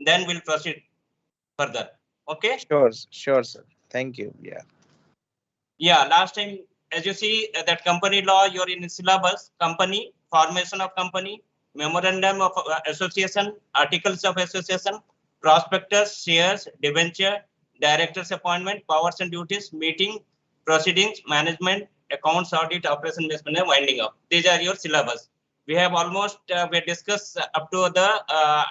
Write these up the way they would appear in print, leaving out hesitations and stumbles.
then we'll proceed further. Okay? Sure, sir. Thank you. Yeah, last time, as you see, that company law, you're in syllabus, company, formation of company, memorandum of association, articles of association, prospectus, shares, debenture, director's appointment, powers and duties, meeting, proceedings, management, accounts, audit, operation, investment, winding up. These are your syllabus. We have almost, we discussed up to the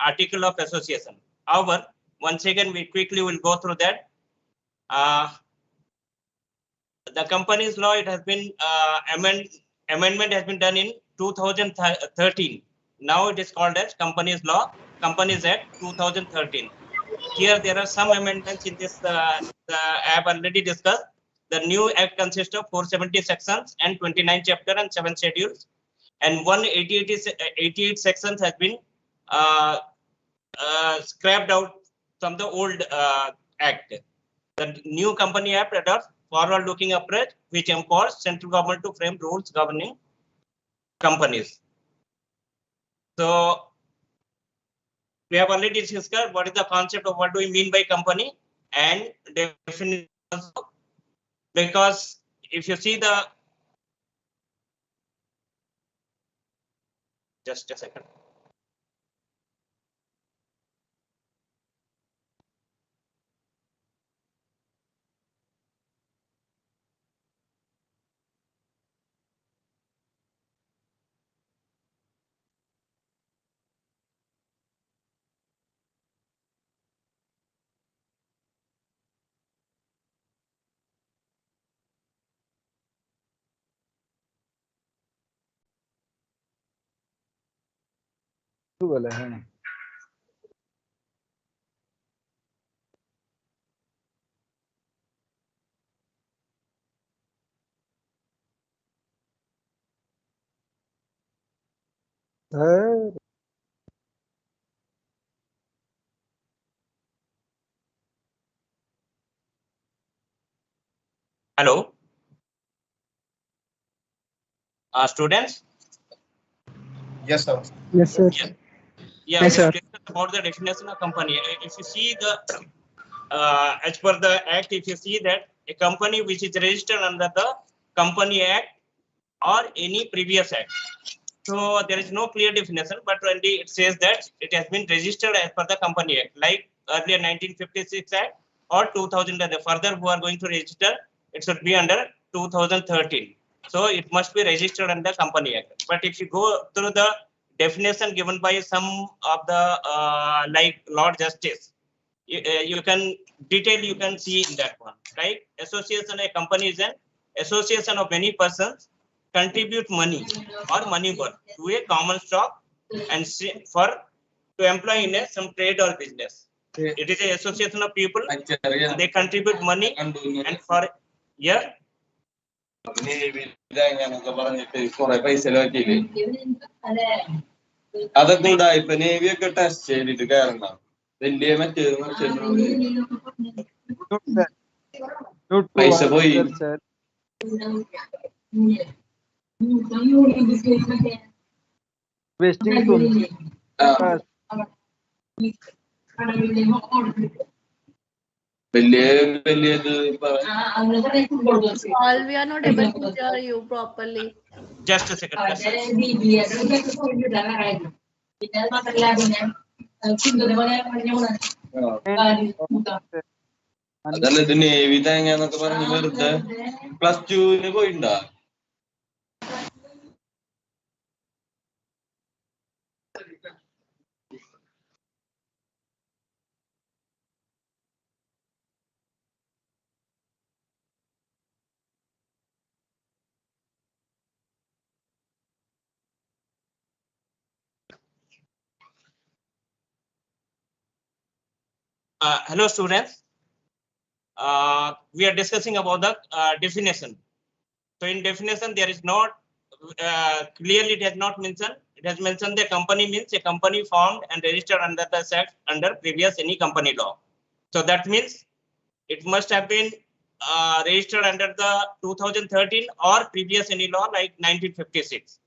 article of association. However, once again, we quickly will go through that. The company's law, it has been amendment has been done in 2013. Now it is called as Companies Law, Companies Act 2013. Here there are some amendments in this. I have already discussed. The new act consists of 470 sections and 29 chapter and 7 schedules, and 188 sections has been scrapped out from the old act. The new Company Act adopts forward-looking approach, which empowers central government to frame rules governing companies. So we have already discussed what is the concept of what do we mean by company and definition also, because if you see the, just a second. Hello, students. Yes, sir. Yes, sir. Yeah, Yes, we have sir. discussed about the definition of company. If you see the, as per the act, if you see that a company which is registered under the Company Act or any previous act. So there is no clear definition, but only it says that it has been registered as per the Company Act, like earlier 1956 Act or 2000. Further, who are going to register, it should be under 2013. So it must be registered under Company Act. But if you go through the definition given by some of the like Lord Justice, you can detail, you can see in that one, right? Association, a company is an association of many persons contribute money or money worth to a common stock and for to employ in some trade or business. It is an association of people, they contribute money and for yeah. അതൊക്കെ ഇപ്പൊ നേവിയൊക്കെ test ചെയ്തിട്ട് കയറണം. വലിയ മറ്റേ പൈസ പോയി. All we are not able to hear you properly. Just a second. അതല്ല ഇത് നേവി തേങ്ങന്നൊക്കെ പറഞ്ഞ് വെറുതെ +2 പോയിണ്ടാ? Hello students, we are discussing about the definition. So in definition there is not clearly, it has not mentioned, it has mentioned the company means a company formed and registered under the act under previous any company law. So that means it must have been registered under the 2013 or previous any law like 1956.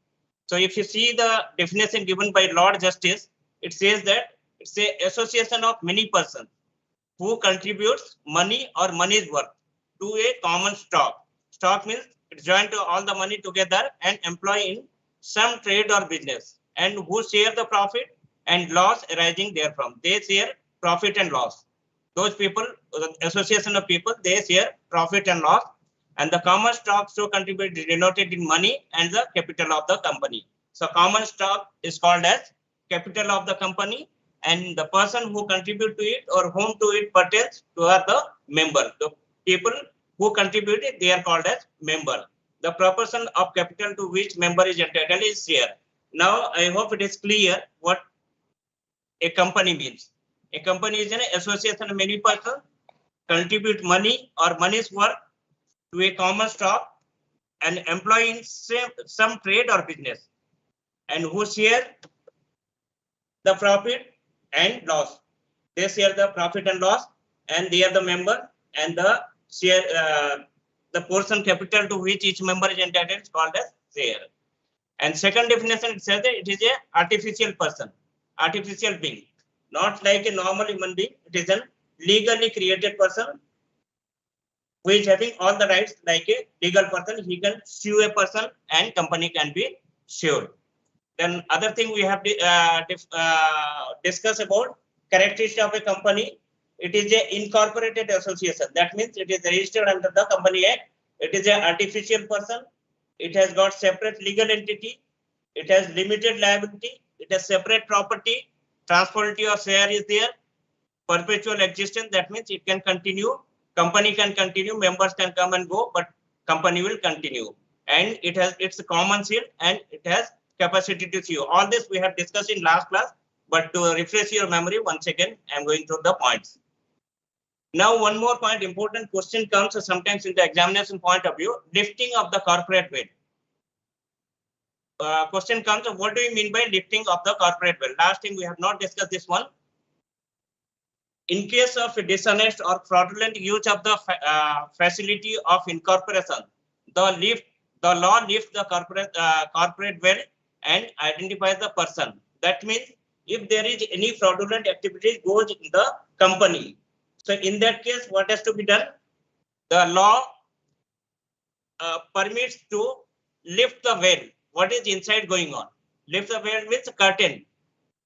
So if you see the definition given by Lord Justice, it says that It's a association of many persons who contributes money or money's worth to a common stock. Stock means it join to all the money together and employ in some trade or business, and who share the profit and loss arising therefrom. They share profit and loss. Those people, the association of people, they share profit and loss, and the common stock so contribute denoted in money and the capital of the company. So common stock is called as capital of the company, and the person who contribute to it or whom to it pertains to are the member. The people who contribute it, they are called as member. The proportion of capital to which member is entitled is share. Now I hope it is clear what a company means. A company is an association of many persons contribute money or money's worth to a common stock and employ in some trade or business, and who share the profit and loss. They share the profit and loss, and they are the member, and the share the portion capital to which each member is entitled is called as share. And second definition, it says that it is a artificial person, artificial being, not like a normal human being. It is a legally created person who is having all the rights like a legal person. He can sue a person and company can be sued. Then other thing we have discussed about characteristic of a company. It is a incorporated association. That means it is registered under the Company Act. It is an artificial person. It has got separate legal entity. It has limited liability. It has separate property. Transferability of share is there. Perpetual existence. That means it can continue. Company can continue. Members can come and go, but company will continue. And it has its common seal and it has capacity to sue. All this we have discussed in last class, but to refresh your memory once again, I am going through the points. Now, one more point, important question comes sometimes in the examination point of view, lifting of the corporate wealth. Question comes, what do you mean by lifting of the corporate wealth? Last time we have not discussed this one. In case of dishonest or fraudulent use of the facility of incorporation, the law lifts the corporate wealth and identifies the person. That means if there is any fraudulent activity goes in the company, so in that case, what has to be done? The law permits to lift the veil. What is inside going on? Lift the veil means curtain.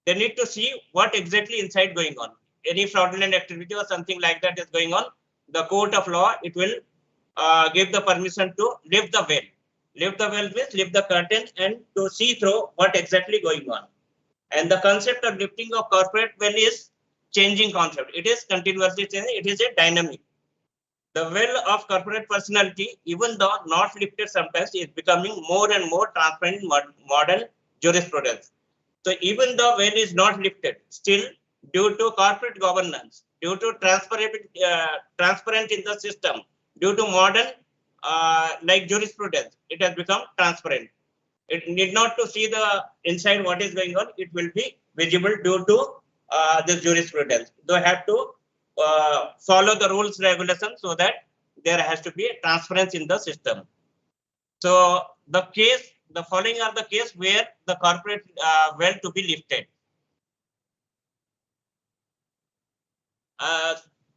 They need to see what exactly inside going on. Any fraudulent activity or something like that is going on. The court of law, it will give the permission to lift the veil. Lift the veil means lift the curtain and to see through what exactly going on. And the concept of lifting of corporate veil is changing concept. It is continuously changing. It is a dynamic. The veil of corporate personality, even though not lifted sometimes, is becoming more and more transparent in modern jurisprudence. So even though veil is not lifted, still due to corporate governance, due to transparent in the system, due to modern like jurisprudence, it has become transparent. It need not to see the inside what is going on. It will be visible due to this jurisprudence. They have to follow the rules regulations so that there has to be a transparency in the system. So the following are the case where the corporate wealth to be lifted.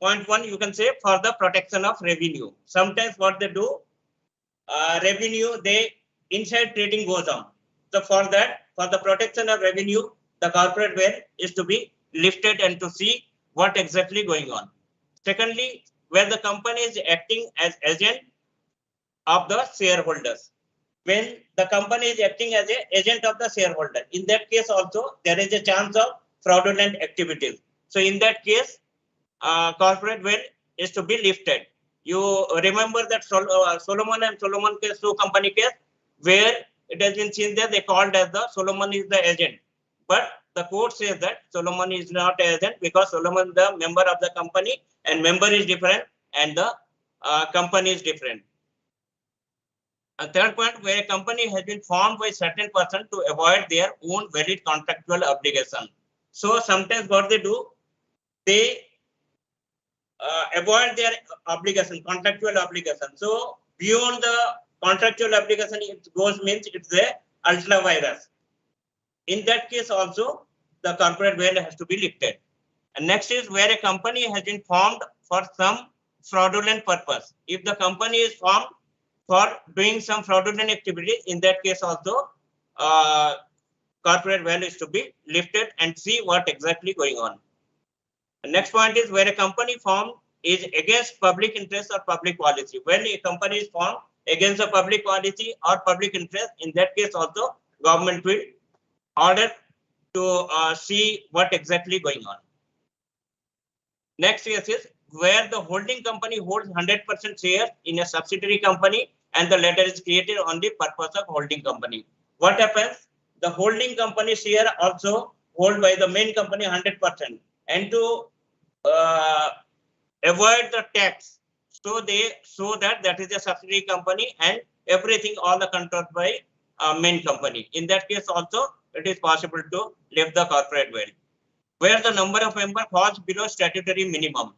Point one, you can say for the protection of revenue. Sometimes what they do, revenue, they inside trading goes on. So for that, for the protection of revenue, the corporate wealth is to be lifted and to see what exactly going on. Secondly, where the company is acting as agent of the shareholders. When the company is acting as an agent of the shareholder, in that case also there is a chance of fraudulent activities. So in that case, corporate wealth is to be lifted. You remember that Solomon and Solomon case, two company case, where it has been seen that they called as the Solomon is the agent, but the court says that Solomon is not agent because Solomon is the member of the company and member is different and the company is different. A third point, where a company has been formed by certain person to avoid their own valid contractual obligation. So sometimes what they do, they avoid their obligation, contractual obligation. So beyond the contractual obligation, it goes means it's a ultra virus. In that case also, the corporate veil has to be lifted. And next is where a company has been formed for some fraudulent purpose. If the company is formed for doing some fraudulent activity, in that case also corporate veil is to be lifted and see what exactly going on. The next point is where a company formed is against public interest or public policy. When a company is formed against the public policy or public interest, in that case also government will order to see what exactly going on. Next case is where the holding company holds 100% share in a subsidiary company and the latter is created on the purpose of holding company. What happens? The holding company share also held by the main company 100%, and to avoid the tax, so they show that that is a subsidiary company and everything all the controlled by main company. In that case also it is possible to lift the corporate veil. Where the number of members falls below statutory minimum.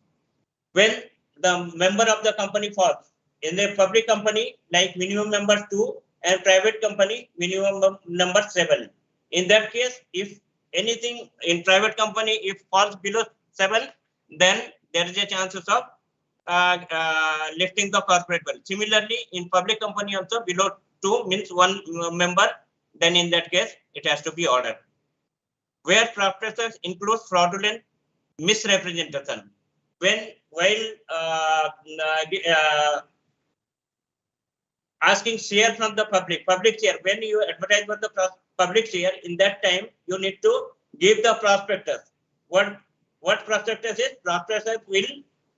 When the member of the company falls, in a public company like minimum number 2 and private company minimum number 7. In that case, if anything in private company if falls below 7, then there is a chances of lifting the corporate veil. Similarly, in public company also below 2 means 1 member, then in that case it has to be ordered. Where practices include fraudulent misrepresentation. When while asking share from the public share, when you advertise for the public share, in that time you need to give the prospectus. What prospectus is? Prospectus will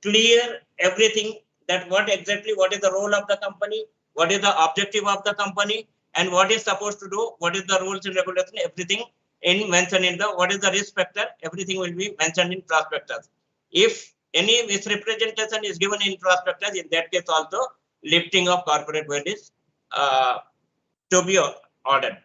clear everything, that what is the role of the company, what is the objective of the company, and what is supposed to do, what is the rules and regulations, everything in mentioned in the what is the risk factor, everything will be mentioned in prospectus. If any misrepresentation is given in prospectus, in that case also lifting of corporate veil is to be ordered.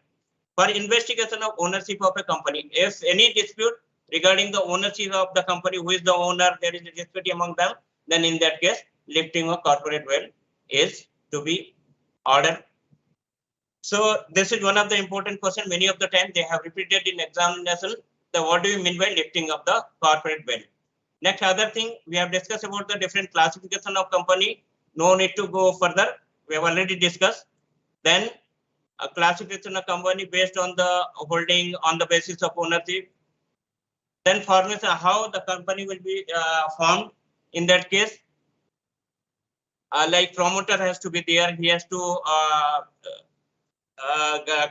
For investigation of ownership of a company, if any dispute regarding the ownership of the company, who is the owner, there is a dispute among them, then in that case lifting of corporate veil is to be ordered. So this is one of the important questions. Many of the time they have repeated in examination. The what do you mean by lifting of the corporate veil? Next other thing, we have discussed about the different classification of company. No need to go further. We have already discussed. Then a classification of company based on the holding on the basis of ownership. Then formation, how the company will be formed. In that case, like promoter has to be there. He has to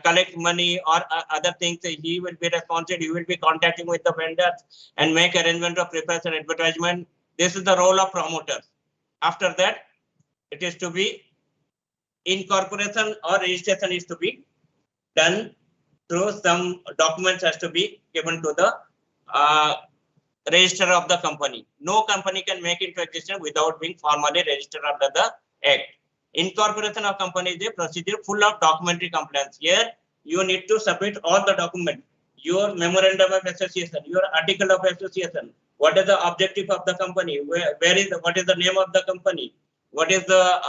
collect money or other things. He will be responsible. He will be contacting with the vendors and make arrangement of preparation advertisement. This is the role of promoters. After that, it is to be incorporation or registration is to be done through some documents has to be given to the register of the company. No company can make into existence without being formally registered under the Act. Incorporation of company is a procedure full of documentary compliance. Here you need to submit all the documents, your memorandum of association, your article of association, what is the objective of the company, what is the name of the company, what is the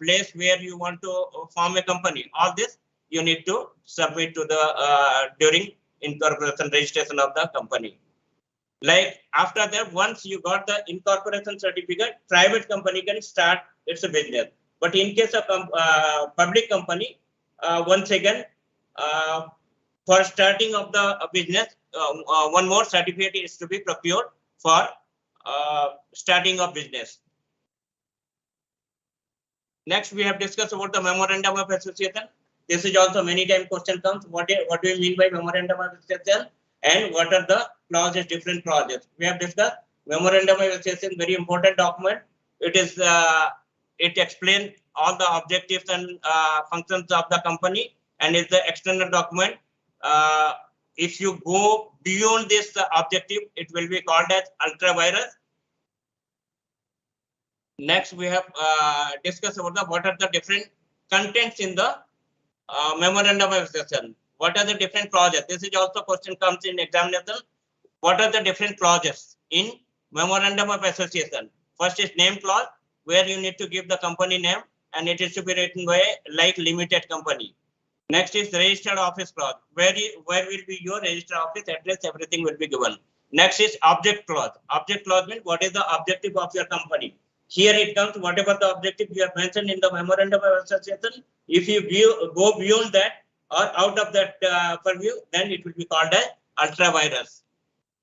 place where you want to form a company. All this you need to submit to the during incorporation registration of the company. Like after that, once you got the incorporation certificate, private company can start its business. But in case of public company, once again, for starting of the business, one more certificate is to be procured for starting of business. Next, we have discussed about the memorandum of association. This is also many times question comes. What do you mean by memorandum of association? And what are the clauses, different clauses? We have discussed memorandum of association, very important document. It is it explains all the objectives and functions of the company, and is the external document. If you go beyond this objective, it will be called as ultra virus. Next, we have discussed about what are the different contents in the memorandum of association. What are the different clauses? This is also question comes in examination. What are the different clauses in memorandum of association? First is name clause, where you need to give the company name, and it is to be written by like limited company. Next is registered office clause. Where will be your registered office address? Everything will be given. Next is object clause. Object clause means what is the objective of your company. Here it comes whatever the objective you have mentioned in the memorandum of association. If you go beyond that or out of that purview, then it will be called as ultra virus.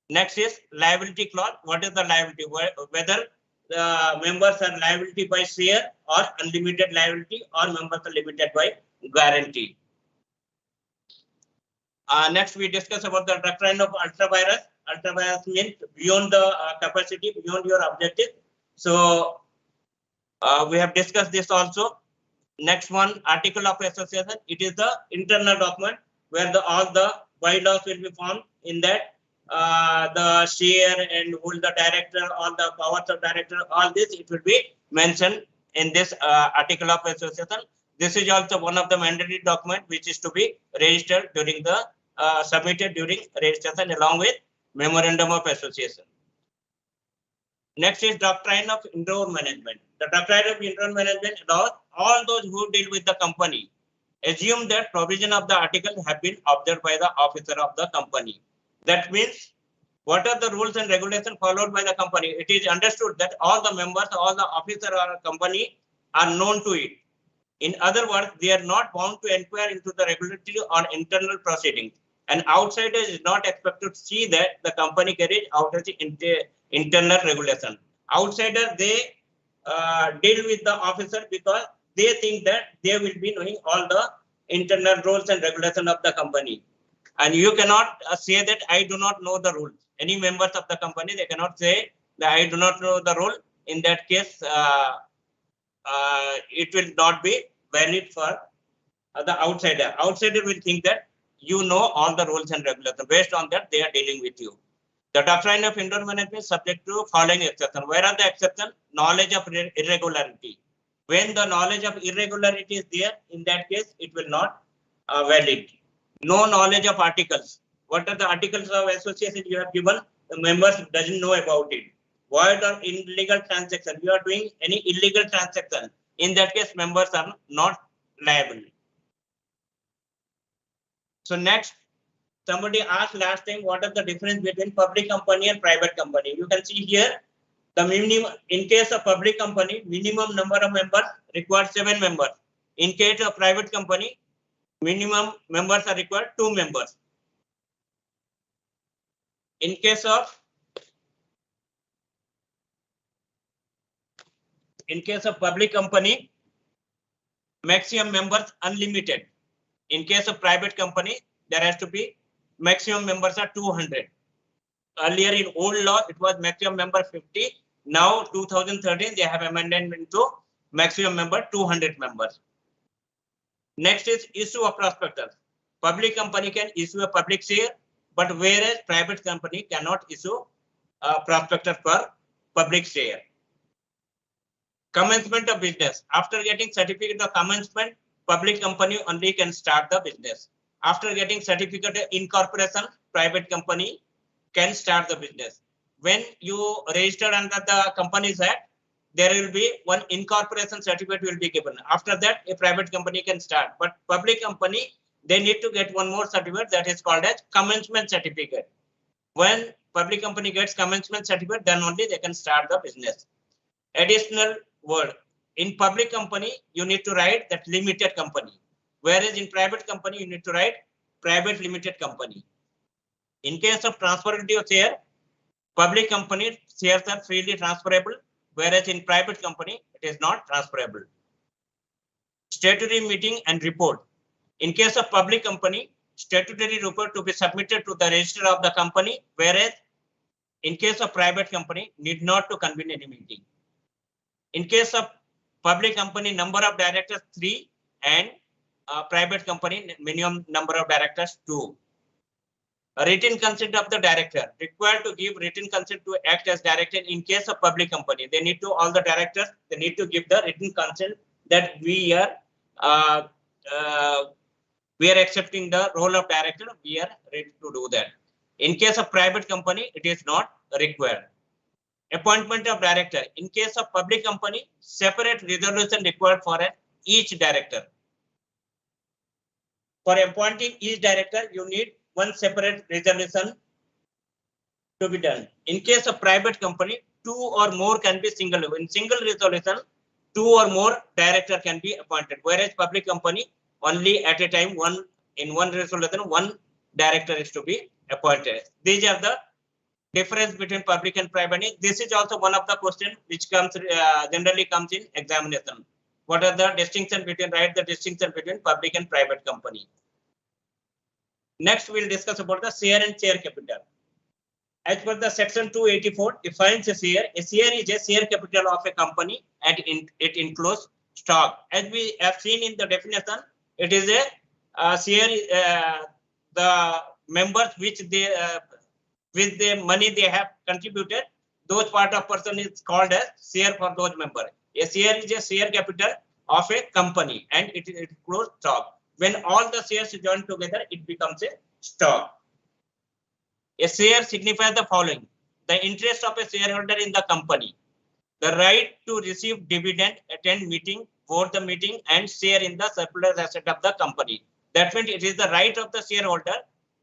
Next is liability clause. What is the liability? Whether the members are liability by share or unlimited liability, or members are limited by guarantee. Next, we discuss about the doctrine of ultra virus. Ultra virus means beyond the capacity, beyond your objective. So we have discussed this also. Next one, article of association. It is the internal document where all the bylaws will be formed. In that, the share and who is the director, all the powers of director, all this it will be mentioned in this article of association. This is also one of the mandatory document which is to be registered during the submitted during registration along with memorandum of association. Next is doctrine of internal management. The doctrine of internal management allows all those who deal with the company assume that provision of the article have been observed by the officer of the company. That means what are the rules and regulations followed by the company? It is understood that all the members, all the officer or company are known to it. In other words, they are not bound to inquire into the regulatory or internal proceedings. An outsider is not expected to see that the company carries out the internal regulation. Outsider, they deal with the officer because they think that they will be knowing all the internal rules and regulations of the company. And you cannot say that I do not know the rules. Any members of the company, they cannot say that I do not know the rule. In that case, it will not be valid for the outsider. Outsider will think that you know all the rules and regulations. Based on that, they are dealing with you. The doctrine of internal management is subject to following exception. Where are the exceptions? Knowledge of irregularity. When the knowledge of irregularity is there, in that case, it will not valid. No knowledge of articles. What are the articles of association you have given? The members doesn't know about it. Void or illegal transaction. You are doing any illegal transaction. In that case, members are not liable. So next, somebody asked last time, what are the difference between public company and private company? You can see here, the minimum, in case of public company, minimum number of members required 7 members. In case of private company, minimum members are required 2 members. In case of public company, maximum members unlimited. In case of private company, there has to be maximum members are 200. Earlier in old law, it was maximum member 50. Now 2013, they have amendment to maximum member 200 members. Next is issue of prospectus. Public company can issue a public share, but whereas private company cannot issue a prospectus for public share. Commencement of business. After getting certificate of commencement, public company only can start the business. After getting certificate of incorporation, private company can start the business. When you register under the Companies Act, there will be one incorporation certificate will be given. After that, a private company can start. But public company, they need to get one more certificate that is called as commencement certificate. When public company gets commencement certificate, then only they can start the business. Additional word. In public company, you need to write that limited company. Whereas in private company, you need to write private limited company. In case of transferability of share, public company shares are freely transferable, whereas in private company, it is not transferable. Statutory meeting and report. In case of public company, statutory report to be submitted to the register of the company, whereas in case of private company, need not to convene any meeting. In case of public company, number of directors 3 and private company, minimum number of directors 2. A written consent of the director. Required to give written consent to act as director in case of public company. They need to, all the directors, they need to give the written consent that we are accepting the role of director. We are ready to do that. In case of private company, it is not required. Appointment of director. In case of public company, separate resolution required for each director. For appointing each director, you need one separate resolution to be done. In case of private company, 2 or more can be single. In single resolution, 2 or more director can be appointed. Whereas public company, only at a time, in one resolution, one director is to be appointed. These are the difference between public and private. This is also one of the questions which comes generally comes in examination. What are the distinction between, write the distinction between public and private company. Next, we'll discuss about the share and share capital. As per the section 284 defines a share. A share is a share capital of a company and it includes stock. As we have seen in the definition, it is a share, the members which they with the money they have contributed, those part of person is called as share for those members. A share is a share capital of a company and it includes stock. When all the shares join together, it becomes a stock. A share signifies the following: the interest of a shareholder in the company, the right to receive dividend, attend meeting, vote the meeting, and share in the surplus asset of the company. That means it is the right of the shareholder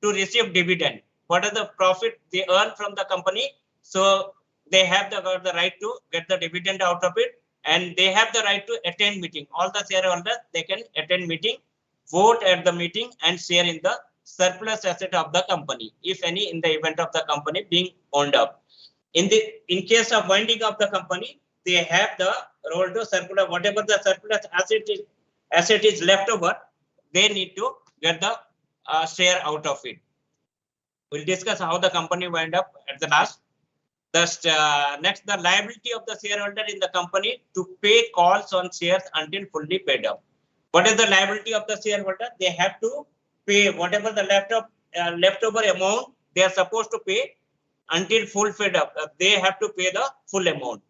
to receive dividend. What are the profit they earn from the company? So they have the right to get the dividend out of it, and they have the right to attend meeting. All the shareholders, they can attend meeting, vote at the meeting, and share in the surplus asset of the company, if any, in the event of the company being owned up. In case of winding of the company, they have the role to circulate whatever the surplus asset is left over. They need to get the share out of it. We'll discuss how the company wind up at the last. Next, the liability of the shareholder in the company to pay calls on shares until fully paid up. What is the liability of the shareholder? They have to pay whatever the leftover amount they are supposed to pay until full paid up. They have to pay the full amount.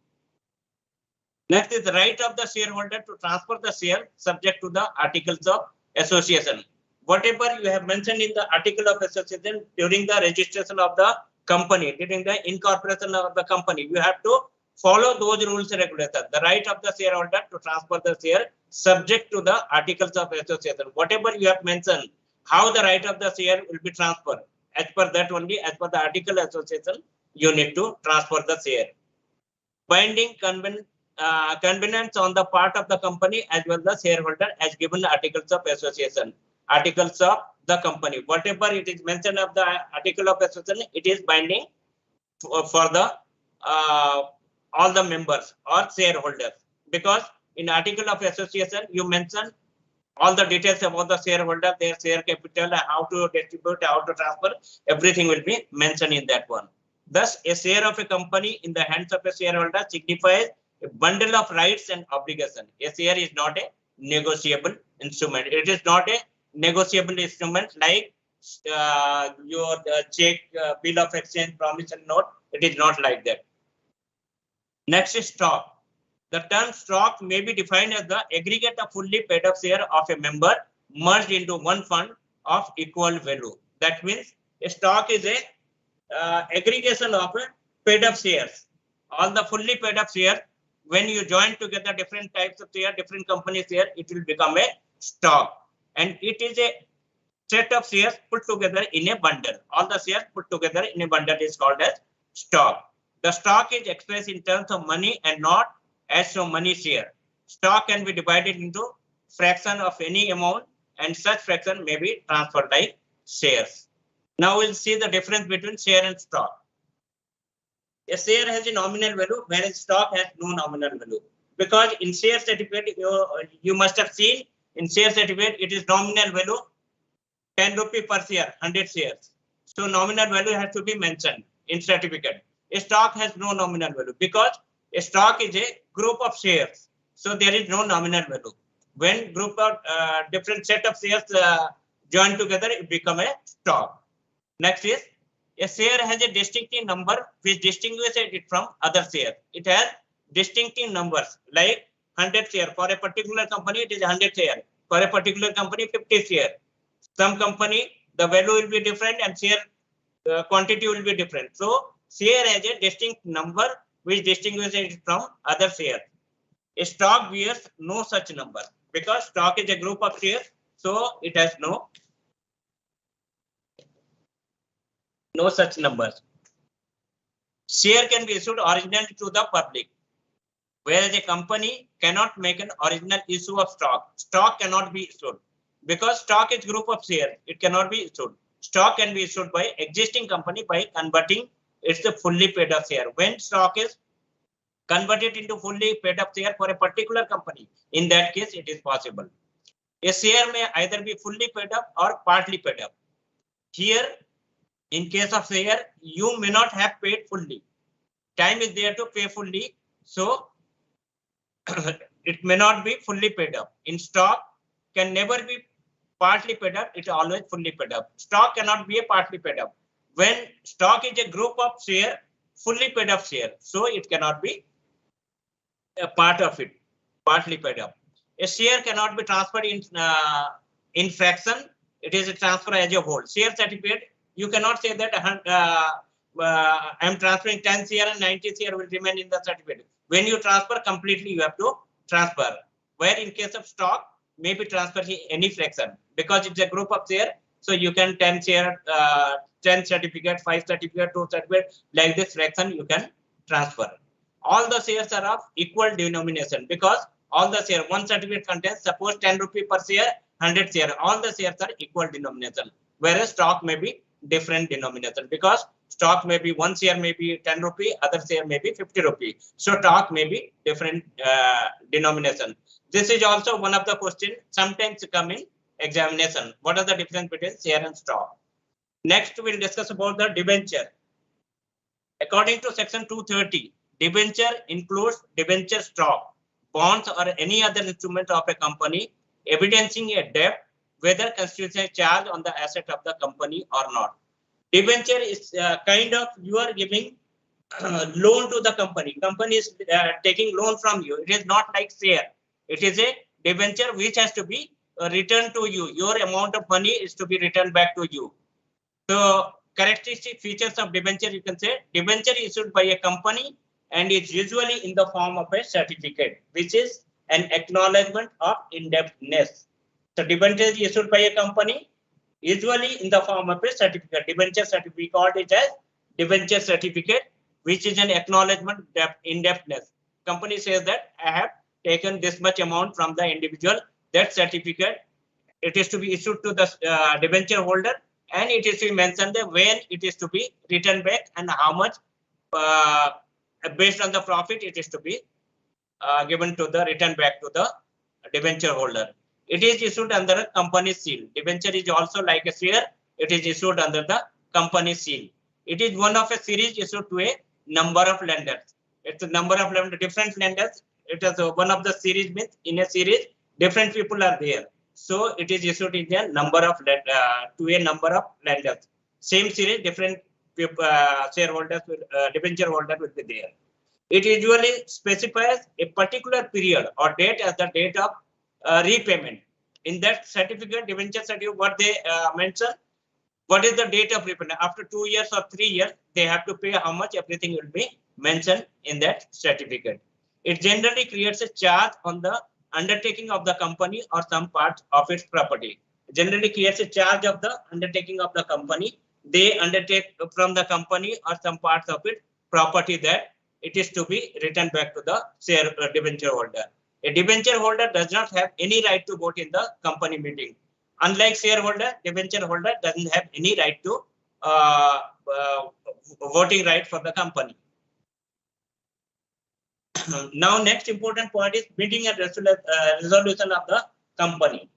Next is the right of the shareholder to transfer the share subject to the articles of association. Whatever you have mentioned in the article of association during the registration of the company, during the incorporation of the company, you have to follow those rules and regulations. The right of the shareholder to transfer the share subject to the articles of association. Whatever you have mentioned, how the right of the share will be transferred, as per that only, as per the article association, you need to transfer the share. Binding convenience on the part of the company as well as the shareholder as given the articles of association. Articles of the company, whatever it is mentioned of the article of association, it is binding for the all the members or shareholders, because in article of association you mention all the details about the shareholder, their share capital, how to distribute, how to transfer, everything will be mentioned in that one. Thus, a share of a company in the hands of a shareholder signifies a bundle of rights and obligations. A share is not a negotiable instrument. It is not a negotiable instrument like your check, bill of exchange, promissory note. It is not like that. Next is stock. The term stock may be defined as the aggregate of fully paid up share of a member merged into one fund of equal value. That means a stock is a aggregation of paid up shares. All the fully paid up shares, when you join together different types of share, different company share, it will become a stock. And it is a set of shares put together in a bundle. All the shares put together in a bundle is called as stock. The stock is expressed in terms of money and not as so money share. Stock can be divided into fraction of any amount, and such fraction may be transferred like shares. Now we'll see the difference between share and stock. A share has a nominal value, whereas stock has no nominal value. Because in share certificate, you must have seen in share certificate, it is nominal value 10 rupee per share, 100 shares. So nominal value has to be mentioned in certificate. A stock has no nominal value because a stock is a group of shares. So there is no nominal value. When group of different set of shares join together, it becomes a stock. Next is a share has a distinctive number which distinguishes it from other shares. It has distinctive numbers like 100 share. For a particular company, it is 100 share. For a particular company, 50 share. Some company, the value will be different and share quantity will be different. So share has a distinct number which distinguishes it from other shares. A stock bears no such number because stock is a group of shares, so it has no No such numbers. Share can be issued originally to the public, whereas a company cannot make an original issue of stock. Stock cannot be issued because stock is group of shares. It cannot be issued. Stock can be issued by existing company by converting its fully paid up share. When stock is converted into fully paid up share for a particular company, in that case, it is possible. A share may either be fully paid up or partly paid up. Here, in case of share, you may not have paid fully. Time is there to pay fully, so it may not be fully paid up. In stock, can never be partly paid up, it always fully paid up. Stock cannot be a partly paid up. When stock is a group of share, fully paid up share, so it cannot be a part of it, partly paid up. A share cannot be transferred in fraction. It is a transfer as a whole. Share certificate, you cannot say that I am transferring 10 share and 90 share will remain in the certificate. When you transfer completely, you have to transfer. Where in case of stock, maybe transfer any fraction because it's a group of share. So you can 10 share, 10 certificate, 5 certificate, 2 certificate, like this fraction you can transfer. All the shares are of equal denomination because all the share, one certificate contains, suppose 10 rupee per share, 100 share. All the shares are equal denomination, whereas stock may be different denomination because stock may be one share may be 10 rupee, other share may be 50 rupee. So stock may be different denomination. This is also one of the questions sometimes come in examination. What are the difference between share and stock? Next, we'll discuss about the debenture. According to section 230, debenture includes debenture stock, bonds or any other instrument of a company evidencing a debt, whether constitutes a charge on the asset of the company or not. Debenture is kind of you are giving loan to the company. Company is taking loan from you. It is not like share. It is a debenture which has to be returned to you. Your amount of money is to be returned back to you. So characteristic features of debenture, you can say debenture issued by a company and is usually in the form of a certificate, which is an acknowledgement of indebtedness. So debenture is issued by a company, usually in the form of a certificate. Debenture certificate, we call it as debenture certificate, which is an acknowledgement of indebtedness. Company says that I have taken this much amount from the individual. That certificate, it is to be issued to the debenture holder, and it is to be mentioned that when it is to be returned back and how much based on the profit it is to be given to the return back to the debenture holder. It is issued under a company seal. Debenture is also like a share. It is issued under the company seal. It is one of a series issued to a number of lenders. It's a number of lenders, different lenders. It is one of the series means in a series different people are there. So it is issued in a number of to a number of lenders. Same series, different shareholders, debenture holder will be there. It usually specifies a particular period or date as the date of repayment. In that certificate, debenture certificate, what they mention, what is the date of repayment? After 2 years or 3 years, they have to pay how much, everything will be mentioned in that certificate. It generally creates a charge on the undertaking of the company or some part of its property. Generally creates a charge of the undertaking of the company. They undertake from the company or some parts of its property that it is to be returned back to the share debenture holder. A debenture holder does not have any right to vote in the company meeting. Unlike shareholder, debenture holder doesn't have any right to voting right for the company. Now, next important point is meeting and resolution of the company.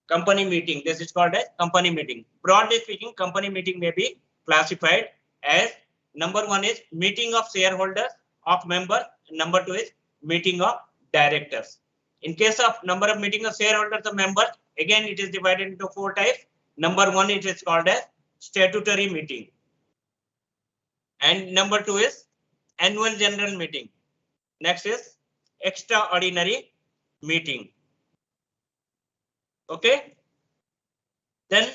Company meeting. This is called as company meeting. Broadly speaking, company meeting may be classified as number 1 is meeting of shareholders of members. Number 2 is meeting of directors. In case of number of meeting of shareholders of members, again it is divided into 4 types. Number 1 it is called as statutory meeting, and number 2 is annual general meeting. Next is extraordinary meeting. Okay. Then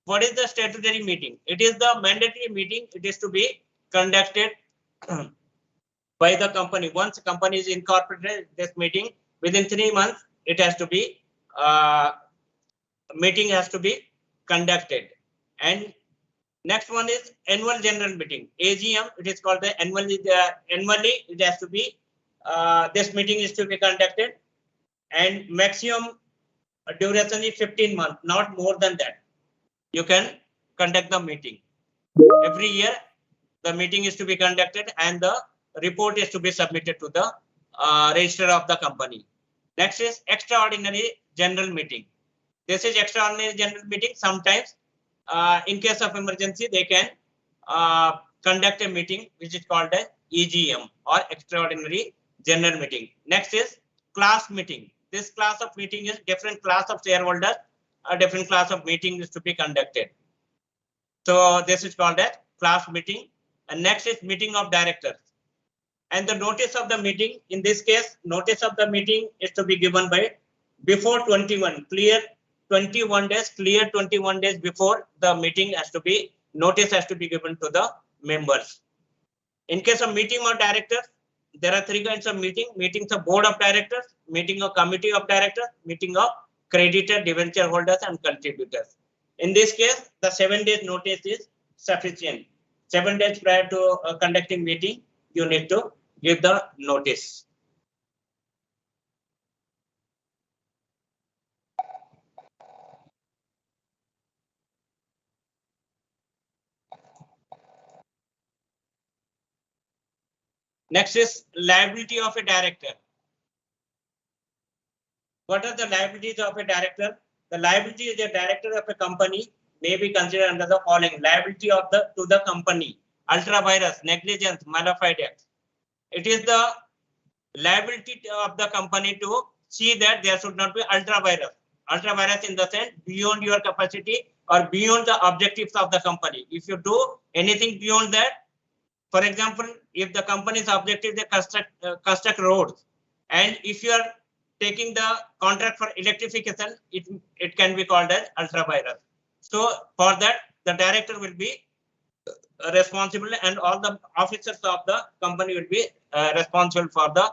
what is the statutory meeting? It is the mandatory meeting. It is to be conducted by the company. Once company is incorporated, this meeting within 3 months, it has to be meeting has to be conducted. And Next one is annual general meeting, AGM. It is called the annually it has to be this meeting is to be conducted, and maximum duration is 15 months, not more than that. You can conduct the meeting. Every year, the meeting is to be conducted and the report is to be submitted to the register of the company. Next is extraordinary general meeting. This is extraordinary general meeting. Sometimes, in case of emergency, they can conduct a meeting which is called a EGM or extraordinary general meeting. Next is class meeting. This class of meeting is different class of shareholders, a different class of meeting is to be conducted. So this is called a class meeting. And next is meeting of directors. And the notice of the meeting, in this case, notice of the meeting is to be given by before 21, clear 21 days, clear 21 days before the meeting has to be, notice has to be given to the members. In case of meeting of directors, there are three kinds of meeting: meetings of board of directors, meeting of committee of directors, meeting of creditor, debenture holders and contributors. In this case, the 7 days notice is sufficient. 7 days prior to conducting meeting, you need to give the notice. Next is liability of a director. What are the liabilities of a director? The liability is a director of a company may be considered under the following: liability of the to the company, ultra-virus, negligence, malafide acts. It is the liability of the company to see that there should not be ultra-virus. Ultra-virus in the sense beyond your capacity or beyond the objectives of the company. If you do anything beyond that, for example, if the company's objective is to construct roads, and if you are taking the contract for electrification, it can be called as ultra-virus. So for that, the director will be responsible, and all the officers of the company will be responsible for the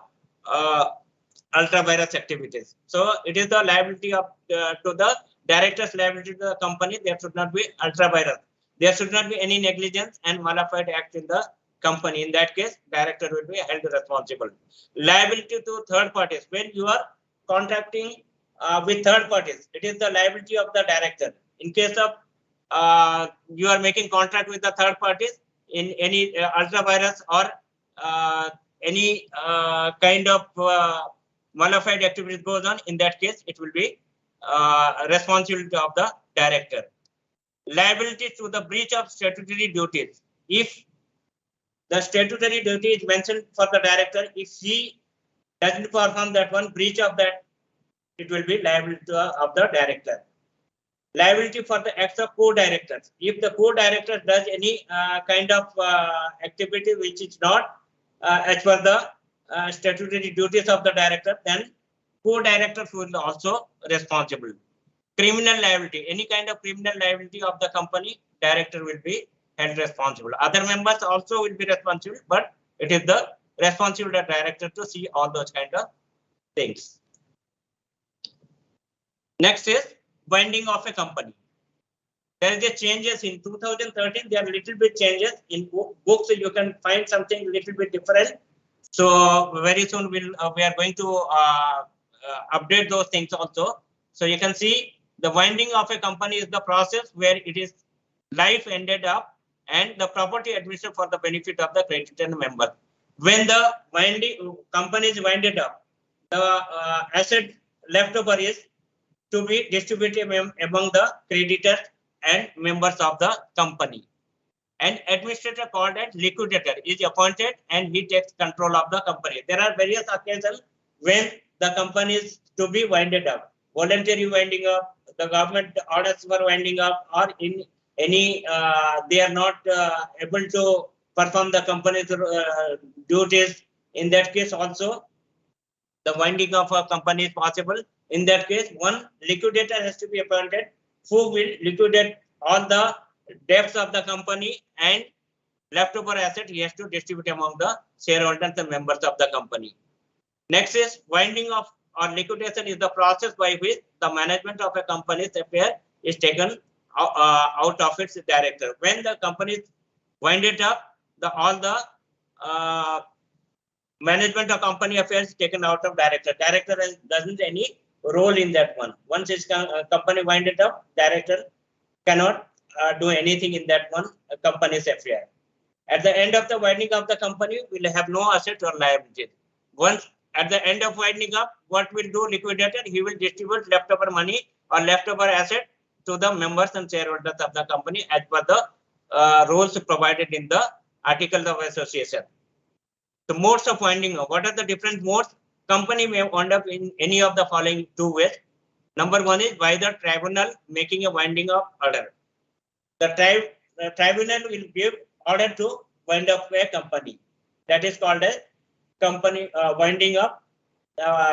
ultra-virus activities. So it is the liability of to the director's liability to the company. There should not be ultra-virus. There should not be any negligence and malafide act in the company. In that case, director will be held responsible. Liability to third parties. When you are contracting with third parties, it is the liability of the director. In case of you are making contract with the third parties in any ultra-virus or any kind of malafide activities goes on, in that case, it will be responsibility of the director. Liability to the breach of statutory duties. If the statutory duty is mentioned for the director, if he doesn't perform that one, breach of that, it will be liability of the director. Liability for the acts of co-directors. If the co-director does any kind of activity which is not as per the statutory duties of the director, then co-directors will also responsible. Criminal liability. Any kind of criminal liability of the company, director will be held responsible. Other members also will be responsible, but it is the responsibility of the director to see all those kind of things. Next is binding of a company. There is a changes in 2013. There are little bit changes in books. You can find something little bit different. So very soon we are going to update those things also. So you can see the winding of a company is the process where it is life ended up and the property administered for the benefit of the creditor member. When the company is winded up, the asset left over is to be distributed among the creditors and members of the company. An administrator called as liquidator is appointed and he takes control of the company. There are various occasions when the company is to be winded up. Voluntary winding up, the government orders for winding up, or in any they are not able to perform the company's duties. In that case also, the winding of a company is possible. In that case, one liquidator has to be appointed who will liquidate all the debts of the company and leftover asset he has to distribute among the shareholders and members of the company. Next is winding of or liquidation is the process by which the management of a company's affair is taken out of its director. When the company wind it up, all the management of company affairs taken out of director. Director doesn't any role in that one. Once its company wind it up, director cannot do anything in that one company's affair. At the end of the winding of the company, will have no asset or liability. Once at the end of winding up, what will do liquidator? He will distribute leftover money or leftover asset to the members and shareholders of the company as per the rules provided in the Articles of Association. The modes of winding up. What are the different modes? Company may wind up in any of the following two ways. Number one is by the tribunal making a winding up order. The tribunal will give order to wind up a company. That is called as company winding up,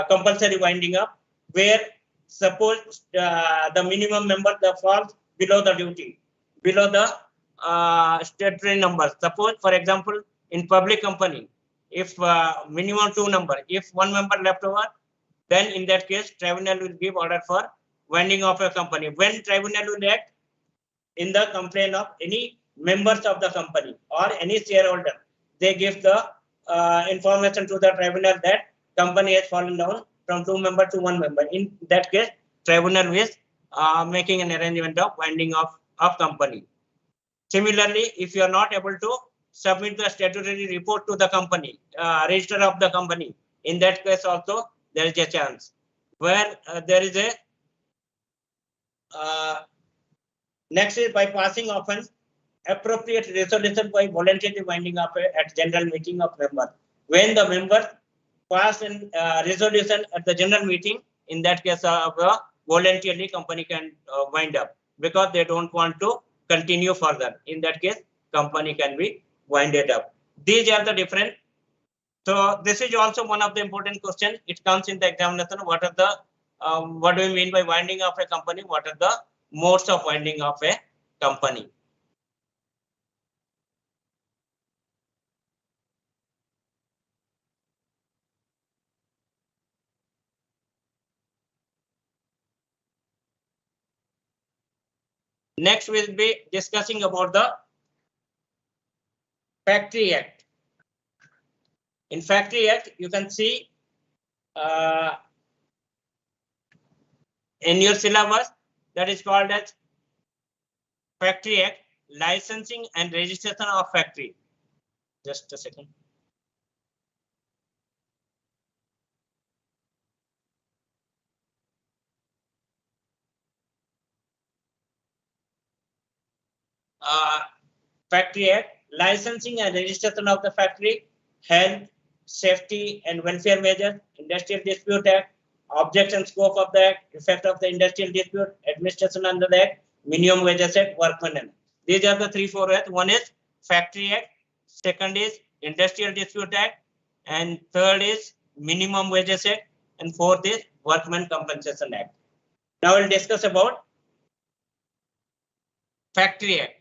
compulsory winding up, where suppose the minimum member falls below the duty, below the statutory numbers. Suppose, for example, in public company, if minimum 2 number, if 1 member left over, then in that case, tribunal will give order for winding of a company. When tribunal will act in the complaint of any members of the company or any shareholder, they give the information to the tribunal that company has fallen down from 2 member to 1 member. In that case, tribunal is making an arrangement of winding of company. Similarly, if you are not able to submit the statutory report to the company, register of the company, in that case also there is a chance where there is a next is by passing of an appropriate resolution by voluntary winding up at general meeting of members. When the members pass an resolution at the general meeting, in that case voluntarily company can wind up because they don't want to continue further. In that case, company can be winded up. These are the different. So this is also one of the important questions. It comes in the examination. What are the what do we mean by winding up a company? What are the modes of winding up a company? Next, we'll be discussing about the Factory Act. In Factory Act, you can see in your syllabus that is called as Factory Act, licensing and registration of factory. Just a second. Factory Act, licensing and registration of the factory, health, safety and welfare measures, Industrial Dispute Act, object and scope of the act, effect of the industrial dispute, administration under the act, minimum wages act, workmen act. These are the 3-4 acts. One is Factory Act, second is Industrial Dispute Act, and third is Minimum Wages Act, and fourth is Workmen Compensation Act. Now we'll discuss about Factory Act.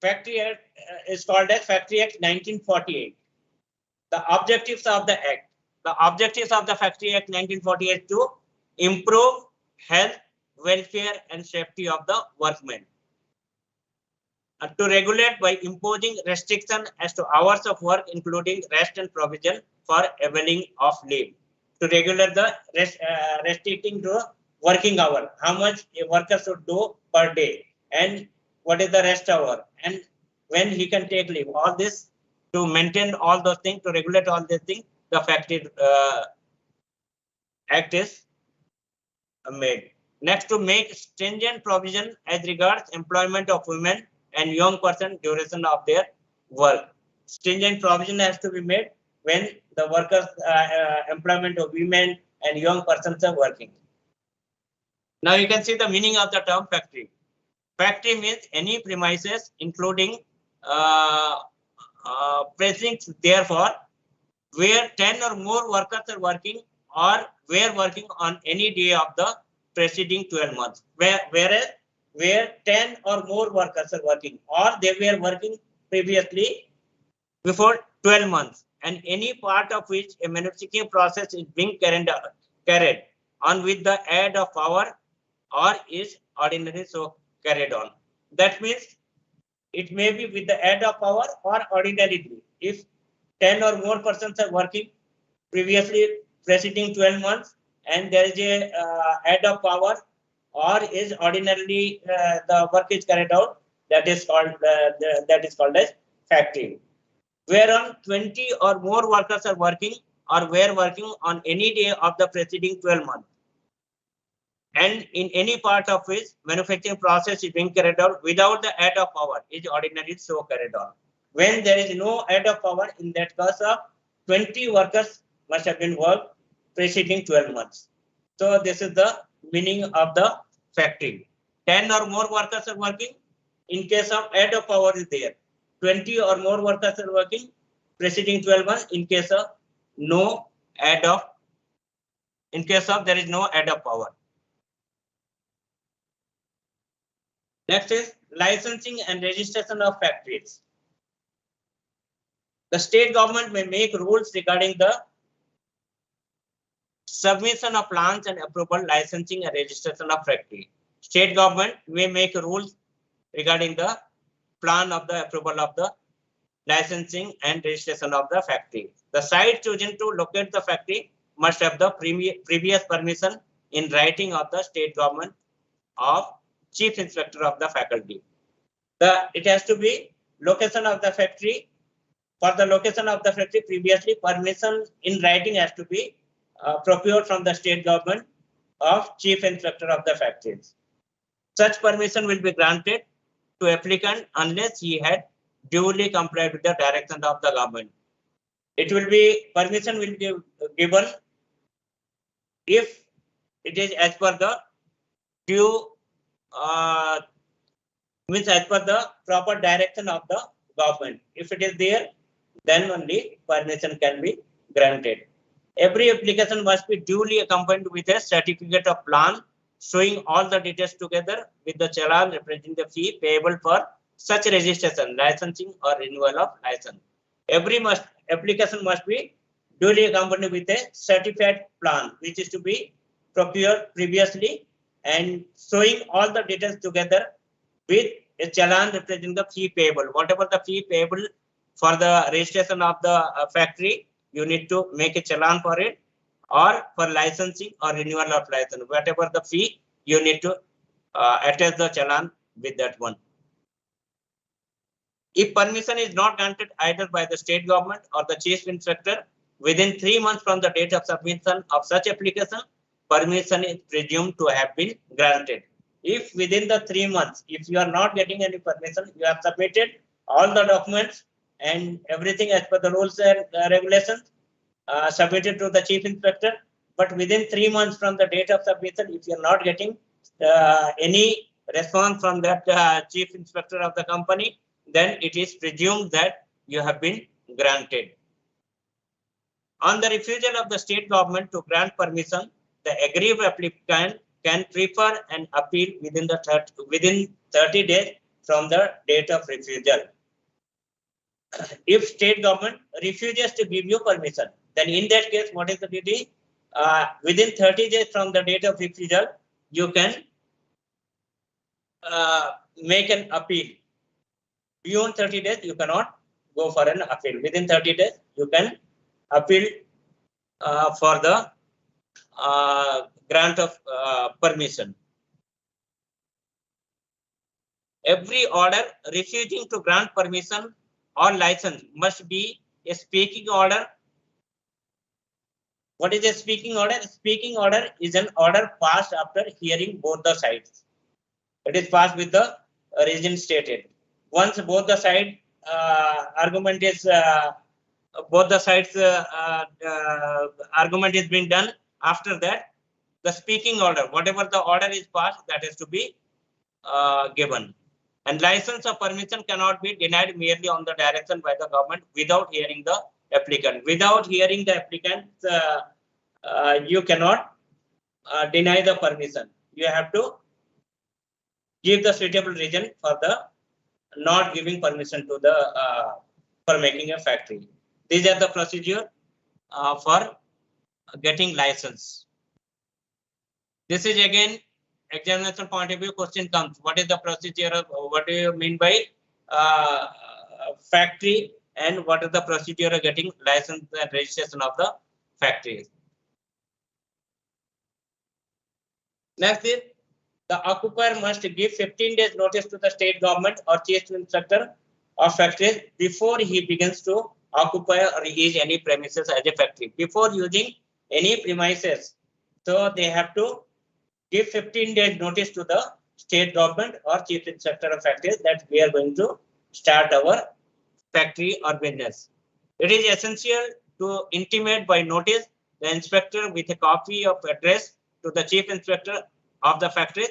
Factory Act is called as Factory Act 1948. The objectives of the act. The objectives of the Factory Act 1948 to improve health, welfare and safety of the workmen. To regulate by imposing restriction as to hours of work, including rest and provision for availing of leave. To regulate the restricting to working hour, how much a worker should do per day, and what is the rest hour, and when he can take leave. All this to maintain all those things, to regulate all these things, the Factory Act is made. Next, to make stringent provision as regards employment of women and young person duration of their work. Stringent provision has to be made when the workers employment of women and young persons are working. Now you can see the meaning of the term factory. Factory means any premises including precincts, therefore, where 10 or more workers are working or were working on any day of the preceding 12 months. Where 10 or more workers are working or they were working previously before 12 months, and any part of which a manufacturing process is being carried on with the aid of power or is ordinary so carried on. That means it may be with the aid of power or ordinarily. If 10 or more persons are working previously preceding 12 months and there is a aid of power or is ordinarily the work is carried out, that is called as factory. Whereon 20 or more workers are working or were working on any day of the preceding 12 months. And in any part of which manufacturing process is being carried out without the aid of power is ordinarily so carried on. When there is no aid of power, in that case of 20 workers must have been worked preceding 12 months. So this is the meaning of the factory. 10 or more workers are working. In case of aid of power is there. 20 or more workers are working preceding 12 months. In case of no aid of, in case of there is no aid of power. Next is licensing and registration of factories. The state government may make rules regarding the submission of plans and approval, licensing and registration of factory. State government may make rules regarding the plan of the approval of the licensing and registration of the factory. The site chosen to locate the factory must have the previous permission in writing of the state government of chief inspector of the faculty. It has to be location of the factory. For the location of the factory, previously permission in writing has to be procured from the state government of chief inspector of the factories. Such permission will be granted to applicant unless he had duly complied with the direction of the government. Permission will be given if it is as per the due means as per the proper direction of the government. If it is there, then only permission can be granted. Every application must be duly accompanied with a certificate of plan showing all the details together with the challan representing the fee payable for such registration, licensing or renewal of license. Every application must be duly accompanied with a certified plan which is to be procured previously and showing all the details together with a challan representing the fee payable. Whatever the fee payable for the registration of the factory, you need to make a challan for it, or for licensing or renewal of license. Whatever the fee, you need to attach the challan with that one. If permission is not granted either by the state government or the chief inspector within 3 months from the date of submission of such application, permission is presumed to have been granted. If within the 3 months, if you are not getting any permission, you have submitted all the documents and everything as per the rules and regulations, submitted to the chief inspector, but within 3 months from the date of submission, if you are not getting any response from that chief inspector of the company, then it is presumed that you have been granted. On the refusal of the state government to grant permission, the aggrieved applicant can prefer an appeal within 30 days from the date of refusal. If state government refuses to give you permission, then in that case, what is the duty? Within 30 days from the date of refusal, you can make an appeal. Beyond 30 days, you cannot go for an appeal. Within 30 days, you can appeal for the grant of permission. Every order refusing to grant permission or license must be a speaking order. What is a speaking order? A speaking order is an order passed after hearing both the sides. It is passed with the reason stated. Once both the side argument is argument is being done, after that the speaking order, whatever the order is passed, that is to be given. And license or permission cannot be denied merely on the direction by the government without hearing the applicant. Without hearing the applicant, you cannot deny the permission. You have to give the suitable reason for the not giving permission to the for making a factory. These are the procedure for getting license. This is again examination point of view, question comes. What is the procedure of, what do you mean by factory, and what is the procedure of getting license and registration of the factory? Next is, the occupier must give 15 days notice to the state government or chief inspector of factories before he begins to occupy or use any premises as a factory. Before using any premises, so they have to give 15 days notice to the state government or chief inspector of factories that we are going to start our factory or business. It is essential to intimate by notice the inspector with a copy of address to the chief inspector of the factory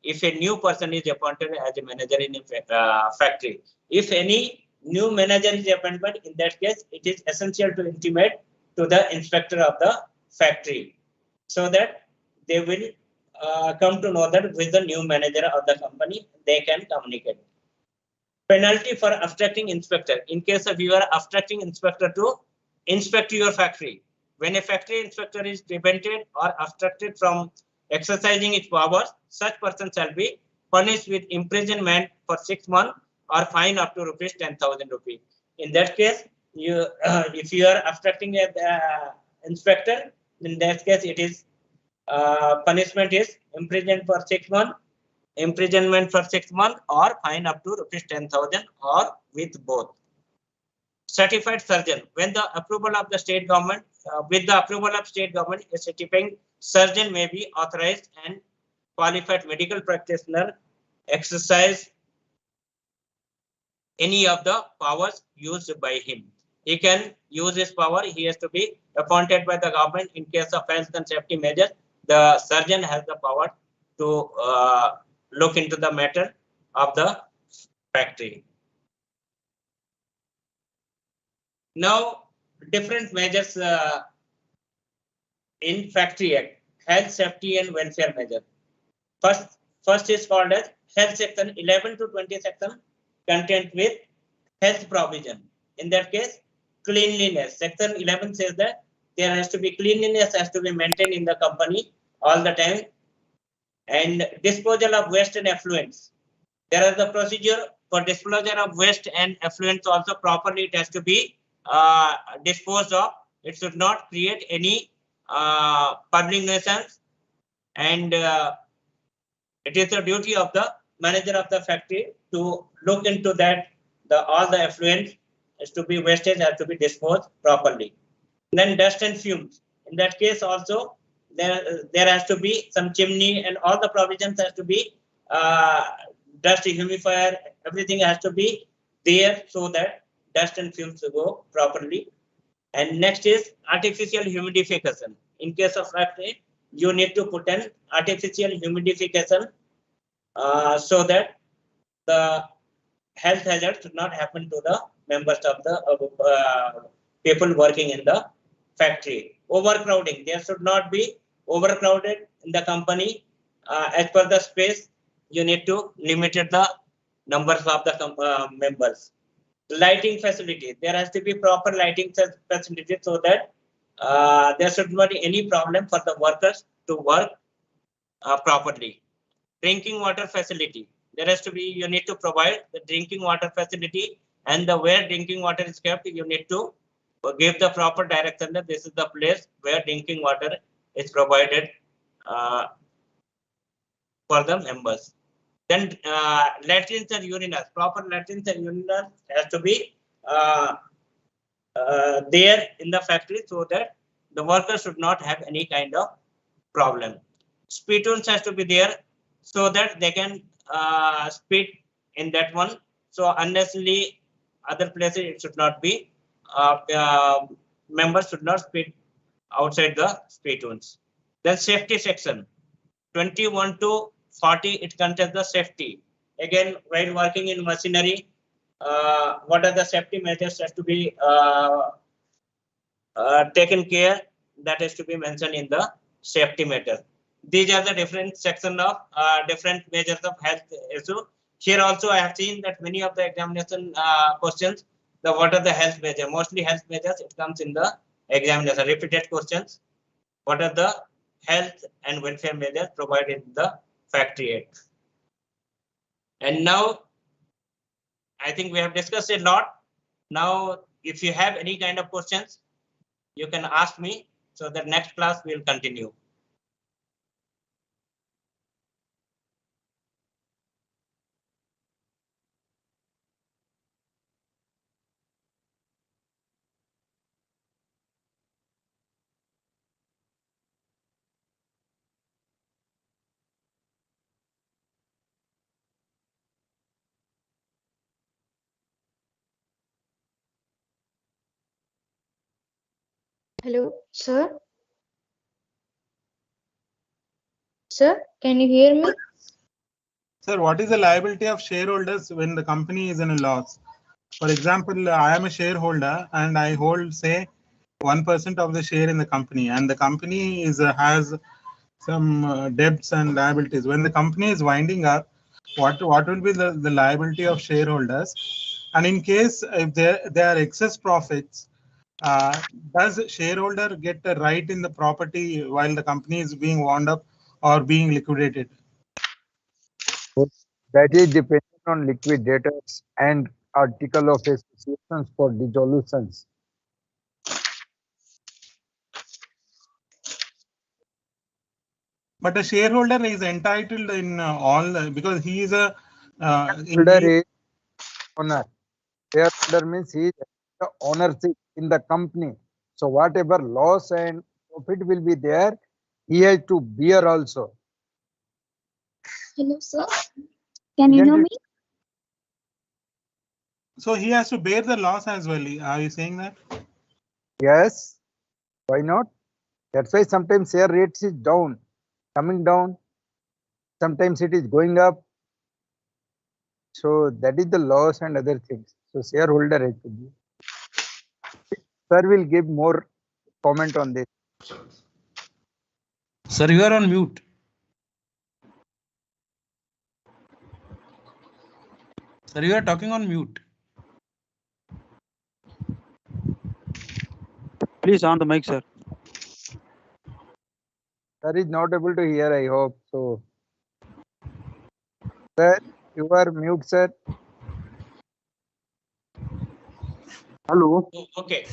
if a new person is appointed as a manager in a factory. If any new manager is appointed, in that case, it is essential to intimate to the inspector of the factory so that they will come to know that with the new manager of the company, they can communicate. Penalty for obstructing inspector. In case of you are obstructing inspector to inspect your factory, when a factory inspector is prevented or obstructed from exercising its powers, such person shall be punished with imprisonment for 6 months or fine up to rupees 10,000 rupees. In that case, you if you are obstructing a inspector, in that case it is punishment is imprisonment for 6 months, or fine up to rupees 10,000 or with both. Certified surgeon. When the approval of the state government, with the approval of state government, a certifying surgeon may be authorized and qualified medical practitioner exercise any of the powers used by him. He can use his power. He has to be appointed by the government. In case of health and safety measures, the surgeon has the power to look into the matter of the factory. Now, different measures in Factory Act, health, safety and welfare measure. First is called as health section. 11 to 20 section content with health provision. In that case, cleanliness. Section 11 says that there has to be cleanliness has to be maintained in the company all the time, and disposal of waste and effluents. There is the procedure for disposal of waste and effluents also properly. It has to be disposed of. It should not create any public nuisance, and it is the duty of the manager of the factory to look into that all the effluents has to be wastage has to be disposed properly. Then dust and fumes. In that case also there has to be some chimney and all the provisions has to be dust humidifier, everything has to be there so that dust and fumes go properly. And next is artificial humidification. In case of factory, you need to put an artificial humidification so that the health hazard should not happen to the members of the people working in the factory. Overcrowding. There should not be overcrowded in the company. As per the space, you need to limit the numbers of the members. Lighting facility. There has to be proper lighting facility so that there should not be any problem for the workers to work properly. Drinking water facility. There has to be, you need to provide the drinking water facility, and the where drinking water is kept, you need to give the proper direction that this is the place where drinking water is provided for the members. Then latrines and urinals, proper latrines and urinals has to be there in the factory so that the workers should not have any kind of problem. Spittoons has to be there so that they can spit in that one. So unnecessarily other places it should not be. Members should not spit outside the spittoons. Then safety section 21 to 40, it contains the safety. Again, while working in machinery, what are the safety measures has to be taken care, that has to be mentioned in the safety measure. These are the different section of different measures of health issue. Here also I have seen that many of the examination questions, what are the health measures? Mostly health measures, it comes in the examination, repeated questions. What are the health and welfare measures provided in the Factory Act. And now, I think we have discussed a lot. Now, if you have any kind of questions, you can ask me. So the next class will continue. Hello, sir. Sir, can you hear me? Sir, what is the liability of shareholders when the company is in a loss? For example, I am a shareholder and I hold, say, 1% of the share in the company, and the company has some debts and liabilities. When the company is winding up, what will be the liability of shareholders? And in case if there are excess profits, does shareholder get a right in the property while the company is being wound up or being liquidated? That is dependent on liquidators and article of associations for dissolutions. But the shareholder is entitled in because he is a Shareholder is owner. Shareholder means he is the ownership in the company. So whatever loss and profit will be there, he has to bear also. Hello, sir. Can you Isn't hear it? me? so he has to bear the loss as well. Are you saying that? Yes. Why not? That's why sometimes share rates is down, coming down. Sometimes it is going up. So that is the loss and other things. So shareholder has to be. Sir will give more comment on this. Sir, you are on mute. Sir, you are talking on mute. Please on the mic, sir. Sir is not able to hear, I hope. So, sir, you are mute, sir. Hello. Okay.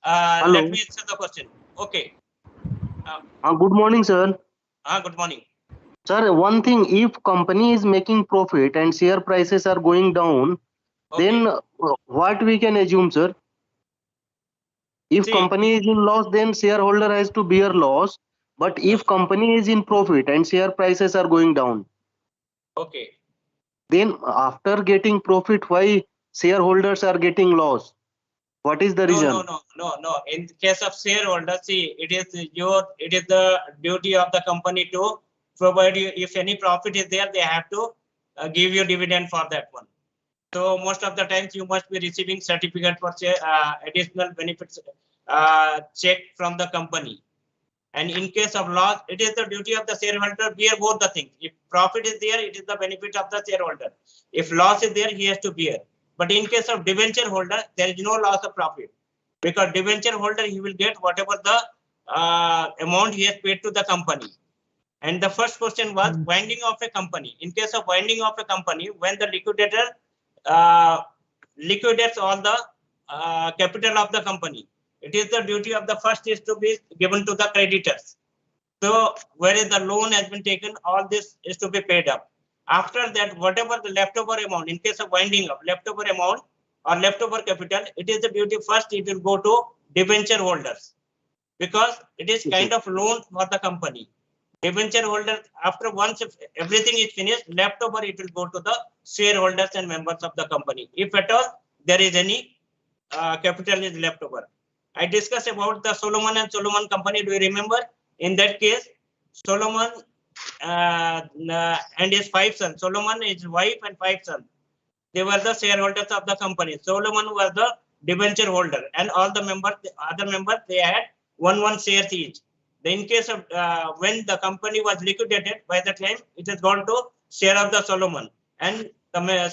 Hello. Let me answer the question. Okay. Good morning, sir. Good morning. Sir, one thing, if company is making profit and share prices are going down, Okay. then what we can assume, sir? If See, company is in loss, then shareholder has to bear loss. But if company is in profit and share prices are going down, okay. then after getting profit, why shareholders are getting loss? What is the reason? No. In case of shareholder, see, it is the duty of the company to provide you. If any profit is there, they have to give you dividend for that one. So most of the times you must be receiving certificate for additional benefits check from the company. And in case of loss, it is the duty of the shareholder to bear both the things. If profit is there, it is the benefit of the shareholder. If loss is there, he has to bear. But in case of debenture holder, there is no loss of profit, because debenture holder, he will get whatever the amount he has paid to the company. And the first question was winding off a company. In case of winding off a company, when the liquidator liquidates all the capital of the company, it is the duty of the first is to be given to the creditors. So whereas the loan has been taken, all this is to be paid up. After that, whatever the leftover amount, in case of winding up, leftover amount or leftover capital, it is the duty first, it will go to debenture holders, because it is kind of loan for the company. Debenture holder, after once if everything is finished, leftover it will go to the shareholders and members of the company, if at all there is any capital is left over. I discussed about the Solomon and Solomon company. Do you remember? In that case, Solomon and his 5 sons. Solomon, his wife, and 5 sons. They were the shareholders of the company. Solomon was the debenture holder, and all the members, the other members, they had 1 shares each. In case of when the company was liquidated, by the time it has gone to share of the Solomon, and the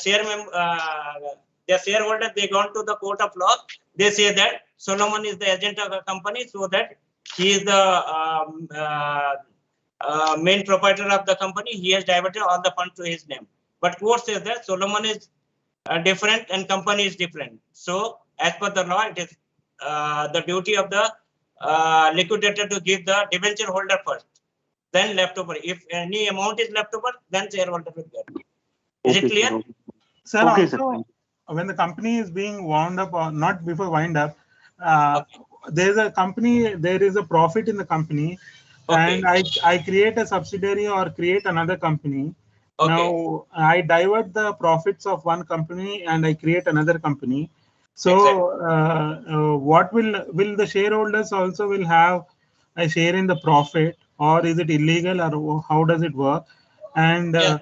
shareholder, they gone to the court of law. They say that Solomon is the agent of the company, so that he is the main proprietor of the company, he has diverted all the funds to his name. But court says that Solomon is different and company is different. So as per the law, it is the duty of the liquidator to give the debenture holder first, then leftover. If any amount is leftover, then shareholder will get. Is it clear? Sir, Okay, also, when the company is being wound up or not before wind up, Okay. there is a profit in the company, Okay. and I create a subsidiary or create another company. Okay. Now I divert the profits of one company and I create another company. So what will the shareholders also will have a share in the profit, or is it illegal, or how does it work? And Yeah.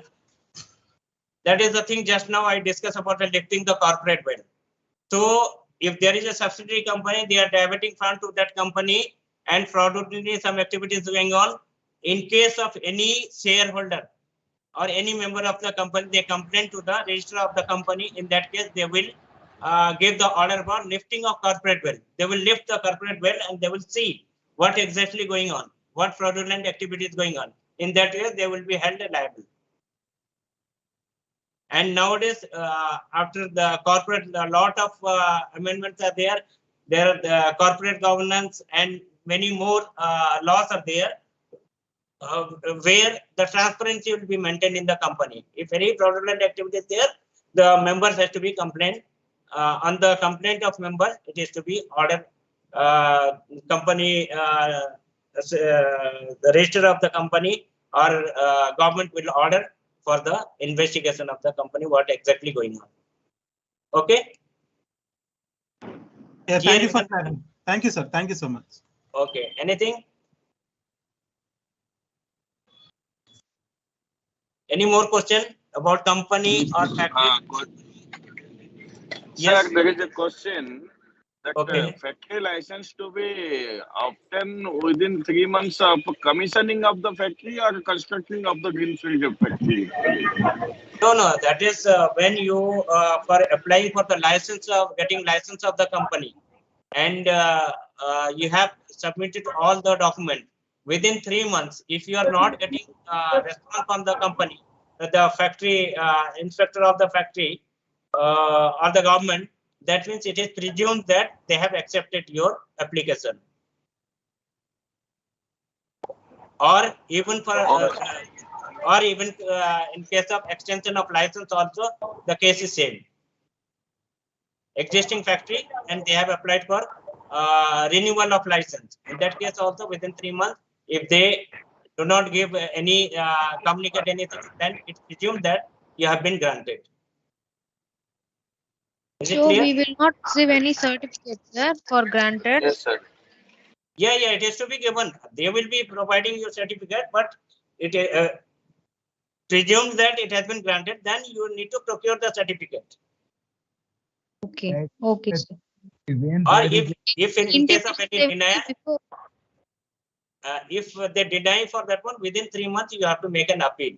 That is the thing just now I discussed about lifting the corporate wealth. So if there is a subsidiary company, they are diverting fund to that company and fraudulently some activities going on. In case of any shareholder or any member of the company, they complain to the registrar of the company. In that case, they will give the order for lifting of corporate wealth. They will lift the corporate wealth and they will see what exactly going on, what fraudulent activity is going on. In that case, they will be held liable. And nowadays, after the corporate, a lot of amendments are there. There are the corporate governance and many more laws are there, where the transparency will be maintained in the company. If any fraudulent activity is there, the members has to be complained. On the complaint of members, it is to be ordered. Company, the register of the company or government will order for the investigation of the company, what exactly going on. Okay. yeah, Here thank you you for can- clarifying. Thank you, sir. Thank you so much. Okay. Anything? Any more question about company or factory? Yes. Sir, there is a question that Okay. factory license to be obtained within 3 months of commissioning of the factory or constructing of the greenfield factory. No, that is when you for applying for the license of getting license of the company, and you have submitted all the documents within 3 months. If you are not getting response from the company, the factory inspector of the factory or the government, that means it is presumed that they have accepted your application. Or even for or even in case of extension of license also, the case is same. Existing factory and they have applied for renewal of license. In that case also within 3 months, if they do not give any communicate anything, then it's presumed that you have been granted. Is it So clear? we will not receive any certificate, sir, for granted. Yes, sir. Yeah, it has to be given. They will be providing your certificate, but it presumes that it has been granted. Then you need to procure the certificate. Okay. Okay, sir. Or if in case of any denial, Before- if they deny for that one, within 3 months you have to make an appeal.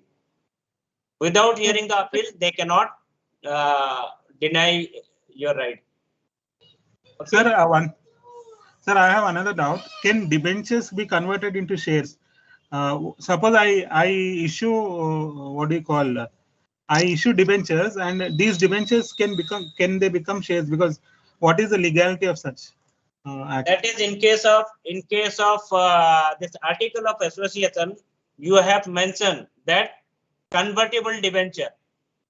Without hearing the appeal, they cannot deny your right. Okay. Sir, I have another doubt. Can debentures be converted into shares? Suppose I issue what do you call? I issue debentures, and these debentures can they become shares? Because what is the legality of such act? That is in case of this article of association, you have mentioned that convertible debenture.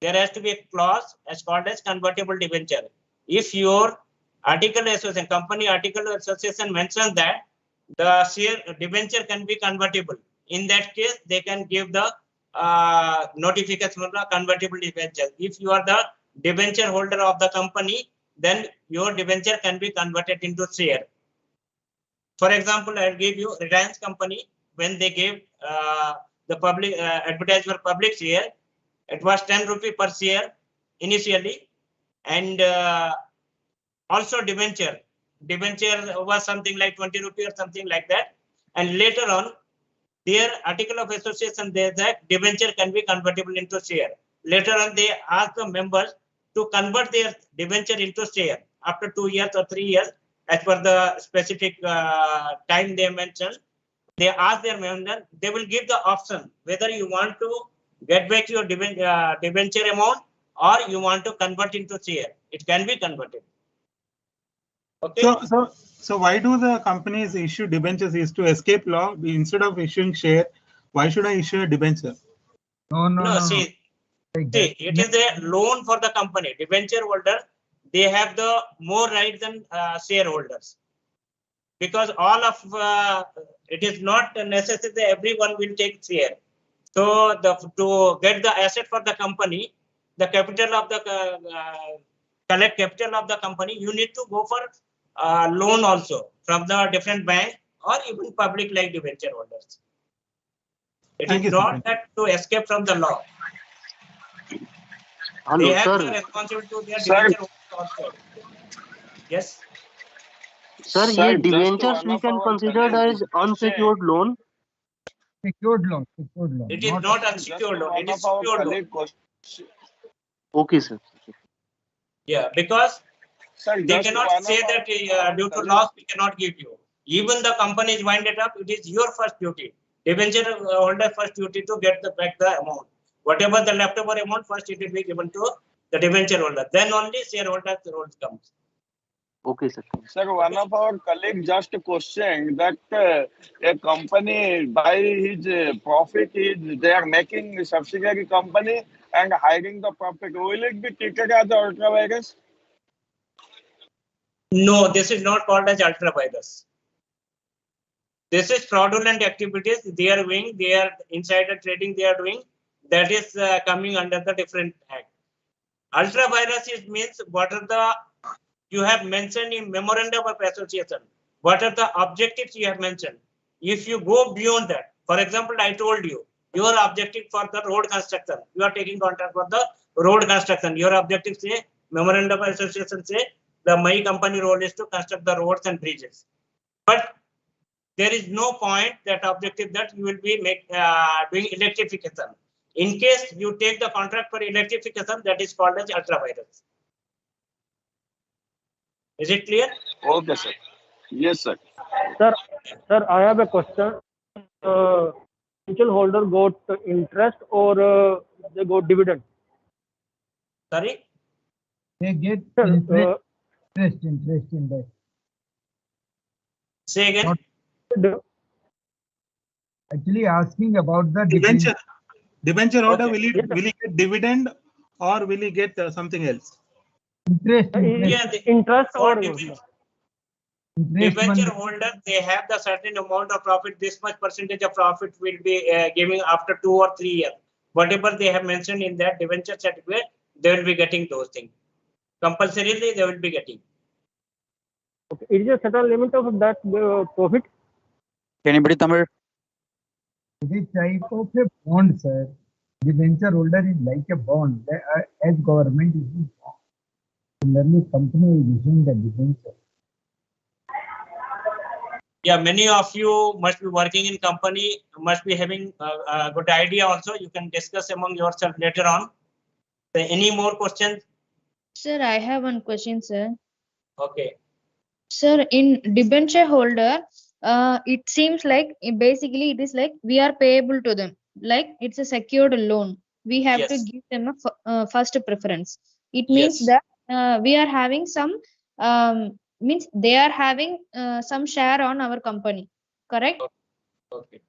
There has to be a clause as called as convertible debenture. If your article association, company article association mentions that the share debenture can be convertible, in that case they can give the notification of the convertible debenture. If you are the debenture holder of the company, then your debenture can be converted into share. For example, I'll give you Reliance company, when they gave the public advertisement for public share, it was 10 rupee per share initially, and also debenture was something like 20 rupee or something like that, and later on their article of association there that debenture can be convertible into share. Later on they ask the members to convert their debenture into share after 2 years or 3 years, as per the specific time they mentioned. they ask their member, they will give the option whether you want to get back your debenture amount or you want to convert into share. It can be converted. Okay. So why do the companies issue debentures? Is to escape law? Instead of issuing share, why should I issue a debenture? No, see, it is a loan for the company. Debenture holder, they have the more right than shareholders. Because all of it is not necessary that everyone will take share. So to get the asset for the company, the capital of the collect capital of the company, you need to go for loan also from the different bank or even public like debenture holders. It is not that to escape from the law. Hello, They have sir. to be responsible to their debenture holders also. Yes. Sir, ye debentures we can consider as unsecured loan. Secured loan, secured loan. It is not unsecured loan. It is secured loan. Okay, sir. Yeah, because they just cannot one say of that due to loss we cannot give you. Even the company is wind it up, it is your first duty. Debenture holder first duty to get back the amount. Whatever the leftover amount, first it will be given to the debenture holder. Then only shareholder role comes. Okay, sir. Sir, one of our colleagues just questioned that a company by his profit they are making a subsidiary company and hiding the profit. Will it be treated as ultra virus? No, this is not called as ultra virus. This is fraudulent activities they are doing. They are insider trading they are doing. That is coming under the different act. Ultra virus means what are the you have mentioned in memorandum of association. What are the objectives you have mentioned? If you go beyond that, for example, I told you, your objective for the road construction, you are taking contract for the road construction. Your objective say, memorandum of association say, my company role is to construct the roads and bridges. But there is no point that objective that you will be doing electrification. In case you take the contract for electrification, that is called as ultra virus. Is it clear? Okay, sir. Yes, sir. Sir, I have a question. Mutual holder got interest or they got dividend? Sorry? They get Sir, interest in that. Say again. Actually asking about the Debenture. Debenture holder, Okay. will he get dividend or will he get something else? Interest. Yeah, interest or debenture holder, they have the certain amount of profit. This much percentage of profit will be giving after 2 or 3 years. Whatever they have mentioned in that debenture certificate, they will be getting those things. Compulsorily, they will be getting. Okay. It is a certain limit of that profit. Anybody Tamil? It is type of a bond, sir. The venture holder is like a bond. As government is a bond. Similarly, company is issuing the debenture. Yeah, many of you must be working in company, must be having a good idea also. You can discuss among yourself later on. So any more questions? Sir, I have one question, sir. Okay. Sir, in debenture holder, it seems like basically it is like we are payable to them. Like it's a secured loan. We have to give them a first preference. It means that we are having some means they are having some share on our company. Correct? Okay.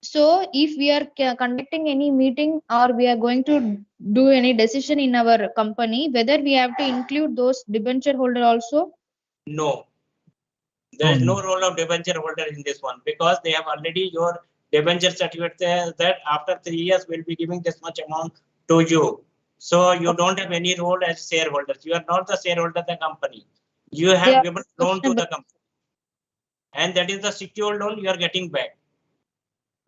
So if we are conducting any meeting or we are going to do any decision in our company, whether we have to include those debenture holder also? No. There is no role of debenture holder in this one because they have already your debenture certificate that after 3 years we'll be giving this much amount to you. So you don't have any role as shareholders. You are not the shareholder of the company. You have given loan to the company. And that is the secure loan you are getting back.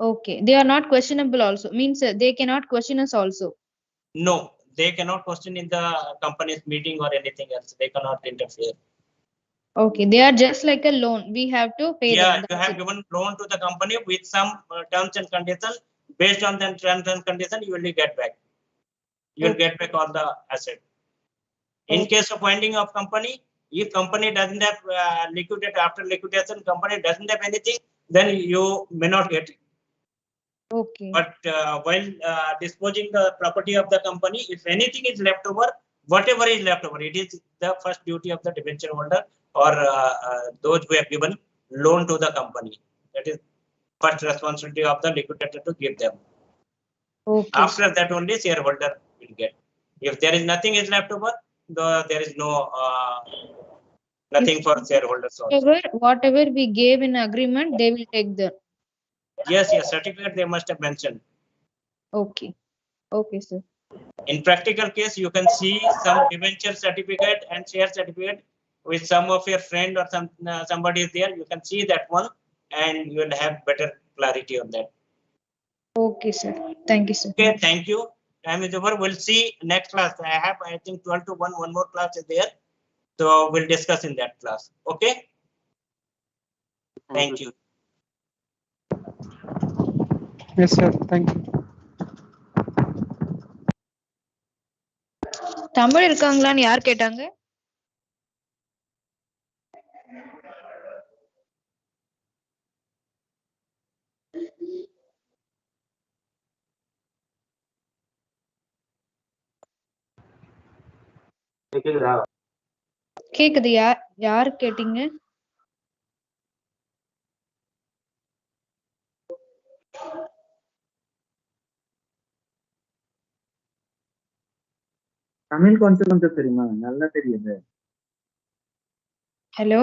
Okay. They are not questionable also. Means they cannot question us also. No, they cannot question in the company's meeting or anything else. They cannot interfere. Okay, they are just like a loan. We have to pay them. You have given loan to the company with some terms and conditions. Based on the terms and conditions, you will get back. You will get back all the asset. In case of winding of company, if company doesn't have liquidate after liquidation, company doesn't have anything, then you may not get it. Okay. But while disposing the property of the company, if anything is left over, whatever is left over, it is the first duty of the debenture holder or those who have given loan to the company. That is first responsibility of the liquidator to give them. Okay. After that only shareholder will get. If there is nothing is left over, there is no nothing for shareholders also. Whatever we gave in agreement, they will take the. Yes, certificate they must have mentioned. Okay. Okay, sir. In practical case, you can see some debenture certificate and share certificate with some of your friend or somebody is there. You can see that one, and you will have better clarity on that. Okay, sir. Thank you, sir. Okay, thank you. Time is over. We'll see next class. I think 12 to 1. One more class is there, so we'll discuss in that class. Okay. Thank you. Yes, sir. Thank you. Tamil இருக்காங்களான்னு யார் கேட்டாங்க? கேக்குது. யார் கேட்டீங்க? தமிழ் கொஞ்சம் கொஞ்சம் தெரியுமா? நல்லா தெரியுது. ஹலோ.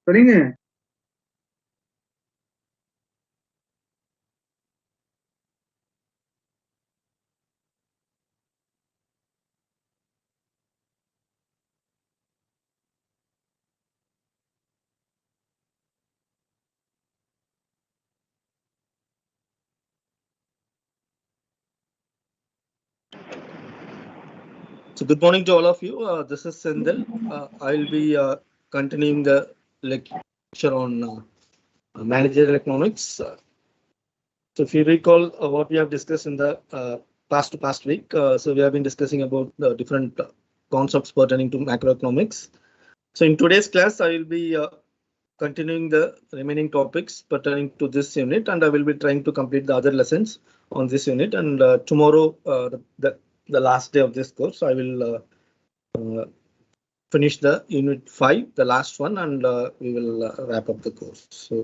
சொல்லுங்க. So good morning to all of you. This is Sendhil. I'll be continuing the lecture on managerial economics. So if you recall what we have discussed in the past week, so we have been discussing about the different concepts pertaining to macroeconomics. So in today's class, I will be continuing the remaining topics pertaining to this unit, and I will be trying to complete the other lessons on this unit. And tomorrow, the last day of this course, I will finish the unit 5, the last one, and we will wrap up the course. So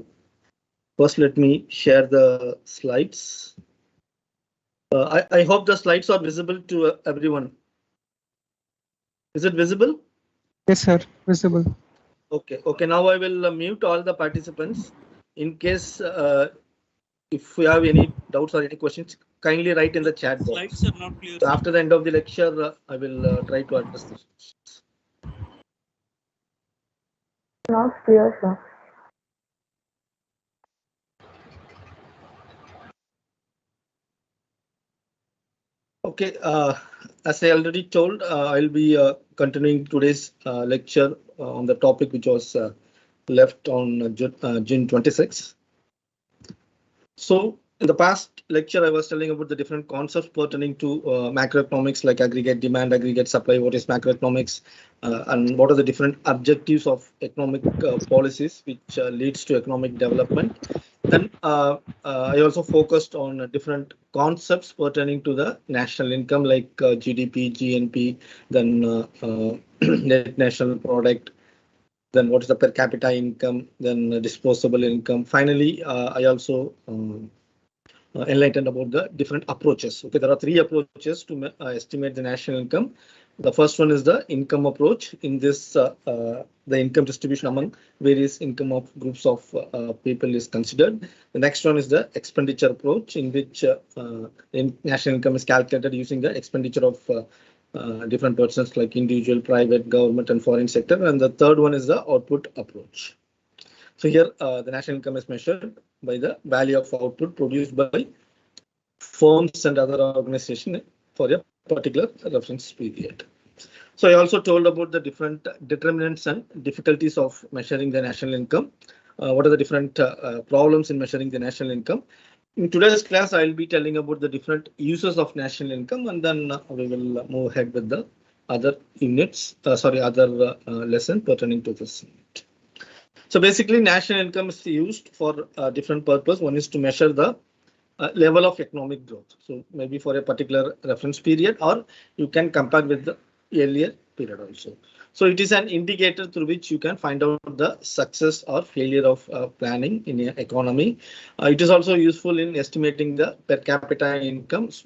first, let me share the slides. I hope the slides are visible to everyone. Is it visible? Yes, sir. Visible. Okay. Now I will mute all the participants. In case if you have any doubts or any questions, kindly write in the chat box. Slides are not clear. So after the end of the lecture, I will try to address this. Not clear, sir. Okay, as I already told, I'll be continuing today's lecture on the topic which was left on June 26. So in the past lecture, I was telling about the different concepts pertaining to macroeconomics, like aggregate demand, aggregate supply, what is macroeconomics, and what are the different objectives of economic policies which leads to economic development. Then I also focused on different concepts pertaining to the national income, like GDP, GNP, then net national product, then what is the per capita income, then disposable income. Finally, I also enlightened about the different approaches. Okay, there are 3 approaches to estimate the national income. The first one is the income approach. In this, the income distribution among various income of groups of people is considered. The next one is the expenditure approach, in which national income is calculated using the expenditure of different persons like individual, private, government, and foreign sector. And the third one is the output approach. So here the national income is measured by the value of output produced by firms and other organizations for a particular reference period. So I also told about the different determinants and difficulties of measuring the national income. What are the different problems in measuring the national income? In today's class, I'll be telling about the different uses of national income, and then we will move ahead with the other units, other lesson pertaining to this unit. So basically, national income is used for different purpose. One is to measure the level of economic growth. So maybe for a particular reference period, or you can compare with the earlier period also. So it is an indicator through which you can find out the success or failure of planning in an economy. It is also useful in estimating the per capita incomes,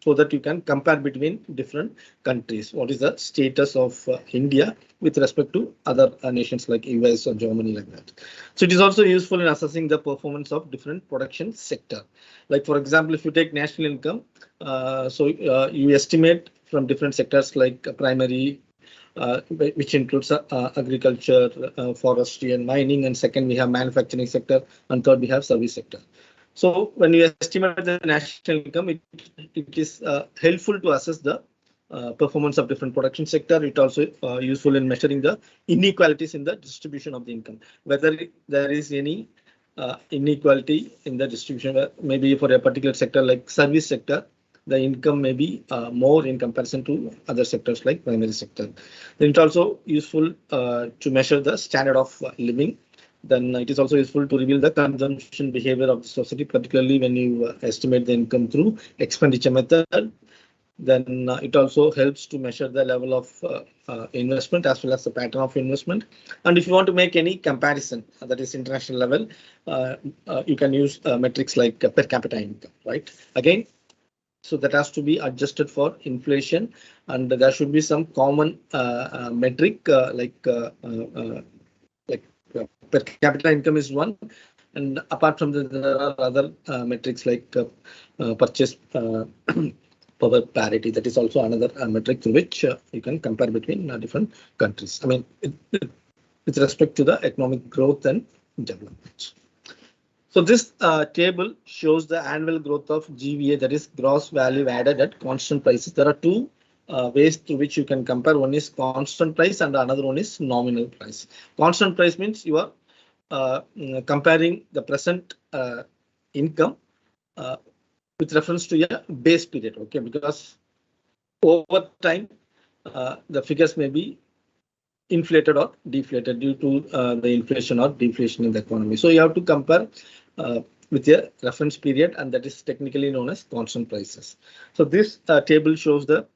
so that you can compare between different countries. What is the status of India with respect to other nations like US or Germany, like that. So it is also useful in assessing the performance of different production sector. Like for example, if you take national income, you estimate from different sectors like primary, which includes agriculture, forestry and mining, and second we have manufacturing sector, and third we have service sector. So when you estimate the national income, it is helpful to assess the performance of different production sector. It also useful in measuring the inequalities in the distribution of the income, whether there is any inequality in the distribution. Maybe for a particular sector like service sector, the income may be more in comparison to other sectors like primary sector. Then it's also useful to measure the standard of living. Then it is also useful to reveal the consumption behavior of the society, particularly when you estimate the income through expenditure method. Then it also helps to measure the level of investment as well as the pattern of investment. And if you want to make any comparison, that is international level, you can use metrics like per capita income, right? Again, so that has to be adjusted for inflation, and there should be some common metric like per capita income is one, and apart from that, there are other metrics like purchase power parity. That is also another metric through which you can compare between different countries. I mean, with respect to the economic growth and development. So this table shows the annual growth of GVA, that is gross value added at constant prices. There are two ways through which you can compare. One is constant price and another one is nominal price. Constant price means you are comparing the present income with reference to a base period, okay? Because over time, the figures may be inflated or deflated due to the inflation or deflation in the economy. So you have to compare with a reference period, and that is technically known as constant prices. So this table shows the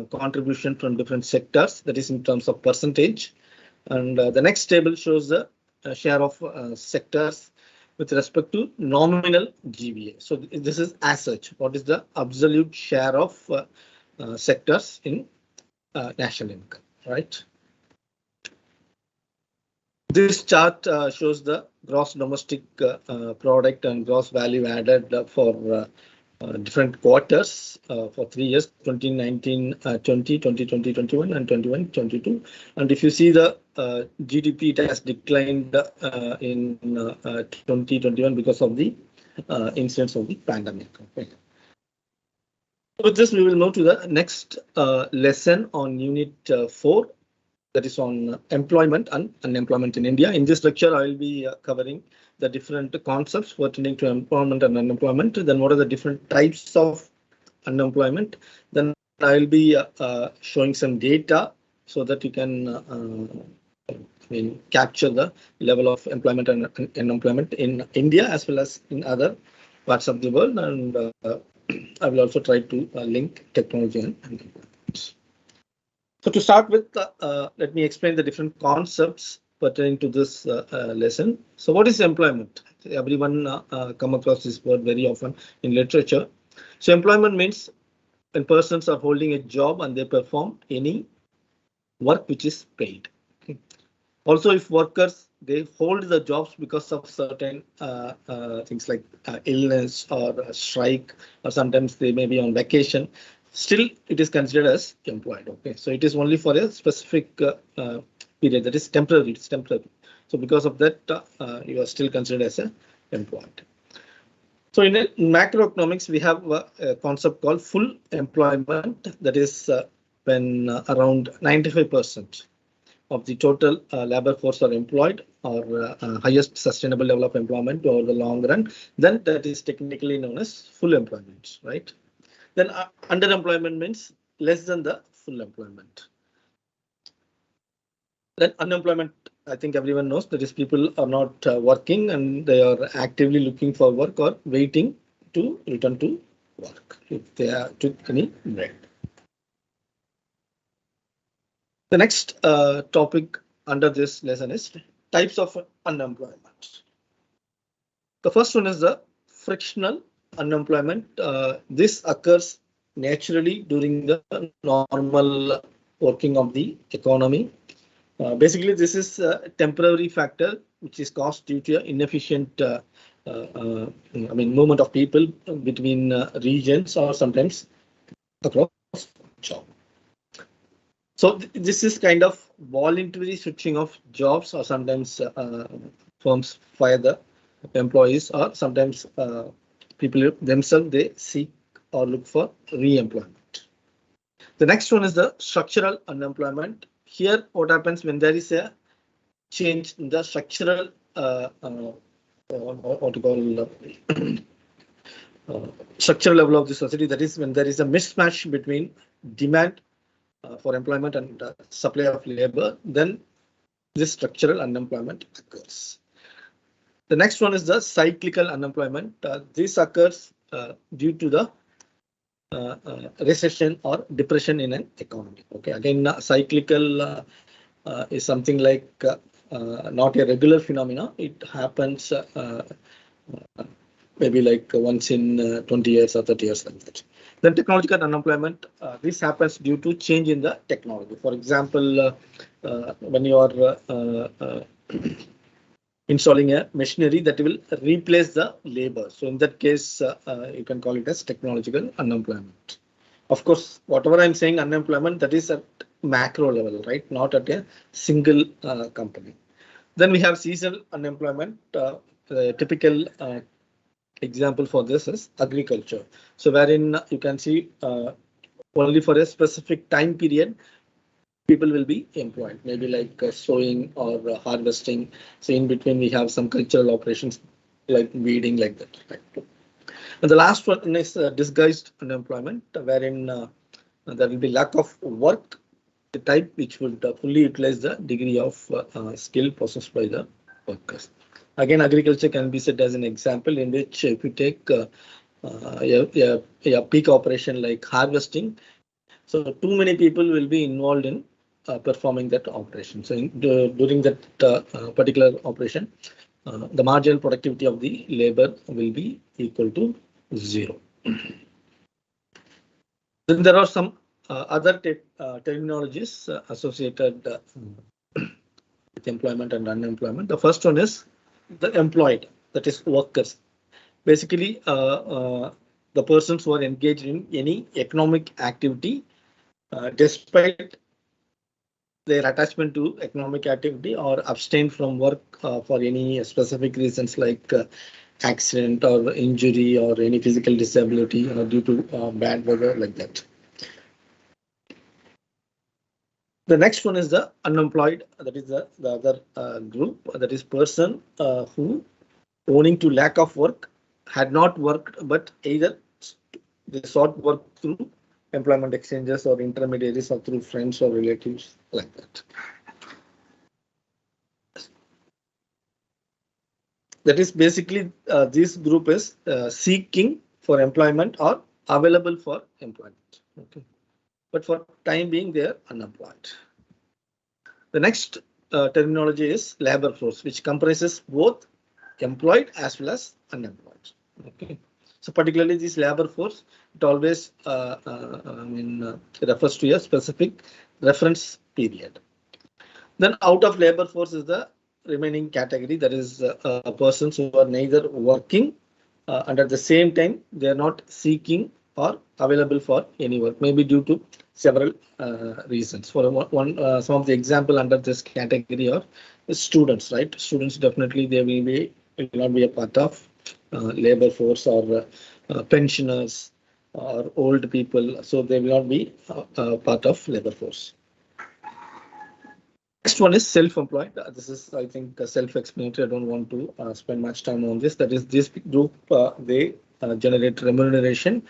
contribution from different sectors, that is in terms of percentage. And the next table shows the share of sectors with respect to nominal GVA. So this is as such, what is the absolute share of sectors in national income, right? This chart shows the gross domestic product and gross value added for different quarters for 3 years, 2019, 20, 2020, 21, and 21, 22. And if you see the GDP, it has declined in 2021 because of the incidence of the pandemic. Okay. With this, we will move to the next lesson on Unit 4. That is on employment and unemployment in India. In this lecture, I will be covering the different concepts pertaining to employment and unemployment. Then what are the different types of unemployment? Then I will be showing some data so that you can capture the level of employment and unemployment in India as well as in other parts of the world. And I will also try to link technology and unemployment. So to start with, let me explain the different concepts pertaining to this lesson. So what is employment? Everyone come across this word very often in literature. So employment means when persons are holding a job and they perform any work which is paid. Okay. Also, if workers, they hold the jobs because of certain things like illness or strike, or sometimes they may be on vacation, still it is considered as employed. Okay, so it is only for a specific period, that is temporary. It's temporary. So because of that, you are still considered as a employed. So in macroeconomics, we have a concept called full employment. That is when around 95% of the total labor force are employed, or highest sustainable level of employment over the long run, then that is technically known as full employment, right? Then underemployment means less than the full employment. Then unemployment, I think everyone knows, that is people are not working and they are actively looking for work or waiting to return to work if they took any break. The next topic under this lesson is types of unemployment. The first one is the frictional unemployment. This occurs naturally during the normal working of the economy. Basically, this is a temporary factor which is caused due to inefficient movement of people between regions or sometimes across job. So this is kind of voluntary switching of jobs, or sometimes firms fire the employees, or sometimes people themselves, they seek or look for re-employment. The next one is the structural unemployment. Here, what happens when there is a change in the structural structural level of the society, that is when there is a mismatch between demand for employment and supply of labor, then this structural unemployment occurs. The next one is the cyclical unemployment. This occurs due to the recession or depression in an economy. Okay, again, cyclical is something like not a regular phenomena. It happens maybe like once in 20 years or 30 years like that. Then technological unemployment, this happens due to change in the technology. For example, when you are installing a machinery that will replace the labor. So in that case, you can call it as technological unemployment. Of course, whatever I'm saying unemployment, that is at macro level, right? Not at a single company. Then we have seasonal unemployment. The typical example for this is agriculture. So wherein you can see only for a specific time period, people will be employed, maybe like sowing or harvesting. So in between, we have some cultural operations like weeding, like that. Right? And the last one is disguised unemployment, wherein there will be lack of work, the type which would fully utilize the degree of skill possessed by the workers. Again, agriculture can be set as an example, in which if you take a peak operation like harvesting, so too many people will be involved in performing that operation. So during that particular operation, the marginal productivity of the labor will be equal to 0. Then there are some other terminologies associated with employment and unemployment. The first one is the employed, that is workers. Basically, the persons who are engaged in any economic activity despite their attachment to economic activity, or abstain from work for any specific reasons like accident or injury or any physical disability or due to bad weather, like that. The next one is the unemployed, that is the other group, that is person who, owing to lack of work, had not worked, but either they sought work through employment exchanges or intermediaries or through friends or relatives, like that. That is basically this group is seeking for employment or available for employment. Okay. But for time being, they are unemployed. The next terminology is labor force, which comprises both employed as well as unemployed. Okay. So particularly this labor force, it always refers to a specific reference period. Then out of labor force is the remaining category, that is persons who are neither working and at the same time they are not seeking or available for any work, maybe due to several reasons. For some of the example under this category are students, right? Students, definitely they will not be a part of labor force or pensioners or old people. So they will not be part of labor force. Next one is self-employed. This is, I think, self-explanatory. I don't want to spend much time on this. That is, this group, they generate remuneration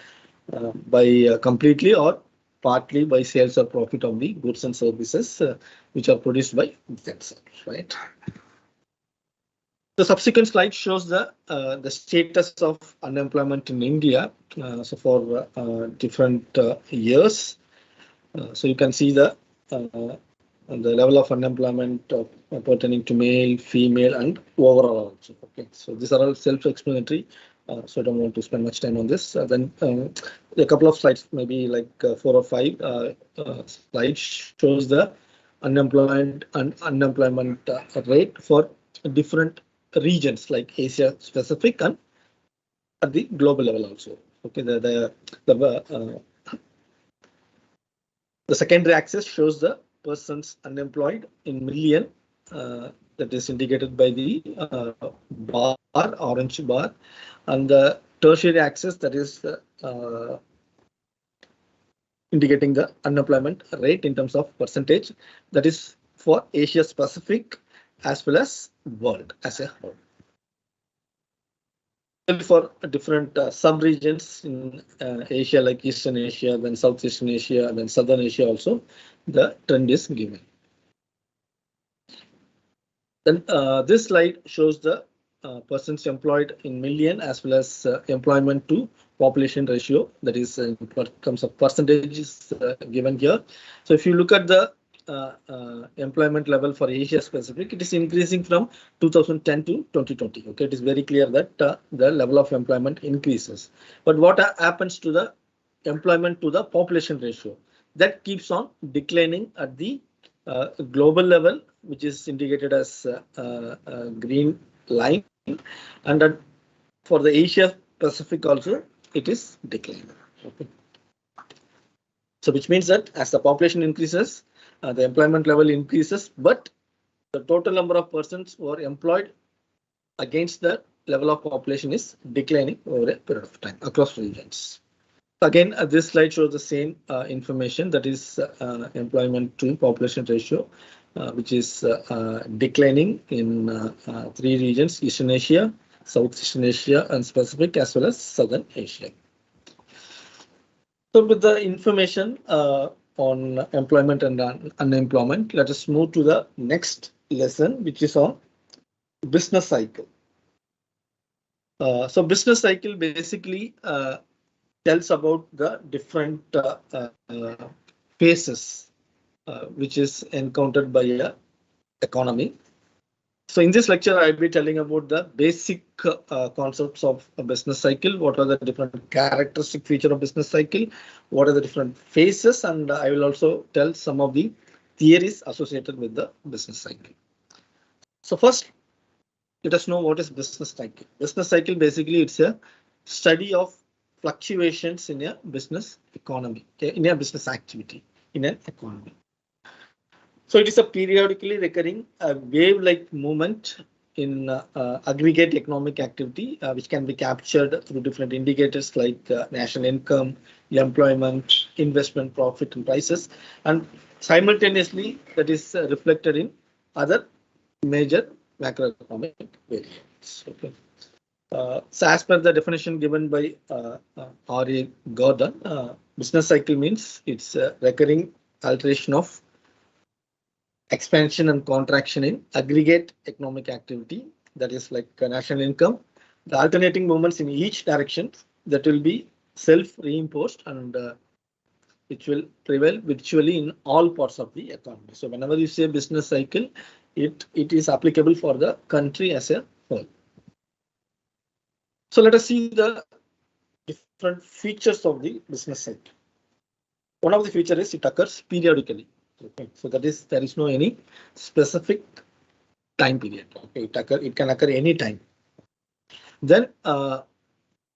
by completely or partly by sales or profit of the goods and services which are produced by themselves, right? The subsequent slide shows the status of unemployment in India. So for different years, so you can see the level of unemployment pertaining to male, female, and overall also. Okay, so these are all self-explanatory. So I don't want to spend much time on this. Then a couple of slides, maybe like 4 or 5 slides, shows the unemployment rate for different regions like Asia specific and at the global level also. Okay, the secondary axis shows the persons unemployed in million, that is indicated by the bar, orange bar, and the tertiary axis, that is indicating the unemployment rate in terms of percentage, that is for Asia Pacific as well as world as a whole. For different sub-regions in Asia, like Eastern Asia, then Southeastern Asia, then Southern Asia also, the trend is given. Then this slide shows the persons employed in million as well as employment to population ratio, that is in terms of percentages given here. So if you look at the employment level for Asia Pacific, it is increasing from 2010 to 2020. Okay, it is very clear that the level of employment increases. But what happens to the employment to the population ratio? That keeps on declining at the global level, which is indicated as green line, and for the Asia Pacific also it is declining. Okay. So which means that as the population increases, the employment level increases, but the total number of persons who are employed against the level of population is declining over a period of time across regions. Again, this slide shows the same information, that is employment to population ratio, which is declining in 3 regions: Eastern Asia, Southeastern Asia, and Pacific, as well as Southern Asia. So with the information on employment and unemployment, let us move to the next lesson, which is on business cycle. So business cycle basically tells about the different phases which is encountered by a economy. So in this lecture, I'll be telling about the basic concepts of a business cycle. What are the different characteristic features of business cycle? What are the different phases? And I will also tell some of the theories associated with the business cycle. So first, let us know what is business cycle. Business cycle basically it's a study of fluctuations in a business economy, in a business activity, in an economy. So it is a periodically recurring wave-like movement in aggregate economic activity, which can be captured through different indicators like national income, employment, investment, profit, and prices, and simultaneously that is reflected in other major macroeconomic variables. Okay. So as per the definition given by R.A. Gordon, business cycle means it's a recurring alteration of expansion and contraction in aggregate economic activity, that is like national income, the alternating movements in each direction that will be self-reinforced and which will prevail virtually in all parts of the economy. So whenever you say business cycle, it is applicable for the country as a whole. So let us see the different features of the business cycle. One of the features is it occurs periodically. Okay, so that is there is no any specific time period. Okay, it can occur any time. Then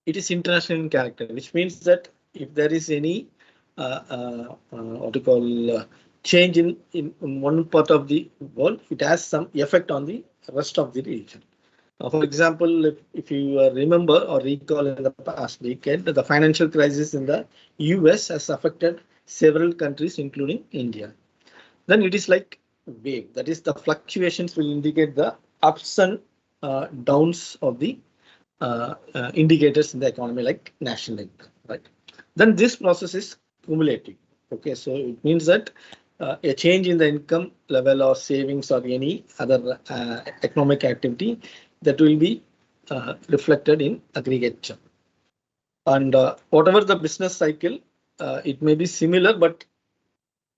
it is international in character, which means that if there is any what you call change in one part of the world, it has some effect on the rest of the region. For example, if you remember or recall in the past decade, the financial crisis in the US has affected several countries, including India. Then it is like wave. That is, the fluctuations will indicate the ups and downs of the indicators in the economy, like national income, right? Then this process is cumulative. Okay, so it means that a change in the income level or savings or any other economic activity that will be reflected in aggregate term. And whatever the business cycle, it may be similar, but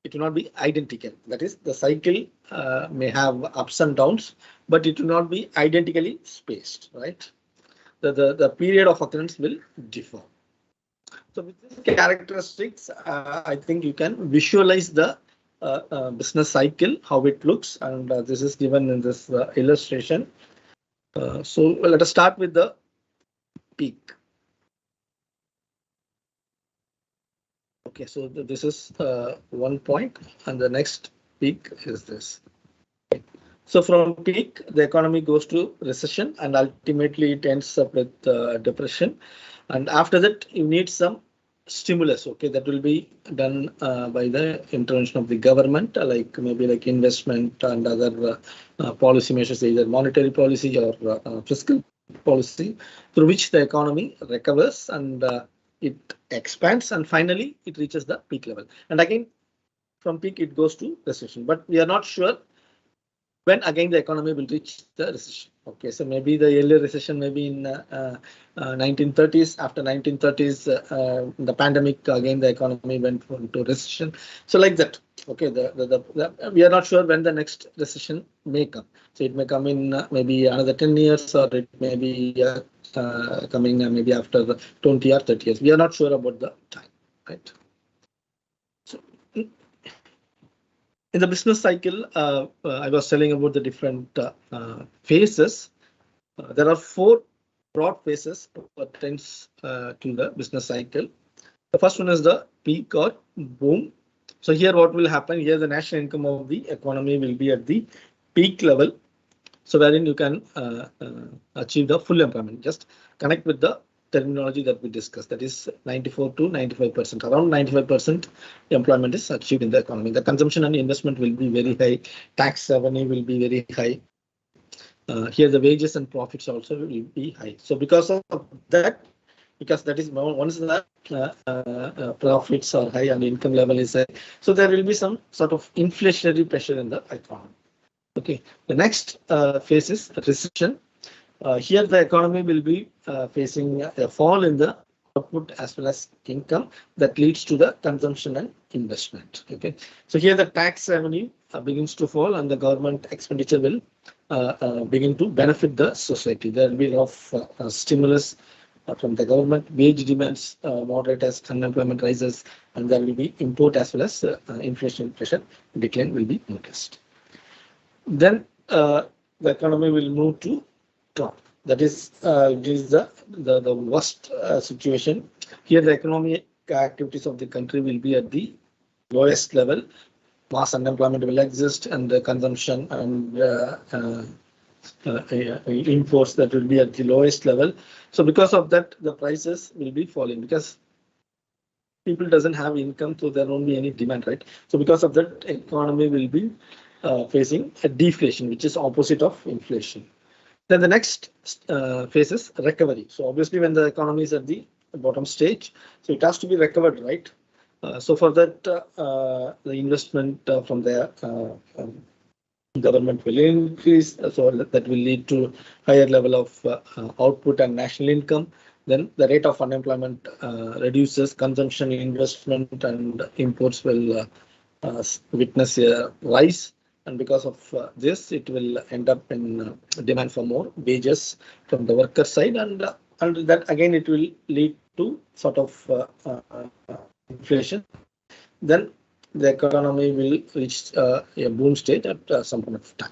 it will not be identical. That is, the cycle may have ups and downs, but it will not be identically spaced, right? The period of occurrence will differ. So with these characteristics, I think you can visualize the business cycle, how it looks, and this is given in this illustration. So let us start with the peak. Okay, so this is one point, and the next peak is this. So from peak, the economy goes to recession, and ultimately it ends up with depression. And after that, you need some stimulus. Okay, that will be done by the intervention of the government, like maybe like investment and other policy measures, either monetary policy or fiscal policy, through which the economy recovers and it expands, and finally it reaches the peak level. And again, from peak it goes to recession, but we are not sure when again the economy will reach the recession. Okay, so maybe the earlier recession maybe in 1930s. After 1930s, the pandemic, again the economy went into recession. So like that. Okay, we are not sure when the next recession may come. So it may come in maybe another 10 years, or it may be coming maybe after 20 or 30 years. We are not sure about the time, right? So in the business cycle, I was telling about the different phases. There are 4 broad phases pertains to the business cycle. The first one is the peak or boom. So here what will happen? Here the national income of the economy will be at the peak level. So wherein you can achieve the full employment. Just connect with the terminology that we discussed. That is 94 to 95%. Around 95% employment is achieved in the economy. The consumption and investment will be very high. Tax revenue will be very high. Here the wages and profits also will be high. So because of that, because that is once the profits are high and income level is high, so there will be some sort of inflationary pressure in the economy. Okay, the next phase is recession. Here the economy will be facing a fall in the output as well as income that leads to the consumption and investment. Okay, so here the tax revenue begins to fall and the government expenditure will begin to benefit the society. There will be a lot of stimulus from the government. Wage demands moderate as unemployment rises, and there will be import as well as inflation pressure decline will be noticed. Then the economy will move to top. That is, it is the worst situation. Here the economic activities of the country will be at the lowest level. Mass unemployment will exist, and the consumption and imports that will be at the lowest level. So because of that, the prices will be falling because people doesn't have income, so there won't be any demand, right? So because of that, economy will be facing a deflation, which is opposite of inflation. Then the next phase is recovery. So obviously when the economy is at the bottom stage, so it has to be recovered, right? So for that, the investment from the government will increase, so that will lead to higher level of output and national income. Then the rate of unemployment reduces, consumption, investment, and imports will witness a rise. And because of this, it will end up in demand for more wages from the worker side, and that again it will lead to sort of inflation. Then the economy will reach a boom stage at some point of time.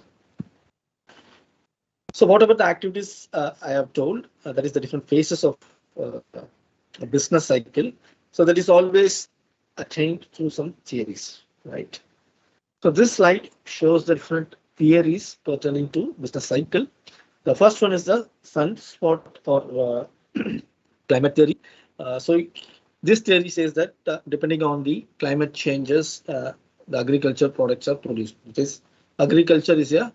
So whatever the activities I have told, that is the different phases of a business cycle. So that is always attained through some theories, right? So this slide shows the different theories pertaining to business cycle. The first one is the sunspot or climate theory. So this theory says that depending on the climate changes, the agriculture products are produced. It is agriculture is a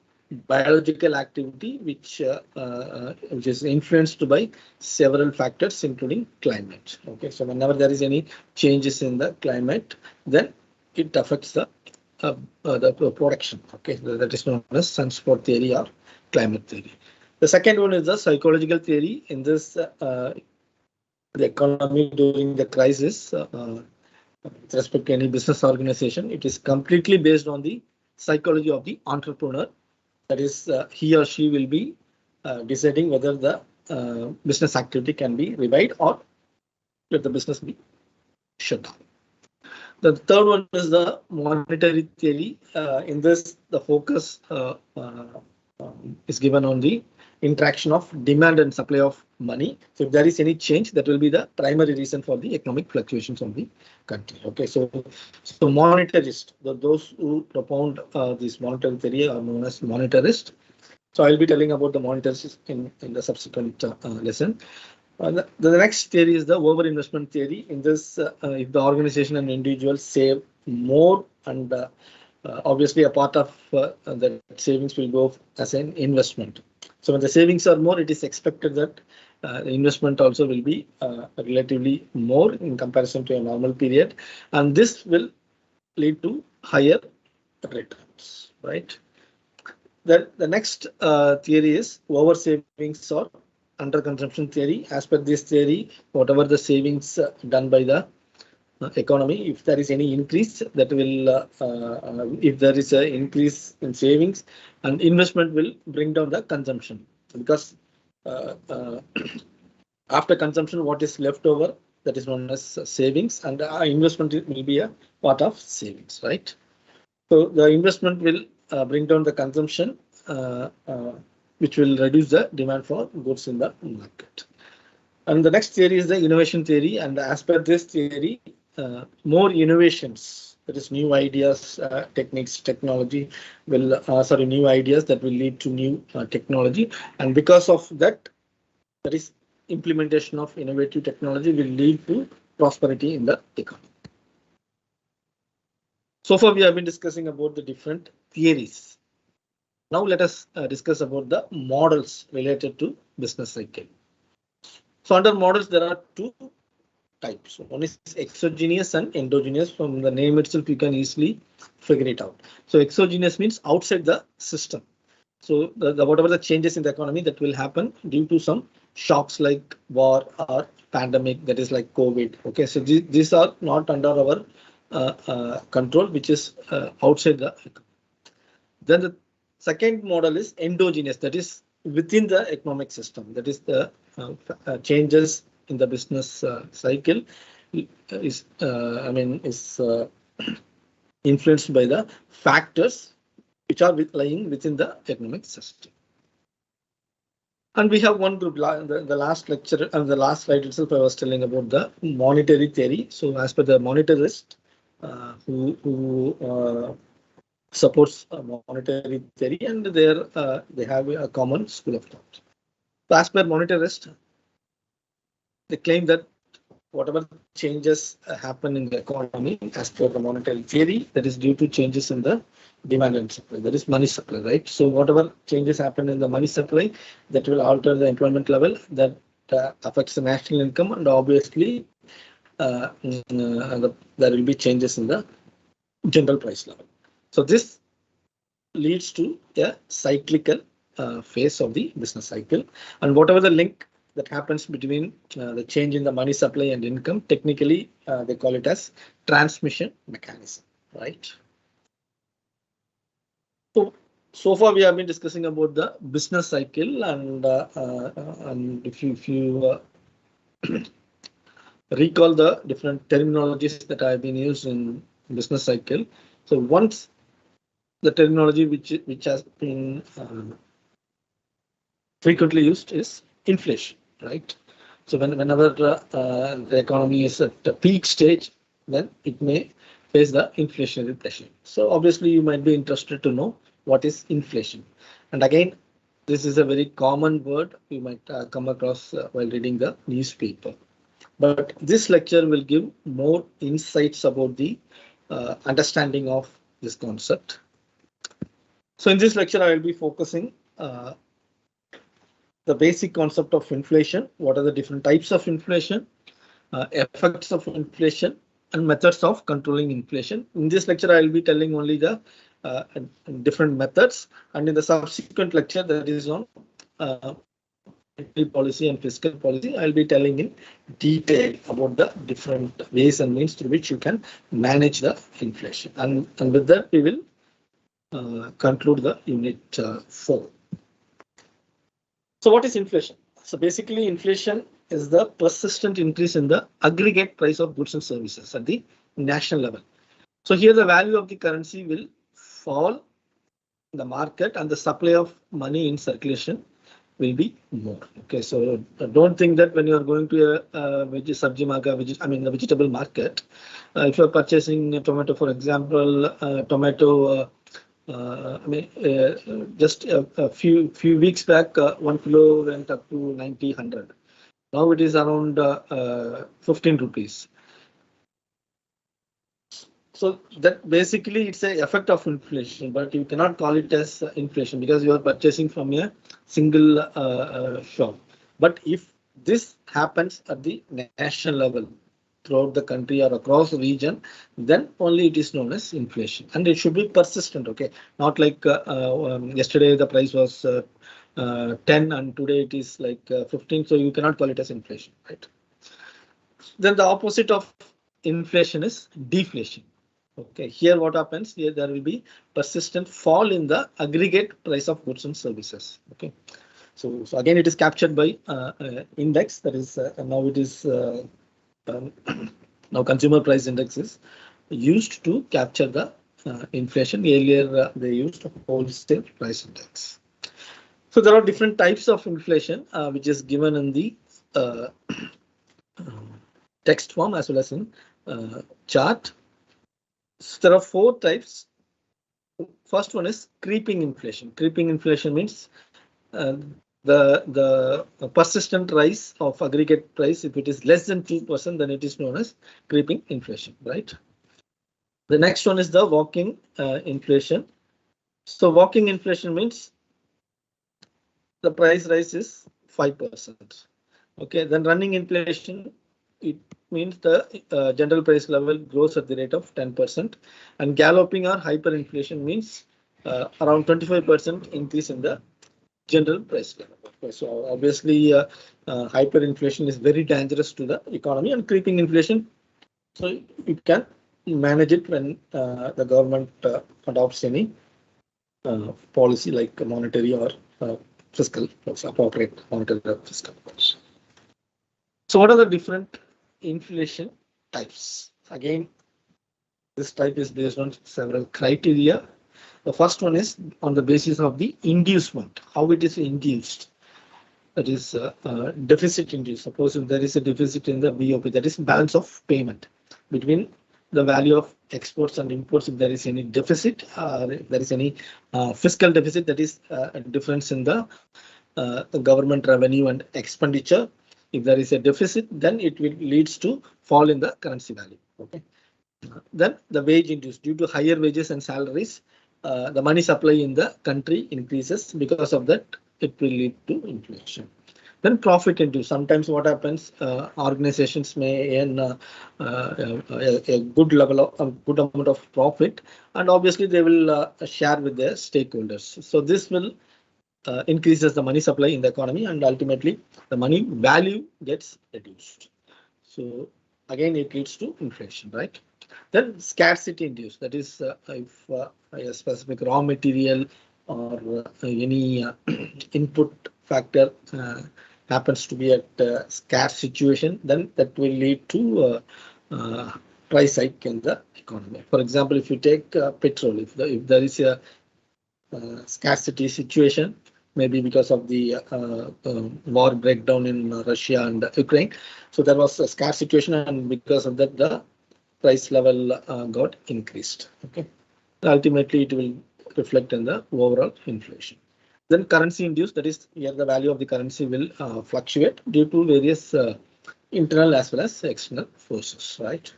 biological activity which is influenced by several factors, including climate. Okay, so whenever there is any changes in the climate, then it affects the production. Okay, that is known as sunspot theory or climate theory. The second one is the psychological theory. In this, the economy during the crisis, with respect to any business organization, it is completely based on the psychology of the entrepreneur. That is, he or she will be deciding whether the business activity can be revived or let the business be shut down. The third one is the monetary theory. In this, the focus is given on the interaction of demand and supply of money. So if there is any change, that will be the primary reason for the economic fluctuations of the country. Okay, so monetarist, those who propound this monetary theory are known as monetarist. So I'll be telling about the monetarist in the subsequent lesson. The next theory is the over-investment theory. In this, if the organization and individuals save more, and obviously a part of the savings will go as an investment. So when the savings are more, it is expected that the investment also will be relatively more in comparison to a normal period, and this will lead to higher returns, right? The next theory is over savings or under consumption theory. As per this theory, whatever the savings done by the economy, if there is any increase, that will if there is an increase in savings, and investment will bring down the consumption, because after consumption, what is left over, that is known as savings, and investment will be a part of savings, right? So the investment will bring down the consumption, which will reduce the demand for goods in the market. And the next theory is the innovation theory. And as per this theory, more innovations, that is new ideas, techniques, technology will, new ideas that will lead to new technology. And because of that, that is implementation of innovative technology will lead to prosperity in the economy. So far, we have been discussing about the different theories. Now let us discuss about the models related to business cycle. So under models, there are two types. One is exogenous and endogenous. From the name itself, you can easily figure it out. So exogenous means outside the system. So whatever the changes in the economy that will happen due to some shocks like war or pandemic, that is like COVID. Okay, so these are not under our control, which is outside the economy. Then the second model is endogenous, that is within the economic system. That is the changes in the business cycle is influenced by the factors which are lying within the economic system. And we have one group. The last lecture and the last slide itself, I was telling about the monetary theory. So as per the monetarist, who supports monetary theory, and they have a common school of thought. So as per monetarist, they claim that whatever changes happen in the economy as per the monetary theory, that is due to changes in the demand and supply, that is money supply, right? So whatever changes happen in the money supply, that will alter the employment level, that affects the national income, and obviously there will be changes in the general price level. So this leads to a cyclical phase of the business cycle, and whatever the link that happens between the change in the money supply and income, technically they call it as transmission mechanism, right? So far we have been discussing about the business cycle, and if you recall the different terminologies that have been used in business cycle. So once the terminology which has been frequently used is inflation, right? So whenever the economy is at the peak stage, then it may face the inflationary pressure. So obviously you might be interested to know what is inflation. And again, This is a very common word you might come across while reading the newspaper. But this lecture will give more insights about the understanding of this concept. So in this lecture, I will be focusing the basic concept of inflation. What are the different types of inflation, effects of inflation, and methods of controlling inflation. In this lecture, I will be telling only the different methods, and in the subsequent lecture that is on monetary policy and fiscal policy, I'll be telling in detail about the different ways and means through which you can manage the inflation. And with that, we will conclude the unit 4. So what is inflation? So basically, inflation is the persistent increase in the aggregate price of goods and services at the national level. So here the value of the currency will fall in the market and the supply of money in circulation will be more. Okay, so don't think that when you are going to a sabji market, the vegetable market, if you are purchasing a tomato, for example, tomato, just a few weeks back, 1 kilo went up to 90, 100. Now it is around 15 rupees. So that basically it's a effect of inflation, but you cannot call it as inflation because you are purchasing from a single shop. But if this happens at the national level throughout the country or across the region, then only it is known as inflation, and it should be persistent. Okay, not like yesterday the price was 10 and today it is like 15, so you cannot call it as inflation, right? Then the opposite of inflation is deflation. Okay, here what happens? Here there will be persistent fall in the aggregate price of goods and services. Okay, so again it is captured by index. That is now it is now consumer price index is used to capture the inflation. Earlier they used wholesale price index. So there are different types of inflation which is given in the text form as well as in chart. So there are 4 types. First one is creeping inflation. Creeping inflation means the persistent rise of aggregate price. If it is less than 2%, then it is known as creeping inflation, right? The next one is the walking inflation. So walking inflation means the price rise is 5%. Okay, then running inflation, it means the general price level grows at the rate of 10%, and galloping or hyperinflation means around 25% increase in the general price level. Okay, so obviously hyperinflation is very dangerous to the economy, and creeping inflation, so you can manage it when the government adopts any policy like monetary or fiscal, appropriate monetary or fiscal policy. So what are the different inflation types? Again, this type is based on several criteria. The first one is on the basis of the inducement, how it is induced. That is deficit induced. Suppose if there is a deficit in the BOP, that is balance of payment between the value of exports and imports. If there is any deficit, if there is any fiscal deficit, that is a difference in the government revenue and expenditure. If there is a deficit, then it will leads to fall in the currency value. Okay. Then the wage induced, due to higher wages and salaries, the money supply in the country increases. Because of that, it will lead to inflation. Then profit induced. Sometimes what happens, organizations may earn a good level of a good amount of profit, and obviously they will share with their stakeholders. So this will increases the money supply in the economy, and ultimately the money value gets reduced. So again, it leads to inflation, right? Then scarcity induced, that is if a specific raw material or any input factor happens to be at a scarce situation, then that will lead to price hike in the economy. For example, if you take petrol, if there is a scarcity situation, maybe because of the war breakdown in Russia and Ukraine. So there was a scarce situation, and because of that, the price level got increased. Okay, ultimately it will reflect in the overall inflation. Then currency induced, that is here the value of the currency will fluctuate due to various internal as well as external forces, right?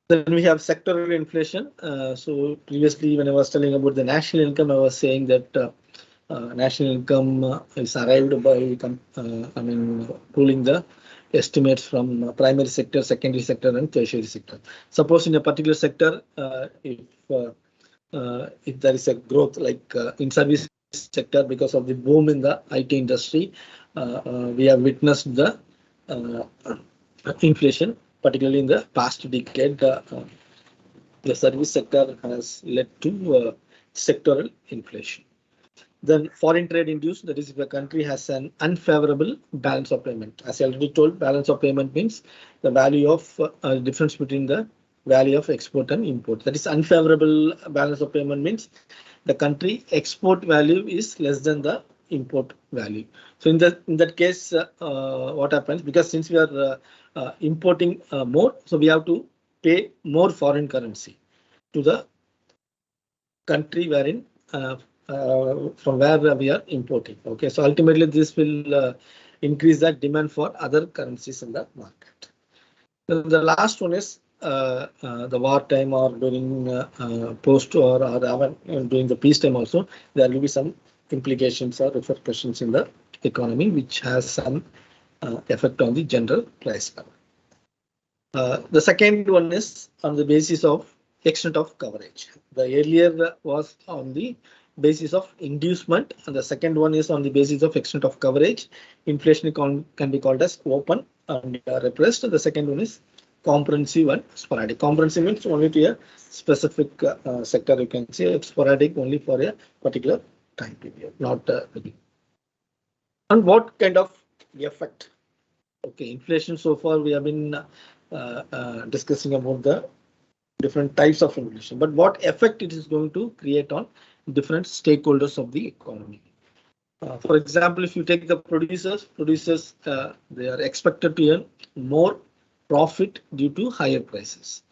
Then we have sectoral inflation. So previously when I was telling about the national income, I was saying that national income is arrived by, pulling the estimates from primary sector, secondary sector, and tertiary sector. Suppose in a particular sector, if there is a growth like in service sector because of the boom in the IT industry, we have witnessed the inflation, particularly in the past decade. The service sector has led to sectoral inflation. Then foreign trade induced, that is if a country has an unfavorable balance of payment. As I already told, balance of payment means the value of difference between the value of export and import. That is unfavorable balance of payment means the country export value is less than the import value. So in that case, what happens, because since we are importing more, so we have to pay more foreign currency to the country wherein from where we are importing. Okay, so ultimately this will increase the demand for other currencies in the market. The last one is the wartime or during post or during the peacetime also, there will be some implications or repercussions in the economy which has some effect on the general price level. The second one is on the basis of extent of coverage. The earlier was on the basis of inducement, and the second one is on the basis of extent of coverage. Inflation can be called as open and repressed. The second one is comprehensive and sporadic. Comprehensive means only to a specific sector, you can say. Sporadic only for a particular time period, not and what kind of effect? Okay, inflation, so far we have been discussing about the different types of inflation, but what effect it is going to create on different stakeholders of the economy. For example, if you take the producers, they are expected to earn more profit due to higher prices.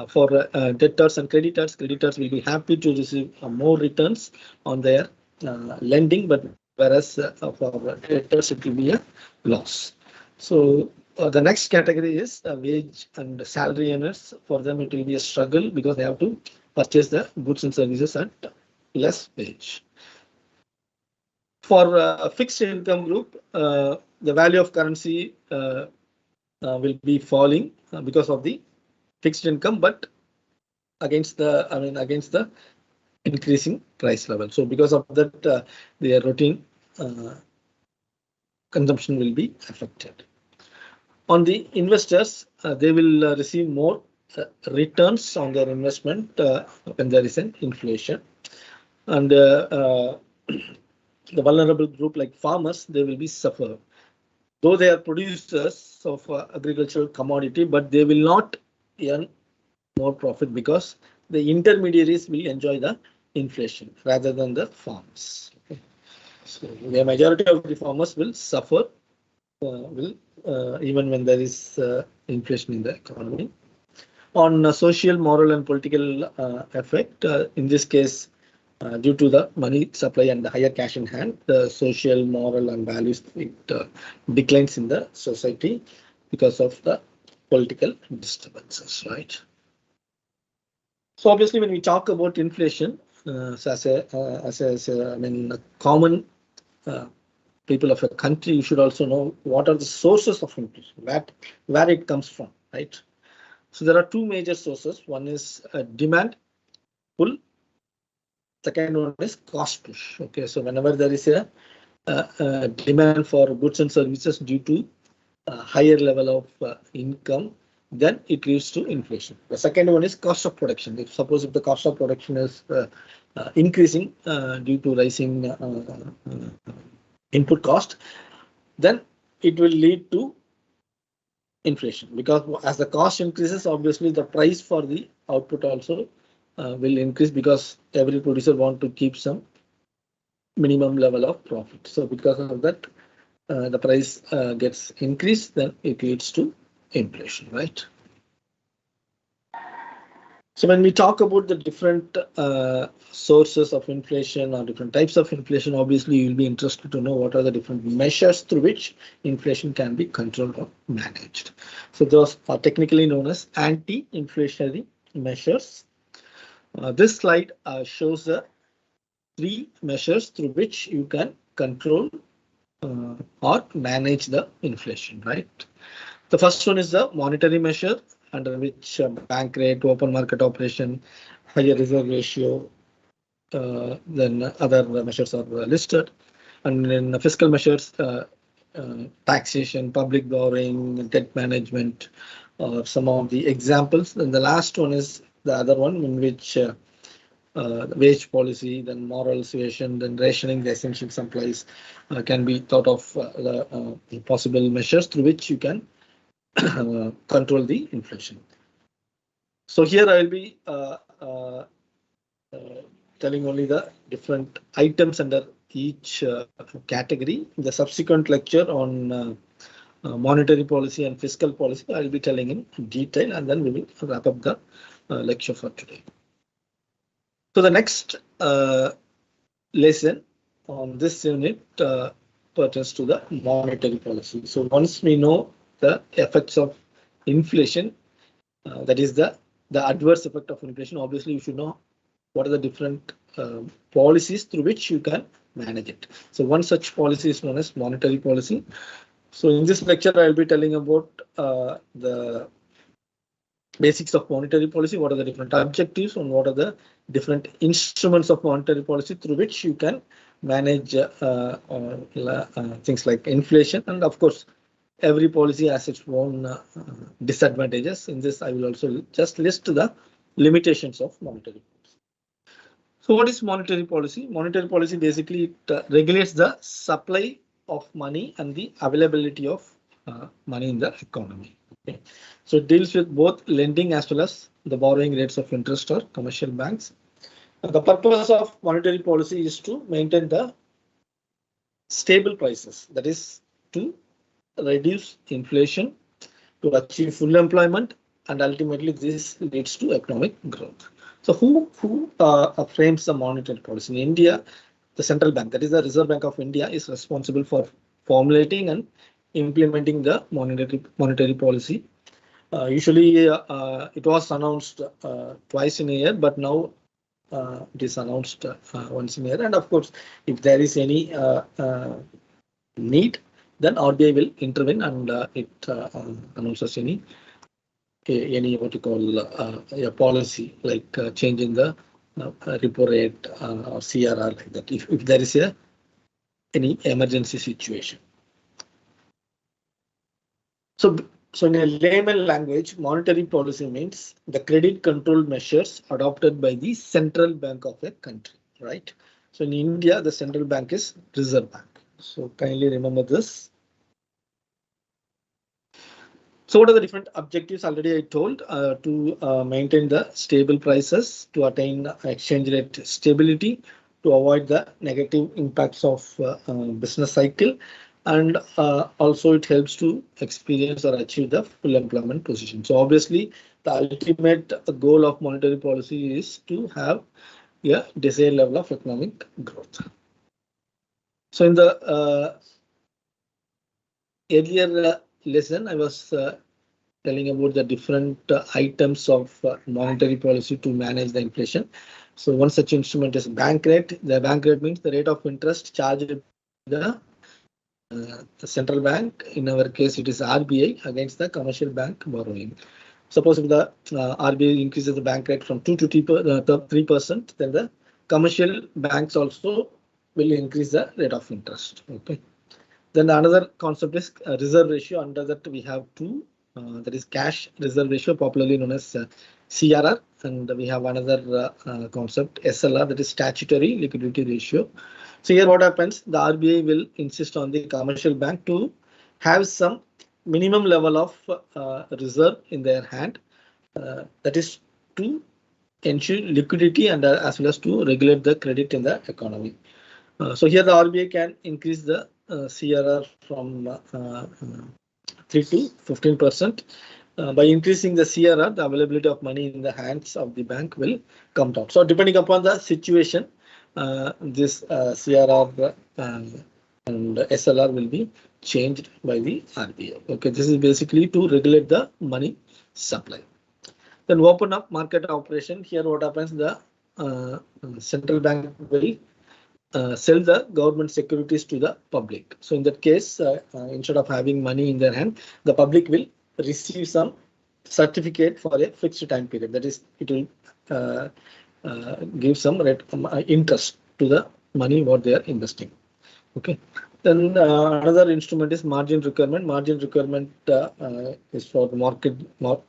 For debtors and creditors will be happy to receive more returns on their lending, but whereas for debtors it will be a loss. So the next category is wage and salary earners. For them it will be a struggle because they have to purchase the goods and services at less wage. For a fixed income group, the value of currency will be falling because of the fixed income, but against the increasing price level. So because of that, their routine consumption will be affected. On the investors, they will receive more returns on their investment when there is an inflation. And the vulnerable group like farmers, they will be suffer. Though they are producers of agricultural commodity, but they will not earn more profit because the intermediaries will enjoy the inflation rather than the farmers. Okay. So the majority of the farmers will suffer even when there is inflation in the economy. On social, moral, and political effect, in this case, due to the money supply and the higher cash in hand, the social, moral, and values declines in the society because of the political disturbances, right? So obviously, when we talk about inflation, common people of a country, you should also know what are the sources of inflation, where it comes from, right? So there are two major sources. One is demand pull. Second one is cost push. Okay, so whenever there is a demand for goods and services due to a higher level of income, then it leads to inflation. The second one is cost of production. If the cost of production is increasing due to rising input cost, then it will lead to inflation, because as the cost increases, obviously the price for the output also will increase, because every producer want to keep some minimum level of profit. So because of that, the price gets increased, then it leads to inflation, right? So when we talk about the different sources of inflation or different types of inflation, obviously you'll be interested to know what are the different measures through which inflation can be controlled or managed. So those are technically known as anti-inflationary measures. This slide shows the 3 measures through which you can control or manage the inflation, right? The first one is the monetary measure, under which bank rate, open market operation, higher reserve ratio, then other measures are listed. And in the fiscal measures, taxation, public borrowing, debt management, some of the examples. And the last one is the other one in which wage policy, then moral suasion, then rationing the essential supplies can be thought of the possible measures through which you can control the inflation. So here I will be telling only the different items under each category. In the subsequent lecture on monetary policy and fiscal policy, I will be telling in detail, and then we will wrap up the lecture for today. So the next lesson on this unit pertains to the monetary policy. So once we know the effects of inflation, that is the adverse effect of inflation, obviously you should know what are the different policies through which you can manage it. So one such policy is known as monetary policy. So in this lecture, I will be telling about the basics of monetary policy, what are the different objectives, and what are the different instruments of monetary policy through which you can manage things like inflation. And of course, every policy has its own disadvantages. In this, I will also just list the limitations of monetary policy. So what is monetary policy? Monetary policy basically regulates the supply of money and the availability of money in the economy. Okay. So it deals with both lending as well as the borrowing rates of interest or commercial banks. The purpose of monetary policy is to maintain the stable prices, that is to reduce inflation, to achieve full employment, and ultimately this leads to economic growth. So who frames the monetary policy? In India, the central bank, that is the Reserve Bank of India, is responsible for formulating and implementing the monetary policy. Usually it was announced twice in a year, but now it is announced once in a year. And of course, if there is any need, then RBI will intervene and it announces any what you call a policy like changing the repo rate or CRR, like that, if there is any emergency situation. So in a layman language, monetary policy means the credit control measures adopted by the central bank of a country, right? So in India, the central bank is Reserve Bank. So kindly remember this. So what are the different objectives? Already I told, to maintain the stable prices, to attain exchange rate stability, to avoid the negative impacts of business cycle, and also it helps to experience or achieve the full employment position. So obviously the ultimate goal of monetary policy is to have a desired level of economic growth. So in the earlier lesson, I was telling about the different items of monetary policy to manage the inflation. So one such instrument is bank rate. The bank rate means the rate of interest charged by the central bank. In our case, it is RBI against the commercial bank borrowing. Suppose if the RBI increases the bank rate from 2 to 3%, then the commercial banks also will increase the rate of interest. Okay. Then another concept is reserve ratio. Under that we have two, that is cash reserve ratio, popularly known as CRR, and we have another concept SLR, that is statutory liquidity ratio. So here what happens, the RBI will insist on the commercial bank to have some minimum level of reserve in their hand, that is to ensure liquidity and as well as to regulate the credit in the economy. So here the RBI can increase the CRR from 3 to 15%, By increasing the CRR, the availability of money in the hands of the bank will come down. So depending upon the situation, this CRR and SLR will be changed by the RBI. Okay, this is basically to regulate the money supply. Then open up market operation. Here what happens, the central bank will sell the government securities to the public. So in that case, instead of having money in their hand, the public will receive some certificate for a fixed time period. That is, it will give some rate, interest to the money what they are investing. Okay. Then another instrument is margin requirement. Margin requirement is for the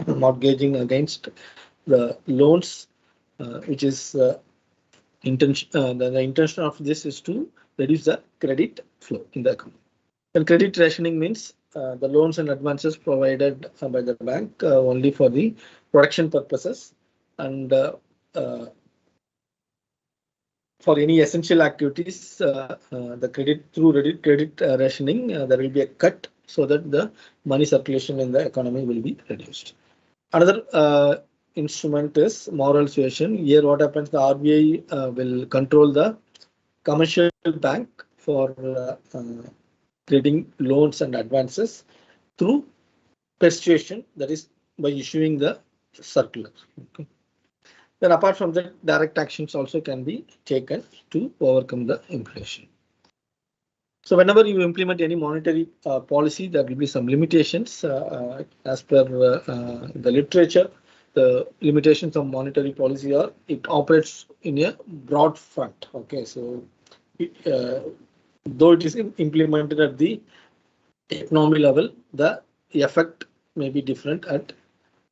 mortgaging against the loans, which is the intention of this is to reduce the credit flow in the economy. And credit rationing means the loans and advances provided by the bank only for the production purposes, and for any essential activities, the credit rationing, there will be a cut so that the money circulation in the economy will be reduced. Another instrument is moral suasion. Here what happens, the RBI will control the commercial bank for creating loans and advances through persuasion, that is by issuing the circular. Okay. Then apart from that, direct actions also can be taken to overcome the inflation. So whenever you implement any monetary policy, there will be some limitations as per the literature. The limitations of monetary policy are it operates in a broad front. Okay, so though it is implemented at the economy level, the effect may be different at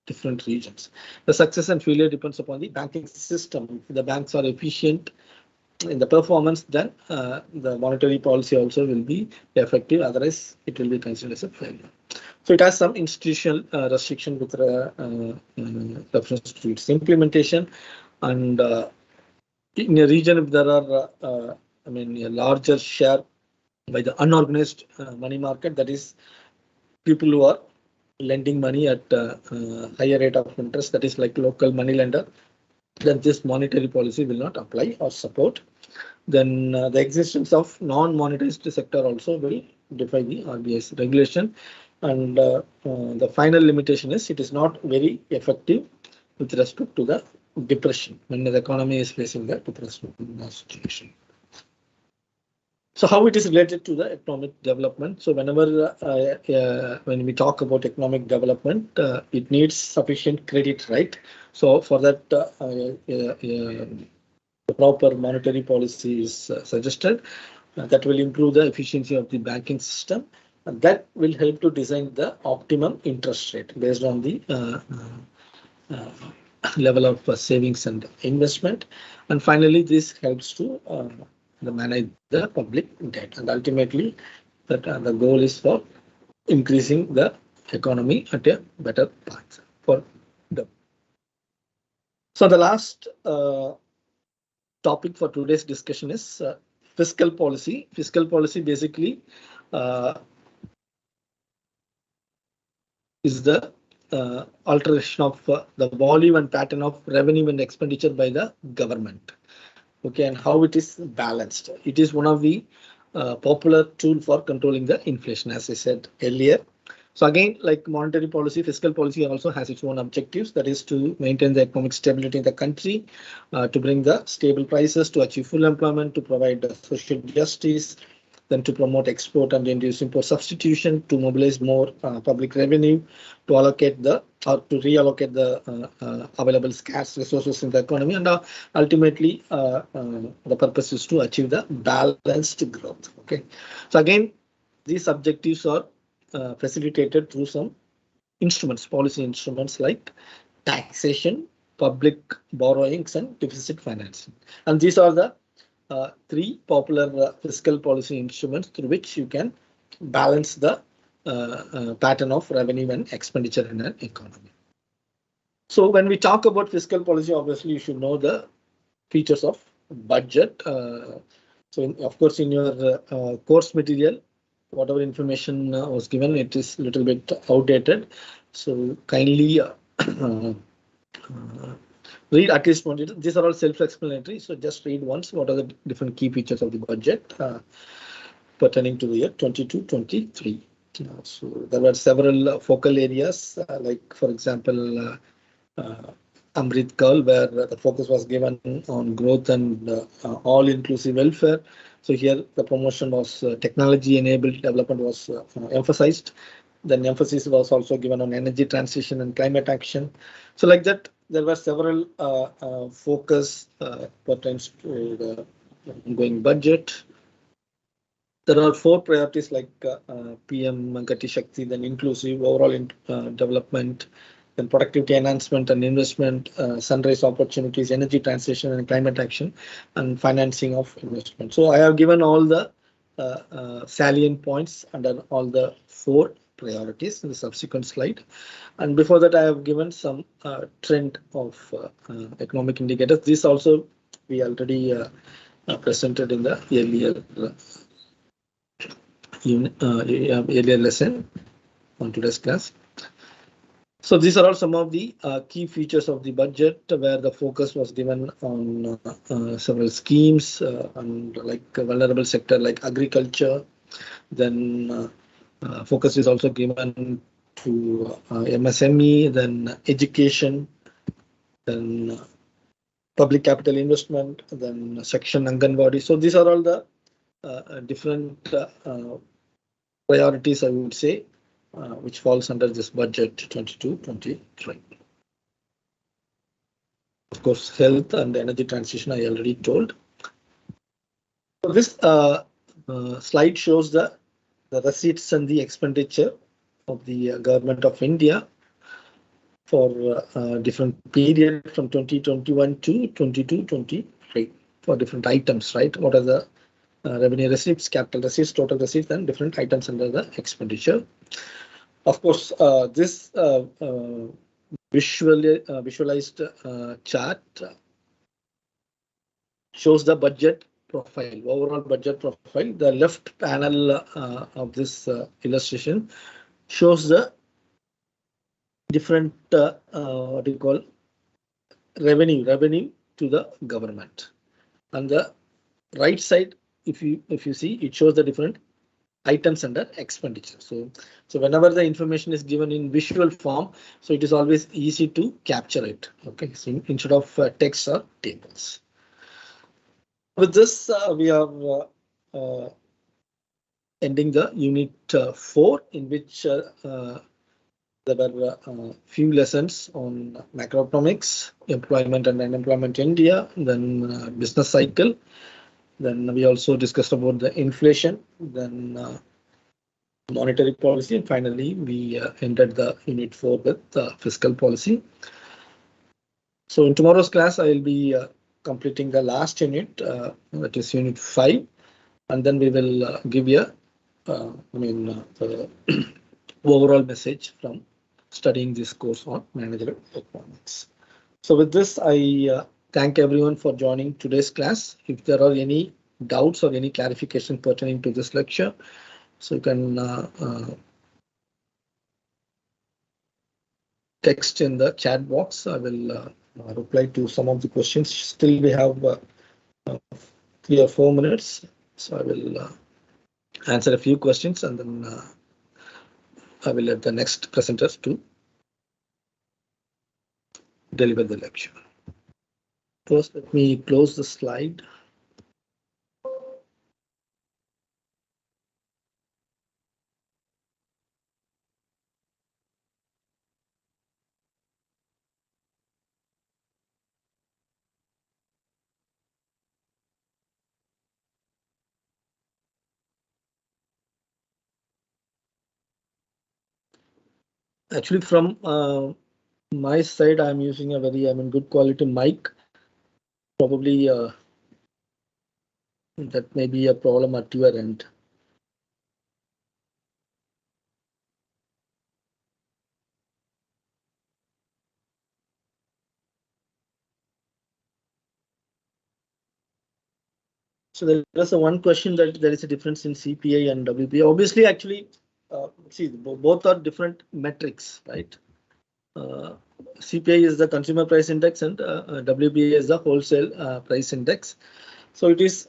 different regions. The success and failure depends upon the banking system. If the banks are efficient in the performance, then the monetary policy also will be effective. Otherwise, it will be considered as a failure. So it has some institutional restriction with reference to its implementation. And in a region, if there are, a larger share by the unorganized money market, that is people who are lending money at higher rate of interest, that is like local money lender, then this monetary policy will not apply or support. Then the existence of non-monetized sector also will defy the RBI's regulation. And the final limitation is it is not very effective with respect to the depression when the economy is facing the depression situation. So how it is related to the economic development? So whenever when we talk about economic development, it needs sufficient credit, right? So for that, the proper monetary policy is suggested that will improve the efficiency of the banking system, and that will help to design the optimum interest rate based on the level of savings and investment. And finally, this helps to manage the public debt, and ultimately that the goal is for increasing the economy at a better path for them. So the last topic for today's discussion is fiscal policy. Fiscal policy basically is the alteration of the volume and pattern of revenue and expenditure by the government. Okay, and how it is balanced. It is one of the popular tool for controlling the inflation, as I said earlier. So again, like monetary policy, fiscal policy also has its own objectives. That is to maintain the economic stability in the country, to bring the stable prices, to achieve full employment, to provide social justice, then to promote export and induce import substitution, to mobilize more public revenue, to allocate the or to reallocate the available scarce resources in the economy, and ultimately the purpose is to achieve the balanced growth. Okay, so again, these objectives are facilitated through some instruments, policy instruments like taxation, public borrowings, and deficit financing. And these are the three popular fiscal policy instruments through which you can balance the pattern of revenue and expenditure in an economy. So when we talk about fiscal policy, obviously you should know the features of budget. So of course, in your course material, whatever information was given, it is a little bit outdated. So kindly read at least one. These are all self-explanatory. So just read once what are the different key features of the budget pertaining to the year 22-23. So there were several focal areas, like for example, Amrit Kaul, where the focus was given on growth and all-inclusive welfare. So here the promotion was technology-enabled development was emphasized. Then emphasis was also given on energy transition and climate action. So like that, there were several focus pertains to the ongoing budget. There are 4 priorities like PM Gati Shakti, then inclusive overall development, then productivity enhancement and investment, sunrise opportunities, energy transition and climate action, and financing of investment. So I have given all the salient points under all the 4 priorities in the subsequent slide. And before that, I have given some trend of economic indicators. This also we already presented in the earlier lesson on today's class. So these are all some of the key features of the budget, where the focus was given on several schemes and like a vulnerable sector like agriculture. Then focus is also given to MSME, then education, then public capital investment, then section Anganwadi. So these are all the different priorities, I would say, which falls under this budget 22-23. Of course, health and energy transition I already told. So this slide shows the receipts and the expenditure of the government of India for different period from 2021 to 22-23 for different items, right? What are the revenue receipts, capital receipts, total receipts, and different items under the expenditure. Of course, this visualized chart shows the budget profile, overall budget profile. The left panel of this illustration shows the different what do you call revenue to the government. On the right side, if you see, it shows the different items under expenditure. So whenever the information is given in visual form, so it is always easy to capture it. Okay, so instead of text or tables. With this, we are ending the unit 4, in which there were few lessons on macroeconomics, employment and unemployment in India, then business cycle. Then we also discussed about the inflation, then monetary policy, and finally we ended the unit 4 with fiscal policy. So in tomorrow's class, I will be completing the last unit, that is unit 5, and then we will give you the overall message from studying this course on managerial economics. So with this, I thank everyone for joining today's class. If there are any doubts or any clarification pertaining to this lecture, so you can text in the chat box. I will reply to some of the questions. Still, we have 3 or 4 minutes, so I will answer a few questions, and then I will let the next presenters to deliver the lecture. First, let me close the slide. Actually, from my side, I'm using a very, good quality mic. Probably that may be a problem at your end. So there was a one question that there is a difference in CPI and WPI. Obviously, actually, see, both are different metrics, right? CPI is the consumer price index and WPI is the wholesale price index. So it is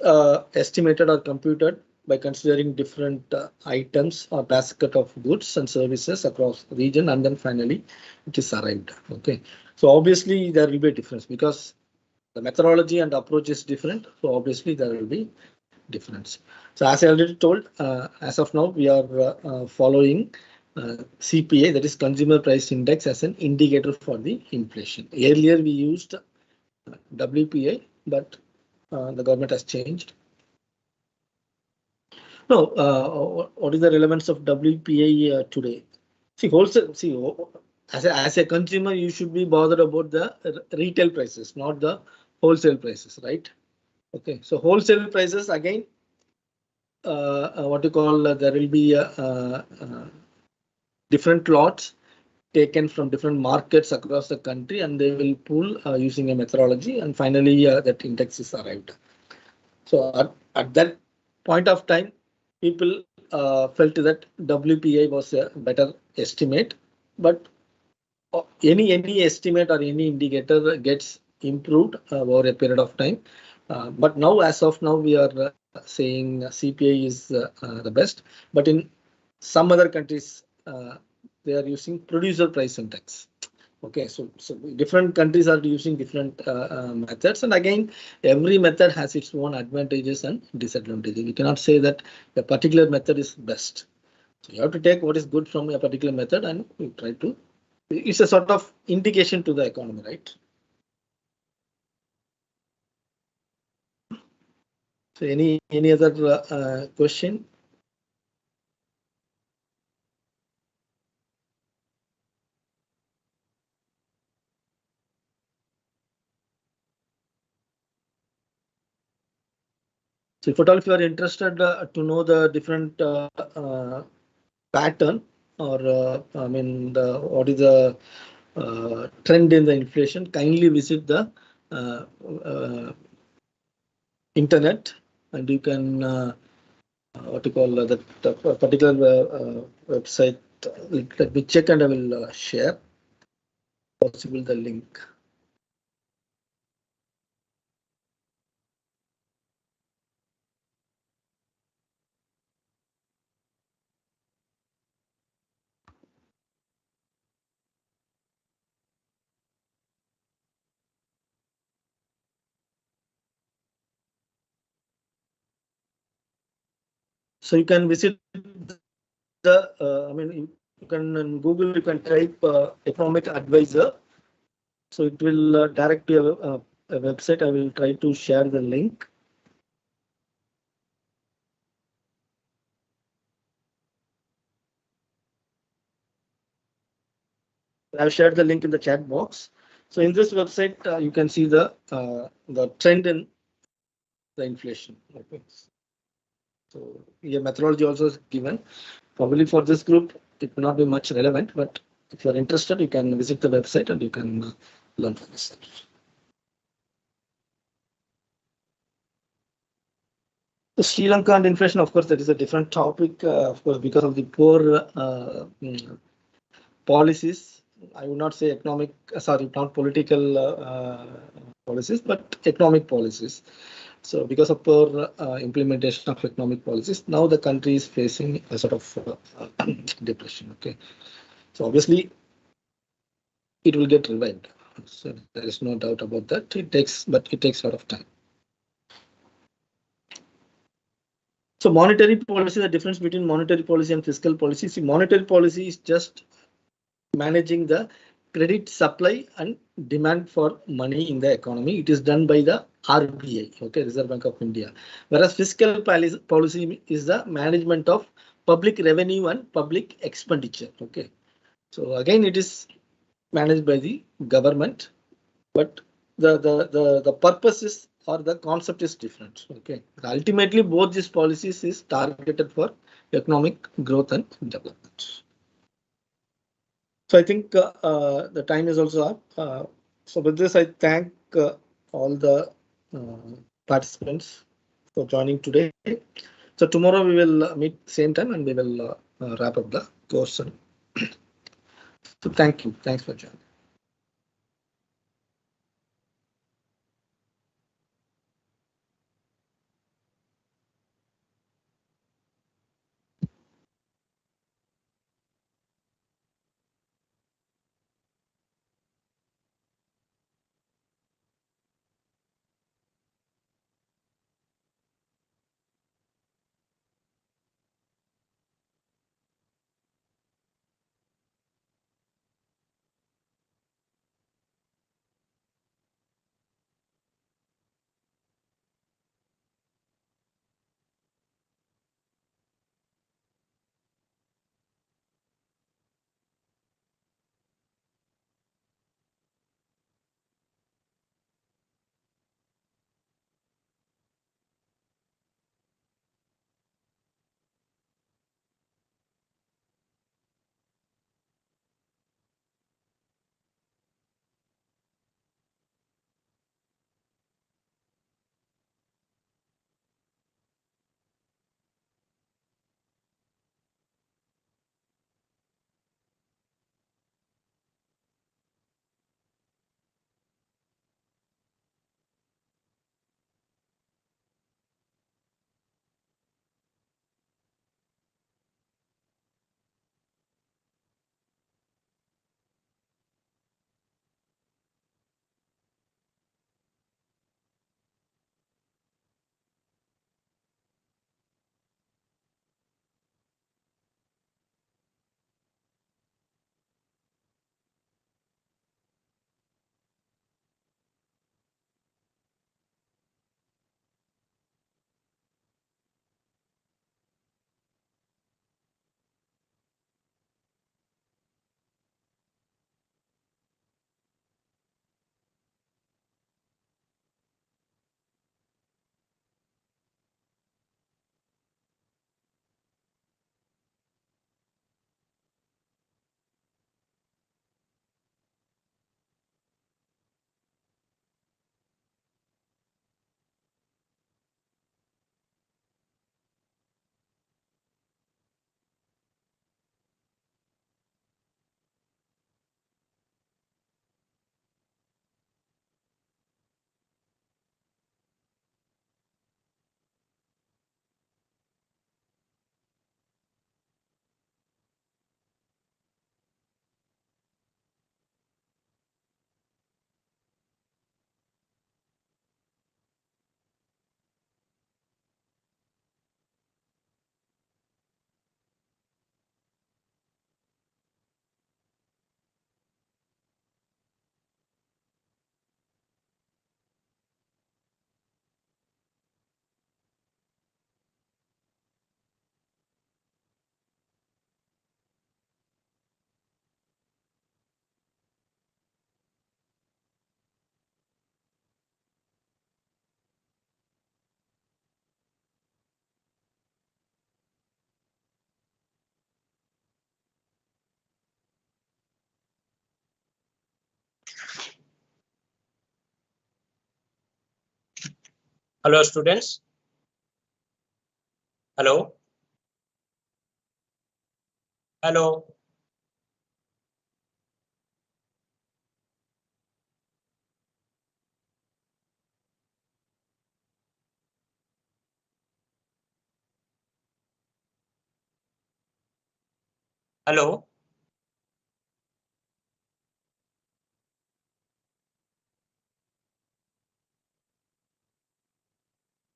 estimated or computed by considering different items or basket of goods and services across region, and then finally it is arrived. Okay, so obviously there will be a difference because the methodology and approach is different. So obviously there will be difference. So as I already told, as of now we are following CPI, that is Consumer Price Index, as an indicator for the inflation. Earlier we used WPI, but the government has changed. No, what is the relevance of WPI today? See, wholesale. See, as a consumer, you should be bothered about the retail prices, not the wholesale prices, right? Okay, so wholesale prices again. What you call there will be different lots taken from different markets across the country, and they will pool using a methodology, and finally that index is arrived. So at that point of time, people felt that WPI was a better estimate, but any estimate or any indicator gets improved over a period of time. But now, as of now, we are saying CPI is the best. But in some other countries, they are using producer price index. Okay, so different countries are using different methods, and again, every method has its own advantages and disadvantages. We cannot say that a particular method is best. So you have to take what is good from a particular method, and you try to. It's a sort of indication to the economy, right? So any other question? So if at all, if you are interested to know the different pattern, or I mean, what is the trend in the inflation, kindly visit the internet, and you can what you call that particular website. Let me check, and I will share possible the link. So you can visit the, I mean, you can in Google, you can type economic advisor. So it will direct you a website. I will try to share the link. I've shared the link in the chat box. So in this website, you can see the trend in the inflation. Okay. So your methodology also is given. Probably for this group, it will not be much relevant, but if you are interested, you can visit the website and you can learn from this. The Sri Lanka and inflation, of course, that is a different topic, of course, because of the poor policies. I would not say economic, sorry, not political policies, but economic policies. So because of poor implementation of economic policies, now the country is facing a sort of depression. Okay, so obviously it will get revived. So there is no doubt about that. It takes a lot of time. So monetary policy, the difference between monetary policy and fiscal policy. See, monetary policy is just managing the credit supply and demand for money in the economy. It is done by the RBI, okay, Reserve Bank of India. Whereas fiscal policy is the management of public revenue and public expenditure. Okay, so again, it is managed by the government, but the purpose is, or the concept is different. Okay, ultimately both these policies is targeted for economic growth and development. So I think the time is also up. So with this, I thank all the participants for joining today. So tomorrow we will meet same time and we will wrap up the course. So thank you. Thanks for joining. Hello, students. Hello. Hello. Hello.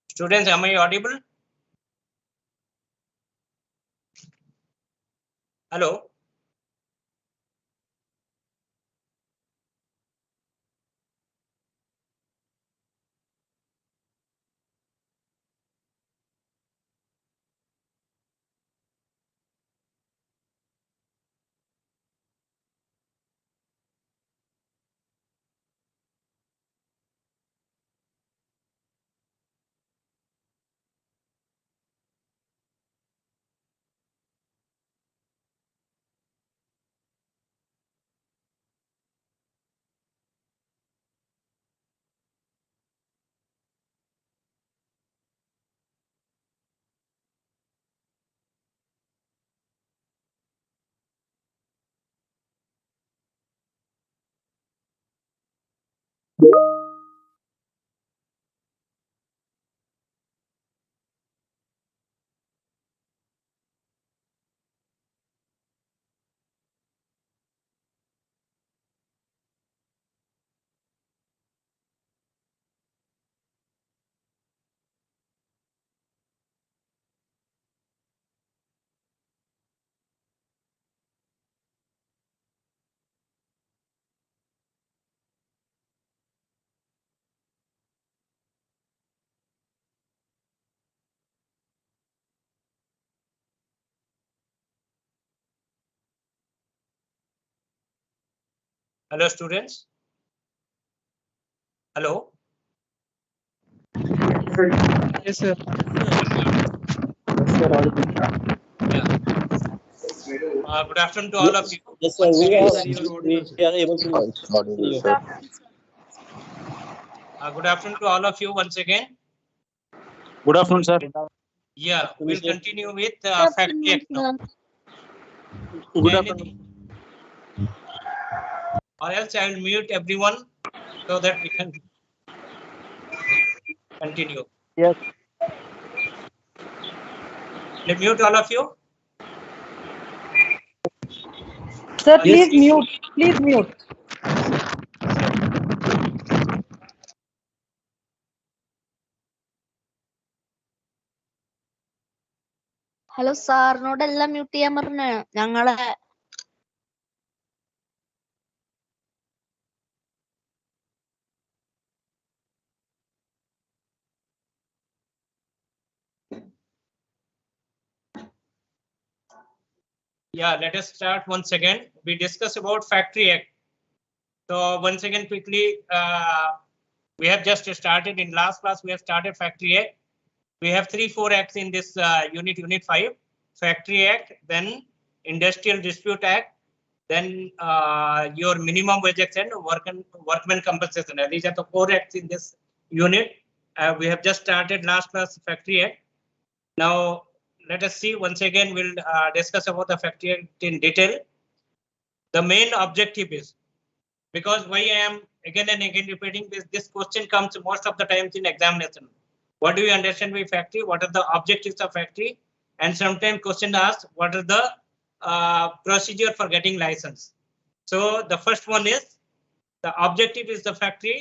Students, am I audible? Hello. Hello, students. Hello. Yes, sir. Good afternoon to all of you. Yes, sir. Once We again, are able to hear you. good afternoon to all of you once again. Good afternoon, sir. Yeah, we'll continue with Factory Act now. Good afternoon. Or else I will mute everyone so that we can continue. Yes. Let me mute all of you. Sir, please mute. Please mute. Hello സാറിനോടെല്ലാം mute ചെയ്യാൻ പറഞ്ഞ ഞങ്ങളെ Yeah, let us start once again. We discuss about Factory Act. So once again, quickly, we have just started in last class. We have started Factory Act. We have 3-4 acts in this unit 5. Factory Act, then Industrial Dispute Act, then your Minimum Wage Act and Workman Compensation. These are the 4 acts in this unit. We have just started last class Factory Act. Now let us see once again. We'll discuss about the Factory Act in detail. The main objective is, because why I am again and again repeating this, this question comes most of the times in examination. What do you understand by factory? What are the objectives of factory? And sometimes question asks, what are the procedure for getting license? So the first one is, the objective is the factory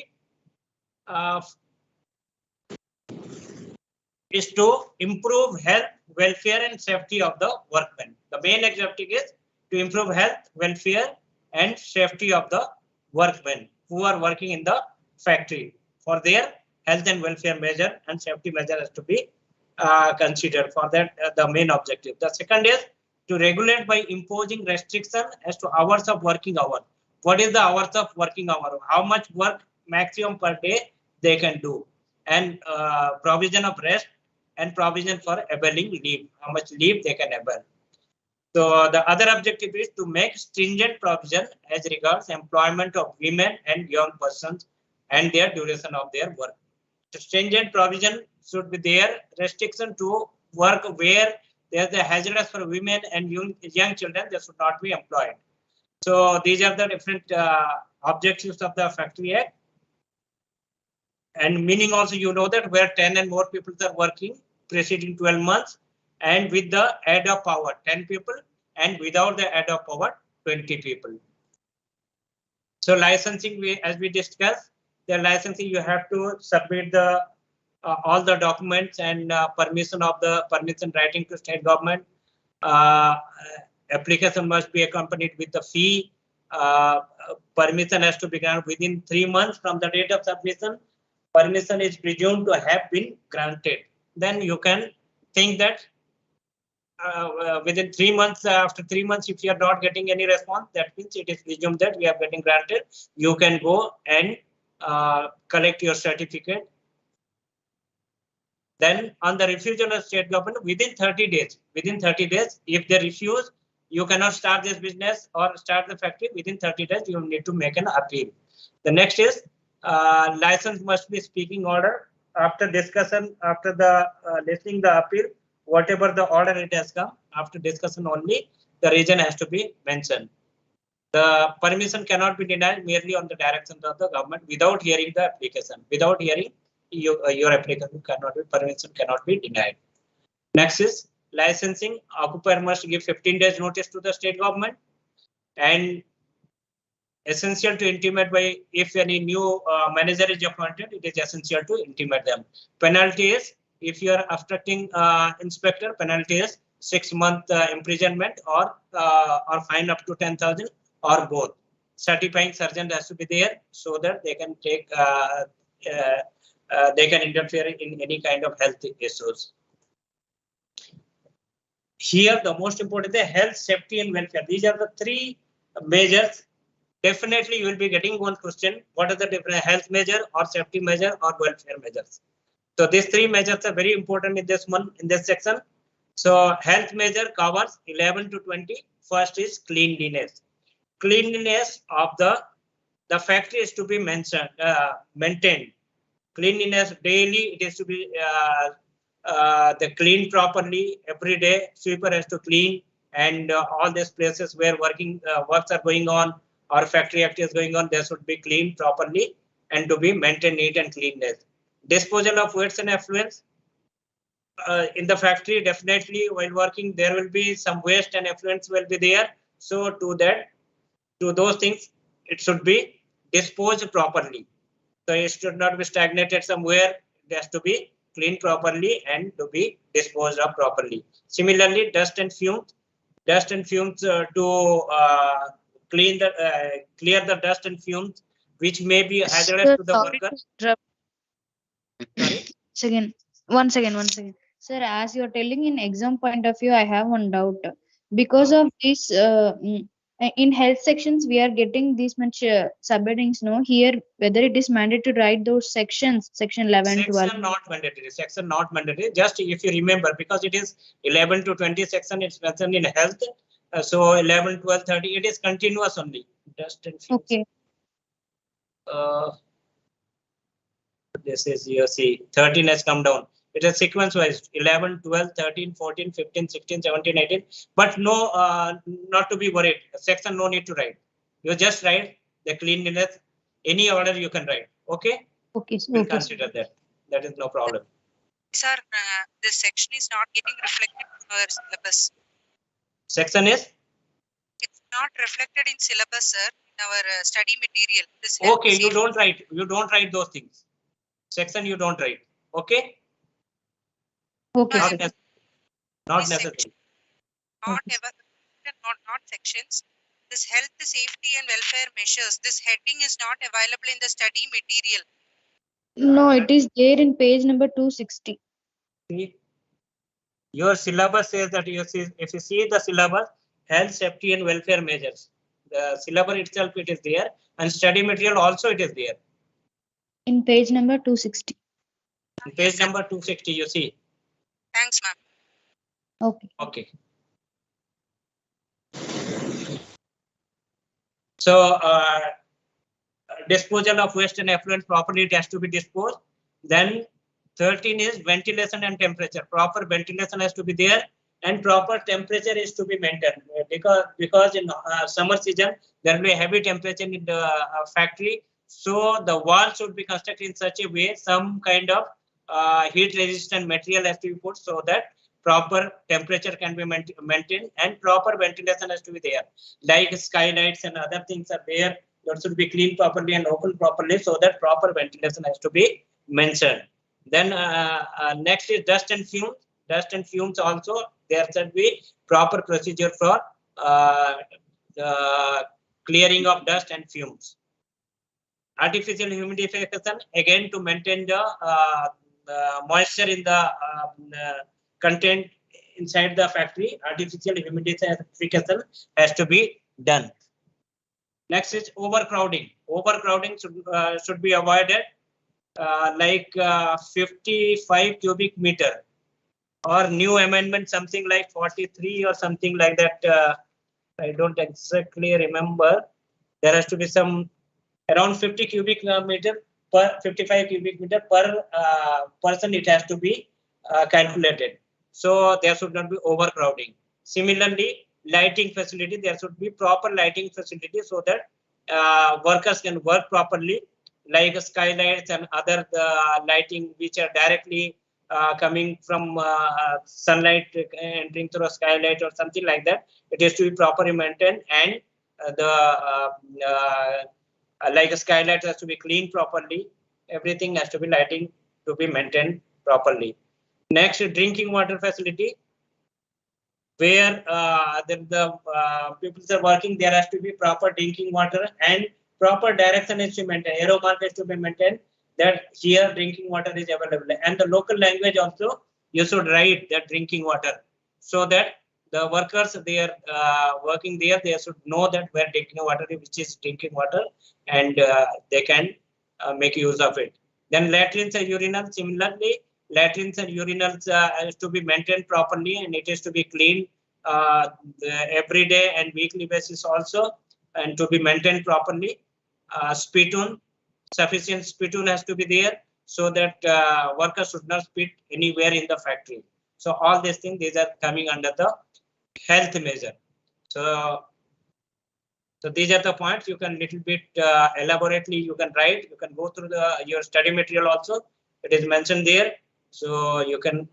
is to improve health, welfare and safety of the workmen. The main objective is to improve health, welfare and safety of the workmen who are working in the factory. For their health and welfare measure and safety measure has to be considered. For that, the main objective. The second is to regulate by imposing restriction as to hours of working hour. What is the hours of working hour? How much work maximum per day they can do, and provision of rest and provision for availing leave. How much leave they can avail. So the other objective is to make stringent provision as regards employment of women and young persons and their duration of their work. So stringent provision should be there. Restriction to work where there's a hazardous for women and young children, they should not be employed. So these are the different objectives of the Factory Act. And meaning also, you know that where 10 and more people are working preceding 12 months, and with the add of power 10 people, and without the add of power 20 people. So licensing, as we discussed, the licensing you have to submit the all the documents and permission writing to state government. Application must be accompanied with the fee. Permission has to be granted within 3 months from the date of submission. Permission is presumed to have been granted. Then you can think that within 3 months, after 3 months, if you are not getting any response, that means it is presumed that we are getting granted. You can go and collect your certificate. Then on the refusal of state government, within 30 days, if they refuse, you cannot start this business or start the factory. Within 30 days, you need to make an appeal. The next is license must be speaking order. After discussion, after the listening the appeal, whatever the order it has come, after discussion only, the reason has to be mentioned. The permission cannot be denied merely on the directions of the government without hearing the application. Without hearing your application permission cannot be denied. Next is licensing. Occupier must give 15 days notice to the state government, and essential to intimate by if any new manager is appointed, it is essential to intimate them. Penalty is, if you are obstructing inspector, penalty is 6 month imprisonment or fine up to 10,000 or both. Certifying sergeant has to be there so that they can take they can interfere in any kind of health issues. Here, the most important is health, safety, and welfare. These are the 3 measures definitely you will be getting one question. What are the different health measure or safety measure or welfare measures? So these three measures are very important in this one, in this section. So health measure covers 11 to 20. First is cleanliness. Cleanliness of the factory is to be mentioned, maintained. Cleanliness daily, it is to be the clean properly every day. Sweeper has to clean, and all these places where works are going on or factory activities going on, they should be cleaned properly and to be maintained neat and cleanness. Disposal of waste and effluents. In the factory, definitely while working, there will be some waste and effluents will be there. So to those things, it should be disposed properly. So it should not be stagnated somewhere. It has to be cleaned properly and to be disposed of properly. Similarly, dust and fumes to clear the dust and fumes which may be hazardous to the worker. Sorry? One second. Sir, as you're telling in exam point of view, I have one doubt. Because of this, in health sections, we are getting this much subheadings, no? Here, whether it is mandatory to write those sections, section 11, 12. Section not mandatory. Section not mandatory. Just if you remember, because it is 11 to 20 section, it's mentioned in health. So 11, 12, 30, it is continuous only. Dust and fumes. Okay. This is, you see, 13 has come down. It is sequence wise 11, 12, 13, 14, 15, 16, 17, 18. But no, not to be worried. Section no need to write. You just write the cleanliness. Any order you can write. Okay? Okay. We'll consider that. That is no problem. Sir, this section is not getting reflected in our syllabus. Section is? It's not reflected in syllabus, sir, in our study material. This Okay, you don't write. You don't write those things. Section you don't write. Okay? Okay. Not necessary. Not sections. This health, safety and welfare measures. This heading is not available in the study material. No, it is there in page number 260. See, your syllabus says that if you see the syllabus, health, safety and welfare measures. The syllabus itself, it is there, and study material also it is there. In page number 260. In page number 260, you see. Thanks, ma'am. Okay. Okay. So, disposal of waste and effluent properly, it has to be disposed. Then 13 is ventilation and temperature. Proper ventilation has to be there, and proper temperature is to be maintained, because in summer season there will be heavy temperature in the factory. So the wall should be constructed in such a way, some kind of heat resistant material has to be put so that proper temperature can be maintained and proper ventilation has to be there. Like skylights and other things are there, that should be cleaned properly and opened properly so that proper ventilation has to be mentioned. Then next is dust and fumes. Dust and fumes also, there should be proper procedure for the clearing of dust and fumes. Artificial humidification, again to maintain the moisture in the content inside the factory. Artificial humidification has to be done. Next is overcrowding. Overcrowding should be avoided, like 55 cubic meter, or new amendment something like 43 or something like that. I don't exactly remember. There has to be some around 50 cubic meter per 55 cubic meter per person. It has to be calculated. So there should not be overcrowding. Similarly, lighting facility, there should be proper lighting facility so that workers can work properly, like skylights and other lighting which are directly coming from sunlight entering through a skylight or something like that. It has to be properly maintained, and like a skylight has to be cleaned properly. Everything has to be lighting to be maintained properly. Next, drinking water facility, where the people are working, there has to be proper drinking water and proper direction is to maintain. Arrow mark is to be maintained that here drinking water is available, and the local language also you should write that drinking water, so that the workers, they are working there, they should know that where drinking water, which is drinking water, and they can make use of it. Then latrines and urinals, similarly, latrines and urinals has to be maintained properly, and it is to be cleaned every day and weekly basis also, and to be maintained properly. Spittoon, sufficient spittoon has to be there, so that workers should not spit anywhere in the factory. So all these things, these are coming under the health measure. So these are the points. You can little bit elaborately you can write. You can go through your study material also. It is mentioned there. So you can.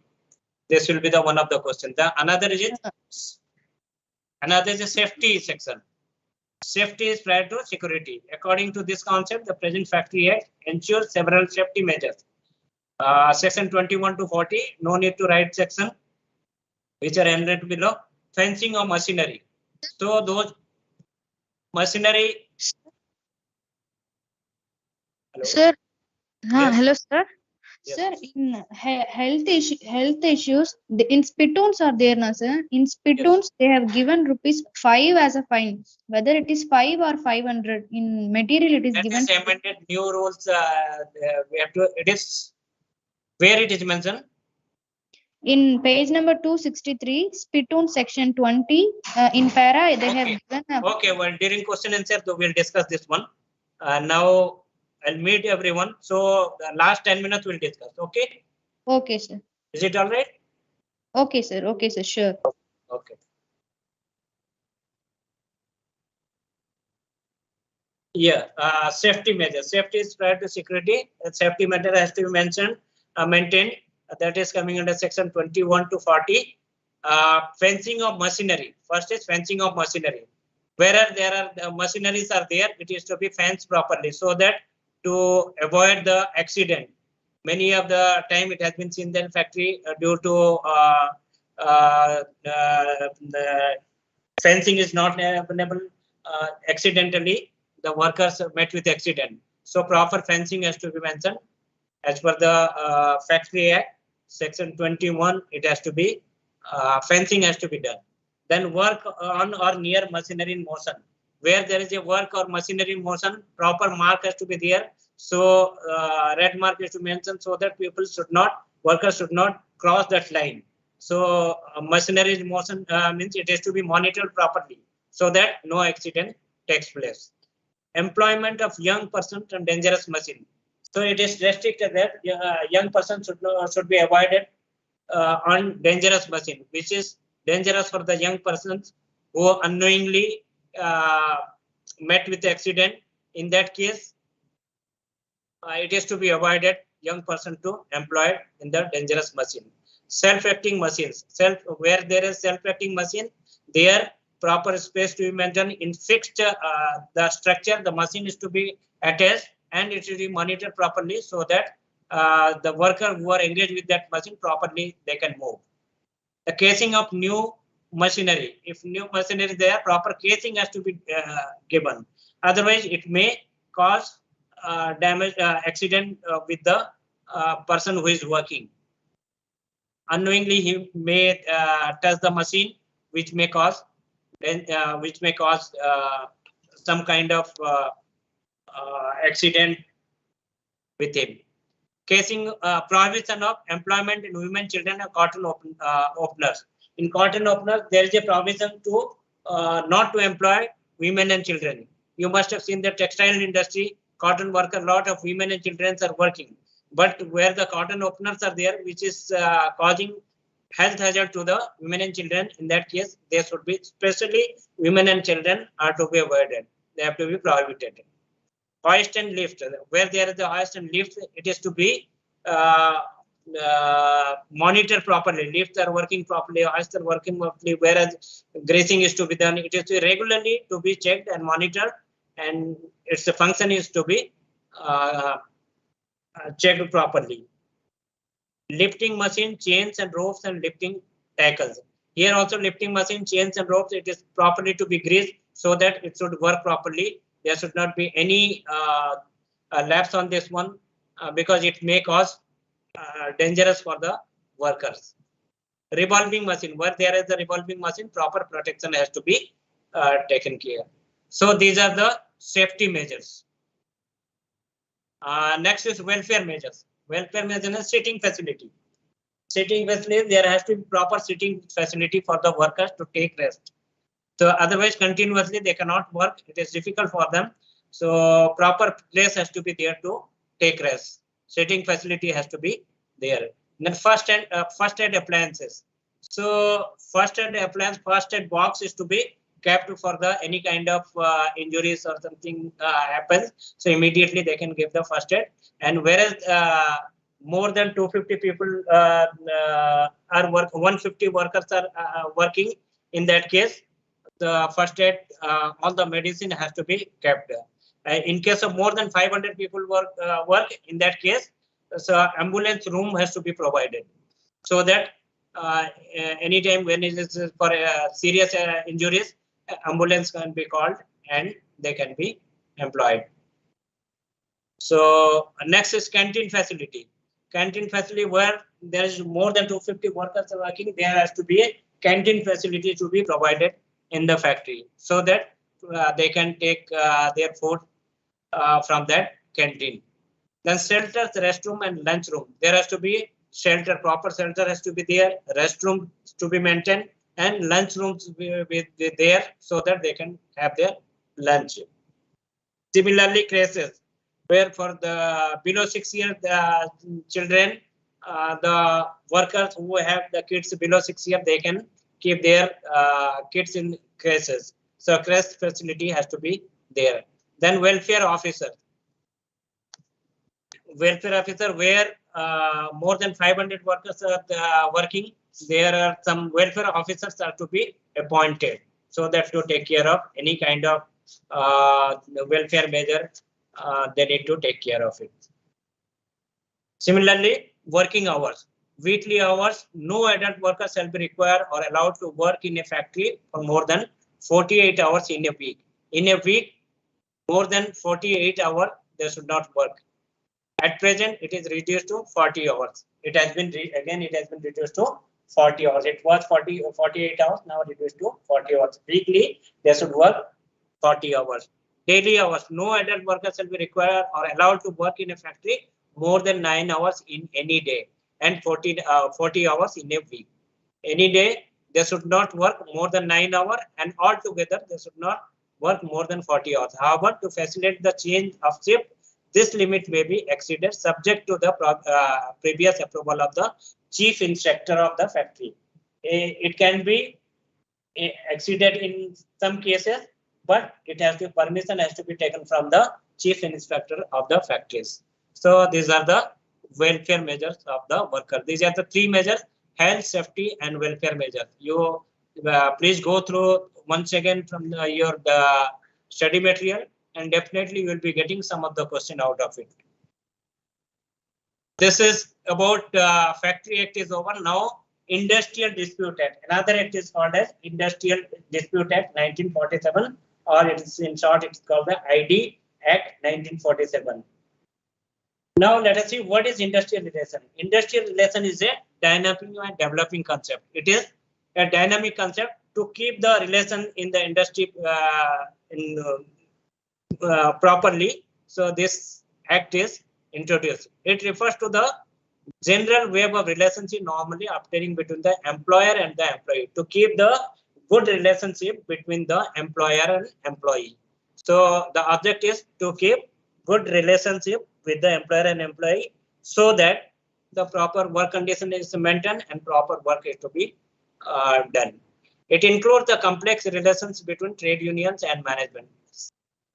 This will be the one of the questions. The another is a safety section. Safety is prior to security. According to this concept, the present Factory Act ensures several safety measures. Section 21 to 40. No need to write section, which are entered below. Fencing of machinery. So those machinery. Hello. Sir, Yes. hello, sir. Yes. Sir, in health issues, in spittoons are there, na sir? In spittoons, they have given ₹5 as a fine. Whether it is 5 or 500, in material it is That given. is amended new rules. We have to. It is where it is mentioned. In page number 263, spittoon section 20, in para they have given. Okay, well, during question answer, we'll discuss this one. Now I'll meet everyone. So the last 10 minutes we'll discuss. Okay. Okay, sir. Is it all right? Okay, sir. Okay, sir. Sure. Okay. Yeah. Safety measures. Safety is prior to security. Safety measure has to be mentioned, maintained. That is coming under section 21 to 40. Fencing of machinery. First is fencing of machinery. Wherever there are machineries are there, it is to be fenced properly, so that to avoid the accident. Many of the time it has been seen that factory due to the fencing is not available, accidentally the workers met with accident. So proper fencing has to be mentioned as per the Factory Act section 21. It has to be fencing has to be done. Then work on or near machinery in motion. Where there is a work or machinery in motion, proper mark has to be there. So red mark is to mention, so that workers should not cross that line. So machinery in motion means it has to be monitored properly, so that no accident takes place. Employment of young person and dangerous machine. So it is restricted that young person should be avoided on dangerous machine, which is dangerous for the young persons who unknowingly met with the accident. In that case, it is to be avoided young person to employ in the dangerous machine. Self-acting machines. Where there is self-acting machine, there proper space to be maintained in fixed the structure. The machine is to be attached and it should be monitored properly, so that the worker who are engaged with that machine properly, they can move. The casing of new machinery. If new machinery is there, proper casing has to be given. Otherwise, it may cause damage, accident with the person who is working. Unknowingly, he may touch the machine, which may cause some kind of accident with him. Casing prohibition of employment in women, children, and cotton openers. In cotton openers, there is a provision to not to employ women and children. You must have seen the textile industry, cotton worker, lot of women and children are working. But where the cotton openers are there, which is causing health hazard to the women and children, in that case, there should be, especially women and children are to be avoided. They have to be prohibited. Hoist and lift. Where there is a hoist and lift, it is to be monitored properly. Lifts are working properly, hoists are working properly. Whereas grazing is to be done, it is to regularly to be checked and monitored, and its function is to be checked properly. Lifting machine, chains and ropes, and lifting tackles. Here also lifting machine, chains and ropes, it is properly to be greased, so that it should work properly. There should not be any lapse on this one, because it may cause dangerous for the workers. Revolving machine, where there is a revolving machine, proper protection has to be taken care. So these are the safety measures. Next is welfare measures. Welfare measures is sitting facility. Sitting facility, there has to be proper sitting facility for the workers to take rest. So otherwise continuously they cannot work. It is difficult for them. So proper place has to be there to take rest. Sitting facility has to be there. Then first aid appliances. So first aid box is to be kept for the any kind of injuries or something happens. So immediately they can give the first aid. And whereas more than 250 people are 150 workers are working, in that case, the first aid, all the medicine has to be kept. In case of more than 500 people work, in that case, so ambulance room has to be provided, so that anytime when it is for serious injuries, ambulance can be called and they can be employed. So next is canteen facility. Canteen facility, where there is more than 250 workers are working, there has to be a canteen facility to be provided in the factory, so that they can take their food from that canteen. Then shelters, restroom and lunchroom. There has to be shelter, proper shelter has to be there, restroom to be maintained, and lunchrooms be there, so that they can have their lunch. Similarly, creches, where for the below 6 years children, the workers who have the kids below 6 years, they can keep their kids in creches. So creche facility has to be there. Then welfare officer. Welfare officer, where more than 500 workers are working, there are some welfare officers are to be appointed, so that to take care of any kind of welfare measure, they need to take care of it. Similarly, working hours. Weekly hours, no adult worker shall be required or allowed to work in a factory for more than 48 hours in a week. In a week, more than 48 hours, they should not work. At present, it is reduced to 40 hours. It has been reduced to 40 hours. It was 48 hours, now reduced to 40 hours. Weekly, they should work 40 hours. Daily hours, no adult worker shall be required or allowed to work in a factory more than 9 hours in any day, and 40 hours in a week. Any day, they should not work more than 9 hours, and altogether they should not work more than 40 hours. However, to facilitate the change of shift, this limit may be exceeded subject to the previous approval of the chief inspector of the factory. It can be exceeded in some cases, but it has to permission has to be taken from the chief inspector of the factories. So these are the welfare measures of the worker. These are the three measures: health, safety, and welfare measures. You please go through once again from your study material, and definitely you will be getting some of the question out of it. This is about Factory Act is over. Now Industrial Dispute Act. Another act is called as Industrial Dispute Act 1947, or it is in short it's called the ID Act 1947. Now let us see what is industrial relation. Industrial relation is a dynamic and developing concept. It is a dynamic concept to keep the relation in the industry properly. So this act is introduced. It refers to the general web of relationship normally obtaining between the employer and the employee, to keep the good relationship between the employer and employee. So the object is to keep good relationship with the employer and employee, so that the proper work condition is maintained and proper work is to be done. It includes the complex relations between trade unions and management.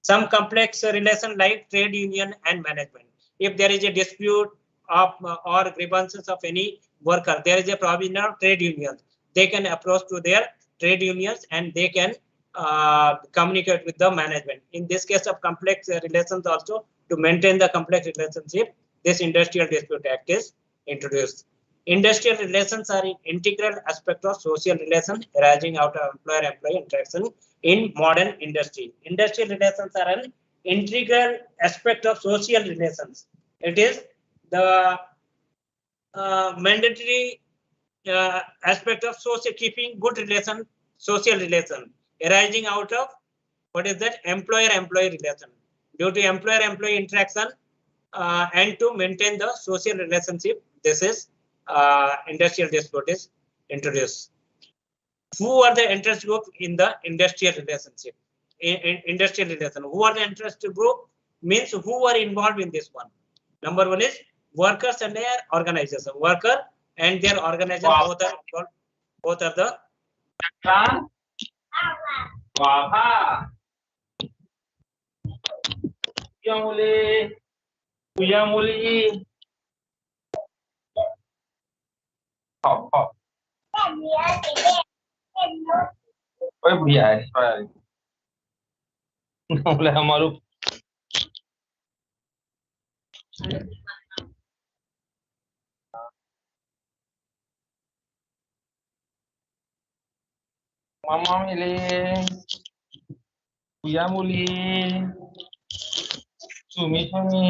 Some complex relation like trade union and management. If there is a dispute of or grievances of any worker, there is a provision of trade unions. They can approach to their trade unions and they can communicate with the management. In this case of complex relations also, to maintain the complex relationship, this Industrial Dispute Act is introduced. Industrial relations are an integral aspect of social relations arising out of employer-employee interaction in modern industry. Industrial relations are an integral aspect of social relations. It is the mandatory aspect of social, keeping good relation, social relation arising out of what is that employer-employee relation due to employer-employee interaction and to maintain the social relationship. This is industrial dispute is introduced. Who are the interest group in the industrial relationship? In industrial relation, who are the interest group? Means who are involved in this one. Number one is workers and their organization. Worker and their organization both are involved. Both are the हमारो Mama Mili, Kuya Muli, Sumi Sumi.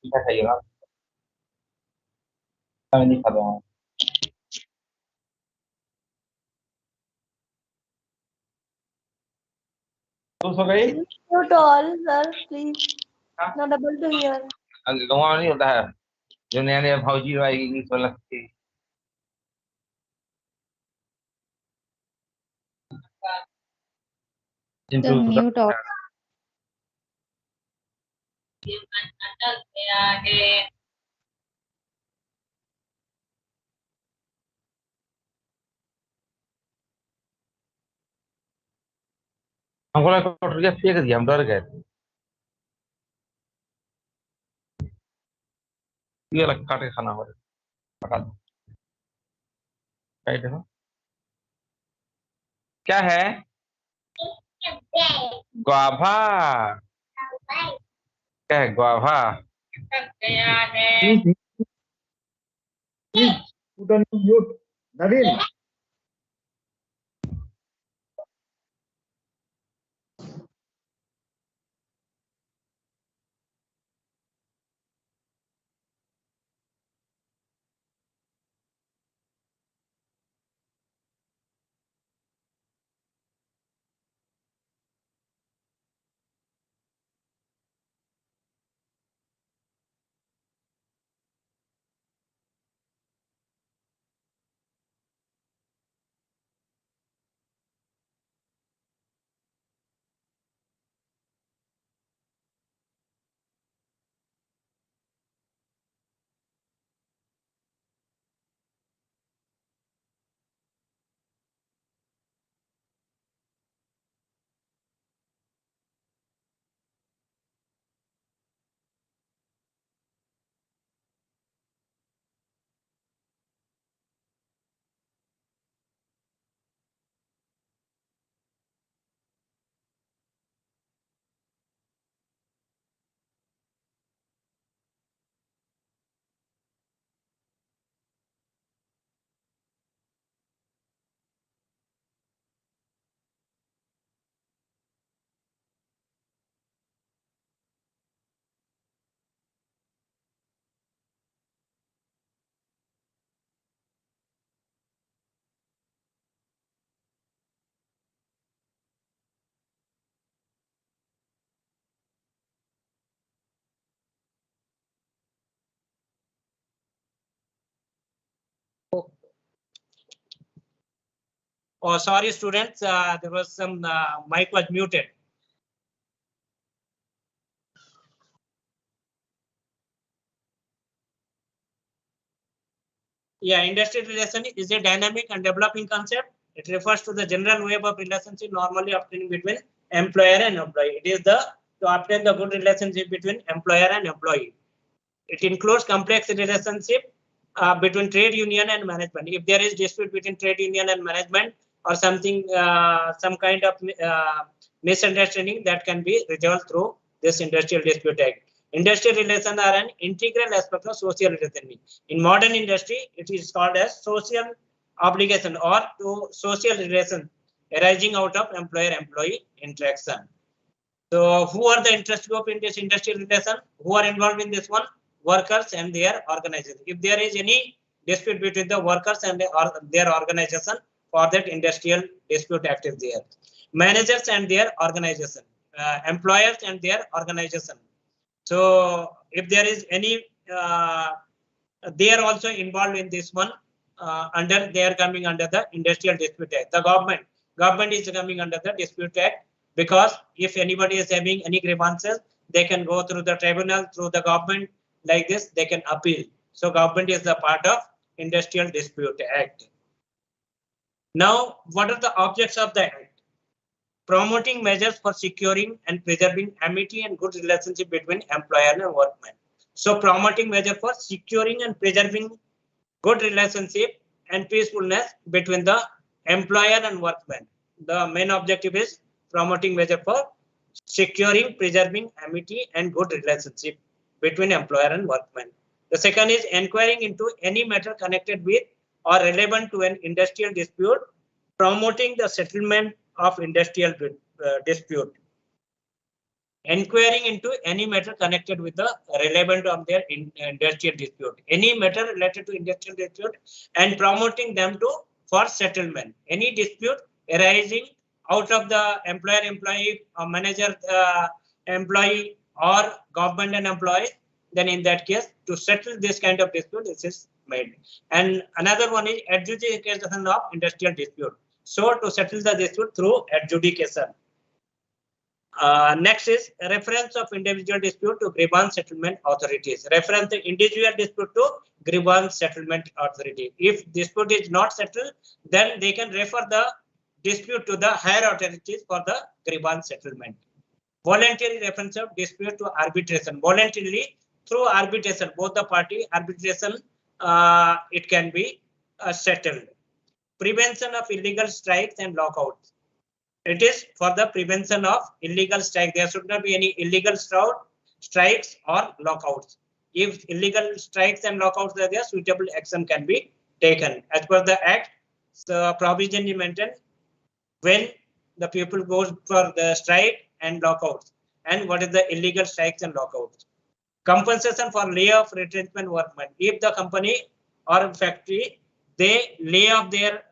Kita kaya kami ni kalau. Tu sebagai? Mute all, sir, please. Not able to hear. Kamu ni udah. Dunia ni Bhauji lagi ini solat. The mute off. हमको लगा doctor क्या फेंक दिया हम डर गए ये लग काटे खाना हो पका दो देखो क्या है ग्वाभा क्या है ग्वाभा Put on mute. Naveen. Oh, sorry, students. There was some mic was muted. Yeah, industrial relation is a dynamic and developing concept. It refers to the general web of relationship normally obtained between employer and employee. It is the to obtain the good relationship between employer and employee. It includes complex relationship between trade union and management. If there is dispute between trade union and management or something, some kind of misunderstanding, that can be resolved through this Industrial Dispute Act. Industrial relations are an integral aspect of social relations. In modern industry, it is called as social obligation or to social relations arising out of employer-employee interaction. So, who are the interest group in this industrial relation? Who are involved in this one? workers and their organization. If there is any dispute between the workers and their organization, for that Industrial Dispute Act is there. Managers and their organization, employers and their organization. So if there is any, they are also involved in this one. They are coming under the Industrial Dispute Act. The government is coming under the Dispute Act, because if anybody is having any grievances, they can go through the tribunal, through the government, like this, they can appeal. So government is the part of Industrial Dispute Act. Now, what are the objects of the Act? Promoting measures for securing and preserving amity and good relationship between employer and workman. So promoting measure for securing and preserving good relationship and peacefulness between the employer and workman. The main objective is promoting measure for securing, preserving amity and good relationship between employer and workman. The second is inquiring into any matter connected with or relevant to an industrial dispute, promoting the settlement of industrial dispute. Inquiring into any matter connected with the relevant of their industrial dispute, any matter related to industrial dispute, and promoting them for settlement. Any dispute arising out of the employer-employee or manager-employee or government and employee, then in that case, to settle this kind of dispute, this is made. And another one is adjudication of industrial dispute. So to settle the dispute through adjudication. Next is reference of individual dispute to grievance settlement authorities. Reference the individual dispute to grievance settlement authority. If dispute is not settled, then they can refer the dispute to the higher authorities for the grievance settlement. Voluntary reference of dispute to arbitration. Voluntarily through arbitration, both the party arbitration, it can be settled. Prevention of illegal strikes and lockouts. It is for the prevention of illegal strike. There should not be any illegal strikes or lockouts. If illegal strikes and lockouts are there, suitable action can be taken. As per the Act, the provision is maintained when the people goes for the strike and lockouts, and what is the illegal strikes and lockouts. Compensation for layoff retrenchment workmen. If the company or factory, they lay off their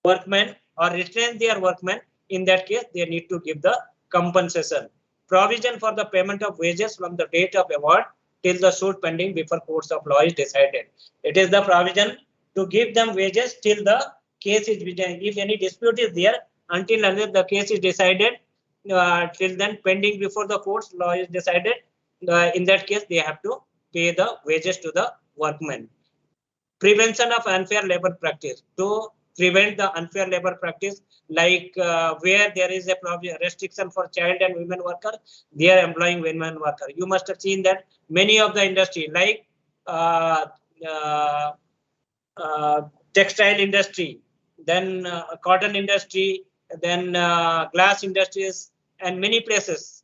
workmen or retain their workmen, in that case, they need to give the compensation. Provision for the payment of wages from the date of award till the suit pending before courts of law is decided. It is the provision to give them wages till the case is, if any dispute is there, until the case is decided, till then pending before the courts law is decided, in that case, they have to pay the wages to the workmen. Prevention of unfair labor practice. To prevent the unfair labor practice, like where there is a restriction for child and women workers, they are employing women workers. You must have seen that many of the industry, like textile industry, then cotton industry, then glass industries, and many places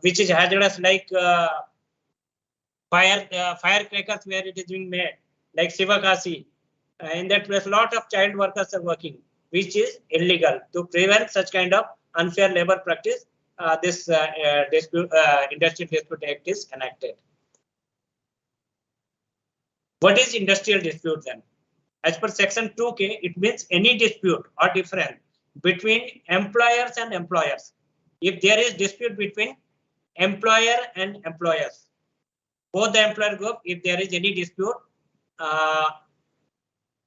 which is hazardous, like firecrackers where it is being made, like Sivakasi. In that place, a lot of child workers are working, which is illegal. To prevent such kind of unfair labor practice, this Industrial Dispute Act is enacted. What is industrial dispute then? As per section 2K, it means any dispute or difference between employers and employers. If there is dispute between employer and employers, both the employer group, if there is any dispute,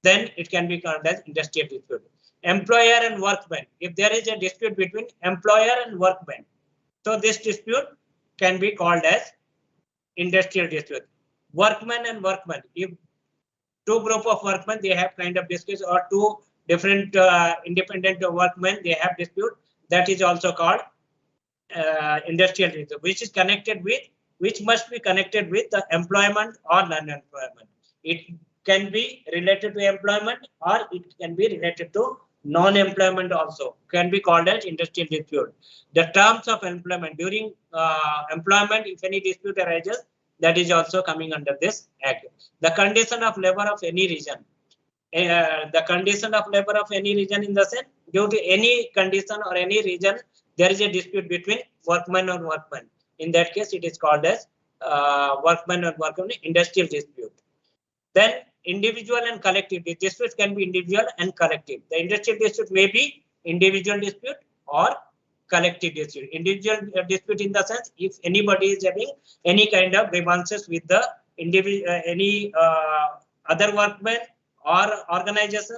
then it can be called as industrial dispute. Employer and workman, if there is a dispute between employer and workman, so this dispute can be called as industrial dispute. Workman and workman, if two group of workmen, they have kind of dispute, or two different independent workmen, they have dispute, that is also called industrial dispute, which is connected with, which must be connected with the employment or non-employment. It can be related to employment, or it can be related to non-employment also, can be called as industrial dispute. The terms of employment, during employment, if any dispute arises, that is also coming under this act. The condition of labor of any region. The condition of labor of any region, in the sense, due to any condition or any region, there is a dispute between workman or workman. In that case, it is called as workman and workman industrial dispute. Then individual and collective disputes can be individual and collective. The industrial dispute may be individual dispute or collective dispute. Individual dispute in the sense if anybody is having any kind of grievances with the individual, any other workman or organization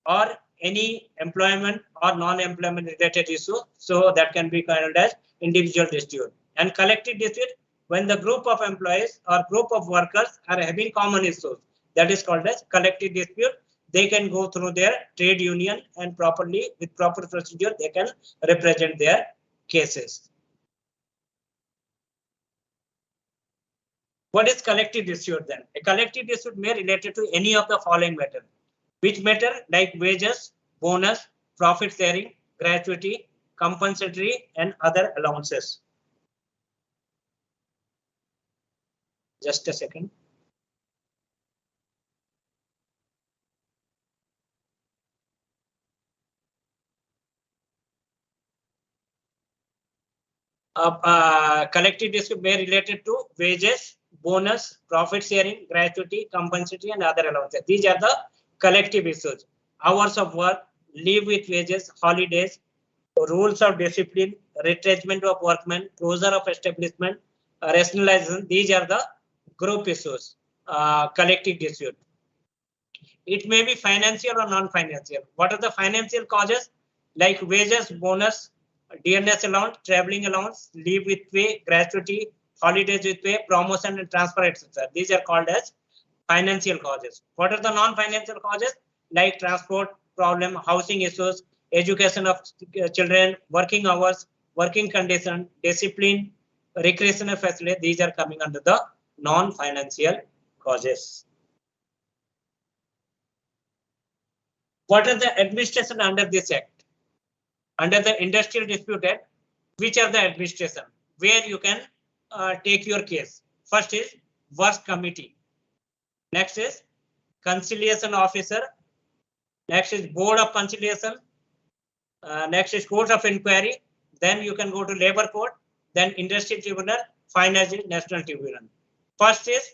or any employment or non-employment related issue. So that can be called as individual dispute. And collective dispute when the group of employees or group of workers are having common issues. That is called as collective dispute. They can go through their trade union and properly with proper procedure they can represent their cases. What is collective dispute then? A collective dispute may related to any of the following matter. Which matter? Like wages, bonus, profit sharing, gratuity, compensatory and other allowances. Just a second. Collective dispute may related to wages, bonus, profit sharing, gratuity, compensatory and other allowances. These are the collective issues. Hours of work, leave with wages, holidays, rules of discipline, retrenchment of workmen, closure of establishment, rationalization. These are the group issues, collective dispute. It may be financial or non-financial. What are the financial causes? Like wages, bonus, DNS allowance, traveling allowance, leave with pay, gratuity, holidays with pay, promotion and transfer, etc. These are called as financial causes. What are the non-financial causes? Like transport problem, housing issues, education of children, working hours, working condition, discipline, recreational facility. These are coming under the non-financial causes. What are the administration under this act? Under the Industrial Dispute Act, which are the administration where you can take your case? First is Works Committee. Next is Conciliation Officer. Next is Board of Conciliation. Next is Court of Inquiry. Then you can go to Labor Court. Then Industrial Tribunal. Finally, National Tribunal. First is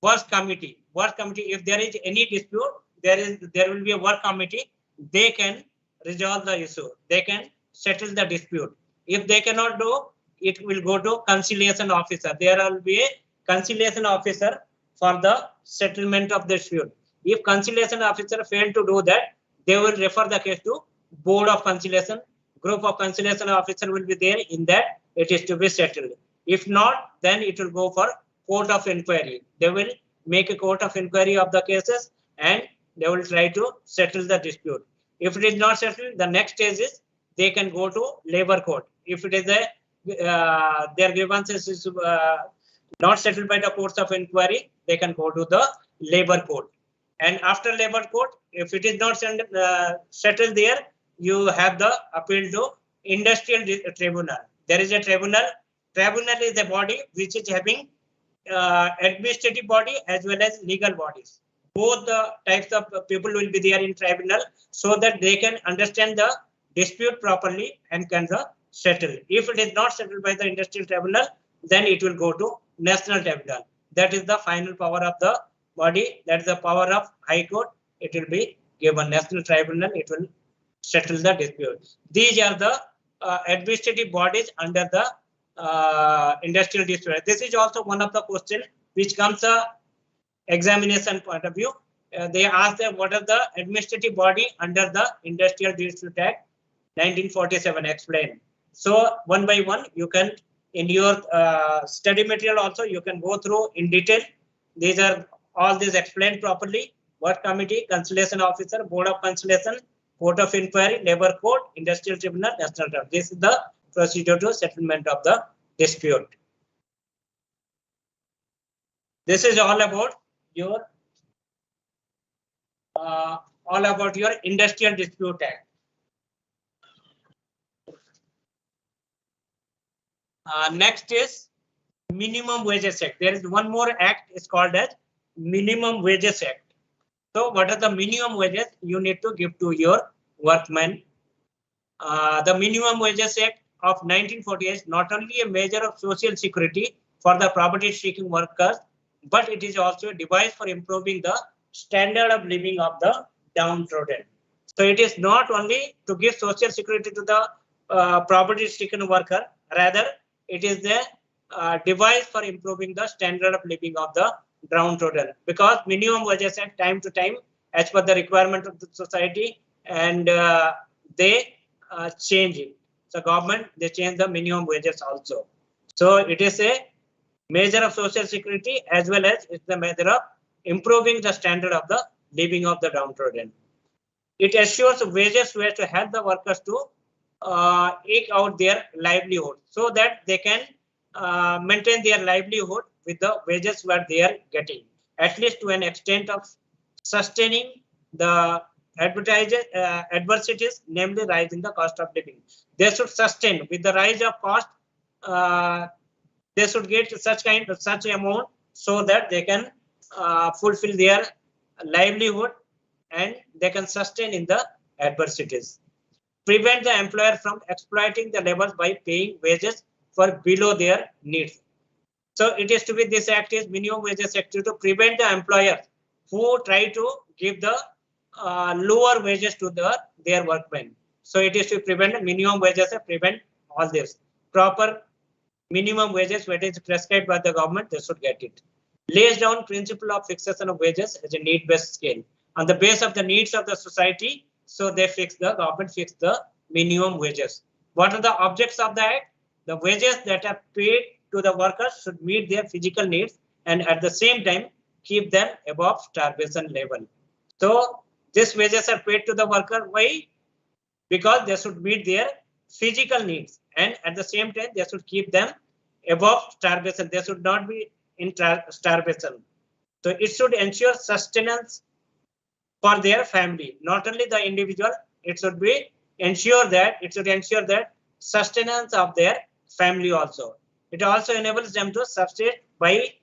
Works Committee. Works Committee. If there is any dispute, there will be a work committee. They can resolve the issue. They can settle the dispute. If they cannot do, it will go to conciliation officer. There will be a conciliation officer for the settlement of the dispute. If conciliation officer fail to do that, they will refer the case to Board of Conciliation. Group of conciliation officer will be there. In that, it is to be settled. If not, then it will go for Court of Inquiry. They will make a Court of Inquiry of the cases and they will try to settle the dispute. If it is not settled, the next stage is they can go to Labor Court. If it is their grievances is not settled by the Courts of Inquiry, they can go to the Labor Court. And after Labor Court, if it is not settled there, you have the appeal to Industrial Tribunal. There is a tribunal. Tribunal is a body which is having administrative body as well as legal bodies. Both the types of people will be there in tribunal so that they can understand the dispute properly and can settle. If it is not settled by the Industrial Tribunal, then it will go to National Tribunal. That is the final power of the body. That is the power of High Court. It will be given National Tribunal. It will settle the dispute. These are the administrative bodies under the Industrial Dispute. This is also one of the questions which comes examination point of view. They ask them what are the administrative body under the Industrial Dispute Act 1947. Explain. So one by one you can in your study material also you can go through in detail. These are all these explained properly. Work Committee, Conciliation Officer, Board of Conciliation, Court of Inquiry, Labor Court, Industrial Tribunal, National Tribunal. This is the procedure to settlement of the dispute. This is all about your Industrial Dispute Act. Next is Minimum Wages Act. There is one more act. It's called as Minimum Wages Act. So, what are the minimum wages you need to give to your workmen? The Minimum Wages Act of 1948 is not only a measure of social security for the property seeking workers, but it is also a device for improving the standard of living of the downtrodden. So it is not only to give social security to the property stricken worker, rather it is the device for improving the standard of living of the downtrodden, because minimum wages at time to time as per the requirement of the society, and they change it. So government, they change the minimum wages also. So it is a measure of social security as well as it's the measure of improving the standard of the living of the downtrodden. It assures wages where to help the workers to eke out their livelihood, so that they can maintain their livelihood with the wages where they are getting, at least to an extent of sustaining the adversities, namely rise in the cost of living. They should sustain with the rise of cost. They should get such amount so that they can fulfill their livelihood and they can sustain in the adversities. Prevent the employer from exploiting the laborers by paying wages for below their needs. So it is to be, this act is Minimum Wages Act to prevent the employers who try to give the lower wages to their workmen. So it is to prevent minimum wages, prevent all this. Proper minimum wages, what is prescribed by the government, they should get it. Lays down principle of fixation of wages as a need-based scale. On the base of the needs of the society, so they government fix the minimum wages. What are the objects of the act? The wages that are paid to the workers should meet their physical needs and at the same time keep them above starvation level. So these wages are paid to the worker. Why? Because they should meet their physical needs and at the same time they should keep them above starvation. They should not be in starvation. So it should ensure sustenance for their family, not only the individual. It should ensure that sustenance of their family also. It also enables them to sustain by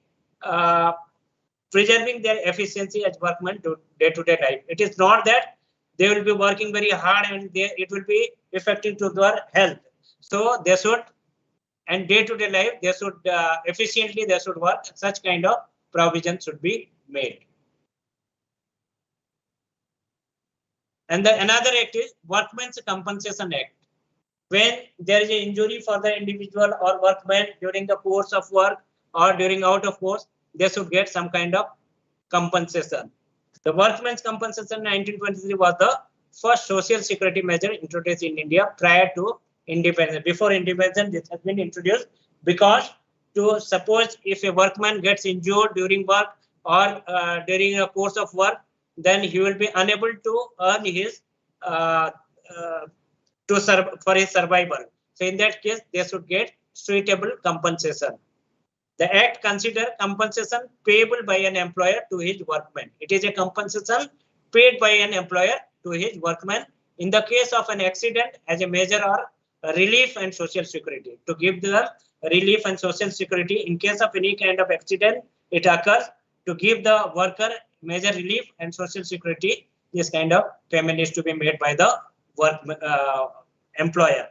preserving their efficiency as workmen to day-to-day life. It is not that they will be working very hard and it will be affecting to their health. So they should, and day-to-day life, they should efficiently, they should work. Such kind of provision should be made. And another act is Workmen's Compensation Act. When there is an injury for the individual or workman during the course of work or during out of course, they should get some kind of compensation. The Workmen's Compensation 1923 was the first social security measure introduced in India prior to independence. Before independence, this has been introduced because to suppose if a workman gets injured during work or during a course of work, then he will be unable to earn his for his survival. So in that case, they should get suitable compensation. The Act considers compensation payable by an employer to his workman. It is a compensation paid by an employer to his workman in the case of an accident as a measure of relief and social security. To give the relief and social security in case of any kind of accident it occurs, to give the worker major relief and social security, this kind of payment is to be made by the employer.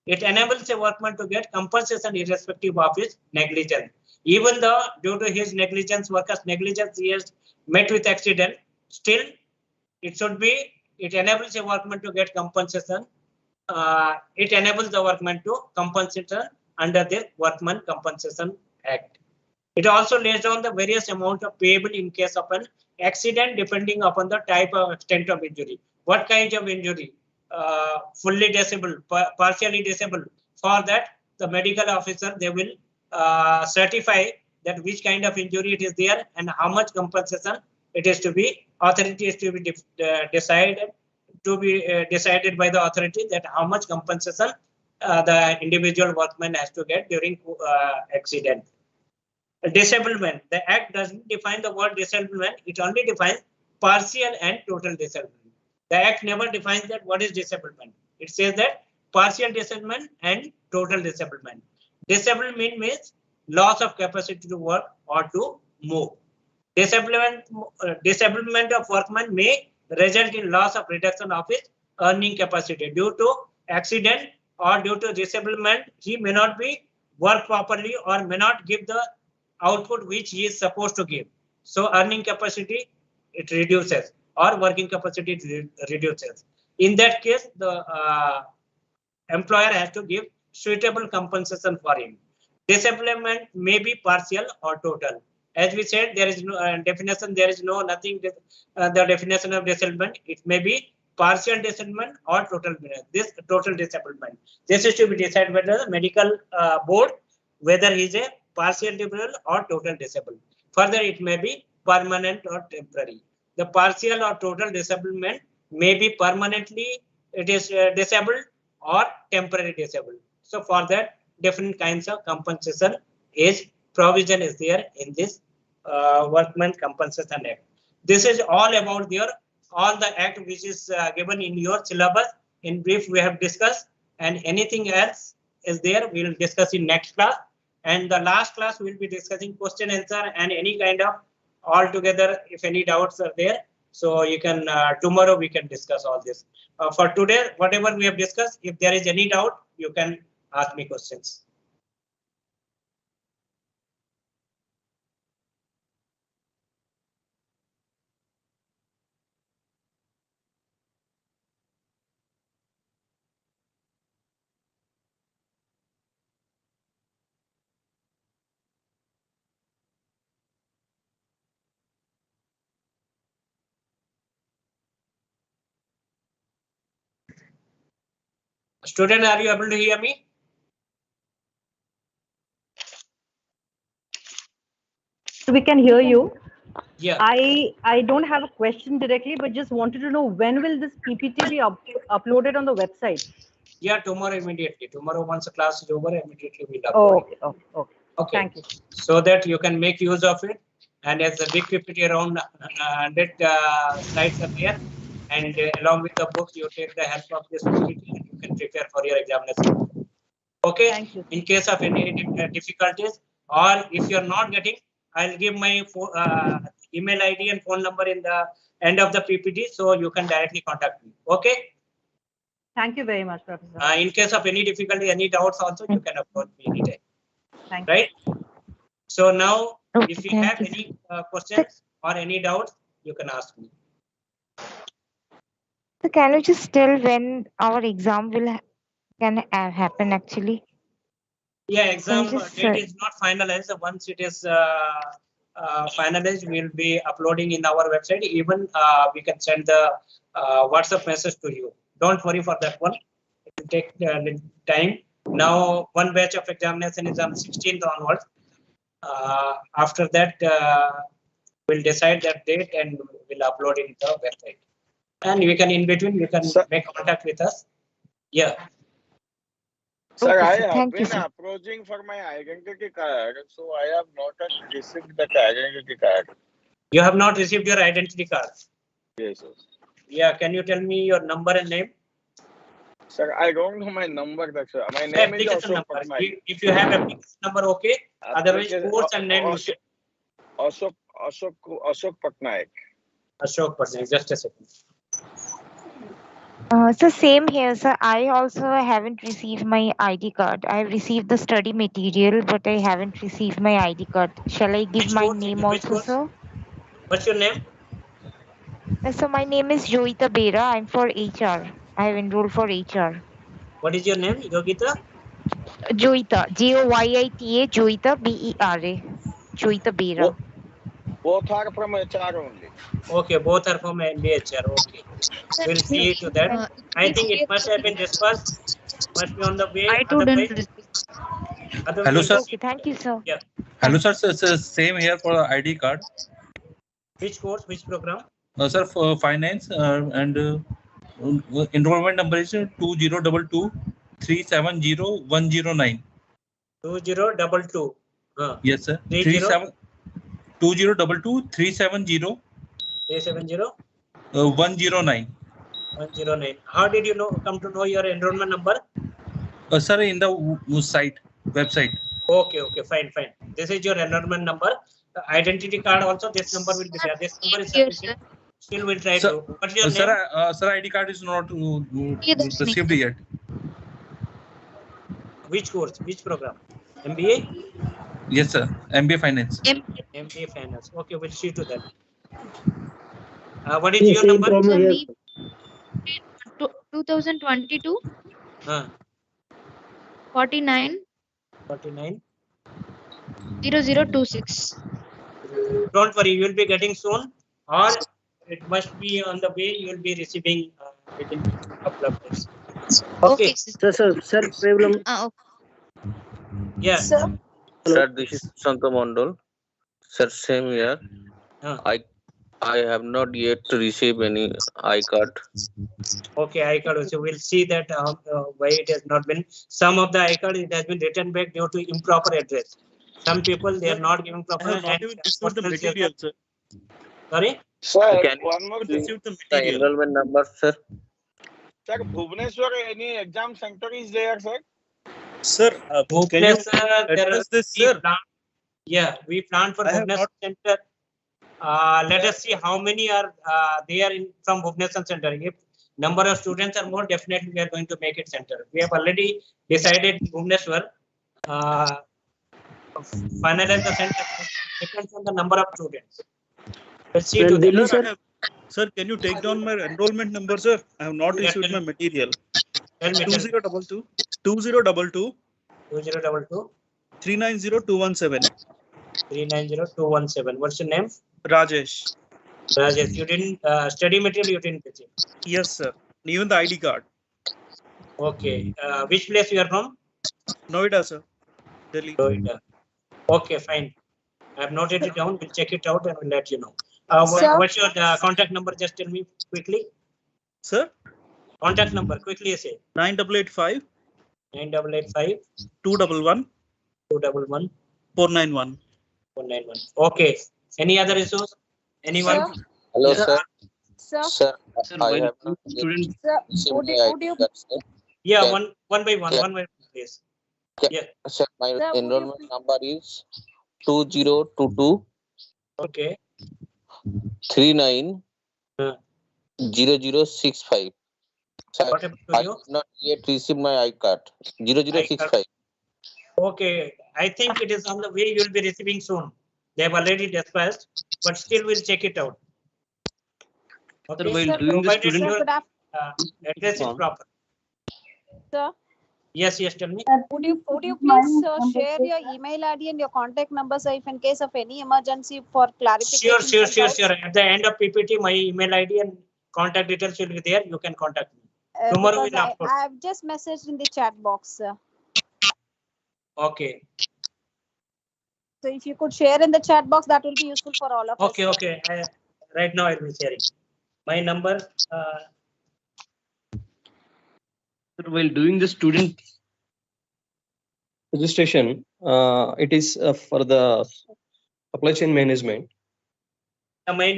It enables a workman to get compensation irrespective of his negligence. Even though due to his negligence, worker's negligence, he has met with accident, still it enables a workman to get compensation. It enables the workman to compensation under the Workman Compensation Act. It also lays down the various amount of payable in case of an accident depending upon the type of extent of injury. What kind of injury? Fully disabled, partially disabled. For that, the medical officer, they will certify that which kind of injury it is there and how much compensation it is to be. Authority is to be decided by the authority that how much compensation the individual workman has to get during accident. Disablement. The Act doesn't define the word disablement. It only defines partial and total disablement. The Act never defines that what is disablement. It says that partial disablement and total disablement. Disablement means loss of capacity to work or to move. Disablement of workman may result in loss of reduction of his earning capacity due to accident or due to disablement. He may not be work properly or may not give the output which he is supposed to give. So earning capacity, it reduces, or working capacity reduces. In that case, the employer has to give suitable compensation for him. Disablement may be partial or total. As we said, there is no definition. There is no nothing. The definition of disablement. It may be partial disablement or total. This total disablement. This is to be decided by the medical board whether he is a partial disabled or total disabled. Further, it may be permanent or temporary. The partial or total disablement may be permanently disabled or temporary disabled. So for that, different kinds of compensation is provision is there in this Workmen Compensation Act. This is all about your all the act which is given in your syllabus. In brief, we have discussed, and anything else is there, we will discuss in next class. And the last class we will be discussing question answer and any kind of all together. If any doubts are there, so you can tomorrow we can discuss all this. For today, whatever we have discussed, if there is any doubt, you can ask me questions. Student, are you able to hear me? We can hear you. Yeah. I don't have a question directly, but just wanted to know when will this PPT be uploaded on the website? Yeah, tomorrow immediately. Tomorrow, once the class is over, immediately we'll upload. Oh, okay, okay, okay. Okay. Thank you. So that you can make use of it. And as a big PPT, around 100 slides are there. And along with the books, you take the help of this PPT and you can prepare for your examination. Okay. Thank you. In case of any difficulties, or if you're not getting, I'll give my email ID and phone number in the end of the PPT, so you can directly contact me. Okay. Thank you very much, Professor. In case of any difficulty, any doubts also, you can approach me anytime. Thank right? So now, Okay, if you thank have you. any questions or any doubts, you can ask me. So can you just tell when our exam will happen actually? Yeah, exam just, date is not finalized. Once it is finalized, we'll be uploading in our website. Even we can send the WhatsApp message to you. Don't worry for that one. It will take time. Now, one batch of examination is on 16th onwards. After that, we'll decide that date and we'll upload it in the website. And you can, in between, you can make contact with us. Yeah. Sir, Okay, I sir. have Thank you, been sir. approaching for my identity card, so I have not received that identity card. You have not received your identity card? Yes, sir. Yeah, can you tell me your number and name? Sir, I don't know my number, sir. My name is Application Ashok number. Patnaik. If you have application number, okay. Otherwise, course and name. Ashok Patnaik. Ashok Patnaik. Just a second. So same here, sir. I also haven't received my ID card. I have received the study material, but I haven't received my ID card. Shall I give Which my course? name Which also, course? sir? What's your name? So my name is Joita Bera. I'm for HR. I have enrolled for HR. What is your name? Yogita? Joita. Joyita. Joita Bera. Joita Bera. Both are from HR only. Okay, both are from MBA. Okay. We'll see to that. I think it must have been discussed. Must be on the way. I too didn't Otherwise, Hello, sir. Okay, thank you, sir. Yeah. Hello, sir. Same here for the ID card. Which course? Which program? Sir, for finance and enrollment number is 2022 370109. 2022. Yes, sir. 2022 370 109. 109. How did you come to know your enrollment number? Sir, in the website. Okay, fine. This is your enrollment number. The identity card also, this number will be there. This number is sufficient. Still we'll try to. What's your name? Sir, ID card is not received yet. Which course? Which program? MBA? Yes, sir. MBA Finance. MBA Finance. Okay, we'll see to that. What is The your same number? problem So here. me 2022 49 49. 0026. Don't worry, you will be getting soon, or it must be on the way. You will be receiving within a couple of days. Okay. Sir, problem. Yeah. Sir, this is Santa Mondal. Sir, same here. I have not yet received any iCard. Okay, iCard. So we'll see that why it has not been. Some of the iCard it has been written back due to improper address. Some people they are not giving proper. I have not even received the material, sir. Sorry. Sir, Can one more thing. Received the the material. enrollment number, sir? Sir, Bhubaneswar, any exam center is there, sir? Sir, can you there address this, we sir? Yeah, we plan for I have Bhubaneswar center. Let us see how many are there in from Bhubaneswar center. If number of students are more, definitely we are going to make it center. We have already decided Bhubaneswar. Finalize the center depends on the number of students. Let's see to that. Sir, can you take down my enrollment number, sir? I have not received my material. Tell me. 2022 2022 2022 390217. 390217. What's your name? Rajesh. Rajesh, you didn't study material. You didn't receive. Yes, sir. Even the ID card. Okay. Which place you are from? Noida, sir. Delhi. Noida. Okay, fine. I have noted it down. We'll check it out and we'll let you know. Sir? What's your contact number? Just tell me quickly. Sir? Contact number, quickly say. 9885 9885 211 211 491. 491. Okay. Any other issues? Anyone? Hello, Yes. sir. Sir. Sir, Sir, I while have not student- yet Sir, received would my you- ID would you- card, sir. Yeah, Can- one by one, Yeah. one by one, please. Yeah. Sir, my Sir, would you enrollment number is 2022 Okay. 39 0065. Sir, What happened to I you? have not yet received my iCard. 0065. Okay. I think it is on the way. You will be receiving soon. They have already dispatched, but still we'll check it out. Okay. Sir, while doing the Provided student- your Sir, address is Form. proper. Sir, Yes, tell me. would you please share your email ID and your contact number, sir, if in case of any emergency for clarification? Sure. At the end of PPT, my email ID and contact details will be there. You can contact me. Tomorrow Because we'll upload. I have just messaged in the chat box, sir. Okay. So if you could share in the chat box, that will be useful for all of us. Okay. Right now I'll be sharing. My number. Sir, while doing the student registration, it is for the supply chain management. My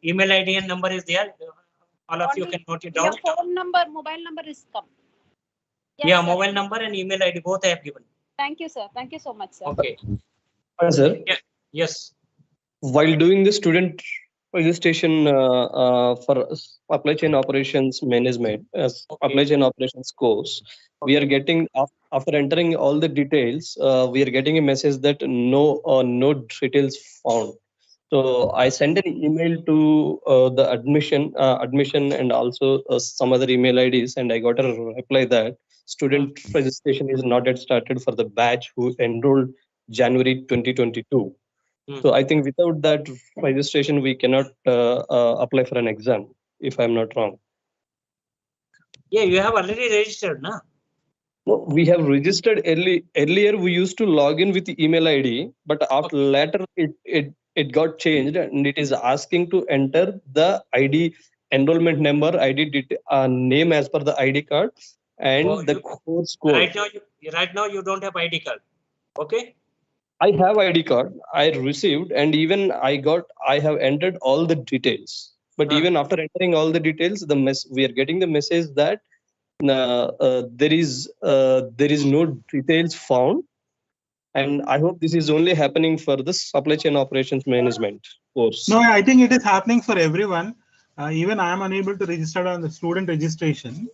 email ID and number is there. All of you can note it down. Your phone number, mobile number is come. Yes, Yeah, sir. mobile number and email ID both I have given. Thank you, sir. Thank you so much, sir. Okay. Sir, Yeah. Yes. while doing the student registration for supply chain operations management, supply chain operations course, we are getting after entering all the details, we are getting a message that no details found. So I sent an email to the admission and also some other email IDs, and I got a reply that student registration is not yet started for the batch who enrolled January 2022. So I think without that registration, we cannot apply for an exam, if I'm not wrong. Yeah, you have already registered, na? No, we have registered earlier. We used to log in with the email ID, but after later it got changed, and it is asking to enter the ID enrollment number, ID name as per the ID card, and the course code. Right now you don't have ID card. Okay. I have ID card. I received, and even I have entered all the details. But even after entering all the details, we are getting the message that there is no details found. And I hope this is only happening for the supply chain operations management course. No, I think it is happening for everyone. Even I am unable to register on the student registration.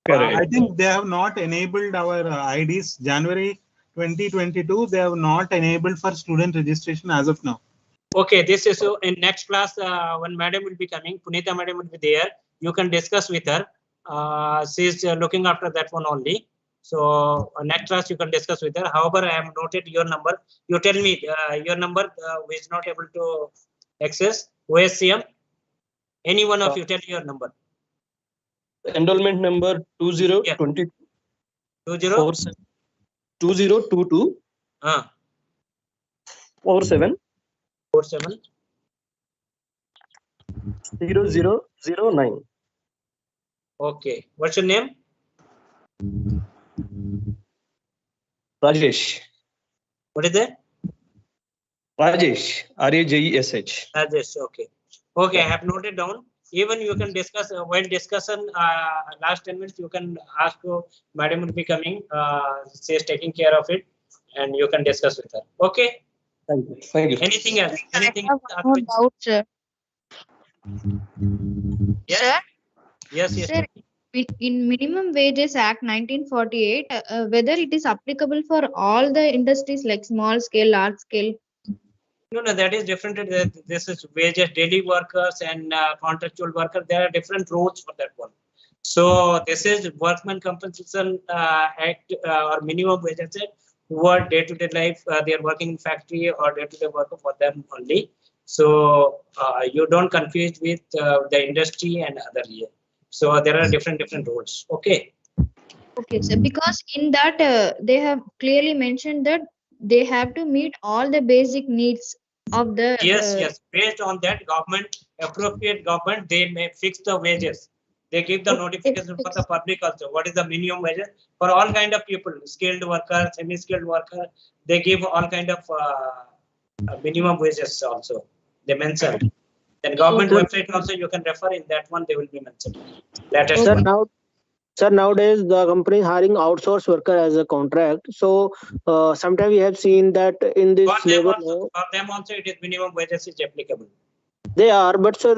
Correct. I think they have not enabled our IDs January 2022, they have not enabled for student registration as of now. Okay, this is so in next class when madam will be coming, Punitha madam will be there. You can discuss with her. She's looking after that one only. So next class you can discuss with her. However, I have noted your number. You tell me your number who is not able to access OSCM. Any one of you tell your number. Enrollment number 2022 2022 47 0009. Okay, what's your name? Rajesh. What is that? Rajesh. RAJESH. Rajesh. Okay. Okay, I have noted down. Even you can discuss while discussion last 10 minutes. You can ask madam will be coming. She is taking care of it, and you can discuss with her. Okay. Thank you. Thank you. Anything else? Anything? I have one more doubt, sir. Yes. Sir? Yes. Yes. Sir, in Minimum Wages Act 1948, whether it is applicable for all the industries like small scale, large scale? No, that is different. This is wages, daily workers and contractual workers. There are different rules for that one. So this is Workmen Compensation Act or Minimum Wages Act, who are day-to-day life, they are working in factory or day-to-day worker for them only. So you don't confuse with the industry and other here. So there are different rules. Okay. Okay, sir. Because in that they have clearly mentioned that they have to meet all the basic needs of the. Yes. Based on that, appropriate government, they may fix the wages. They give the notification for the public also. What is the minimum wages for all kind of people, skilled workers, semi-skilled workers? They give all kind of minimum wages also. They mentioned. Then government website also you can refer in that one. They will be mentioned. Sir, nowadays the company is hiring outsourced worker as a contract. So sometimes we have seen that in this labor law, for them also it is minimum wages is applicable. they are, but sir,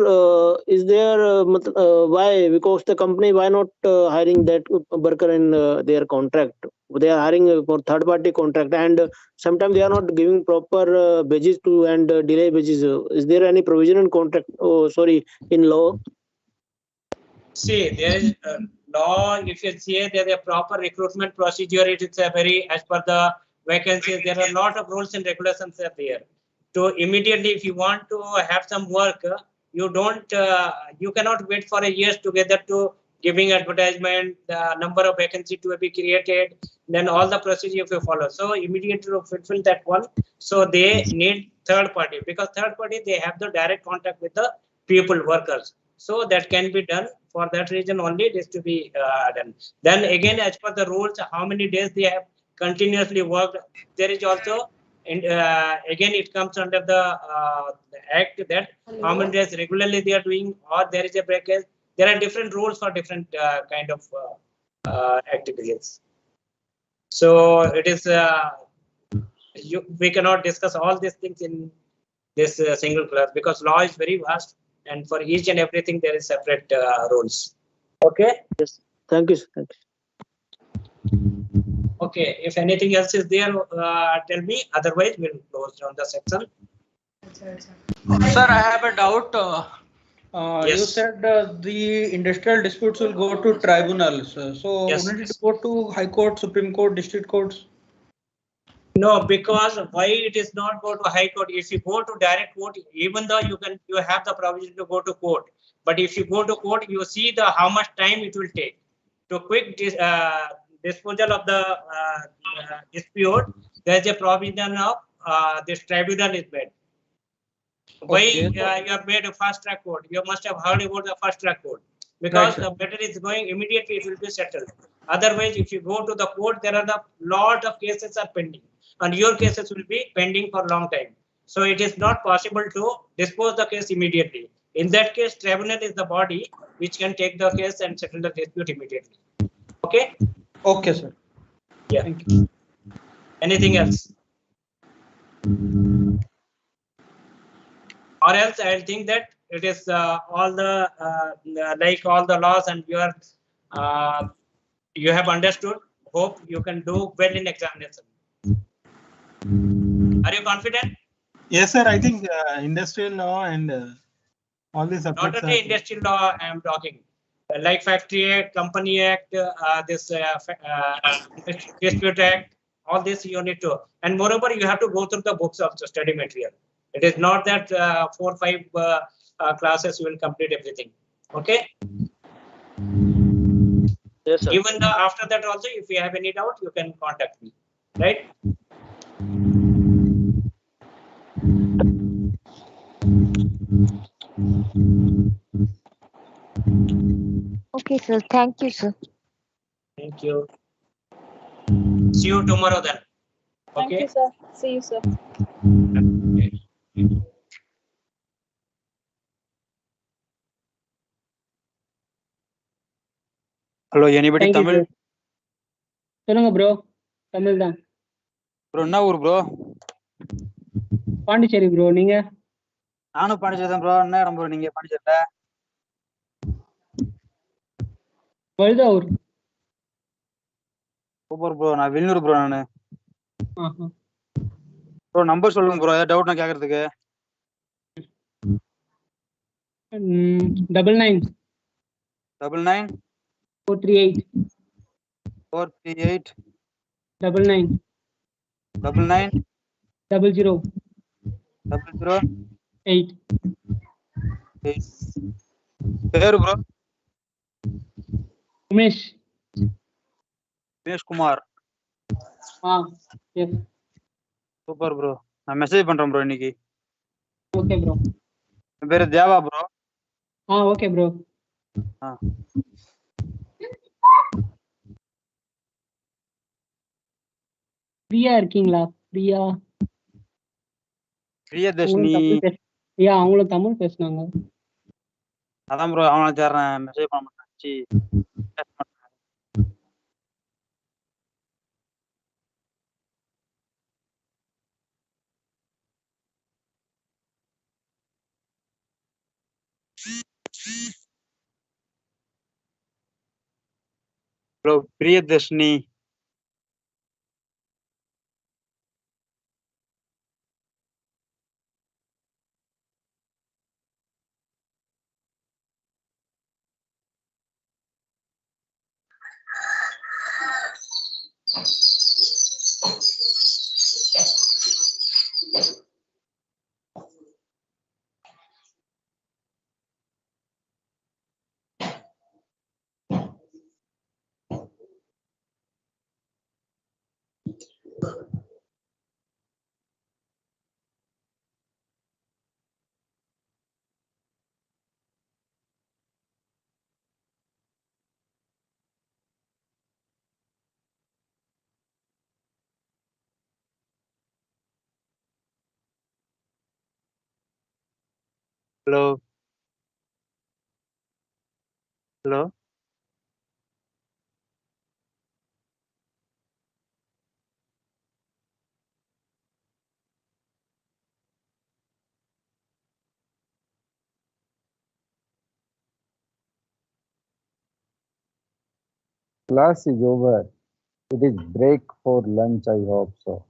is there why? Because the company why not hiring that worker in their contract? They are hiring for third party contract, and sometimes they are not giving proper wages to and delay wages. Is there any provision in contract? Oh, sorry, in law. See, there is law. If you see there is a proper recruitment procedure, it is a very as per the vacancies. There are a lot of rules and regulations are there. So immediately, if you want to have some work, you don't. You cannot wait for a years together to giving advertisement, the number of vacancy to be created, then all the procedure if you follow. So immediately to fulfill that one. So they need third party because third party they have the direct contact with the people workers. So that can be done. For that reason only it is to be done. Then again, as per the rules, how many days they have continuously worked. There is also, and again it comes under the act that how many days regularly they are doing, or there is a breakage. There are different rules for different kind of activities. So it is we cannot discuss all these things in this single class because law is very vast. And for each and everything, there is separate rules. Okay. Yes. Thank you. Thank you. Okay. If anything else is there, tell me. Otherwise, we'll close down the section. Sir, I have a doubt. Yes. You said the industrial disputes will go to tribunals. So Yes. wouldn't it go to High Court, Supreme Court, District Courts? No, because why it is not go to High Court? If you go to direct court, even though you have the provision to go to court, but if you go to court, you see the how much time it will take to quick disposal of the dispute. There is a provision of this tribunal is made. Why you have made a fast track court? You must have heard about the fast track court because the matter is going immediately. It will be settled. Otherwise, if you go to the court, there are a lot of cases are pending. And your cases will be pending for a long time. So it is not possible to dispose the case immediately. In that case, tribunal is the body which can take the case and settle the dispute immediately. Okay? Okay, sir. Yeah. Thank you. Anything else? Or else I think that it is all the like all the laws and you have understood. Hope you can do well in examination. Are you confident? Yes, sir. I think industrial law and all these Not subjects only are. industrial law, I am talking. Like Factory Act, Company Act, Dispute Act, all this you need to. And moreover, you have to go through the books of the study material. It is not that 4 or 5 classes you will complete everything. Okay. Yes, sir. Even after that also, if you have any doubt, you can contact me. Right? Okay, sir. Thank you, sir. Thank you. See you tomorrow then. Thank Okay. you, sir. See you, sir. Hello, anybody Thank you, Tamil? bro. சொல்லுங்க bro Tamil தான் Bro, என்ன ஊர் bro? Pondicherry bro நீங்க நானும் பாண்டிச்சேரி தான் bro. என்ன இடம் bro நீங்க பாண்டிச்சேரியில? Valudavur super bro. நான் வெளியூர் bro நானு. ஆஹா. bro நம்பர் சொல்லுங்க bro. ஏதாவது டவுட் நான் கேக்குறதுக்கு. 99 99 438 438 99 99 00 00 8 8. பேரு bro? Umesh Umesh Kumar. Yes super bro. நான் மெசேஜ் பண்றேன் bro இன்னைக்கு. ஓகே ப்ரோ என் பேரு Deva bro. Okay bro Priya இருக்கீங்களா பிரியா பிரியதர்ஷினி. அவங்களும் தமிழ் பேசுனாங்க அதான் bro அவனை தேடுறேன். மெசேஜ் பண்ண மாட்டேன். Hello, Priyadashni. Hello. Hello. Class is over. It is break for lunch, I hope so.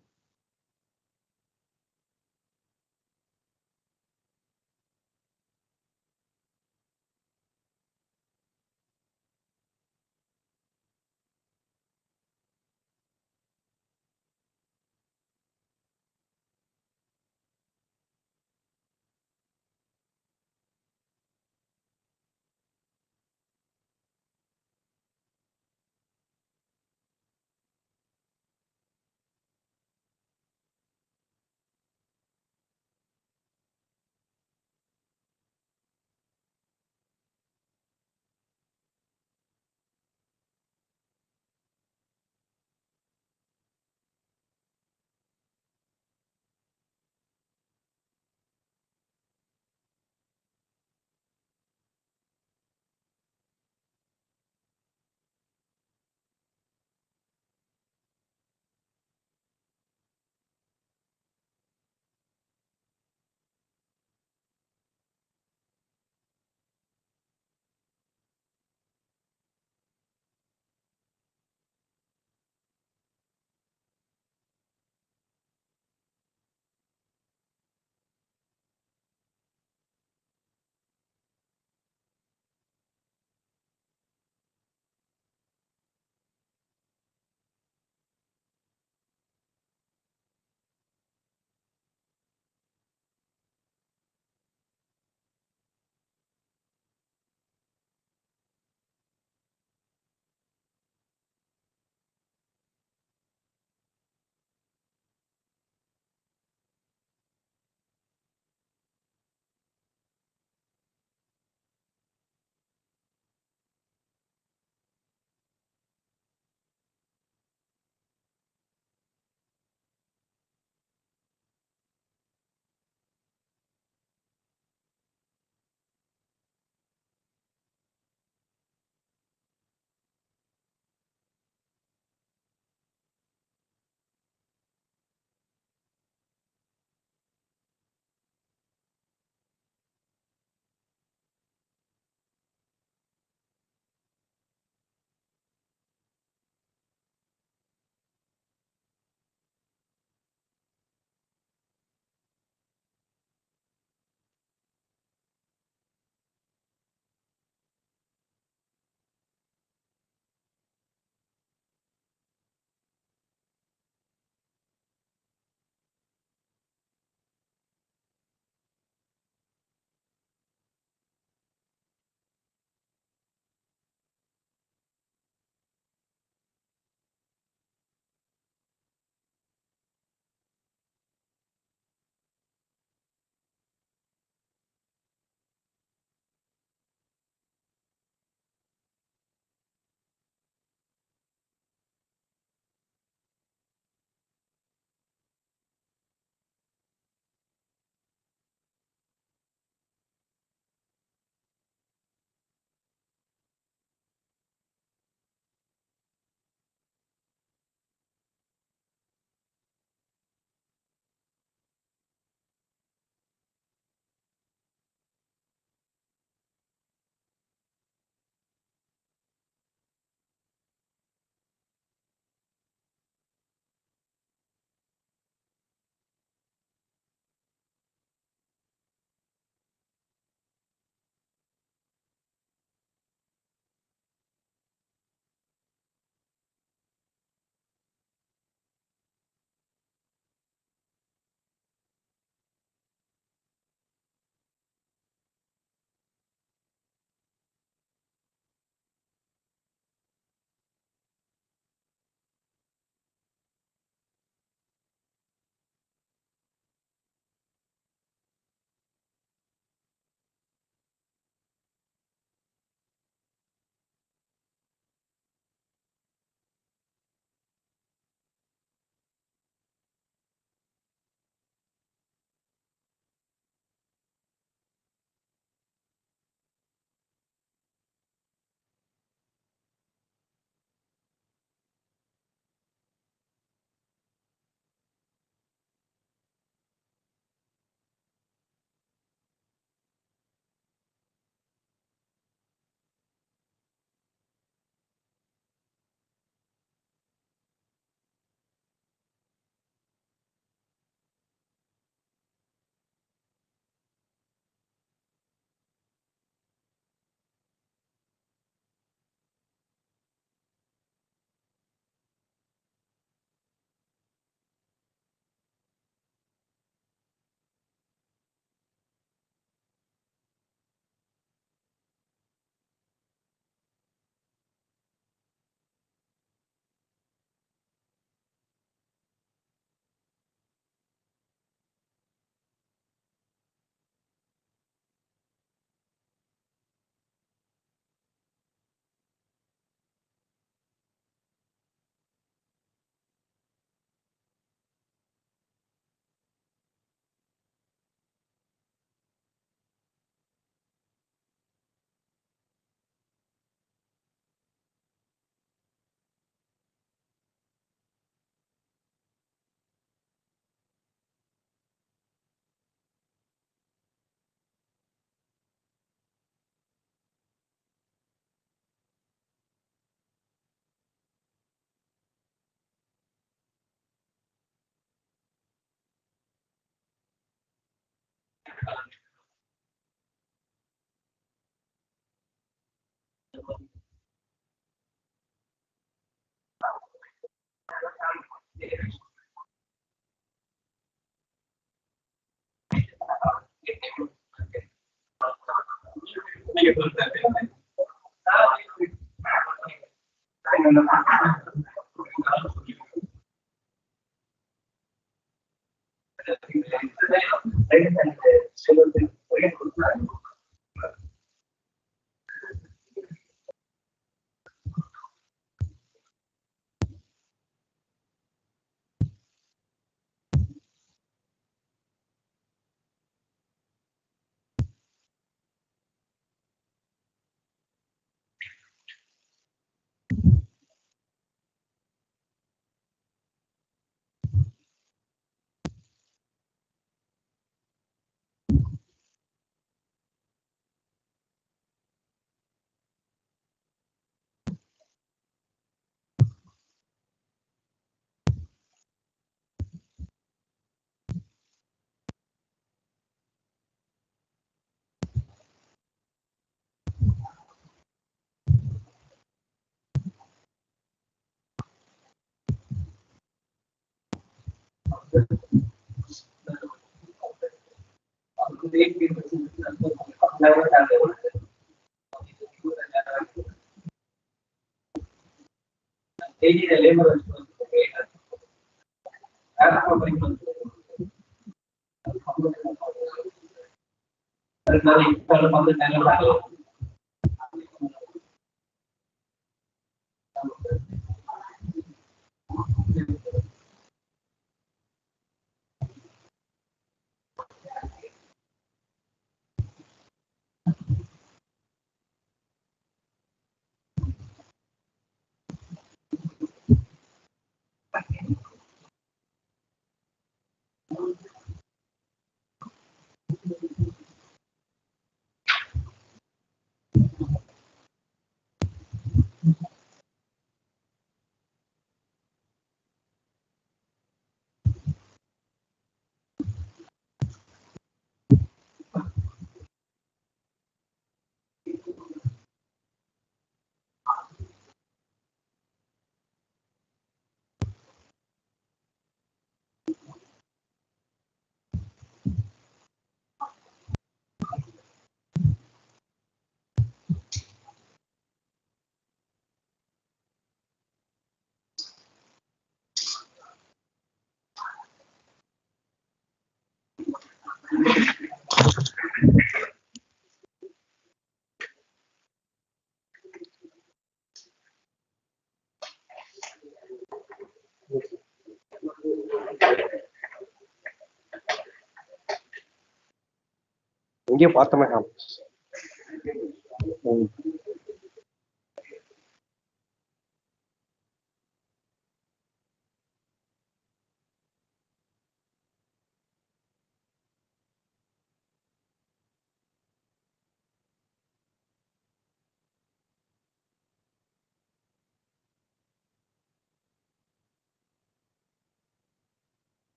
இங்கே பார்த்தோமே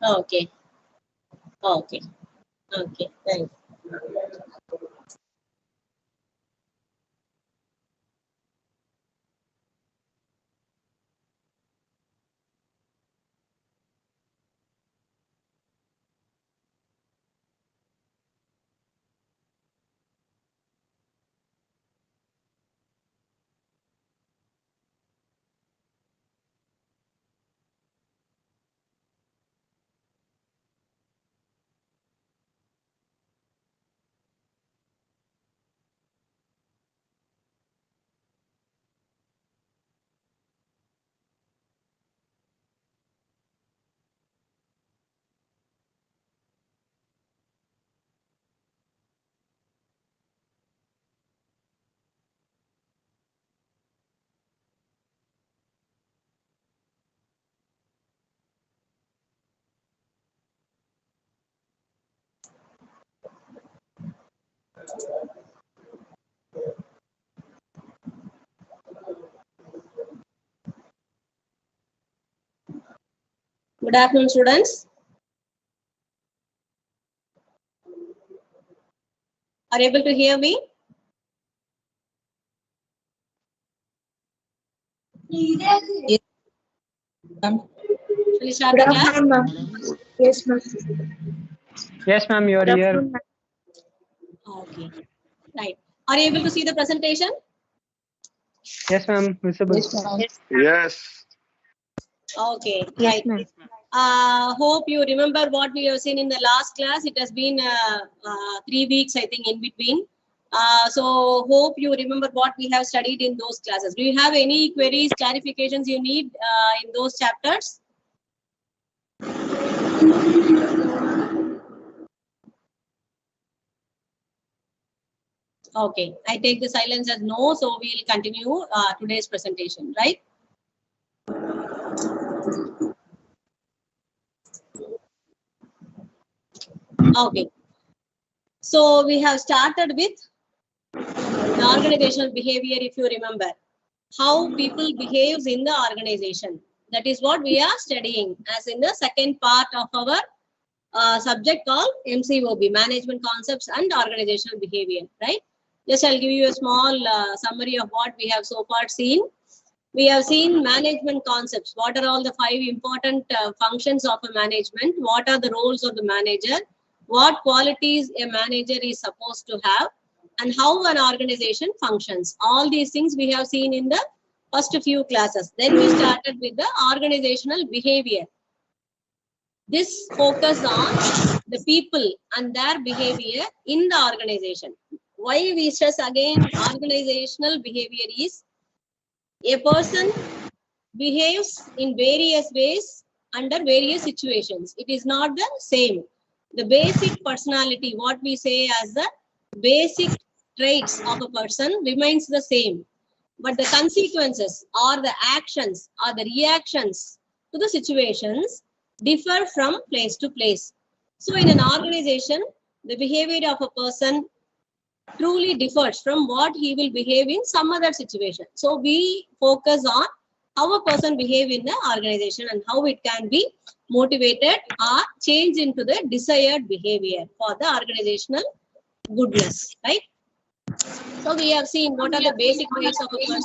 Okay. Okay. Okay. Thanks. Good afternoon, students. Are you able to hear me? Yes. Shall we start the class? Yes, ma'am. Yes, ma'am, you are here. Okay. Right. Are you able to see the presentation? Yes, ma'am, visible. Yes. Okay. Yes, Right. ma'am. Hope you remember what we have seen in the last class. It has been 3 weeks, I think, in between. So hope you remember what we have studied in those classes. Do you have any queries, clarifications you need in those chapters? Okay, I take the silence as no, so we'll continue today's presentation, right? Okay, so we have started with the organizational behavior, if you remember, how people behaves in the organization. That is what we are studying as in the second part of our subject called MCOB, Management Concepts and Organizational Behavior, right? Just I'll give you a small summary of what we have so far seen. We have seen management concepts. What are all the 5 important functions of a management? What are the roles of the manager? What qualities a manager is supposed to have? And how an organization functions. All these things we have seen in the first few classes. Then we started with the organizational behavior. This focus on the people and their behavior in the organization. Why we stress again organizational behavior is a person behaves in various ways under various situations. It is not the same. The basic personality, what we say as the basic traits of a person remains the same. But the consequences or the actions or the reactions to the situations differ from place to place. So in an organization, the behavior of a person truly differs from what he will behave in some other situation. So we focus on how a person behave in the organization and how it can be motivated or changed into the desired behavior for the organizational goodness, right? So we have seen what are the basic traits of a person.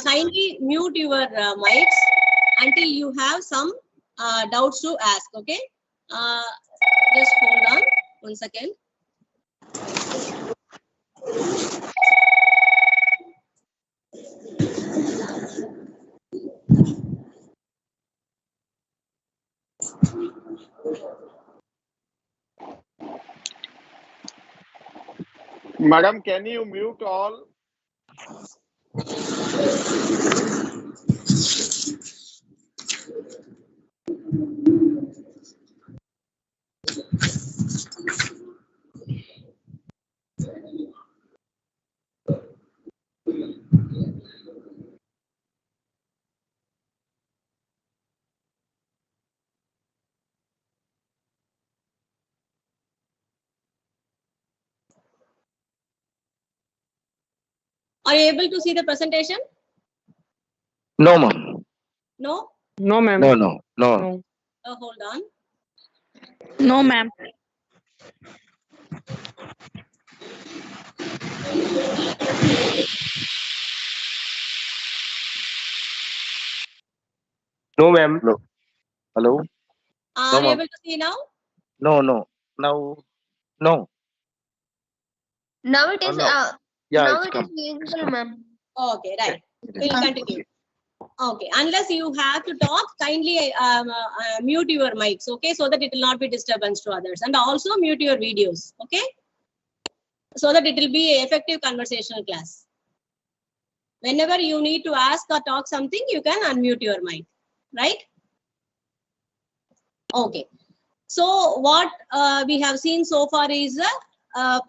Kindly mute your mics until you have some doubts to ask, okay? Just hold on 1 second. Madam, can you mute all? Are you able to see the presentation? No, ma'am. No? No, ma'am. No. Hold on. No, ma'am. No, ma'am. No. Hello? Are you ma'am. able to see now? No. Now, no. Now it is No. Yeah, now it's it come. is visible, ma'am. Okay, right. We'll continue. Okay, unless you have to talk, kindly mute your mics, okay, so that it will not be disturbance to others, and also mute your videos, okay, so that it will be an effective conversational class. Whenever you need to ask or talk something, you can unmute your mic, right? Okay. So what we have seen so far is the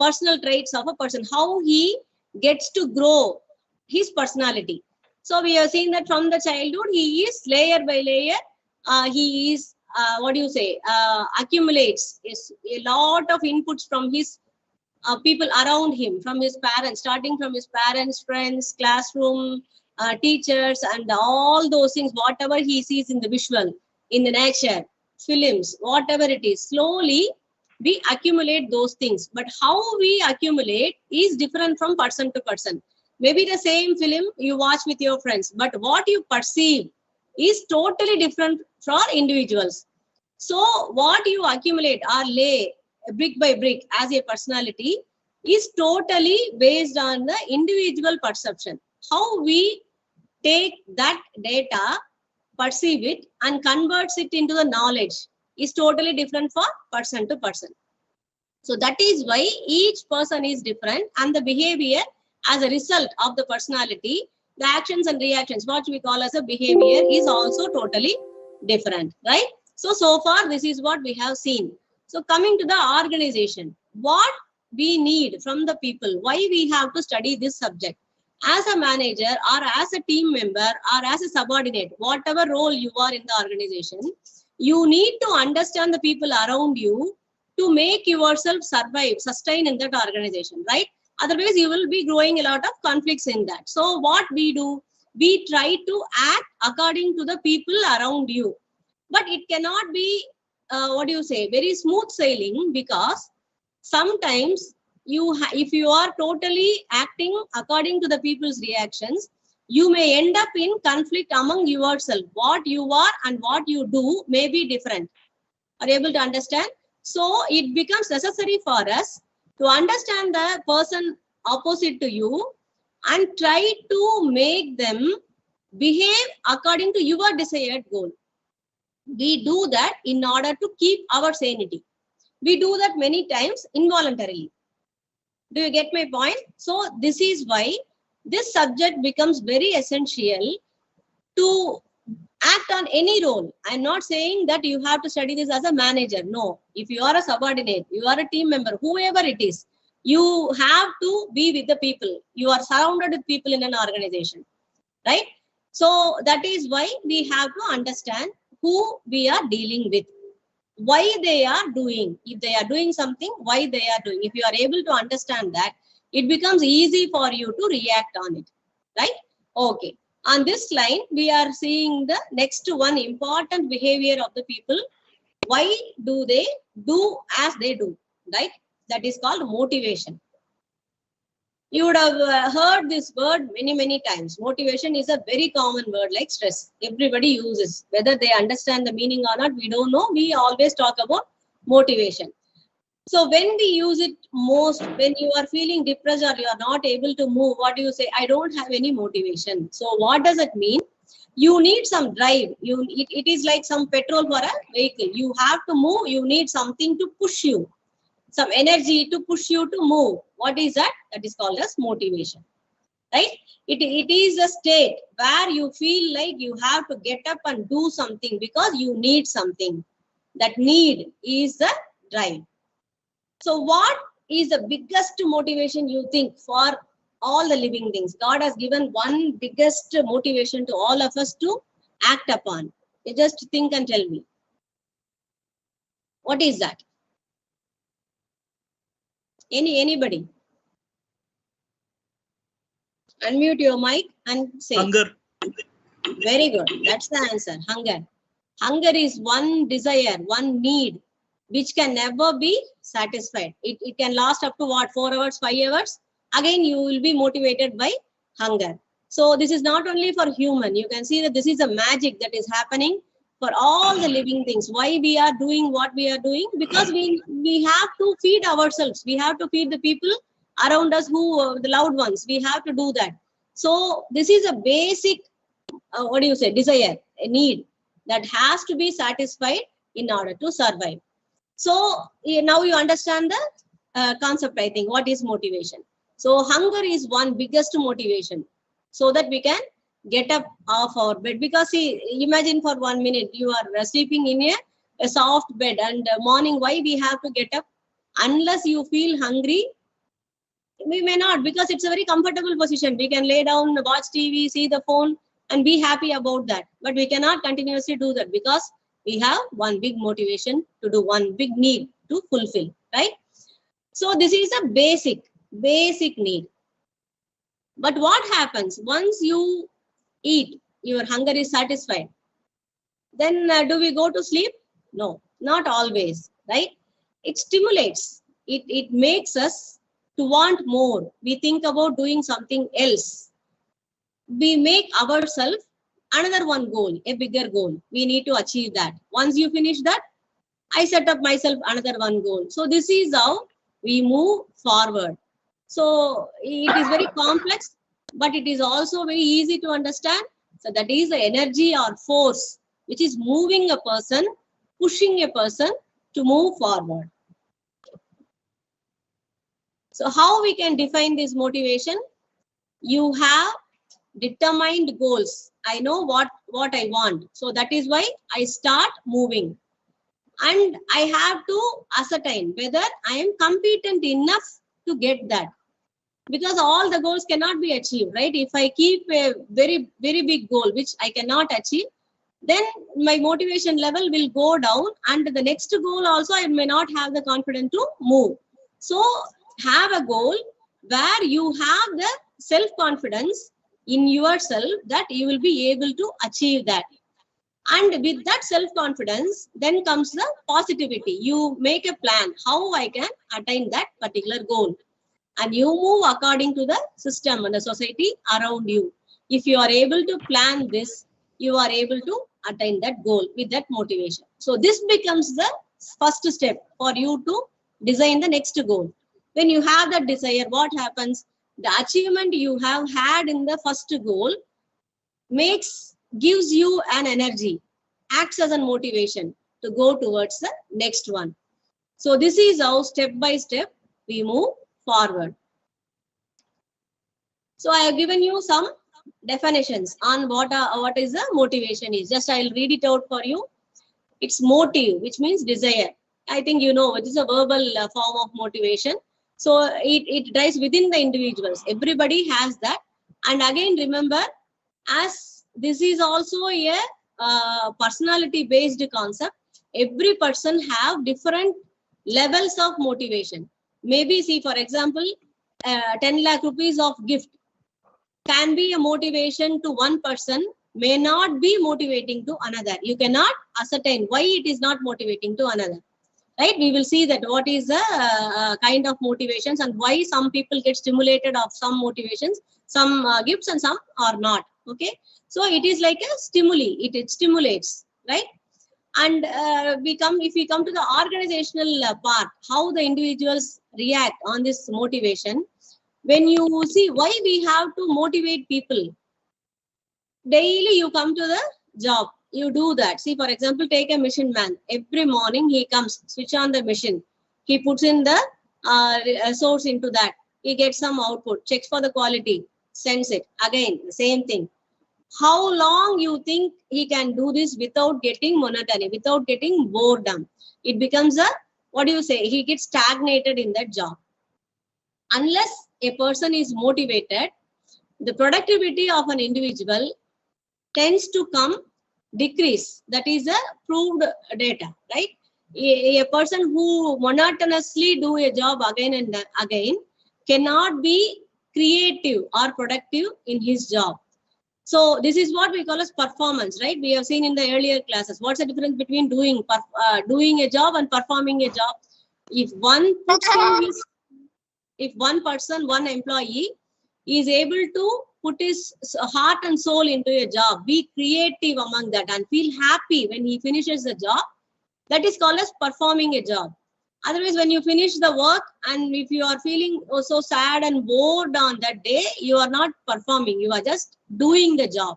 personal traits of a person, how he gets to grow his personality. So we have seen that from the childhood, he is layer by layer, he is accumulates is a lot of inputs from his people around him, from his parents, starting from his parents, friends, classroom, teachers, and all those things, whatever he sees in the visual, in the nature, films, whatever it is, slowly we accumulate those things. But how we accumulate is different from person to person. Maybe the same film you watch with your friends, but what you perceive is totally different for individuals. So what you accumulate or lay brick by brick as a personality is totally based on the individual perception. How we take that data, perceive it, and converts it into the knowledge is totally different for person to person. So that is why each person is different, and the behavior as a result of the personality, the actions and reactions, what we call as a behavior, is also totally different, right? So far this is what we have seen. So coming to the organization, what we need from the people, why we have to study this subject. As a manager or as a team member or as a subordinate, whatever role you are in the organization, you need to understand the people around you to make yourself survive, sustain in that organization, right? Otherwise, you will be growing a lot of conflicts in that. So what we do, we try to act according to the people around you. But it cannot be, very smooth sailing, because sometimes if you are totally acting according to the people's reactions, you may end up in conflict among yourself. What you are and what you do may be different. Are you able to understand? So it becomes necessary for us to understand the person opposite to you and try to make them behave according to your desired goal. We do that in order to keep our sanity. We do that many times involuntarily. Do you get my point? So this is why this subject becomes very essential to act on any role. I'm not saying that you have to study this as a manager. No. If you are a subordinate, you are a team member, whoever it is, you have to be with the people. You are surrounded with people in an organization, right? So that is why we have to understand who we are dealing with, why they are doing. If they are doing something, why they are doing. If you are able to understand that, it becomes easy for you to react on it, right? Okay. On this line, we are seeing the next one important behavior of the people. Why do they do as they do, right? That is called motivation. You would have heard this word many times. Motivation is a very common word like stress. Everybody uses. Whether they understand the meaning or not, we don't know. We always talk about motivation. So when we use it most, when you are feeling depressed or you are not able to move, what do you say? I don't have any motivation. So what does it mean? You need some drive. It is like some petrol for a vehicle. You have to move. You need something to push you, some energy to push you to move. What is that? That is called as motivation, right? It is a state where you feel like you have to get up and do something because you need something. That need is the drive. So what is the biggest motivation you think for all the living things? God has given one biggest motivation to all of us to act upon. You just think and tell me. What is that? Anybody? Unmute your mic and say. Hunger. Very good. That's the answer. Hunger. Hunger is one desire, one need, which can never be satisfied. It can last up to what, 4 hours, 5 hours? Again, you will be motivated by hunger. So this is not only for human. You can see that this is a magic that is happening for all the living things. Why we are doing what we are doing? Because we have to feed ourselves. We have to feed the people around us, who the loved ones. We have to do that. So this is a basic, desire, a need that has to be satisfied in order to survive. So now you understand the concept, I think. What is motivation? So hunger is one biggest motivation, so that we can get up off our bed. Because see, imagine for 1 minute you are sleeping in a soft bed, and morning, why we have to get up? Unless you feel hungry, we may not, because it's a very comfortable position. We can lay down, watch TV, see the phone, and be happy about that. But we cannot continuously do that, because we have one big motivation to do, one big need to fulfill, right? So this is a basic need. But what happens once you eat, your hunger is satisfied, then do we go to sleep? No, not always, right? It stimulates, it makes us to want more. We think about doing something else. We make ourselves another one goal, a bigger goal. We need to achieve that. Once you finish that, I set up myself another one goal. So this is how we move forward. So it is very complex, but it is also very easy to understand. So that is the energy or force which is moving a person, pushing a person to move forward. So how we can define this motivation? You have determined goals. I know what I want. So that is why I start moving. And I have to ascertain whether I am competent enough to get that. Because all the goals cannot be achieved, right? If I keep a very, very big goal, which I cannot achieve, then my motivation level will go down, and the next goal also I may not have the confidence to move. So have a goal where you have the self-confidence in yourself that you will be able to achieve that. And with that self-confidence, then comes the positivity. You make a plan, how I can attain that particular goal. And you move according to the system and the society around you. If you are able to plan this, you are able to attain that goal with that motivation. So this becomes the first step for you to design the next goal. When you have that desire, what happens? The achievement you have had in the first goal gives you an energy, acts as a motivation to go towards the next one. So this is how step by step we move forward. So I have given you some definitions on what is the motivation is. Just I'll read it out for you. It's motive, which means desire. I think you know it is a verbal form of motivation. So it drives within the individuals. Everybody has that. And again, remember, as this is also a personality based concept, every person have different levels of motivation. Maybe see, for example, 10 lakh rupees of gift can be a motivation to one person, may not be motivating to another. You cannot ascertain why it is not motivating to another, right? We will see that what is the kind of motivations and why some people get stimulated of some motivations, some gifts and some are not, okay? So it is like a stimuli, it stimulates, right? And if we come to the organizational part, how the individuals react on this motivation, when you see why we have to motivate people, daily you come to the job, you do that. See, for example, take a machine man. Every morning he comes, switch on the machine. He puts in the source into that. He gets some output, checks for the quality, sends it. Again, the same thing. How long you think he can do this without getting monotony, without getting boredom? It becomes a, what do you say? He gets stagnated in that job. Unless a person is motivated, the productivity of an individual tends to decrease. That is a proved data, right? A person who monotonously do a job again and again cannot be creative or productive in his job. So this is what we call as performance, right? We have seen in the earlier classes. What's the difference between doing a job and performing a job? If one person, one employee is able to put his heart and soul into a job, be creative among that and feel happy when he finishes the job, that is called as performing a job. Otherwise, when you finish the work and if you are feeling so sad and bored on that day, you are not performing, you are just doing the job.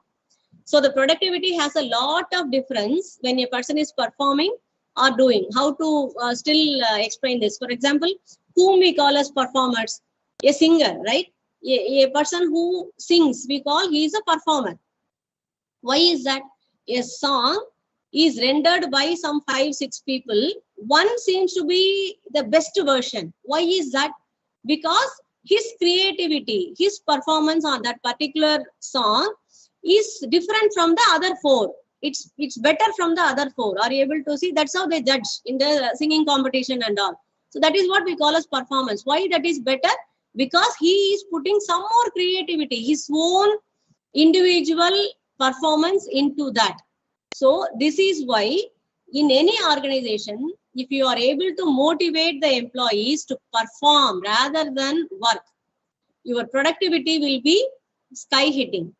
So the productivity has a lot of difference when a person is performing or doing. How to still explain this? For example, whom we call as performers? A singer, right? A person who sings, we call he is a performer. Why is that? A song is rendered by some 5-6 people. One seems to be the best version. Why is that? Because his creativity, his performance on that particular song is different from the other 4. it's better from the other 4. Are you able to see? That's how they judge in the singing competition and all. So that is what we call as performance. Why that is better? Because he is putting some more creativity, his own individual performance into that. So this is why in any organization, if you are able to motivate the employees to perform rather than work, your productivity will be sky hitting,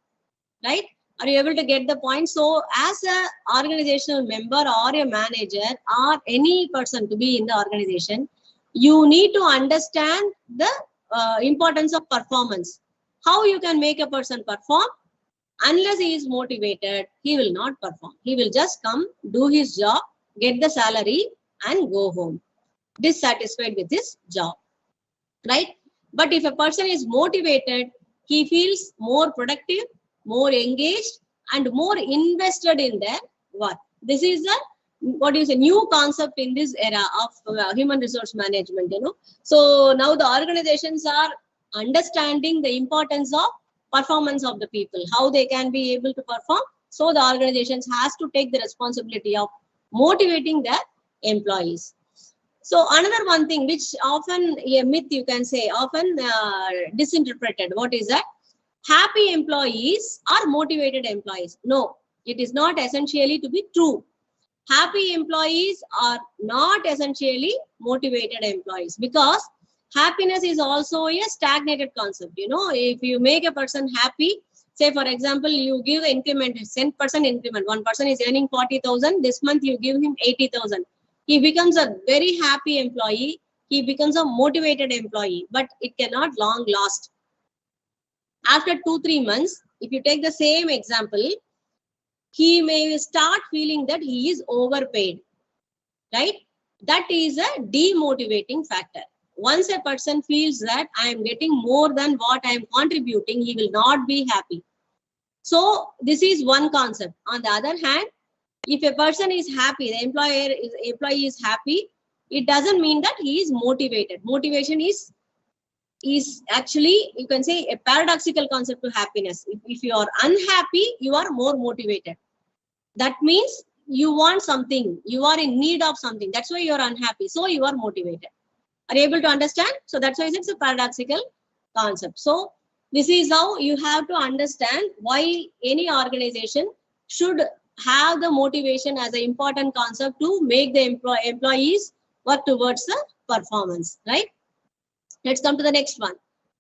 right? Are you able to get the point? So as a organizational member or a manager or any person to be in the organization, you need to understand the importance of performance. How you can make a person perform? Unless he is motivated, he will not perform. He will just come, do his job, get the salary and go home, dissatisfied with his job, right? But if a person is motivated, he feels more productive, more engaged and more invested in their work. This is a new concept in this era of human resource management, you know. So now the organizations are understanding the importance of performance of the people, how they can be able to perform. So the organizations has to take the responsibility of motivating their employees. So another one thing which often a myth, you can say, often disinterpreted. What is that? Happy employees are motivated employees. No, it is not essentially to be true. Happy employees are not essentially motivated employees, because happiness is also a stagnated concept. You know, if you make a person happy, say for example, you give increment, 10% increment. One person is earning 40,000. This month you give him 80,000. He becomes a very happy employee. He becomes a motivated employee, but it cannot long last. After 2-3 months, if you take the same example, he may start feeling that he is overpaid, right? That is a demotivating factor. Once a person feels that I am getting more than what I am contributing, he will not be happy. So this is one concept. On the other hand, if a person is happy, the employee is happy, it doesn't mean that he is motivated. Motivation is actually, you can say, a paradoxical concept to happiness. If you are unhappy, you are more motivated. That means you want something, you are in need of something. That's why you are unhappy. So you are motivated. Are you able to understand? So that's why it's a paradoxical concept. So this is how you have to understand why any organization should have the motivation as an important concept to make the employees work towards the performance, right? Let's come to the next one.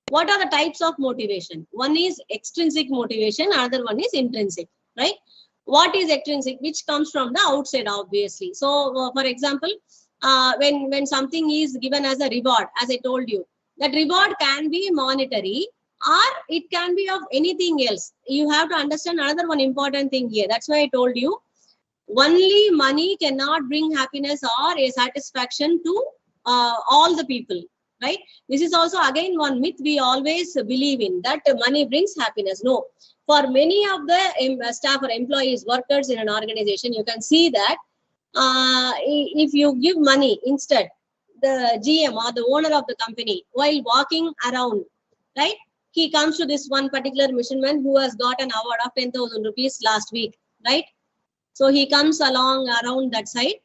What are the types of motivation? One is extrinsic motivation, another one is intrinsic, right? What is extrinsic? Which comes from the outside, obviously. So for example, when something is given as a reward, as I told you, that reward can be monetary or it can be of anything else. You have to understand another one important thing here. That's why I told you, only money cannot bring happiness or a satisfaction to all the people, right? This is also again one myth we always believe in, that money brings happiness. No. For many of the staff or employees, workers in an organization, you can see that if you give money instead, the GM or the owner of the company, while walking around, right, he comes to this one particular missionman who has got an award of 10,000 rupees last week, right? So he comes along around that side.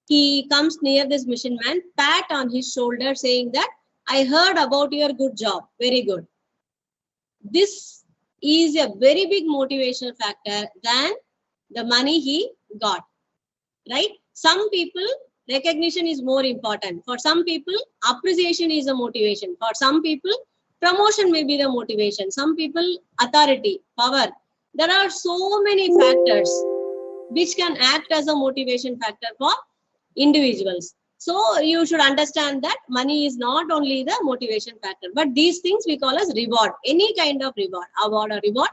He comes near this missionman, pat on his shoulder saying that, I heard about your good job, very good. This is a very big motivational factor than the money he got, right? Some people, recognition is more important. For some people, appreciation is a motivation. For some people, promotion may be the motivation. Some people, authority, power. There are so many factors which can act as a motivation factor for individuals. So you should understand that money is not only the motivation factor, but these things we call as reward. Any kind of reward, award or reward,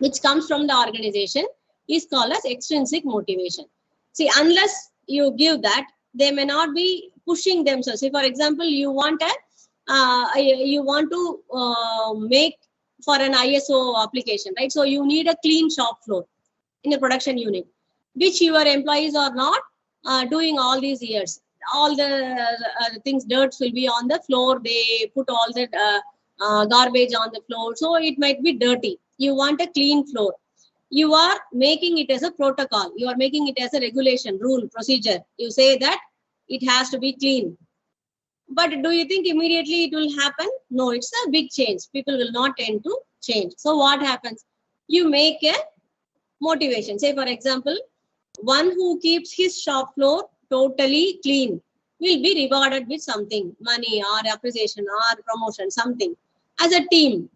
which comes from the organization, is called as extrinsic motivation. See, unless you give that, they may not be pushing themselves. See, for example, you want to make for an ISO application, right? So you need a clean shop floor in a production unit, which your employees are not doing all these years. All the things, dirts will be on the floor. They put all the garbage on the floor. So it might be dirty. You want a clean floor. you are making it as a protocol. You are making it as a regulation, rule, procedure. You say that it has to be clean. But do you think immediately it will happen? No, it's a big change. People will not tend to change. So what happens? You make a motivation. Say, for example, one who keeps his shop floor totally clean will be rewarded with something, money or appreciation or promotion, something. As a team,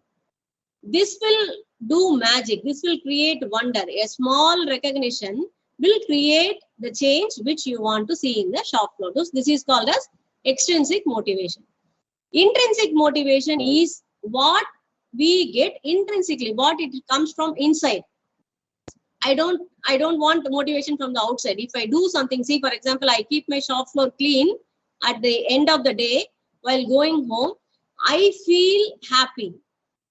this will do magic. This will create wonder. A small recognition will create the change which you want to see in the shop floor. This is called as extrinsic motivation. Intrinsic motivation is what we get intrinsically, what it comes from inside. I don't want motivation from the outside. If I do something, see, for example, I keep my shop floor clean at the end of the day while going home, I feel happy.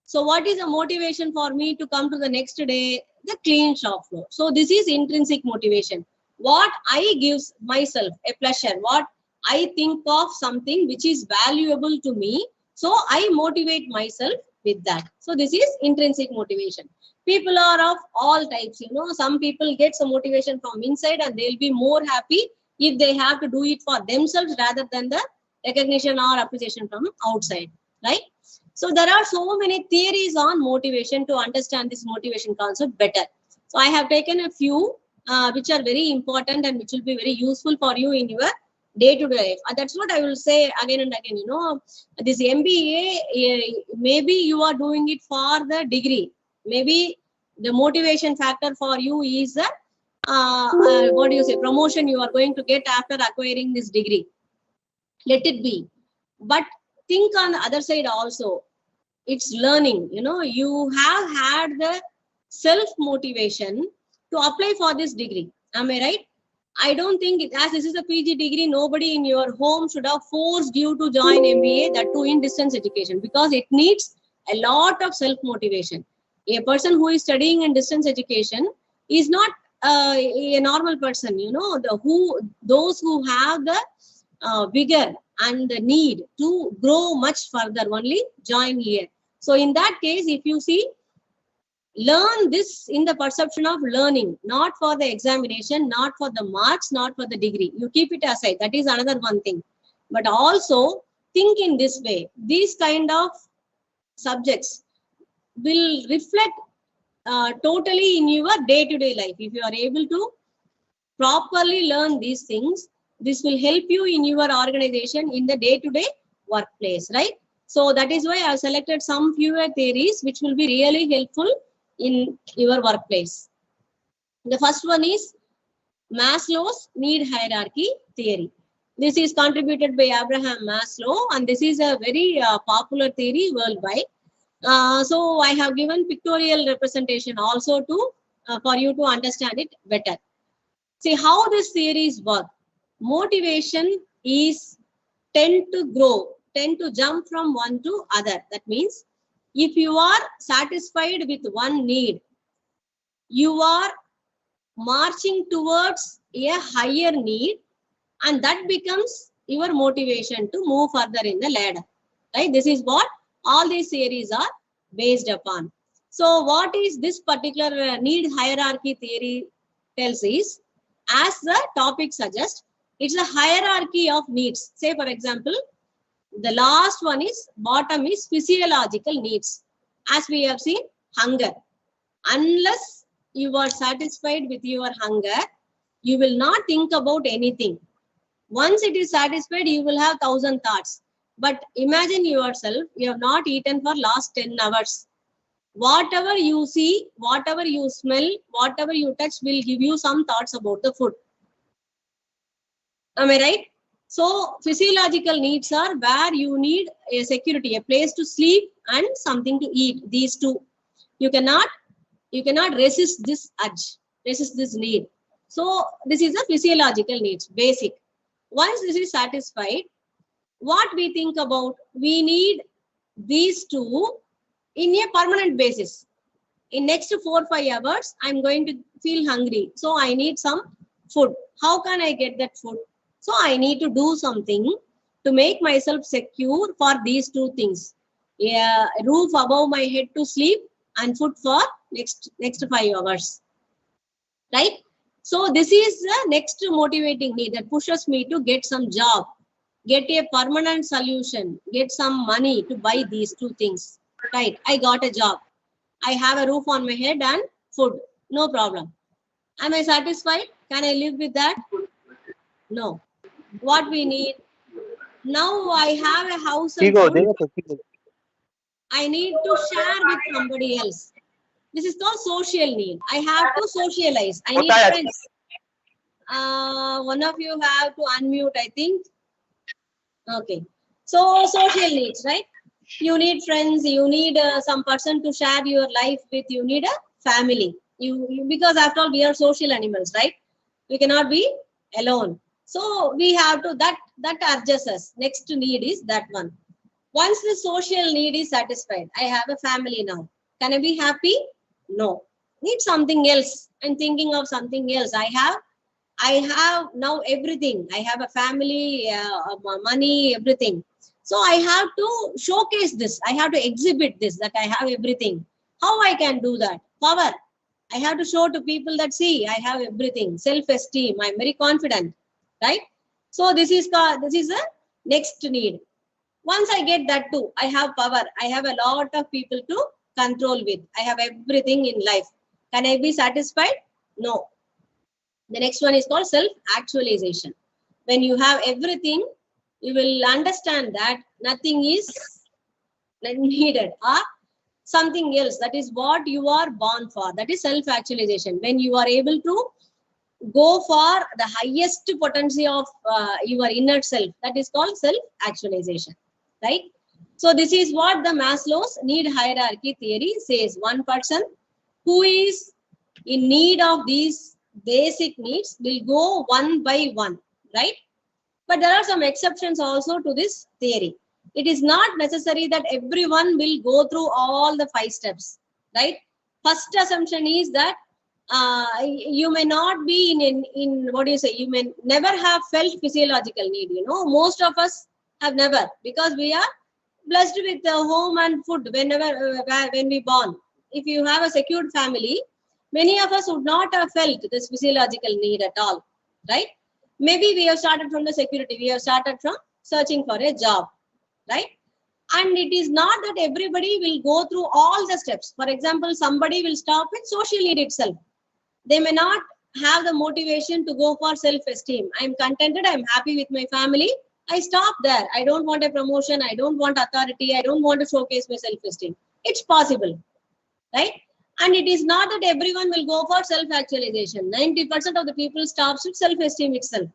So what is the motivation for me to come to the next day? The clean shop floor. So this is intrinsic motivation. What I gives myself a pleasure, what I think of something which is valuable to me. So I motivate myself with that. So this is intrinsic motivation. People are of all types, some people get some motivation from inside and they'll be more happy if they have to do it for themselves rather than the recognition or appreciation from outside, right? So there are so many theories on motivation to understand this motivation concept better. So I have taken a few which are very important and which will be very useful for you in your day-to-day life. That's what I will say again and again. This MBA, maybe you are doing it for the degree. Maybe the motivation factor for you is what do you say, promotion you are going to get after acquiring this degree. Let it be. But think on the other side also. It's learning. You have had the self-motivation to apply for this degree. Am I right? I don't think, as this is a PG degree, nobody in your home should have forced you to join MBA, that too in distance education, because it needs a lot of self-motivation. A person who is studying in distance education is not a normal person. Those who have the vigor and the need to grow much further only join here. So in that case, if you see, learn this in the perception of learning, not for the examination, not for the marks, not for the degree. You keep it aside. That is another one thing. But also think in this way. These kind of subjects will reflect totally in your day-to-day life. If you are able to properly learn these things, this will help you in your organization in the day-to-day workplace, right? So that is why I have selected some fewer theories which will be really helpful in your workplace. The first one is Maslow's need hierarchy theory. This is contributed by Abraham Maslow, and this is a very popular theory worldwide. So I have given pictorial representation also to for you to understand it better. See how this theories work. Motivation is tend to grow, tend to jump from one to other. That means if you are satisfied with one need, you are marching towards a higher need, and that becomes your motivation to move further in the ladder, right? This is what all these theories are based upon. So what is this particular need hierarchy theory tells is, as the topic suggests, it's a hierarchy of needs. Say for example, the last one is, bottom is physiological needs. As we have seen, hunger. Unless you are satisfied with your hunger, you will not think about anything. Once it is satisfied, you will have 1,000 thoughts. But imagine yourself, you have not eaten for last 10 hours. Whatever you see, whatever you smell, whatever you touch will give you some thoughts about the food. Am I right? So physiological needs are where you need a security, a place to sleep and something to eat. These two. You cannot resist this urge, resist this need. So this is a physiological needs, basic. Once this is satisfied, what we think about, we need these two in a permanent basis. In next 4 or 5 hours, I'm going to feel hungry. So I need some food. How can I get that food? So I need to do something to make myself secure for these two things. A roof above my head to sleep and food for next 5 hours, right? So this is the next motivating need that pushes me to get some job, get a permanent solution, get some money to buy these two things, right? I got a job, I have a roof on my head and food, no problem. Am I satisfied? Can I live with that? No. What we need now, I have a house and food. I need to share with somebody else. This is called social need. I have to socialize. I need friends. One of you have to unmute, I think. Okay. So social needs, right? You need friends. You need some person to share your life with. You need a family. You because after all we are social animals, right? We cannot be alone. So we have to that urges us. Next need is that one. Once the social need is satisfied, I have a family now. Can I be happy? No. Need something else. I'm thinking of something else. I have now everything. I have a family, money, everything. So I have to showcase this. I have to exhibit this, that I have everything. How I can do that? Power. I have to show to people that, see, I have everything. Self-esteem. I'm very confident, right? So this is a next need. Once I get that too, I have power. I have a lot of people to control with. I have everything in life. Can I be satisfied? No. The next one is called self-actualization. When you have everything, you will understand that nothing is needed or something else. That is what you are born for. That is self-actualization. When you are able to go for the highest potential of your inner self, that is called self-actualization, right? So this is what the Maslow's need hierarchy theory says. One person who is in need of these basic needs will go one by one, right? But there are some exceptions also to this theory. It is not necessary that everyone will go through all the 5 steps, right? First assumption is that you may not be in what do you say? You may never have felt physiological need. You know, most of us have never, because we are blessed with home and food when we born. If you have a secured family, many of us would not have felt this physiological need at all, right? Maybe we have started from the security. We have started from searching for a job, right? And it is not that everybody will go through all the steps. For example, somebody will stop with social need itself. They may not have the motivation to go for self-esteem. I'm contented. I'm happy with my family. I stop there. I don't want a promotion. I don't want authority. I don't want to showcase my self-esteem. It's possible, right? And it is not that everyone will go for self-actualization. 90% of the people stops with self-esteem itself.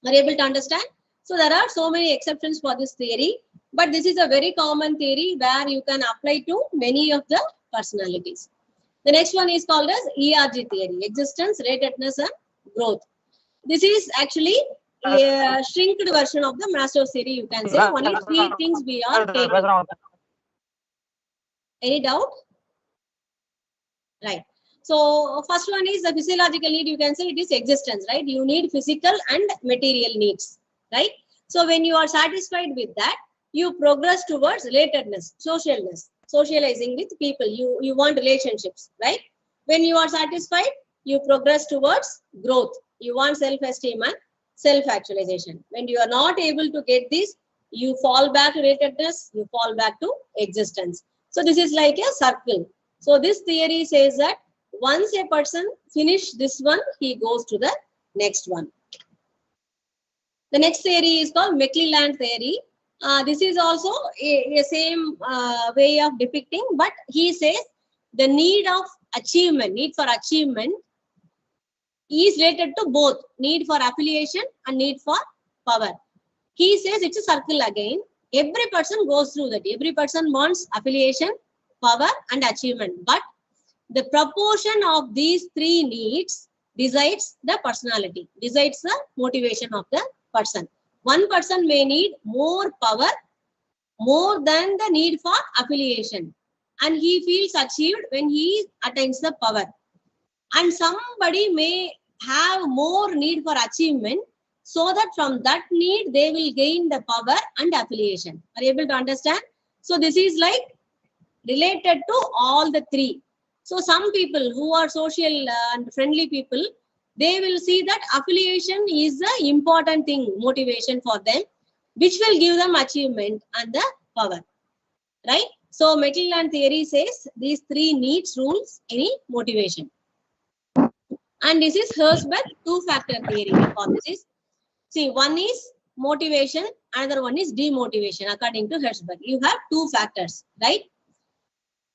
Are you able to understand? So there are so many exceptions for this theory, but this is a very common theory where you can apply to many of the personalities. The next one is called as ERG theory, existence, ratedness, and growth. This is actually a shrinked version of the Maslow's theory, you can say. Only 3 things we are taking. Any doubt? Right. So first one is the physiological need, you can say it is existence, right? You need physical and material needs, right? So when you are satisfied with that, you progress towards relatedness, socialness, socializing with people. You want relationships, right? When you are satisfied, you progress towards growth. You want self-esteem and self-actualization. When you are not able to get this, you fall back to relatedness, you fall back to existence. So this is like a circle. So this theory says that once a person finishes this one, he goes to the next one. The next theory is called McClelland theory. This is also a same way of depicting, but he says the need of achievement, need for achievement is related to both need for affiliation and need for power. He says it's a circle again. Every person goes through that. Every person wants affiliation, power, and achievement. But the proportion of these 3 needs decides the personality, decides the motivation of the person. One person may need more power, more than the need for affiliation, and he feels achieved when he attains the power. And somebody may have more need for achievement, so that from that need they will gain the power and affiliation. Are you able to understand? So this is like related to all the 3. So some people who are social and friendly people, they will see that affiliation is the important thing, motivation for them, which will give them achievement and the power, right? So Maitland theory says these three needs rules any motivation. And this is Herzberg two-factor theory hypothesis. See, one is motivation, another one is demotivation according to Herzberg. You have two factors, right?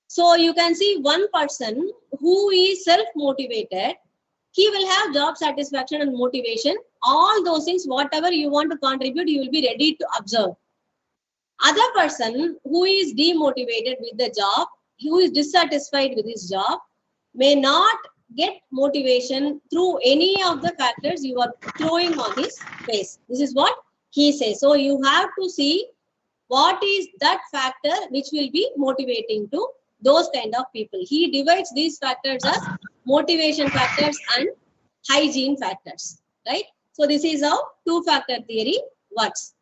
So you can see one person who is self-motivated, he will have job satisfaction and motivation. All those things, whatever you want to contribute, you will be ready to observe. Other person who is demotivated with the job, who is dissatisfied with his job, may not get motivation through any of the factors you are throwing on his face. This is what he says. So you have to see what is that factor which will be motivating to those kind of people. He divides these factors as motivation factors and hygiene factors, right? So this is how two-factor theory works.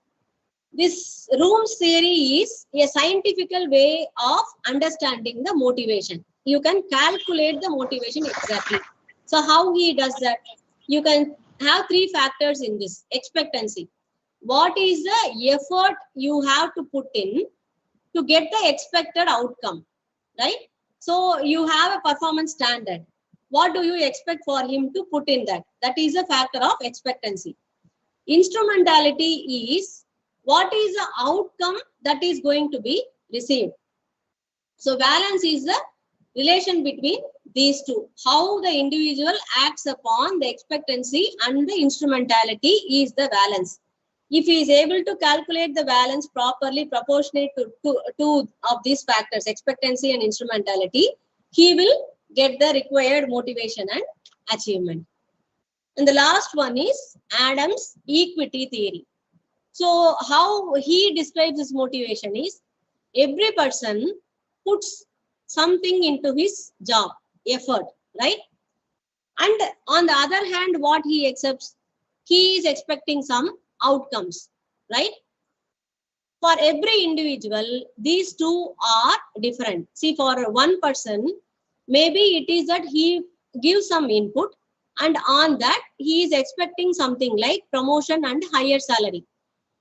This rooms theory is a scientific way of understanding the motivation. You can calculate the motivation exactly. So how he does that? You can have three factors in this. Expectancy. What is the effort you have to put in to get the expected outcome, right? So you have a performance standard. What do you expect for him to put in that? That is a factor of expectancy. Instrumentality is what is the outcome that is going to be received. So valence is the relation between these two. How the individual acts upon the expectancy and the instrumentality is the valence. If he is able to calculate the valence properly proportionate to two of these factors, expectancy and instrumentality, he will get the required motivation and achievement. And the last one is Adams' equity theory. So how he describes his motivation is every person puts something into his job, effort, right? And on the other hand, what he accepts, he is expecting some outcomes, right? For every individual, these two are different. See, for one person, maybe it is that he gives some input and on that he is expecting something like promotion and higher salary.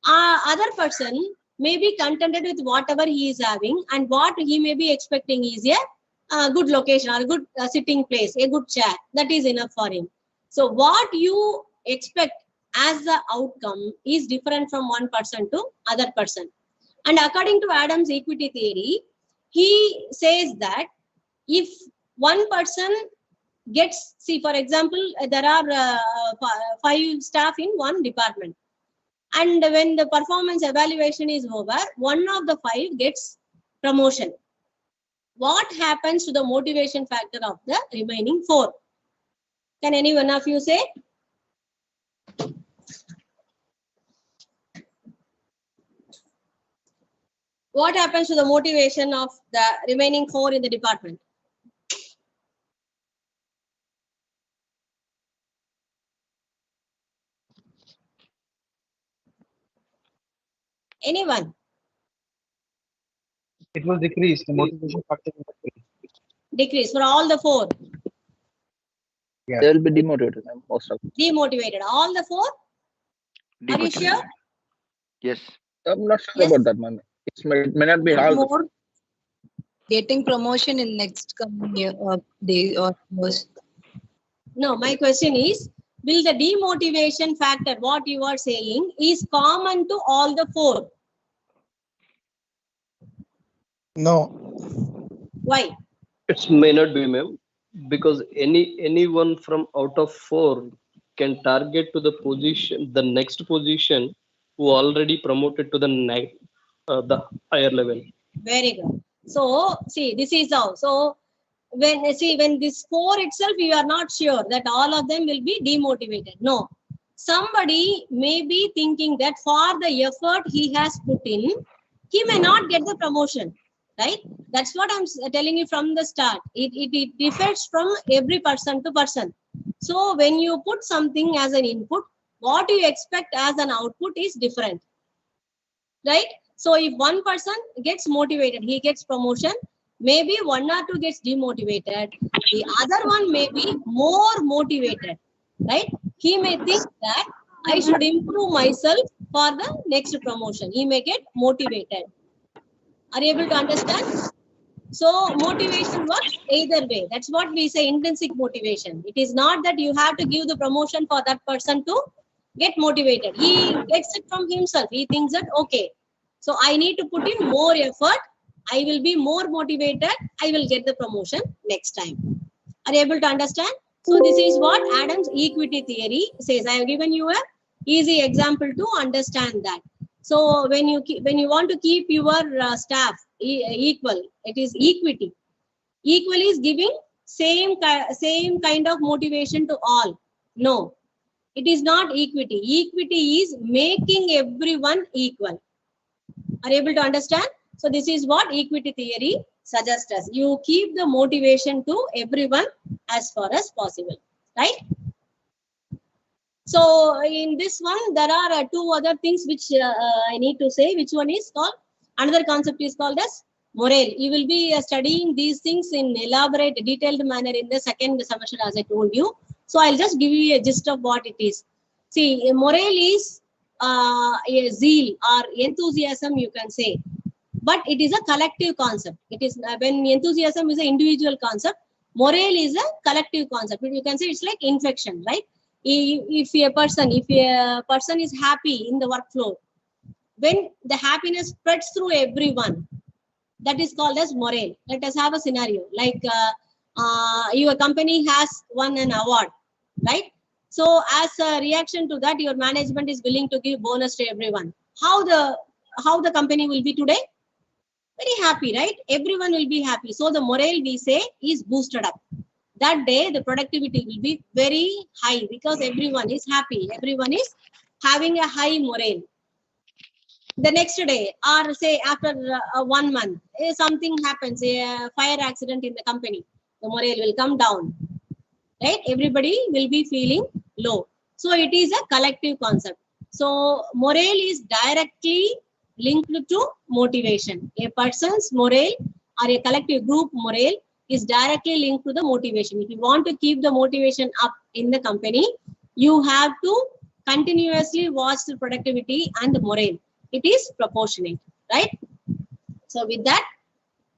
Other person may be contented with whatever he is having and what he may be expecting is a good location or a good sitting place, a good chair. That is enough for him. So what you expect as the outcome is different from one person to other person. And according to Adams' equity theory, he says that if one person gets, see, for example, there are 5 staff in one department. And when the performance evaluation is over, one of the 5 gets promotion. What happens to the motivation factor of the remaining 4? Can any one of you say? What happens to the motivation of the remaining 4 in the department? Anyone? It will decrease. The motivation factor will decrease. Decrease for all the 4. Yeah. They will be demotivated, most of them. Demotivated. All the 4? Are you sure? Yes. I'm not sure about that, ma'am. It may not be all. More getting promotion in next coming year or day or years. No, my question is, will the demotivation factor, what you are saying, is common to all the 4? No. Why? It may not be, ma'am, because anyone from out of 4 can target to the position, the next position, who already promoted to the higher level. Very good. So see, this is how. So when this 4 itself, you are not sure that all of them will be demotivated. No, somebody may be thinking that for the effort he has put in, he may not get the promotion, right? That's what I'm telling you from the start. It differs from every person to person. So when you put something as an input, what you expect as an output is different, right? So if one person gets motivated, he gets promotion. Maybe one or two gets demotivated. The other one may be more motivated, right? He may think that I should improve myself for the next promotion. He may get motivated. Are you able to understand? So motivation works either way. That's what we say, intrinsic motivation. It is not that you have to give the promotion for that person to get motivated. He gets it from himself. He thinks that, okay, so I need to put in more effort. I will be more motivated. I will get the promotion next time. Are you able to understand? So this is what Adams' equity theory says. I have given you a easy example to understand that. So when you want to keep your staff equal, it is equity. Equal is giving same kind of motivation to all. No, it is not equity. Equity is making everyone equal. Are you able to understand? So this is what equity theory suggests us. You keep the motivation to everyone as far as possible, right? So in this one, there are two other things which I need to say. Which one is called? Another concept is called as morale. You will be studying these things in elaborate, detailed manner in the second semester, as I told you. So I'll just give you a gist of what it is. See, morale is a zeal or enthusiasm, you can say. But it is a collective concept. It is when enthusiasm is an individual concept, morale is a collective concept. You can say it's like infection, right? If a person is happy in the workflow, when the happiness spreads through everyone, that is called as morale. Let us have a scenario like your company has won an award, right? So as a reaction to that, your management is willing to give bonus to everyone. How the company will be today? Very happy, right? Everyone will be happy. So the morale, we say, is boosted up. That day, the productivity will be very high because everyone is happy. Everyone is having a high morale. The next day, or say after 1 month, something happens, a fire accident in the company, the morale will come down, right? Everybody will be feeling low. So it is a collective concept. So morale is directly linked to motivation. A person's morale or a collective group morale is directly linked to the motivation. If you want to keep the motivation up in the company, you have to continuously watch the productivity and the morale. It is proportionate, right? So with that,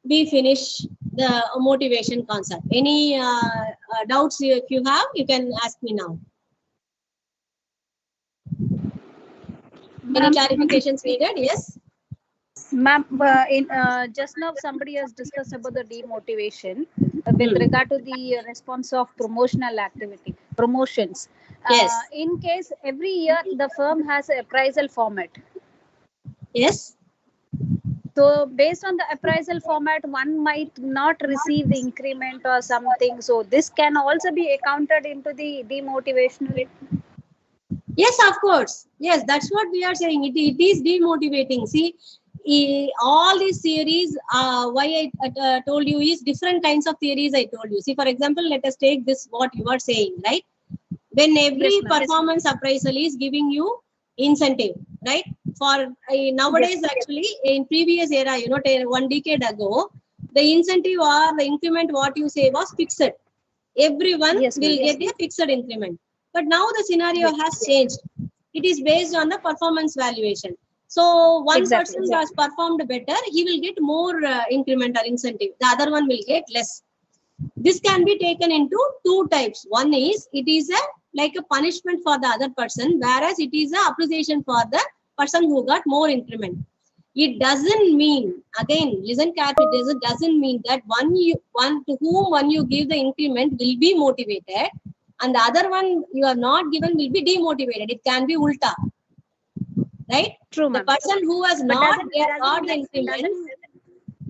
we finish the motivation concept. Any doubts if you have, you can ask me now. Any clarifications needed? Yes. Ma'am, just now somebody has discussed about the demotivation with regard to the response of promotions. Yes. In case every year the firm has an appraisal format. Yes. So based on the appraisal format, one might not receive the increment or something. So this can also be accounted into the demotivational. Yes, of course. Yes, that's what we are saying. It is demotivating. See, all these theories, why I told you is different kinds of theories I told you. See, for example, let us take this, what you are saying, right? When every performance appraisal is giving you incentive, right? For nowadays, actually, in previous era, 1 decade ago, the incentive or the increment, what you say was fixed. Everyone will get a fixed increment. But now the scenario has changed. It is based on the performance valuation. So one person has performed better, he will get more increment or incentive. The other one will get less. This can be taken into two types. One is, it is like a punishment for the other person, whereas it is an appreciation for the person who got more increment. It doesn't mean, again, listen carefully, it doesn't mean that one to whom you give the increment will be motivated, and the other one you are not given will be demotivated. It can be ulta, right? True, the person who has not got the increment,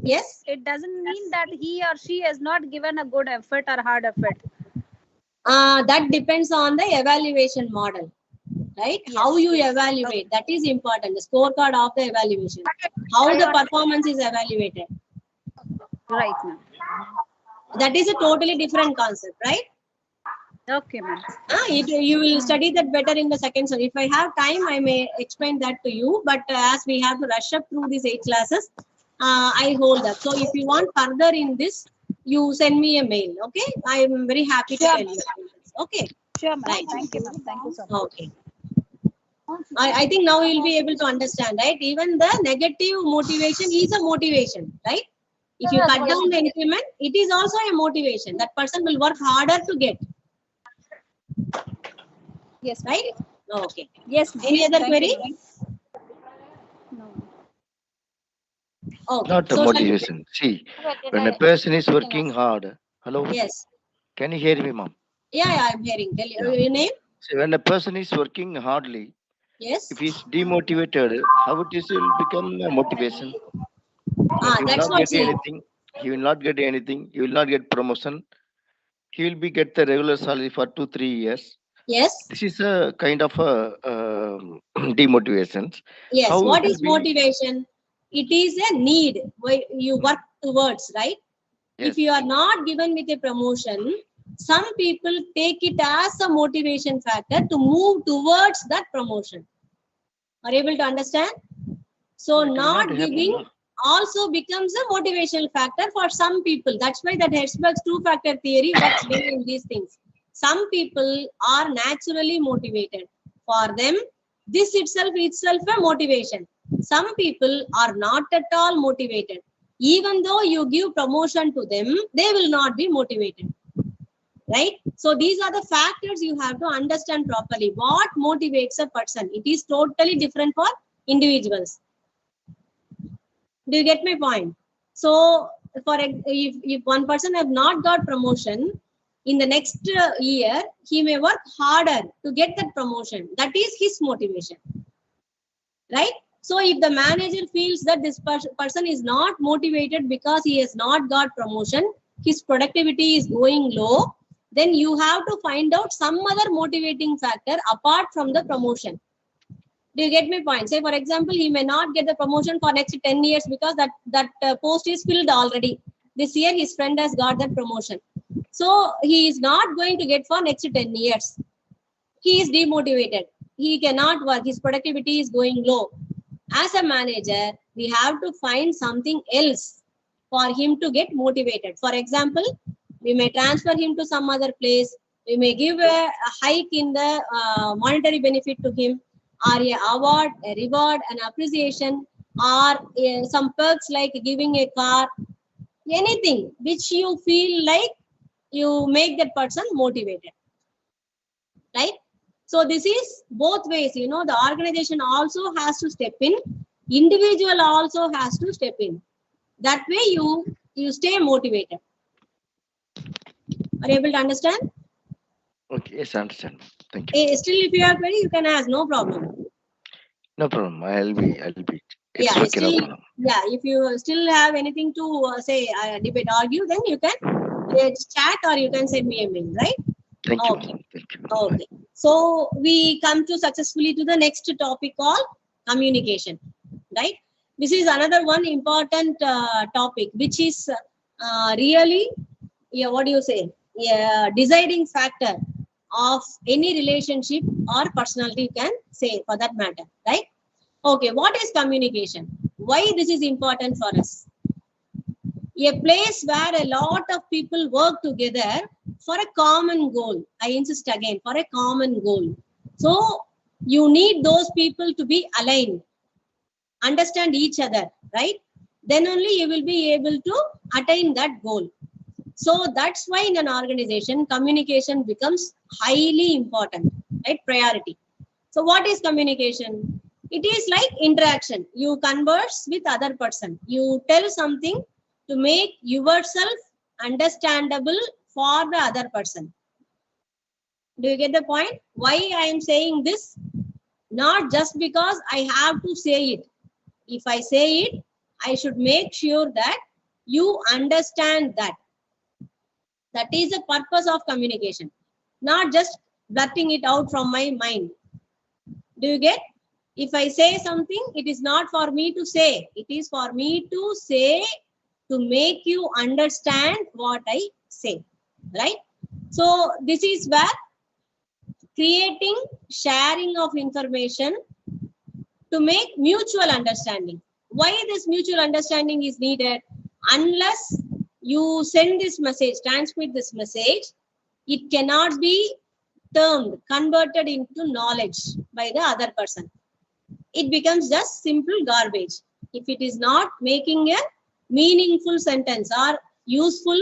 yes, it doesn't mean that he or she has not given a good effort or hard effort. That depends on the evaluation model, right? How you evaluate, that is important. The scorecard of the evaluation, how the performance is evaluated, right, ma'am. That is a totally different concept, right? Okay, ma'am. You will study that better in the second semester. If I have time, I may explain that to you, but as we have to rush up through these 8 classes, I hold that. So if you want further in this, you send me a mail. Okay, I am very happy to tell you. Okay. Sure, ma'am. Right. Thank you, ma'am. Thank you so much. Okay. I think now you'll be able to understand, right? Even the negative motivation is a motivation, right? If you cut down the increment, it is also a motivation. That person will work harder to get. Yes, right? Okay. Yes, ma'am. Any other Thank query? you, ma'am. Okay. Not a So shall we- motivation. See, when a person is working hard, hello, Yes. can you hear me, ma'am? Yeah, I'm hearing. Tell you Yeah. your name. See, when a person is working hardly, Yes. if he's demotivated, how it is will become a motivation? He will That's not what get see. anything. He will not get anything. He will not get promotion. He will be get the regular salary for 2-3 years. Yes. This is a kind of a demotivation. Yes. How What it will is be? motivation? It is a need where you work towards, right? Yes. If you are not given with a promotion, some people take it as a motivation factor to move towards that promotion. Are you able to understand? So It will not not happen, giving no? also becomes a motivational factor for some people. That's why that Hertzberg's two-factor theory works well in these things. Some people are naturally motivated. For them, this itself a motivation. Some people are not at all motivated. Even though you give promotion to them, they will not be motivated. Right? So these are the factors you have to understand properly. What motivates a person? It is totally different for individuals. Do you get my point? So if one person have not got promotion, in the next year, he may work harder to get that promotion. That is his motivation. Right? So if the manager feels that this person is not motivated because he has not got promotion, his productivity is going low, then you have to find out some other motivating factor apart from the promotion. Do you get my point? Say, for example, he may not get the promotion for next 10 years because that post is filled already. This year, his friend has got that promotion. So, he is not going to get for next 10 years. He is demotivated. He cannot work. His productivity is going low. As a manager, we have to find something else for him to get motivated. For example, we may transfer him to some other place. We may give a hike in the monetary benefit to him, or a award, a reward, an appreciation, or some perks like giving a car, anything which you feel like you make that person motivated. Right? So this is both ways, the organization also has to step in, individual also has to step in. That way you stay motivated. Are you able to understand? Okay, yes, I understand. Thank you. Still, if you have query, you can ask, no problem. No problem. I'll be. It's Yeah, okay, still, no problem. yeah, if you still have anything to say, debate, argue, then you can chat or you can send me a mail, right? Thank you. Okay. Thank you. Okay. So we come to successfully to the next topic called communication, right? This is another one important topic, which is really, what do you say? Deciding factor of any relationship or personality, you can say for that matter, right? Okay, what is communication? Why this is important for us? A place where a lot of people work together for a common goal. I insist again, for a common goal. So you need those people to be aligned, understand each other, right? Then only you will be able to attain that goal. So that's why in an organization, communication becomes highly important, right? Priority. So what is communication? It is like interaction. You converse with other person. You tell something to make yourself understandable for the other person. Do you get the point? Why I am saying this? Not just because I have to say it. If I say it, I should make sure that you understand that. That is the purpose of communication. Not just blurting it out from my mind. Do you get? If I say something, it is not for me to say. It is for me to say to make you understand what I say. Right? So this is where creating sharing of information to make mutual understanding. Why this mutual understanding is needed? Unless you send this message, transmit this message, it cannot be converted into knowledge by the other person. It becomes just simple garbage. If it is not making a meaningful sentence or useful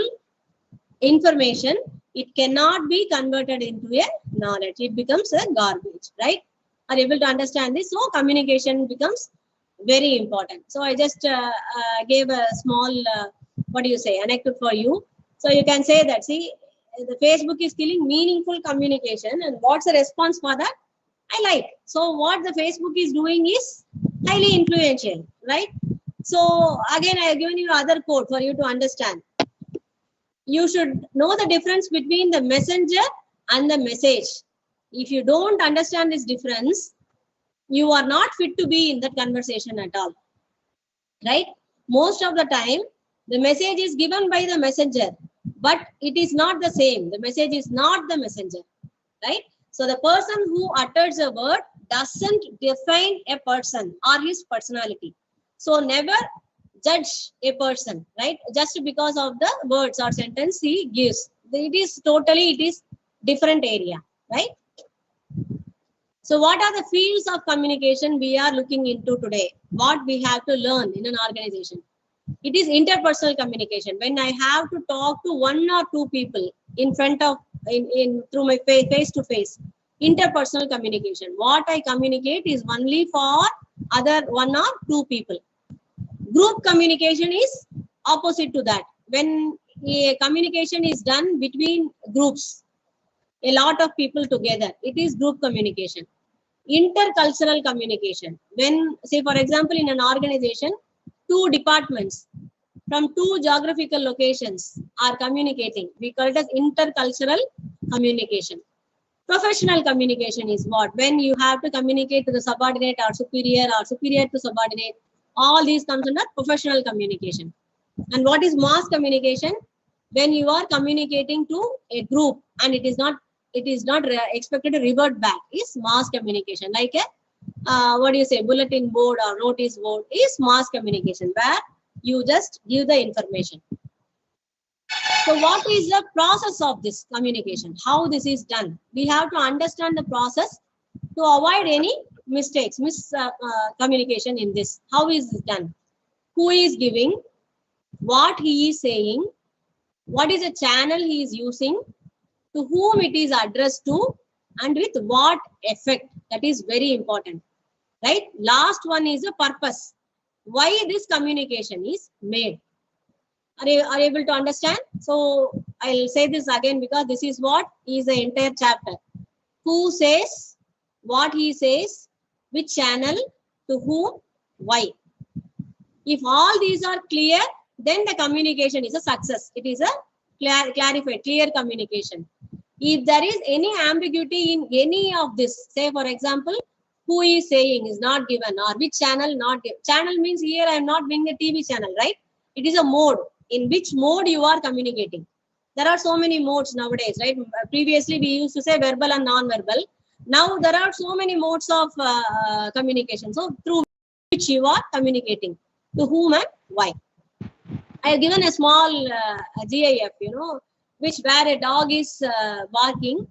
information, it cannot be converted into a knowledge. It becomes a garbage, right? Are you able to understand this? So communication becomes very important. So I just gave a small, anecdote for you. So you can say that, see, the Facebook is killing meaningful communication, and what's the response for that? I like. So what the Facebook is doing is highly influential, right? So again, I have given you other quote for you to understand. You should know the difference between the messenger and the message. If you don't understand this difference, you are not fit to be in that conversation at all, right? Most of the time, the message is given by the messenger, but it is not the same. The message is not the messenger, right? So the person who utters a word doesn't define a person or his personality. So never judge a person, right? Just because of the words or sentence he gives. It is different area, right? So what are the fields of communication we are looking into today? What we have to learn in an organization? It is interpersonal communication. When I have to talk to one or two people in front of, through my face to face, interpersonal communication. What I communicate is only for other one or two people. Group communication is opposite to that. When a communication is done between groups, a lot of people together, it is group communication. Intercultural communication. When, say for example, in an organization, two departments from two geographical locations are communicating, we call it as intercultural communication. Professional communication is what? When you have to communicate to the subordinate or superior to subordinate, all these comes under professional communication. And what is mass communication? When you are communicating to a group and it is not expected to revert back, is mass communication. Like a bulletin board or notice board is mass communication, where you just give the information. So what is the process of this communication? How this is done? We have to understand the process to avoid any mistakes, communication in this. How is this done? Who is giving? What he is saying? What is the channel he is using? To whom it is addressed to? And with what effect? That is very important, right? Last one is the purpose. Why this communication is made? Are you able to understand? So I'll say this again because this is what is the entire chapter. Who says, what he says, which channel, to whom, why. If all these are clear, then the communication is a success. It is a clarified, clear communication. If there is any ambiguity in any of this, say for example, who is saying is not given or which channel not given. Channel means here I am not being a TV channel, right? It is a mode. In which mode you are communicating. There are so many modes nowadays, right? Previously we used to say verbal and non-verbal. Now there are so many modes of communication. So through which you are communicating, to whom and why. I have given a small GIF, where a dog is barking,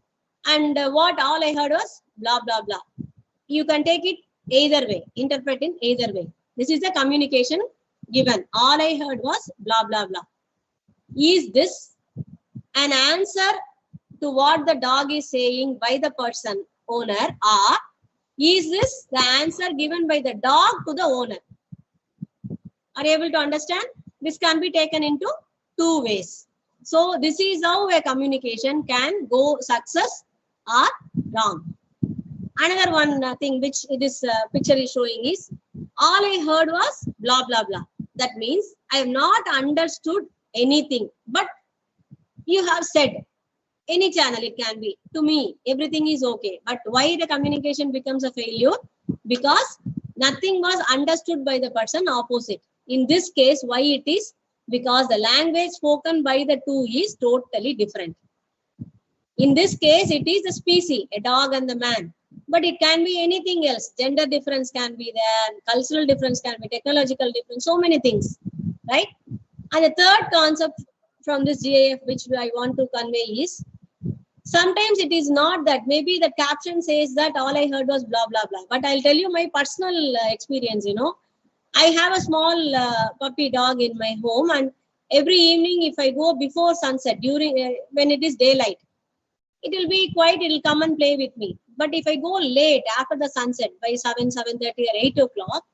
and what all I heard was blah, blah, blah. You can take it either way, interpret in either way. This is the communication given. All I heard was blah, blah, blah. Is this an answer to what the dog is saying by the person owner, or is this the answer given by the dog to the owner? Are you able to understand? This can be taken into two ways. So this is how a communication can go success or wrong. Another one thing which this picture is showing is, all I heard was blah, blah, blah. That means I have not understood anything, but you have said, any channel it can be, to me, everything is okay. But why the communication becomes a failure? Because nothing was understood by the person opposite. In this case, why it is? Because the language spoken by the two is totally different. In this case, it is the species, a dog and the man. But it can be anything else. Gender difference can be there, cultural difference can be, technological difference, so many things, right? And the third concept from this GIF which I want to convey is, sometimes it is not that, maybe the caption says that all I heard was blah, blah, blah. But I'll tell you my personal experience, I have a small puppy dog in my home, and every evening if I go before sunset, during when it is daylight, it will be quiet, it will come and play with me. But if I go late after the sunset by 7, 7:30 or 8 o'clock,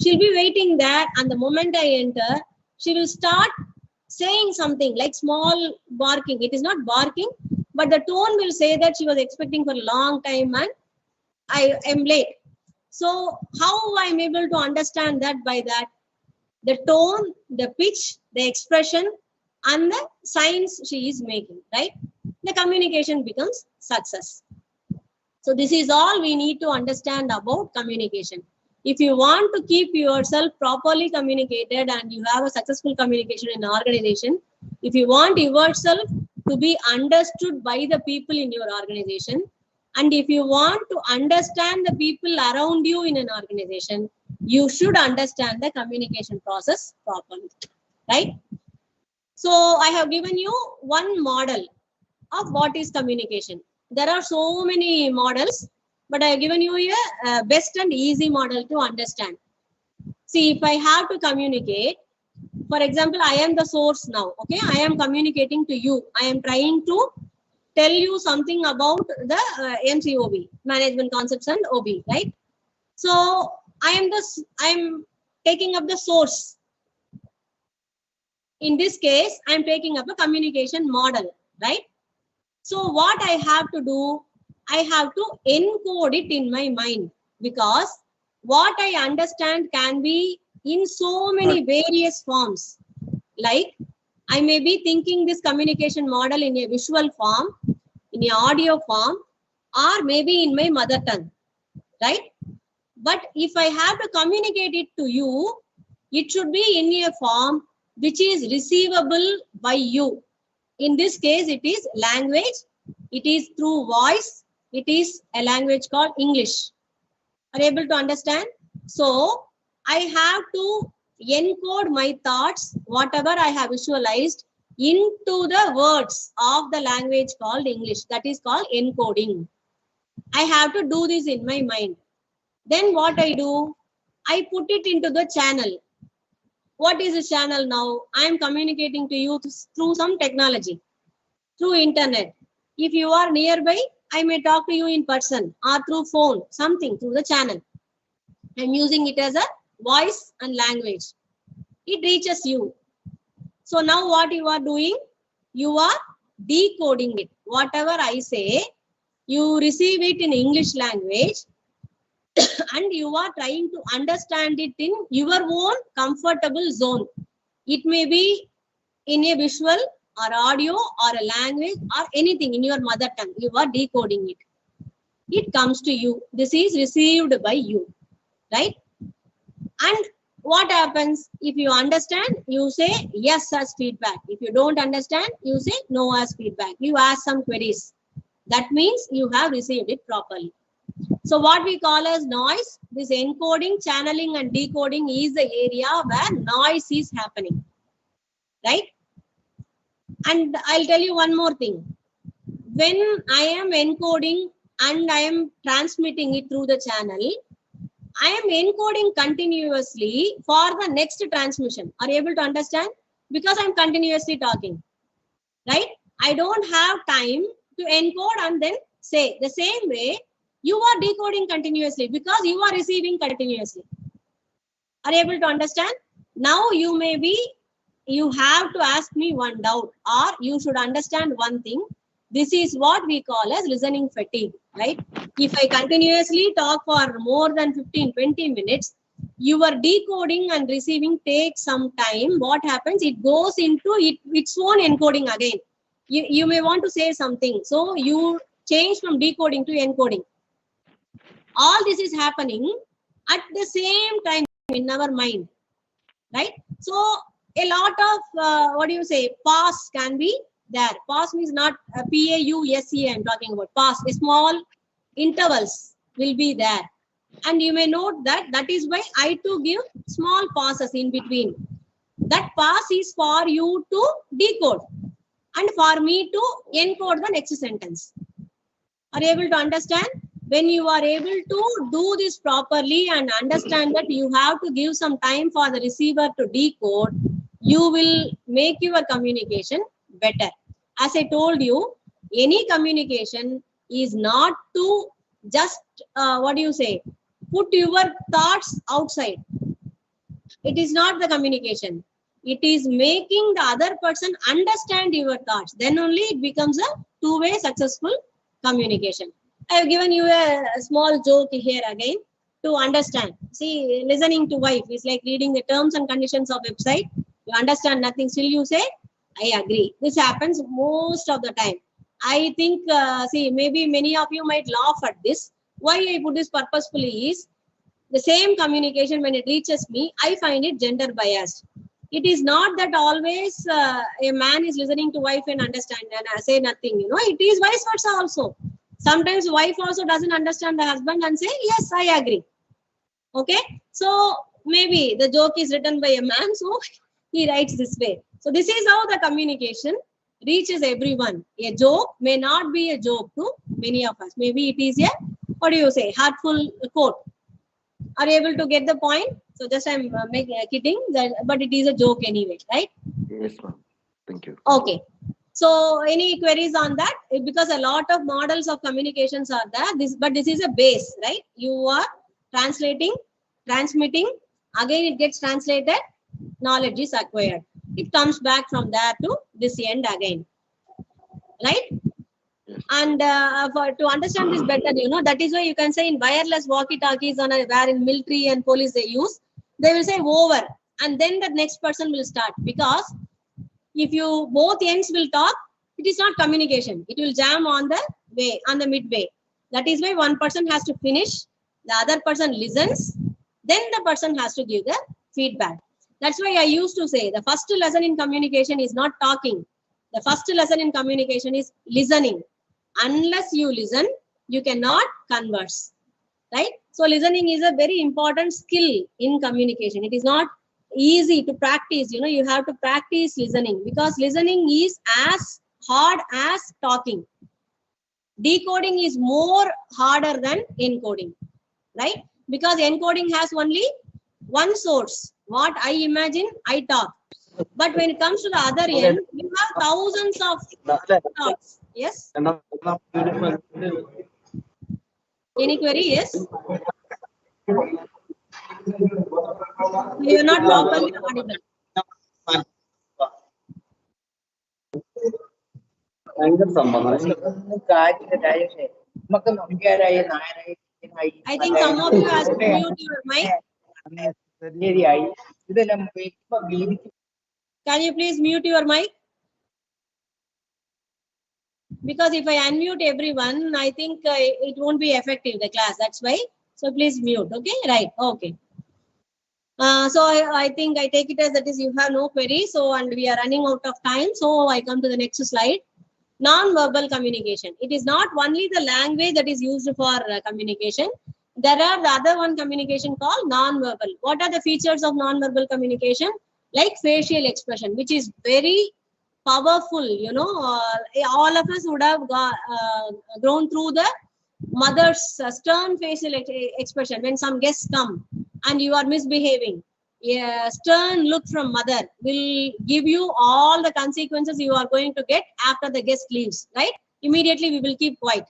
she'll be waiting there, and the moment I enter, she will start saying something like small barking. It is not barking, but the tone will say that she was expecting for a long time and I am late. So how I'm able to understand that? By that, the tone, the pitch, the expression, and the signs she is making, right? The communication becomes success. So this is all we need to understand about communication. If you want to keep yourself properly communicated and you have a successful communication in an organization, if you want yourself to be understood by the people in your organization, and if you want to understand the people around you in an organization, you should understand the communication process properly, right? So I have given you one model of what is communication. There are so many models, but I have given you a best and easy model to understand. See, if I have to communicate, for example, I am the source now, okay? I am communicating to you. I am trying to tell you something about the MCOB, management concepts and OB, right? So I am taking up the source. In this case, I am taking up a communication model, right? So what I have to do, I have to encode it in my mind, because what I understand can be in so many various forms. Like I may be thinking this communication model in a visual form, in an audio form, or maybe in my mother tongue, right? But if I have to communicate it to you, it should be in a form which is receivable by you. In this case, it is language. It is through voice. It is a language called English. Are you able to understand? So I have to encode my thoughts, whatever I have visualized, into the words of the language called English. That is called encoding. I have to do this in my mind. Then what I do, I put it into the channel. What is the channel now? I am communicating to you through some technology, through internet. If you are nearby, I may talk to you in person or through phone, something through the channel. I'm using it as a voice and language. It reaches you. So now what you are doing, you are decoding it. Whatever I say, you receive it in English language and you are trying to understand it in your own comfortable zone. It may be in a visual or audio or a language or anything in your mother tongue. You are decoding it. It comes to you. This is received by you, right? And what happens if you understand? You say yes as feedback. If you don't understand, you say no as feedback. You ask some queries. That means you have received it properly. So what we call as noise, this encoding, channeling and decoding is the area where noise is happening, right? And I'll tell you one more thing. When I am encoding and I am transmitting it through the channel, I am encoding continuously for the next transmission. Are you able to understand? Because I'm continuously talking, right? I don't have time to encode and then say. The same way, you are decoding continuously because you are receiving continuously. Are you able to understand? Now you may be, you have to ask me one doubt, or you should understand one thing. This is what we call as listening fatigue, right? If I continuously talk for more than 15-20 minutes, your decoding and receiving takes some time. What happens? It goes into its own encoding again. You may want to say something. So you change from decoding to encoding. All this is happening at the same time in our mind, right? So a lot of, pause can be there. Pause means not P-A-U-S-E I'm talking about. Pause, small intervals will be there. And you may note that that is why I too give small pauses in between. That pause is for you to decode and for me to encode the next sentence. Are you able to understand? When you are able to do this properly and understand that you have to give some time for the receiver to decode, you will make your communication better. As I told you, any communication is not to just, put your thoughts outside. It is not the communication. It is making the other person understand your thoughts. Then only it becomes a two-way successful communication. I have given you a small joke here again to understand. See, listening to wife is like reading the terms and conditions of website. You understand nothing, still you say, I agree. This happens most of the time. I think, maybe many of you might laugh at this. Why I put this purposefully is, the same communication when it reaches me, I find it gender biased. It is not that always a man is listening to wife and understand and say nothing. It is vice versa also. Sometimes wife also doesn't understand the husband and say, yes, I agree. Okay. So maybe the joke is written by a man, so he writes this way. So this is how the communication reaches everyone. A joke may not be a joke to many of us. Maybe it is a, heartful quote. Are you able to get the point? So just I'm kidding, but it is a joke anyway, right? Yes, ma'am. Thank you. Okay. So any queries on that? Because a lot of models of communications are there. But this is a base, right? You are translating, transmitting. Again, it gets translated. Knowledge is acquired. It comes back from there to this end again, right? And to understand this better, that is why you can say in wireless walkie-talkies where in military and police they use, they will say over, and then the next person will start. Because if you both ends will talk, it is not communication. It will jam on the way, on the midway. That is why one person has to finish, the other person listens, then the person has to give the feedback. That's why I used to say the first lesson in communication is not talking. The first lesson in communication is listening. Unless you listen, you cannot converse, right? So listening is a very important skill in communication. It is not easy to practice. You have to practice listening, because listening is as hard as talking. Decoding is more harder than encoding, right? Because encoding has only one source. What I imagine, I talk. But when it comes to the other end, you have thousands of thoughts. Yes? Any query? Yes? You are not properly audible. I think some of you have to mute your mic. Can you please mute your mic? Because if I unmute everyone, I think it won't be effective, the class. That's why. So please mute. Okay, right. Okay. So I think I take it as that is you have no query. So, and we are running out of time. So I come to the next slide. Non-verbal communication. It is not only the language that is used for communication. There are the other one communication called non-verbal. What are the features of non-verbal communication? Like facial expression, which is very powerful. All of us would have grown through the mother's stern facial expression. When some guests come and you are misbehaving, a stern look from mother will give you all the consequences you are going to get after the guest leaves, right? Immediately we will keep quiet.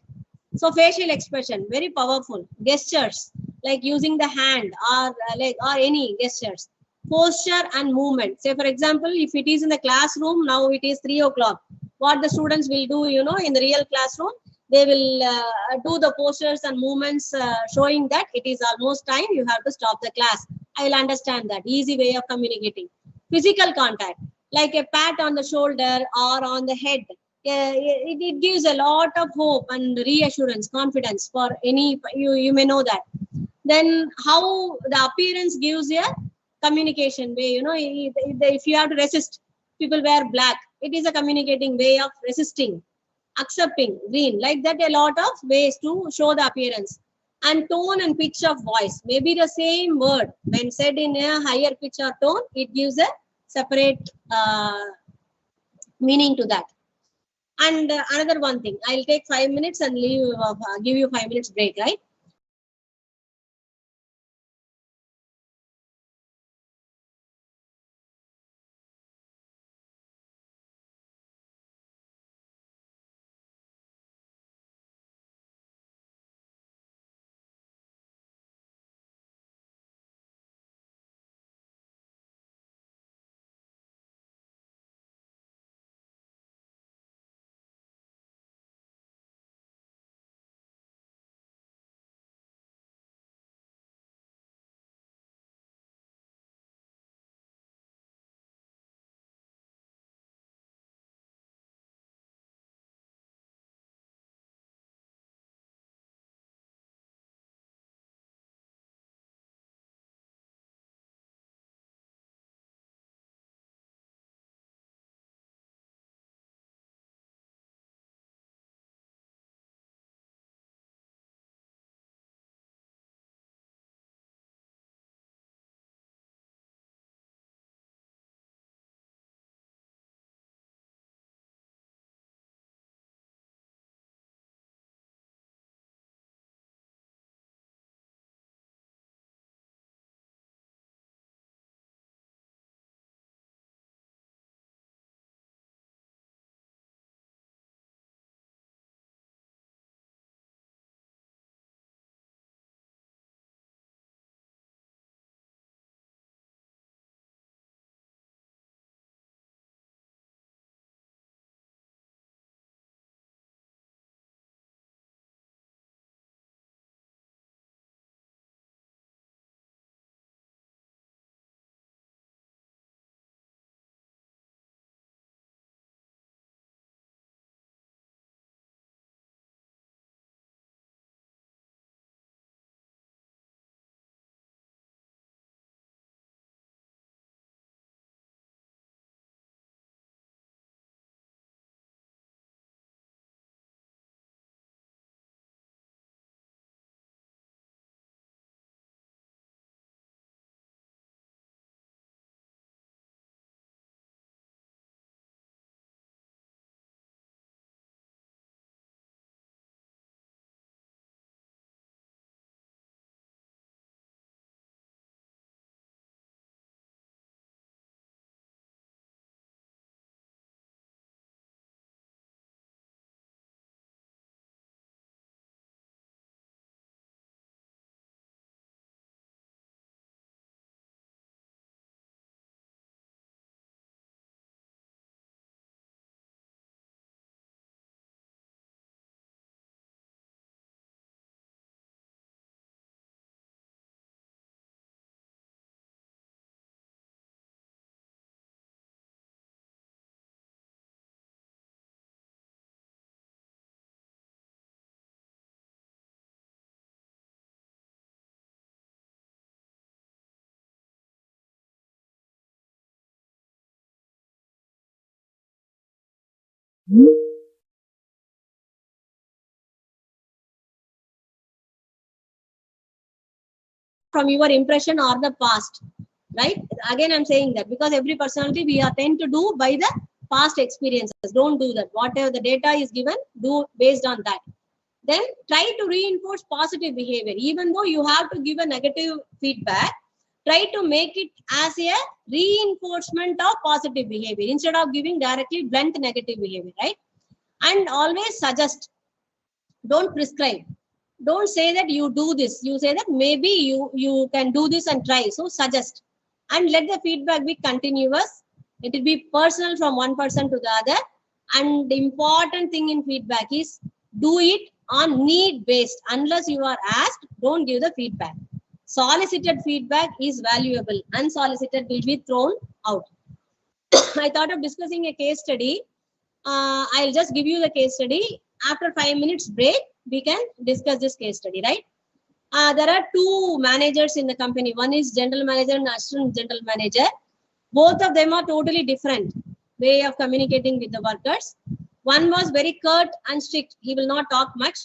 So facial expression, very powerful. Gestures, like using the hand or any gestures. Posture and movement. Say for example, if it is in the classroom, now it is 3 o'clock. What the students will do, in the real classroom, they will do the postures and movements showing that it is almost time, you have to stop the class. I will understand that. Easy way of communicating. Physical contact, like a pat on the shoulder or on the head. It gives a lot of hope and reassurance, confidence for any, you may know that. Then how the appearance gives a communication way, if you have to resist, people wear black. it is a communicating way of resisting, accepting, green, like that, a lot of ways to show the appearance. And tone and pitch of voice, maybe the same word, when said in a higher pitch or tone, it gives a separate meaning to that. And another one thing, I'll take 5 minutes and leave, give you 5 minutes break, right? From your impression or the past, right? Again, I'm saying that because every personality we are tend to do by the past experiences. Don't do that. Whatever the data is given, do based on that. Then try to reinforce positive behavior. Even though you have to give a negative feedback, try to make it as a reinforcement of positive behavior instead of giving directly blunt negative behavior, right? And always suggest. Don't prescribe. Don't say that you do this. You say that maybe you can do this and try. So suggest and let the feedback be continuous. It will be personal from one person to the other. And the important thing in feedback is do it on need based. Unless you are asked, don't give the feedback. Solicited feedback is valuable. Unsolicited will be thrown out. I thought of discussing a case study. I'll just give you the case study. After 5 minutes break, we can discuss this case study, right? There are two managers in the company. One is general manager and assistant general manager. Both of them are totally different. way of communicating with the workers. One was very curt and strict. He will not talk much.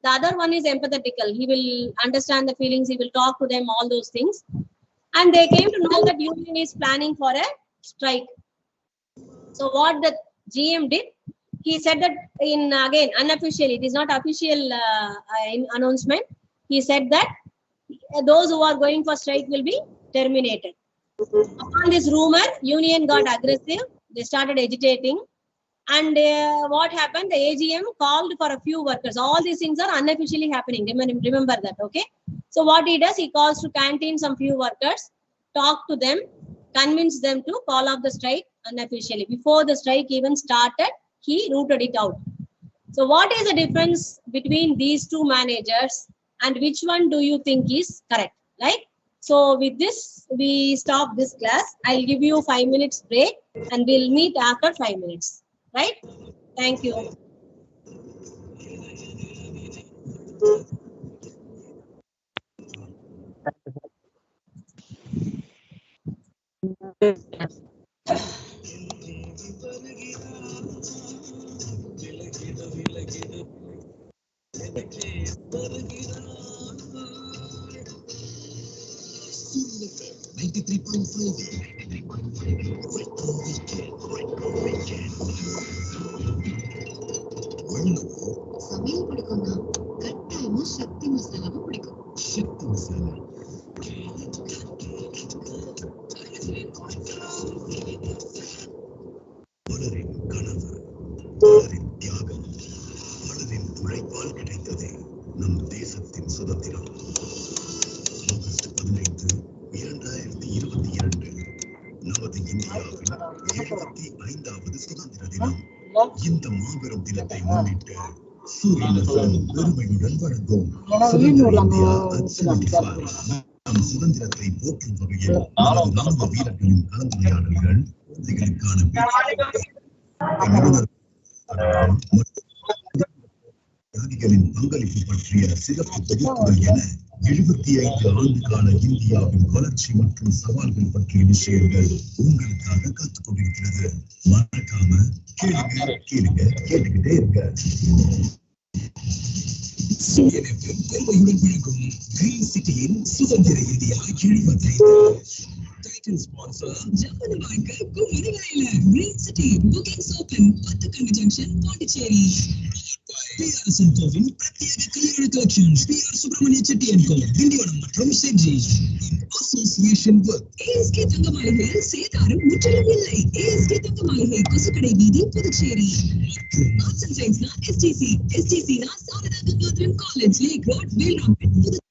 The other one is empathetical. He will understand the feelings. He will talk to them, all those things. And they came to know that union is planning for a strike. So what the GM did, he said that in, again, unofficially, it is not official announcement. He said that those who are going for strike will be terminated. Upon this rumor, union got aggressive. They started agitating. And what happened? The AGM called for a few workers. All these things are unofficially happening. Remember that, okay? So what he does, he calls to canteen some few workers, talk to them, convince them to call off the strike unofficially. Before the strike even started, he rooted it out. So what is the difference between these two managers and which one do you think is correct? Right? So with this, we stop this class. I'll give you 5 minutes break and we'll meet after 5 minutes. Right? Thank you. சமையல் பிடிக்கும்னா கட்டாயமா சக்தி மசாலாவும் பிடிக்கும். சக்தி மசாலா பலரின் கனவு, பலரின் தியாகம், பலரின் உழைப்பால் கிடைத்தது நம் தேசத்தின் சுதந்திரம். ஆகஸ்ட் 15, 2022 நமது இந்தியாவின் 75வது சுதந்திர தினம். இந்த மாபெரும் தினத்தை முன்னிட்டு சூரியன் பெருமையுடன் வழங்கும் சுதந்திர இந்தியா at 75. நம் சுதந்திரத்தை போற்றும் வகையில் நமது ராணுவ வீரர்களின் கலந்துரையாடல்கள், குழந்தைகளுக்கான தியாகிகளின் பங்களிப்பு பற்றிய சிறப்பு தொகுப்புகள் என 75 ஆண்டு கால இந்தியாவின் வளர்ச்சி மற்றும் சவால்கள் பற்றிய விஷயங்கள் உங்களுக்காக காத்துக் கொண்டிருக்கிறது. மறக்காம கேட்டுக்கிட்டே இருங்க. பெருமையுடன் வழங்கும் கிரீன் சிட்டியின் சுதந்திர India 75. Title sponsor Japan Bank குமரிவேல. Green City bookings open Pathukannu junction Pondicherry. கோவின் பிரத்யேக கல்யாண collections PR Subramania Chetty & Co Tindivanam மற்றும் செஞ்சி அசோசியேஷன் வித் ASK தங்க மாளிகை. சேதாரம் முற்றிலும் இல்லை. ASK தங்க மாளிகை, கொசுக்கடை வீதி, புதுச்சேரி. ஆர்ட்ஸ் அண்ட் சயின்ஸ்னா SGC நா Saradha Gangadharan college, lake road, Velrampet.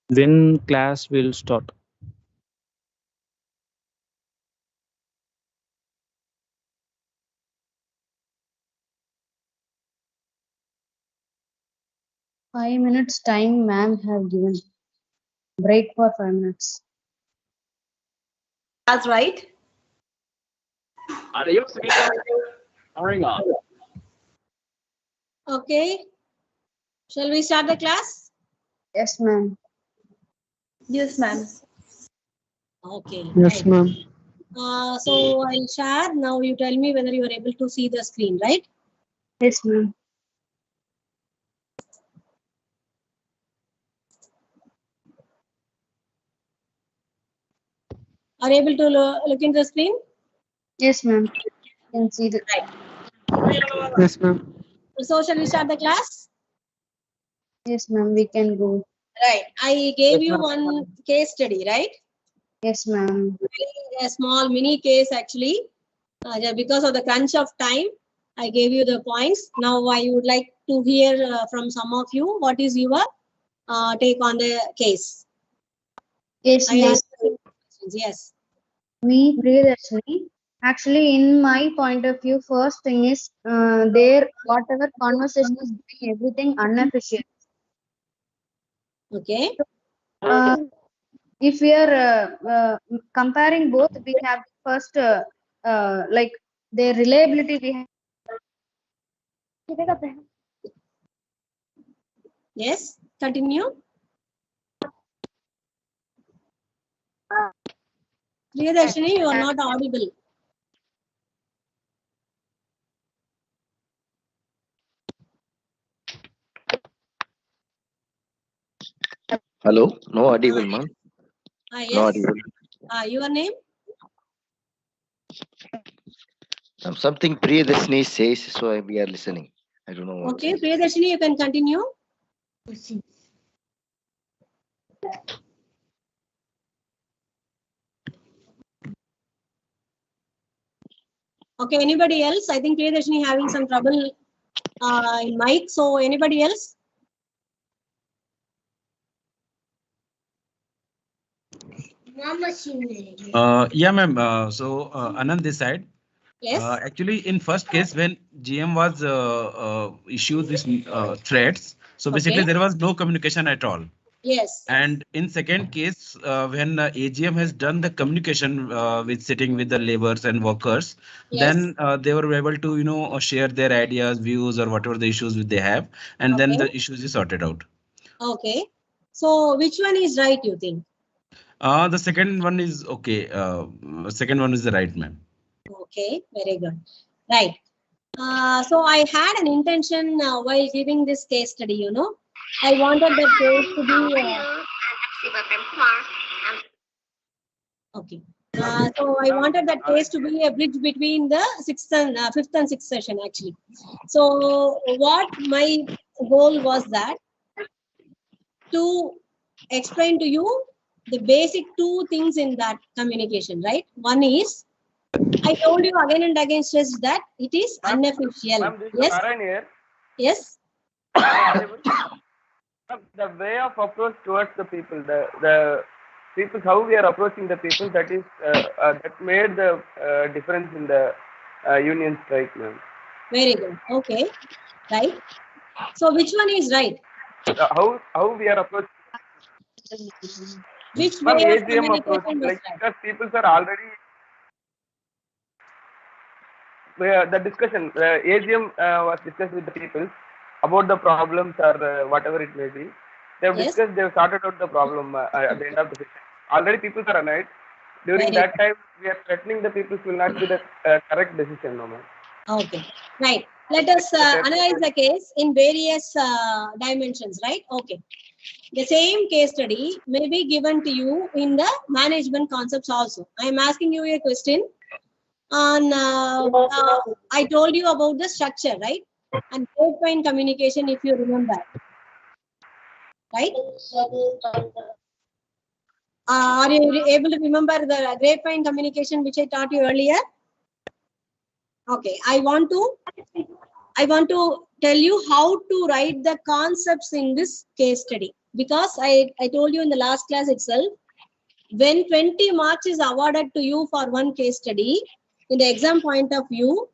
When class will start? Five minutes time, ma'am have given. Break for 5 minutes. That's right. Okay. Shall we start the class? Yes, ma'am. Yes, ma'am. Okay. Yes, right. ma'am. So I'll share. Now you tell me whether you are able to see the screen, right? Yes, ma'am. Are you able to look into the screen? Yes, ma'am. Can see the. Right. Yes, ma'am. So shall we start the class? Yes, ma'am. We can go. Right. I gave Yes, you ma'am. one case study, right? Yes, ma'am. A small mini case actually. Just because of the crunch of time, I gave you the points. Now I would like to hear from some of you what is your take on the case. Yes, I ma'am. asked you questions. Yes. Me, Priyadarshini. Actually, in my point of view, first thing is there whatever conversation is doing everything unofficial. Okay. If we are comparing both, we have first like their reliability. We have. Yes. Continue. Priyadarshini, you are not audible. Hello? No audible, ma'am. No Yes. audible. Your name? Something Priyadarshini says, so we are listening. I don't know what. Okay, Priyadarshini, you can continue. Okay, anybody else? I think Priyadarshini having some trouble in mic. So anybody else? Yeah, ma'am. Anand this side. Yes. Actually, in first case, when GM was issued this threats, so basically Okay. there was no communication at all. Yes. And in second case, when AGM has done the communication with sitting with the laborers and workers, Yes. then they were able to share their ideas, views, or whatever the issues they have, and then Okay. the issues is sorted out. Okay. So which one is right, you think? The second one is okay. Second one is the right, ma'am. Okay, very good. Right. So I had an intention while giving this case study, I wanted the case to be. Okay. So I wanted that case to be a bridge between the fifth and sixth session actually. So what my goal was that to explain to you the basic two things in that communication, right? One is, I told you again and again stressed that it is unofficial. Ma'am, this is Yes. Narayan here. Yes. The way of approach towards the people, the people, how we are approaching the people, that is that made the difference in the union strike, ma'am. Very good. Okay. Right. So which one is right? How we are approaching Which Ma'am, way of AGM approach, communication was like that? because people are already the discussion, AGM was discussed with the people about the problems or whatever it may be. They have Yes. discussed, they have sorted out the problem at the end of the session. Already people are annoyed. During Very that time, we are threatening the people will not be the correct decision, no, ma'am. Okay, right. Let us analyze the case in various dimensions, right? Okay. The same case study may be given to you in the management concepts also. I am asking you a question on, I told you about the structure, right? And grapevine communication, if you remember, right? Are you able to remember the grapevine communication which I taught you earlier? Okay, I want to tell you how to write the concepts in this case study, because I told you in the last class itself, when 20 marks is awarded to you for one case study, in the exam point of view,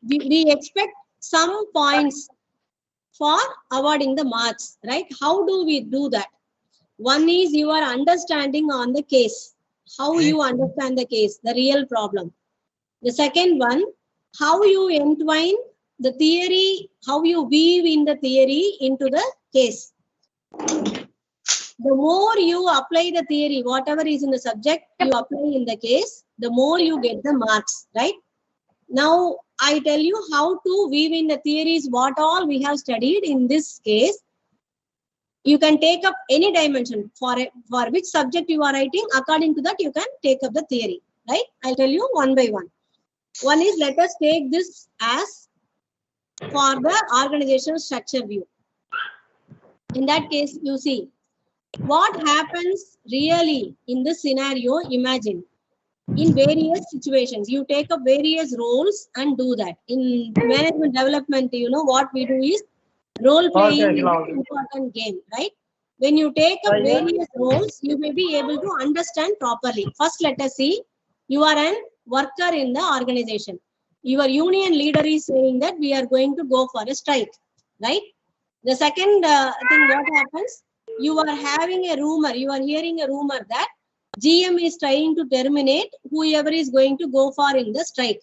we expect some points for awarding the marks, right? How do we do that? One is your understanding on the case, how you understand the case, the real problem. The second one, how you entwine the theory, how you weave in the theory into the case. The more you apply the theory, whatever is in the subject, you apply in the case, the more you get the marks, right? Now, I tell you how to weave in the theories, what all we have studied in this case. You can take up any dimension for which subject you are writing. According to that, you can take up the theory, right? I'll tell you one by one. One is, let us take this as for the organizational structure view. In that case, you see, what happens really in this scenario, imagine. In various situations, you take up various roles and do that. In management development, you know what we do is role playing is an important game, right? When you take up various roles, you may be able to understand properly. First, let us see, you are a worker in the organization. Your union leader is saying that we are going to go for a strike, right? The second thing, what happens? You are having a rumor, you are hearing a rumor that GM is trying to terminate whoever is going to go for in the strike.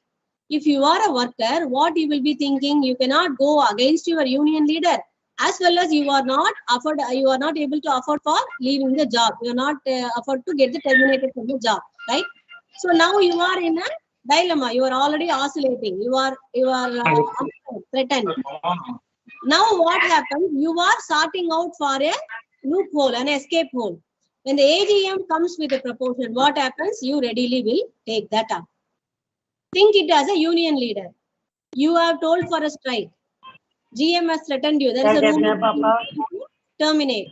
If you are a worker, what you will be thinking? You cannot go against your union leader, as well as you are not able to afford for leaving the job. You are not afford to get terminated from the job, right? So now you are in a dilemma. You are already oscillating. You are threatened. Now what happens? You are sorting out for a loophole, an escape hole. When the AGM comes with a proposal, what happens? You readily will take that up. Think it as a union leader. You have told for a strike. GM has threatened you. There is a rumor to terminate.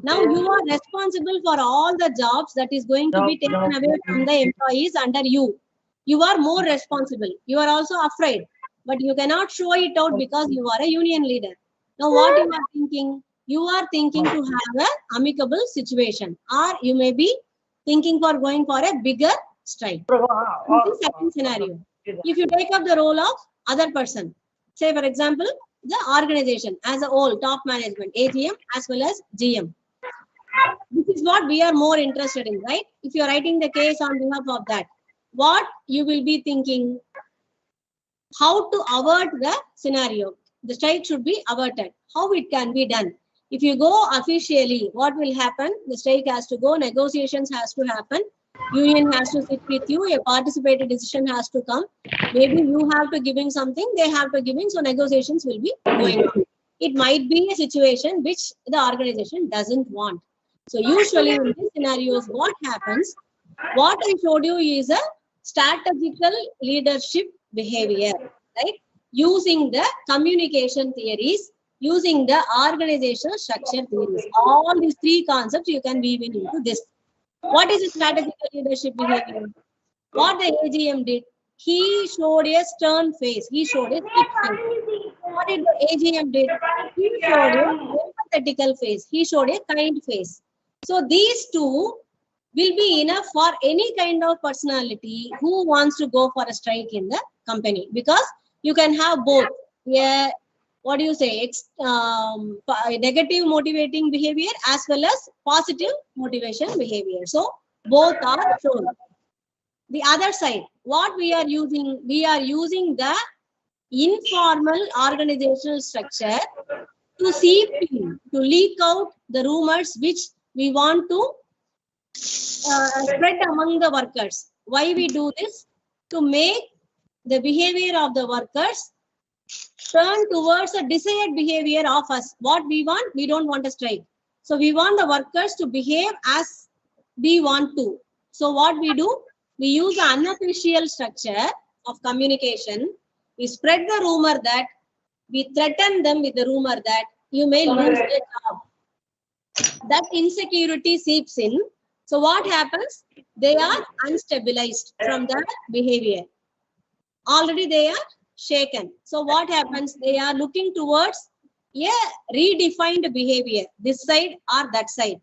Now you are responsible for all the jobs that is going to be taken away from the employees under you. You are more responsible. You are also afraid, but you cannot show it out because you are a union leader. Now what you are thinking? You are thinking to have an amicable situation, or you may be thinking for going for a bigger strike. This is the second scenario. If you take up the role of other person, say for example, the organization as a whole, top management, AGM as well as GM. This is what we are more interested in, right? If you are writing the case on behalf of that, what you will be thinking? How to avert the scenario? The strike should be averted. How it can be done? If you go officially, what will happen? The strike has to go, negotiations has to happen, union has to sit with you, a participated decision has to come. Maybe you have to give in something, they have to give in, so negotiations will be going on. It might be a situation which the organization doesn't want. So usually in these scenarios, what happens? What I showed you is a strategical leadership behavior, right? Using the communication theories, using the organizational structure theories. All these three concepts you can weave into this. What is a strategical leadership behavior? What the AGM did? He showed a stern face. He showed a thick face. What did the AGM did? He showed a empathetical face. He showed a kind face. So these two will be enough for any kind of personality who wants to go for a strike in the company, because you can have both a what do you say, negative motivating behavior as well as positive motivation behavior. So both are shown. The other side, what we are using the informal organizational structure to seep in, to leak out the rumors which we want to spread among the workers. Why we do this? To make the behavior of the workers turn towards a desired behavior of us. What we want, we don't want a strike. So we want the workers to behave as we want to. So what we do, we use the unofficial structure of communication. We spread the rumor that, we threaten them with the rumor that you may lose your job. That insecurity seeps in. So what happens? They are unstabilized from that behavior. Already they are shaken. So what happens? They are looking towards a redefined behavior, this side or that side.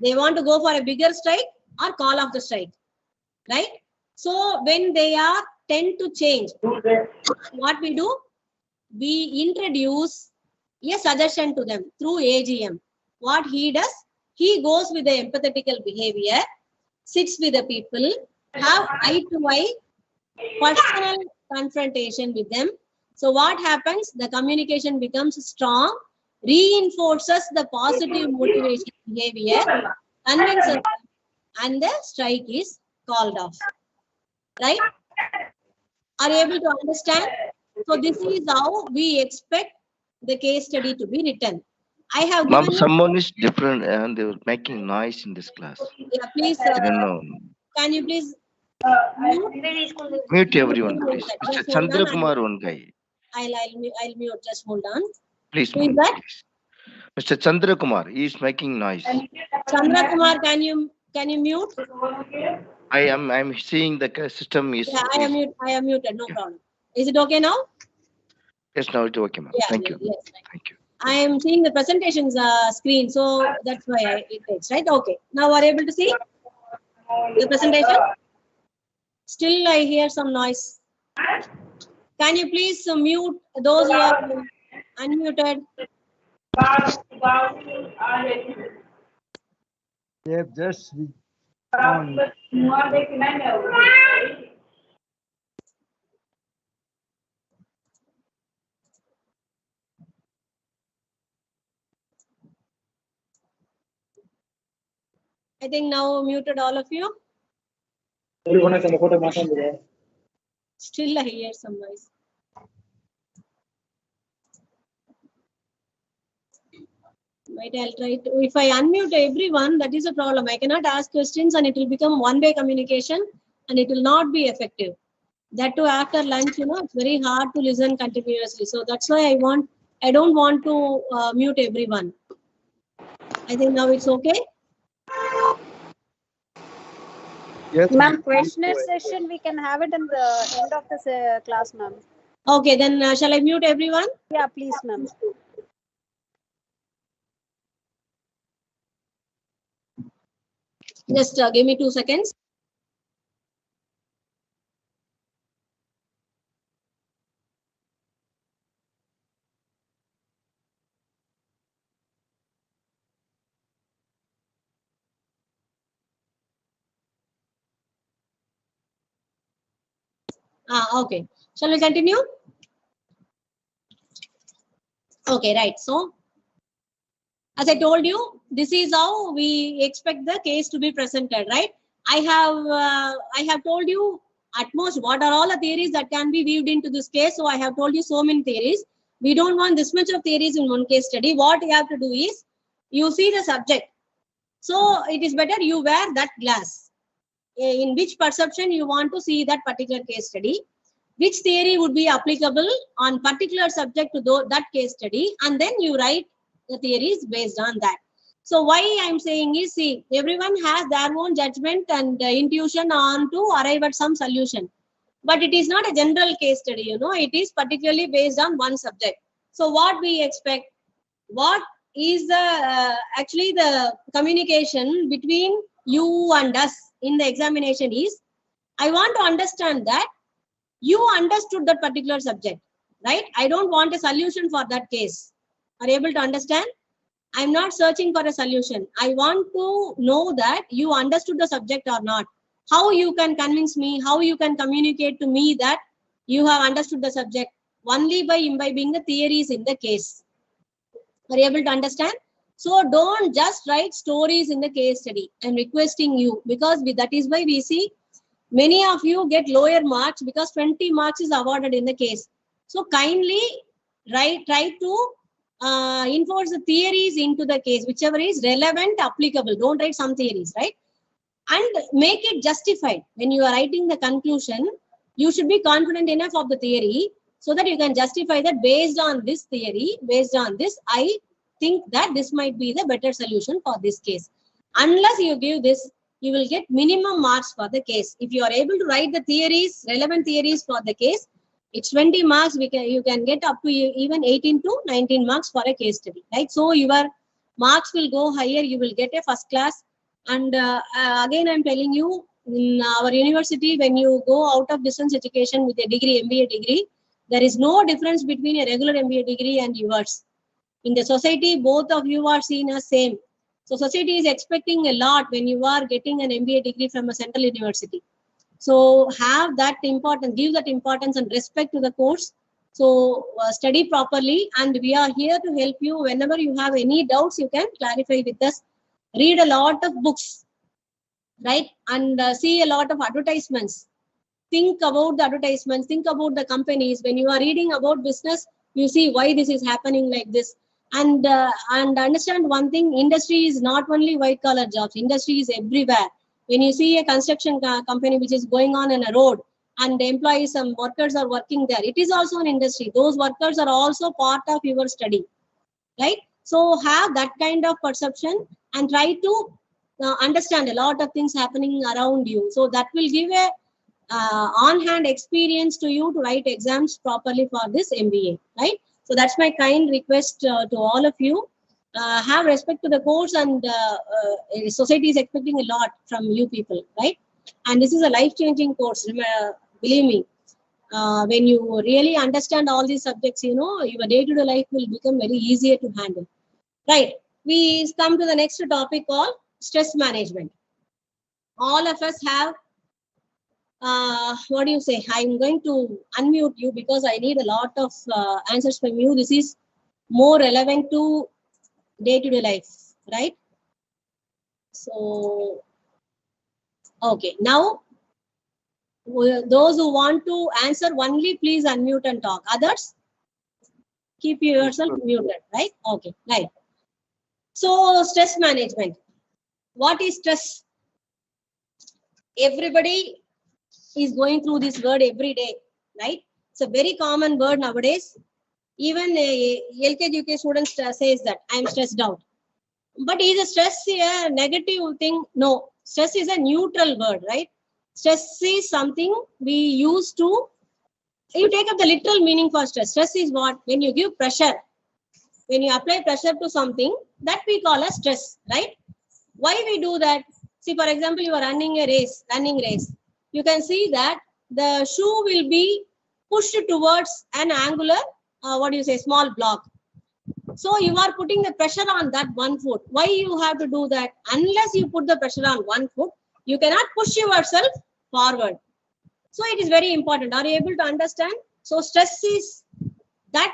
They want to go for a bigger strike or call off the strike, right? So when they are tend to change, what we do? We introduce a suggestion to them through AGM. What he does, he goes with the empathetical behavior, sits with the people, have eye-to-eye personal confrontation with them. So what happens? The communication becomes strong, reinforces the positive motivation behavior, convinces them, and the strike is called off. Right? Are you able to understand? So this is how we expect the case study to be written. I have Ma'am, given you. someone is different and they were making noise in this class. Yeah, please. I don't know. Can you please Mute everyone, please. Mr. Just hold Chandra on. Kumar, one guy. I'll mute. Just hold on. Please, Who is ma'am, that? please. Mr. Chandra Kumar, he is making noise. Chandra Kumar, can you mute? I'm seeing the system is. Yeah, I am muted. No problem. Is it okay now? Yes, now it's okay, ma'am. Yeah, Thank you. yes. Thank you. I am seeing the presentations screen, so that's why it takes, right? Okay. Now are you able to see the presentation? Still, I hear some noise. Can you please mute those who are unmuted? They have just switched on. I think now muted all of you. Still, I hear some noise. Right, I'll try to. If I unmute everyone, that is a problem. I cannot ask questions and it will become one-way communication and it will not be effective. That too after lunch, it's very hard to listen continuously. So that's why I don't want to mute everyone. I think now it's okay. Yes, Ma'am, questionnaire session, we can have it in the end of the class, ma'am. Okay, then shall I mute everyone? Yeah, please, ma'am. Just give me 2 seconds. Okay. Shall we continue? Okay, right. So, as I told you, this is how we expect the case to be presented, right? I have told you at most what are all the theories that can be weaved into this case. So I have told you so many theories. We don't want this much of theories in one case study. What you have to do is you see the subject. So it is better you wear that glass. In which perception you want to see that particular case study, which theory would be applicable on particular subject to that case study, and then you write the theories based on that. So why I'm saying is, see, everyone has their own judgment and intuition on to arrive at some solution. But it is not a general case study, it is particularly based on one subject. So what we expect, what is the actually the communication between you and us in the examination is, I want to understand that you understood that particular subject. right? I don't want a solution for that case. Are you able to understand? I'm not searching for a solution. I want to know that you understood the subject or not. How you can convince me, how you can communicate to me that you have understood the subject only by imbibing the theories in the case. Are you able to understand? So don't just write stories in the case study. I'm requesting you, because that is why we see many of you get lower marks, because 20 marks is awarded in the case. So kindly try to enforce the theories into the case, whichever is relevant, applicable. Don't write some theories, right? And make it justified. When you are writing the conclusion, you should be confident enough of the theory so that you can justify that based on this theory, based on this, I think that this might be the better solution for this case. Unless you give this, you will get minimum marks for the case. If you are able to write the theories, relevant theories for the case, it's 20 marks. You can get up to even 18 to 19 marks for a case study, right? So your marks will go higher. You will get a first class. And again, I'm telling you, in our university, when you go out of distance education with a degree, MBA degree, there is no difference between a regular MBA degree and yours. In the society, both of you are seen as same. So society is expecting a lot when you are getting an MBA degree from a central university. So have that importance, give that importance and respect to the course. So study properly, and we are here to help you. Whenever you have any doubts, you can clarify with us. Read a lot of books, right? And see a lot of advertisements. Think about the advertisements, think about the companies. When you are reading about business, you see why this is happening like this. And understand one thing, industry is not only white collar jobs, industry is everywhere. When you see a construction company which is going on a road and the employees, some workers are working there, it is also an industry. Those workers are also part of your study, right? So have that kind of perception and try to understand a lot of things happening around you. So that will give a on-hand experience to you to write exams properly for this MBA, right? So that's my kind request to all of you. Have respect to the course, and society is expecting a lot from you people, right? And this is a life-changing course. Believe me, when you really understand all these subjects, you know, your day-to-day life will become very easier to handle, right? We come to the next topic called stress management. All of us have what do you say? I'm going to unmute you because I need a lot of answers from you. This is more relevant to day-to-day life, right? So, okay. Now, those who want to answer only, please unmute and talk. Others, keep yourself muted, right? Okay, right. So, stress management. What is stress? Everybody is going through this word every day, right? It's a very common word nowadays. Even LKG UK students says that I'm stressed out. But is a stress a negative thing? No, stress is a neutral word, right? Stress is something we use to, you take up the literal meaning for stress. Stress is what? When you give pressure, when you apply pressure to something, that we call as stress, right? Why we do that? See, for example, you are running running race. You can see that the shoe will be pushed towards an angular, small block. So you are putting the pressure on that one foot. Why you have to do that? Unless you put the pressure on one foot, you cannot push yourself forward. So it is very important. Are you able to understand? So stress is that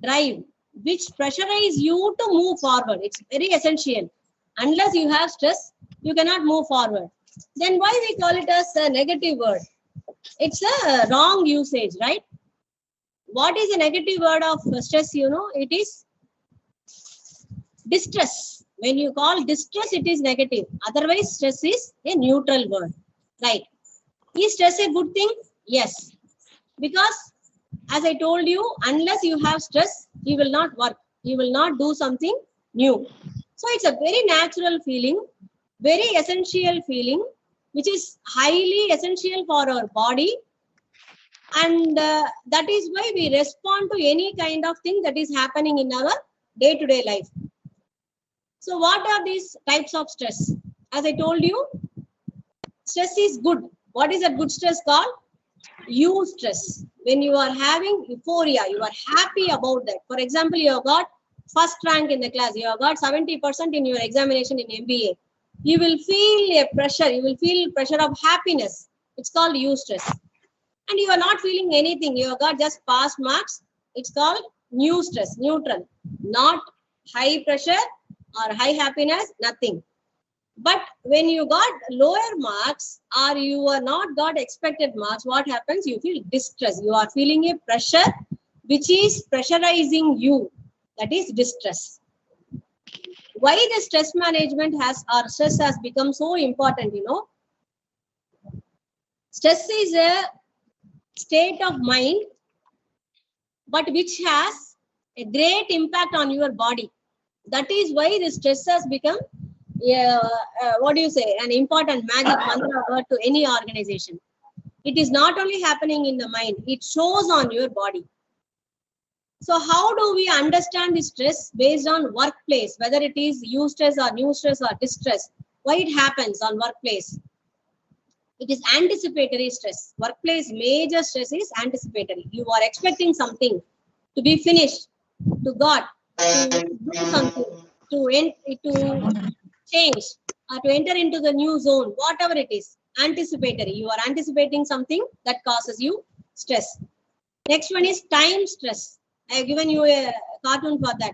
drive which pressurize you to move forward. It's very essential. Unless you have stress, you cannot move forward. Then why we call it as a negative word? It's a wrong usage, right? What is a negative word of stress? You know, it is distress. When you call distress, it is negative. Otherwise, stress is a neutral word, right? Is stress a good thing? Yes. Because as I told you, unless you have stress, you will not work. You will not do something new. So it's a very natural feeling, very essential feeling, which is highly essential for our body. And that is why we respond to any kind of thing that is happening in our day-to-day life. So what are these types of stress? As I told you, stress is good. What is that good stress called? eustress. When you are having euphoria, you are happy about that. For example, you have got first rank in the class, you have got 70% in your examination in MBA. You will feel a pressure, you will feel pressure of happiness. It's called eustress. And you are not feeling anything, you have got just pass marks. It's called neustress, neutral. Not high pressure or high happiness, nothing. But when you got lower marks or you are not got expected marks, what happens? You feel distress. You are feeling a pressure which is pressurizing you. That is distress. Why the stress management has or stress has become so important, you know? Stress is a state of mind, but which has a great impact on your body. That is why the stress has become what do you say, an important magic mantra word to any organization. It is not only happening in the mind, it shows on your body. So how do we understand the stress based on workplace, whether it is eustress or neustress or distress? Why it happens on workplace? It is anticipatory stress. Workplace major stress is anticipatory. You are expecting something to be finished, to got, to do something, to change, or to enter into the new zone, whatever it is, anticipatory. You are anticipating something that causes you stress. Next one is time stress. I have given you a cartoon for that.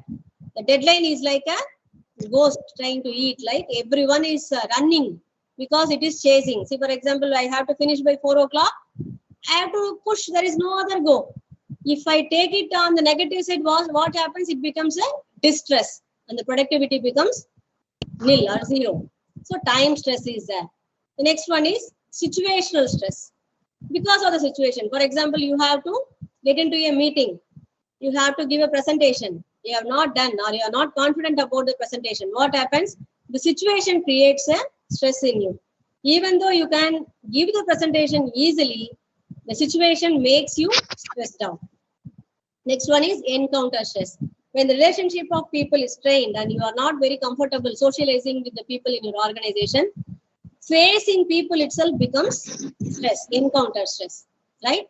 The deadline is like a ghost trying to eat, like everyone is running because it is chasing. See, for example, I have to finish by 4 o'clock. I have to push, there is no other go. If I take it on the negative side, what happens? It becomes a distress and the productivity becomes nil or zero. So time stress is there. The next one is situational stress. Because of the situation. For example, you have to get into a meeting. You have to give a presentation. You have not done or you are not confident about the presentation. What happens? The situation creates a stress in you. Even though you can give the presentation easily, the situation makes you stressed out. Next one is encounter stress. When the relationship of people is strained and you are not very comfortable socializing with the people in your organization, facing people itself becomes stress, encounter stress, right?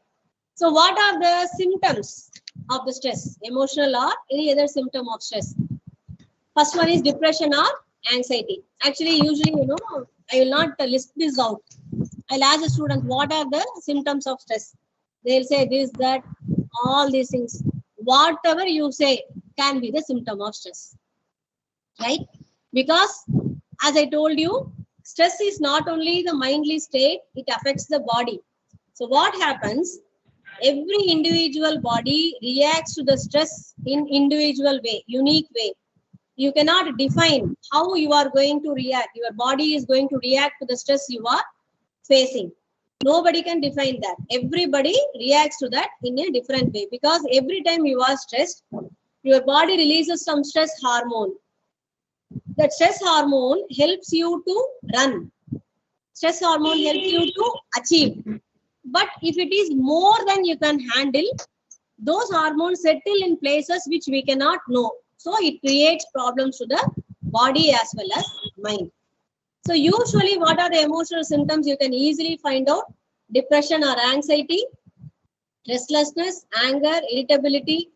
So what are the symptoms of the stress, emotional or any other symptom of stress? First one is depression or anxiety. Actually, usually, you know, I will not list this out. I'll ask the students, what are the symptoms of stress? They'll say this, that, all these things. Whatever you say can be the symptom of stress, right? Because as I told you, stress is not only the mindly state, it affects the body. So what happens? Every individual body reacts to the stress in individual way, unique way. You cannot define how you are going to react. Your body is going to react to the stress you are facing. Nobody can define that. Everybody reacts to that in a different way because every time you are stressed, your body releases some stress hormone. That stress hormone helps you to run. Stress hormone helps you to achieve. But if it is more than you can handle, those hormones settle in places which we cannot know. So it creates problems to the body as well as mind. So usually what are the emotional symptoms you can easily find out? Depression or anxiety, restlessness, anger, irritability,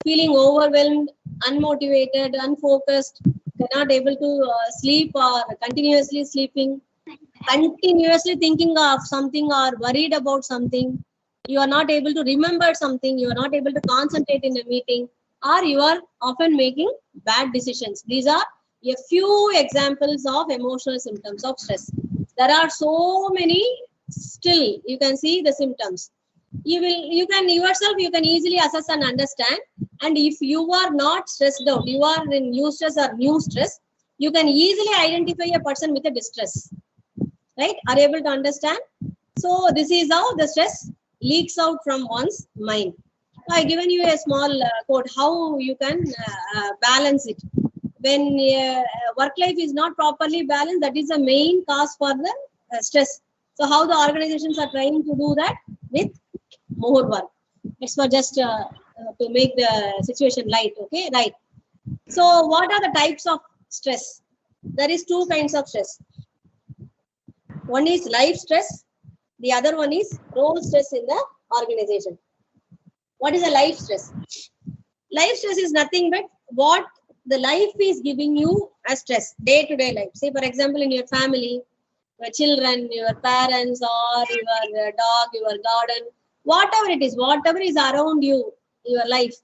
feeling overwhelmed, unmotivated, unfocused, cannot able to sleep or continuously sleeping, continuously thinking of something or worried about something, you are not able to remember something, you are not able to concentrate in a meeting, or you are often making bad decisions. These are a few examples of emotional symptoms of stress. There are so many, still you can see the symptoms. You can easily assess and understand. And if you are not stressed out, you are in eustress or new stress, you can easily identify a person with a distress. Right? Are you able to understand? So this is how the stress leaks out from one's mind. I've given you a small code how you can balance it. When work life is not properly balanced, that is the main cause for the stress. So how the organizations are trying to do that with more work. It's for just to make the situation light. Okay, right. So what are the types of stress? There is two kinds of stress. One is life stress The other one is role stress in the organization. What is a life stress? Life stress is nothing but what the life is giving you as stress, day-to-day life. Say, for example, in your family, your children, your parents, or your dog, your garden, whatever it is, whatever is around you, your life,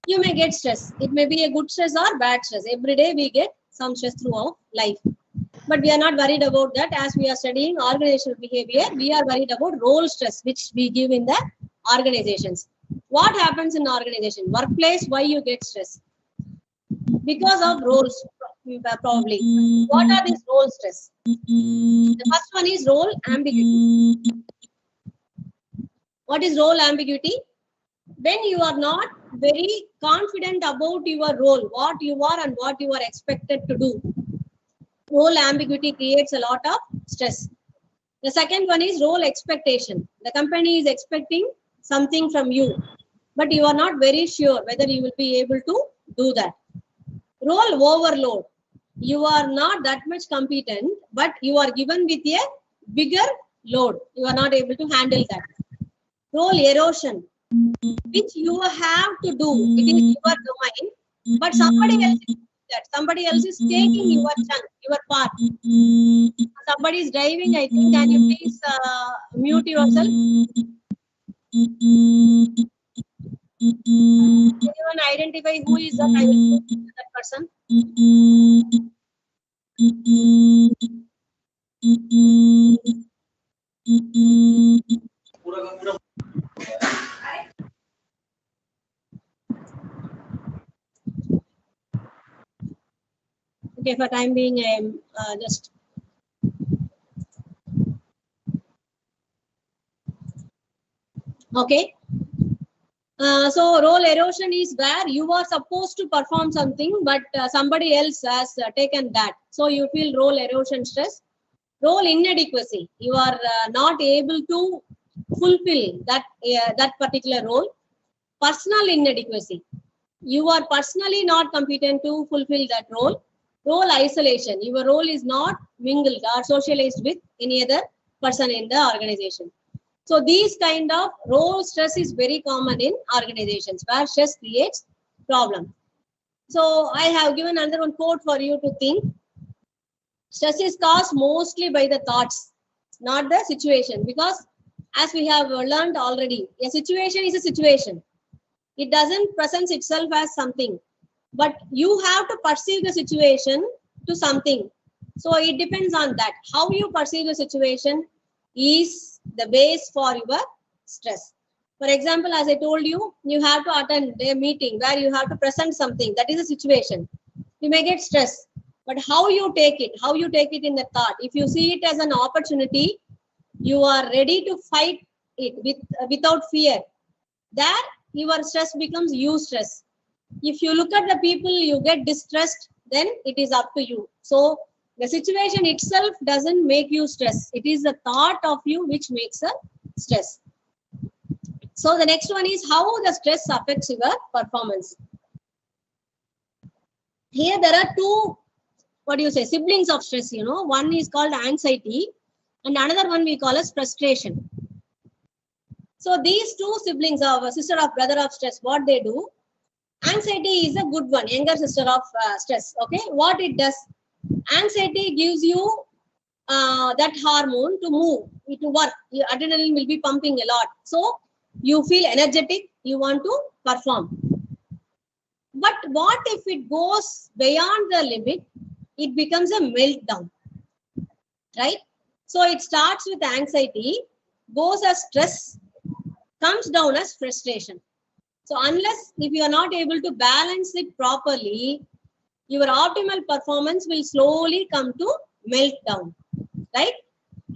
you may get stress. It may be a good stress or bad stress. Every day we get some stress throughout life. But we are not worried about that. As we are studying organizational behavior, we are worried about role stress, which we give in the organizations. What happens in organization? Workplace, why you get stress? Because of roles, probably. What are these role stress? The first one is role ambiguity. What is role ambiguity? When you are not very confident about your role, what you are and what you are expected to do. Role ambiguity creates a lot of stress. The second one is role expectation. The company is expecting something from you, but you are not very sure whether you will be able to do that. Role overload. You are not that much competent, but you are given with a bigger load. You are not able to handle that. Role erosion, which you have to do. It is your domain, but somebody else is doing that. Somebody else is taking your chunk, your part. Somebody is driving, I think. Can you please mute yourself? Anyone identify who is that? I will mute that person. Okay, for time being, I am just. Okay. So role erosion is where you are supposed to perform something, but somebody else has taken that. So you feel role erosion stress. Role inadequacy. You are not able to fulfill that that particular role. Personal inadequacy. You are personally not competent to fulfill that role. Role isolation. Your role is not mingled or socialized with any other person in the organization. So these kind of role stress is very common in organizations where stress creates problem. So I have given another one quote for you to think. Stress is caused mostly by the thoughts, not the situation, because as we have learned already, a situation is a situation. It doesn't present itself as something, but you have to perceive the situation to something. So it depends on that. How you perceive the situation is the base for your stress. For example, as I told you, you have to attend a meeting where you have to present something. That is a situation. You may get stress, but how you take it in the thought. If you see it as an opportunity, you are ready to fight it without fear. There, your stress becomes eustress. If you look at the people, you get distressed, then it is up to you. So the situation itself doesn't make you stress. It is the thought of you which makes a stress. So the next one is how the stress affects your performance. Here there are two, siblings of stress, One is called anxiety and another one we call as frustration. So these two siblings of sister of brother of stress, what they do, anxiety is a good one, younger sister of stress. Okay, what it does, anxiety gives you that hormone to move, to work. Your adrenaline will be pumping a lot. So you feel energetic, you want to perform. But what if it goes beyond the limit? It becomes a meltdown, right? So it starts with anxiety, goes as stress, comes down as frustration. So unless if you are not able to balance it properly, your optimal performance will slowly come to meltdown, right?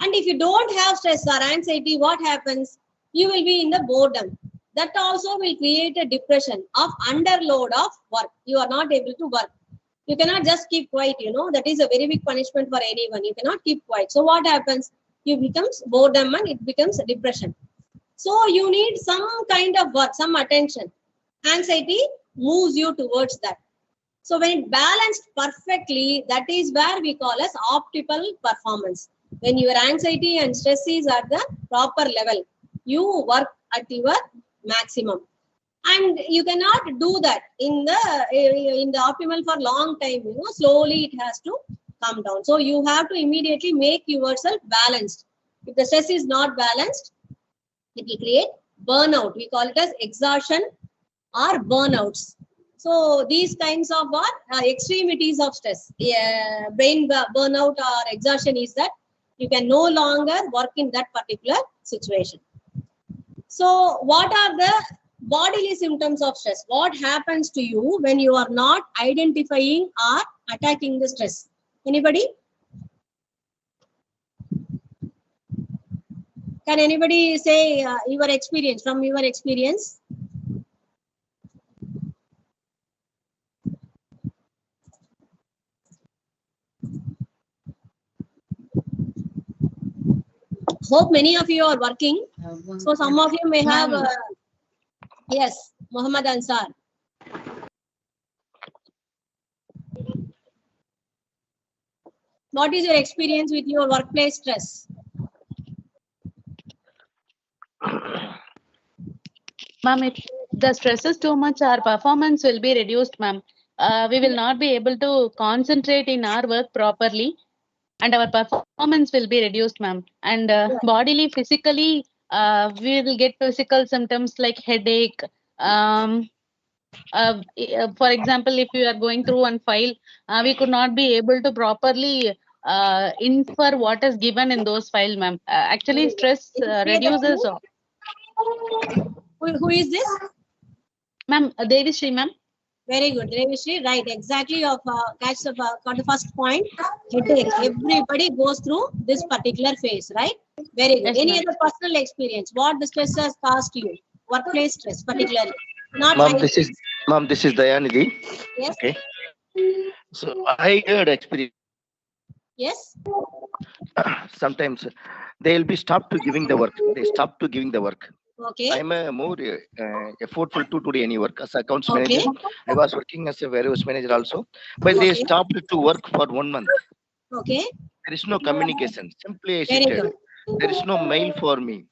And if you don't have stress or anxiety, what happens? You will be in the boredom. That also will create a depression of underload of work. You are not able to work. You cannot just keep quiet, that is a very big punishment for anyone. You cannot keep quiet. So what happens? You becomes boredom and it becomes depression. So you need some kind of work, some attention. Anxiety moves you towards that. So when it balanced perfectly, that is where we call as optimal performance. When your anxiety and stress is at the proper level, you work at your maximum. And you cannot do that in the optimal for long time. Slowly it has to come down. So you have to immediately make yourself balanced. If the stress is not balanced, it will create burnout. We call it as exhaustion or burnouts. So these kinds of extremities of stress, brain burnout or exhaustion, is that you can no longer work in that particular situation. So what are the bodily symptoms of stress? What happens to you when you are not identifying or attacking the stress? Anybody? Can anybody say your experience, from your experience? Hope many of you are working. So some of you may have, yes, Muhammad Ansar. What is your experience with your workplace stress? Ma'am, if the stress is too much, our performance will be reduced, ma'am. We will not be able to concentrate in our work properly, and our performance will be reduced, ma'am. And bodily, physically, we will get physical symptoms like headache. For example, if you are going through one file, we could not be able to properly infer what is given in those files, ma'am. Actually, stress reduces. Who is this? Ma'am, Devishri, ma'am. Very good, Devishri. Right, exactly. Of got the first point. Headache. Everybody goes through this particular phase, right? Very good. Yes, any ma'am. other personal experience? What the stress has caused you? Workplace stress, particularly. Not Ma'am, high this is Dayanidhi. Yes. Okay. So I had experience. Yes. Sometimes they'll be stopped to giving the work. They stop to giving the work. Okay. I'm a more effortful to do any work as accounts Okay. manager. I was working as a warehouse manager also, but they Okay. stopped to work for 1 month. Okay. There is no communication. Simply I Very seated. good. There is no mail for me.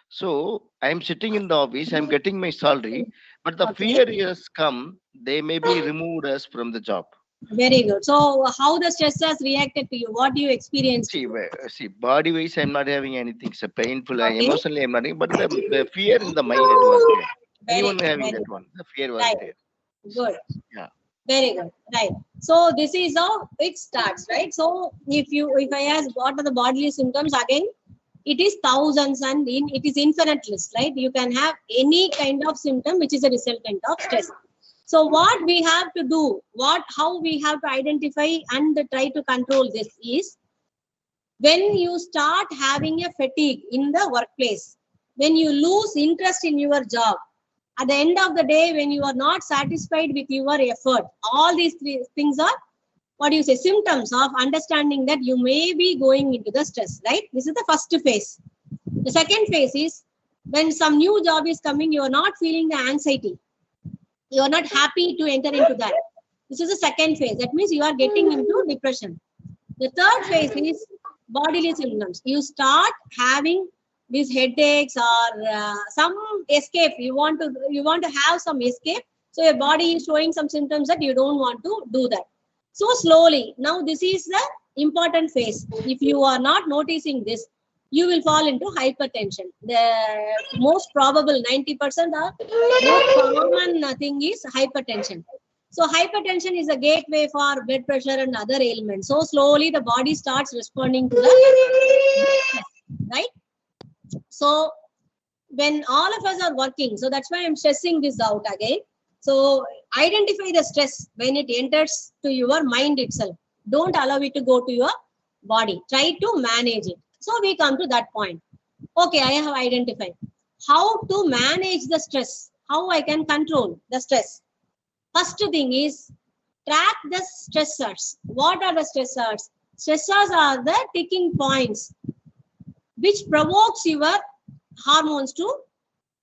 So I am sitting in the office. I'm getting my salary, but the Okay. fear has come. They may be removed us from the job. Very good. So how the stress has reacted to you? What do you experience? See, body wise, I'm not having anything so painful. Okay. Emotionally, I'm not. But the fear in the mind it was there. Very Anyone good, having very that good. one? The fear was Right. there. Good. Yeah. Very good. Right. So this is how it starts, right? So if I ask what are the bodily symptoms, again, it is thousands and it is infinite list, right? You can have any kind of symptom which is a resultant of stress. So what we have to do, how we have to identify and try to control this is, when you start having a fatigue in the workplace, when you lose interest in your job, at the end of the day, when you are not satisfied with your effort, all these three things are, symptoms of understanding that you may be going into the stress, right? This is the first phase. The second phase is, when some new job is coming, you are not feeling the anxiety. You are not happy to enter into that. This is the second phase. That means you are getting into depression. The third phase is bodily symptoms. You start having these headaches or some escape. You want to have some escape. So your body is showing some symptoms that you don't want to do that. So slowly, now this is the important phase. If you are not noticing this, you will fall into hypertension. The most probable 90% or most common thing is hypertension. So hypertension is a gateway for blood pressure and other ailments. So slowly the body starts responding to the right. So when all of us are working, so that's why I'm stressing this out again. So identify the stress when it enters to your mind itself. Don't allow it to go to your body. Try to manage it. So we come to that point. Okay, I have identified how to manage the stress, how I can control the stress. First thing is, track the stressors. What are the stressors? Stressors are the ticking points which provokes your hormones to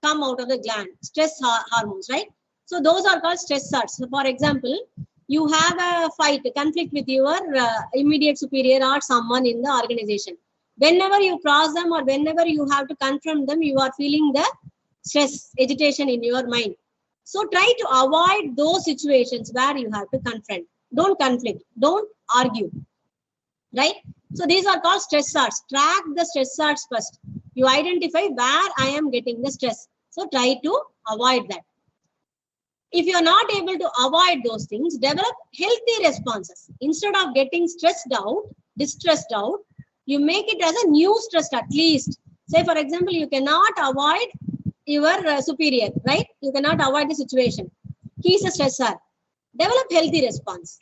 come out of the gland, stress hormones, right? So those are called stressors. So for example, you have a conflict with your immediate superior or someone in the organization. Whenever you cross them or whenever you have to confront them, you are feeling the stress, agitation in your mind. So try to avoid those situations where you have to confront. Don't conflict, don't argue, right? So these are called stressors. Track the stressors first. You identify where I am getting the stress. So try to avoid that. If you are not able to avoid those things, develop healthy responses. Instead of getting stressed out, distressed out, you make it as a new stress at least. Say, for example, you cannot avoid your superior, right? You cannot avoid the situation. He is a stressor. Develop healthy response.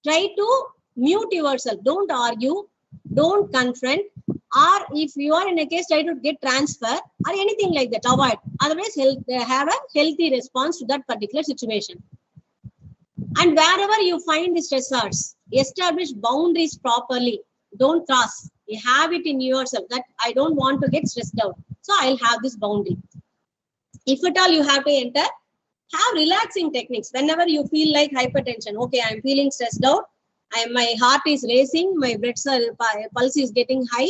Try to mute yourself. Don't argue. Don't confront. Or if you are in a case, try to get transfer or anything like that. Avoid. Otherwise, have a healthy response to that particular situation. And wherever you find the stressors, establish boundaries properly. Don't cross. You have it in yourself that I don't want to get stressed out. So I'll have this boundary. If at all you have to enter, have relaxing techniques. Whenever you feel like hypertension, okay, I'm feeling stressed out. My heart is racing. My blood pulse is getting high.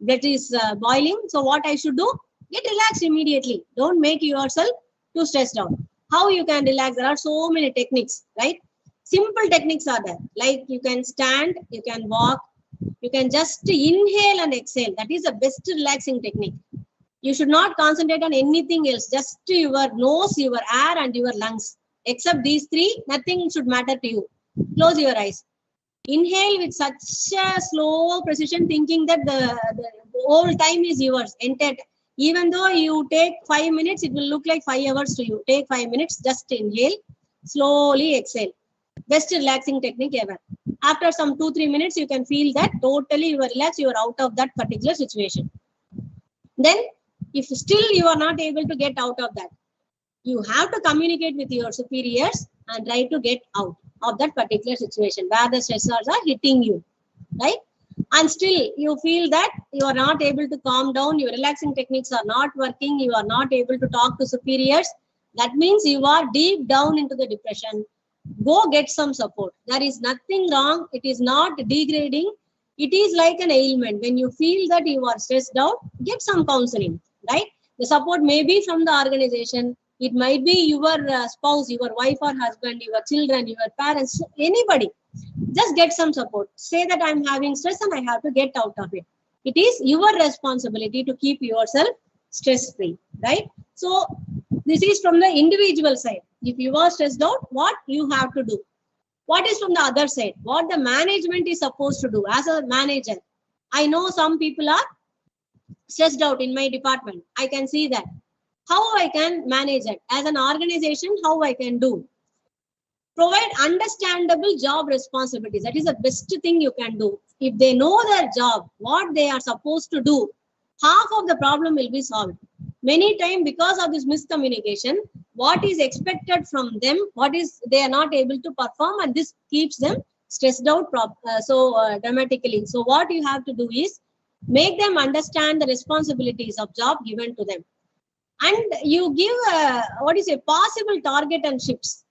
Blood is boiling. So what I should do? Get relaxed immediately. Don't make yourself too stressed out. How you can relax? There are so many techniques, right? Simple techniques are there. Like you can stand, you can walk, you can just inhale and exhale. That is the best relaxing technique. You should not concentrate on anything else. Just your nose, your air and your lungs. Except these three, nothing should matter to you. Close your eyes. Inhale with such a slow precision, thinking that the whole time is yours. Even though you take 5 minutes, it will look like 5 hours to you. Take 5 minutes, just inhale, slowly exhale. Best relaxing technique ever. After some 2-3 minutes, you can feel that totally you are relaxed, you are out of that particular situation. Then, if still you are not able to get out of that, you have to communicate with your superiors and try to get out of that particular situation where the stressors are hitting you, right? And still you feel that you are not able to calm down, your relaxing techniques are not working, you are not able to talk to superiors. That means you are deep down into the depression. Go get some support. There is nothing wrong. It is not degrading. It is like an ailment. When you feel that you are stressed out, get some counseling, right? The support may be from the organization. It might be your spouse, your wife or husband, your children, your parents, anybody. Just get some support. Say that I'm having stress and I have to get out of it. It is your responsibility to keep yourself stress-free, right? So this is from the individual side. If you are stressed out, what you have to do? What is from the other side? What the management is supposed to do as a manager? I know some people are stressed out in my department. I can see that. How I can manage it? As an organization, how I can do? Provide understandable job responsibilities. That is the best thing you can do. If they know their job, what they are supposed to do, half of the problem will be solved. Many times, because of this miscommunication, what is expected from them, they are not able to perform, and this keeps them stressed out dramatically. So what you have to do is make them understand the responsibilities of job given to them. And you give possible target and shifts.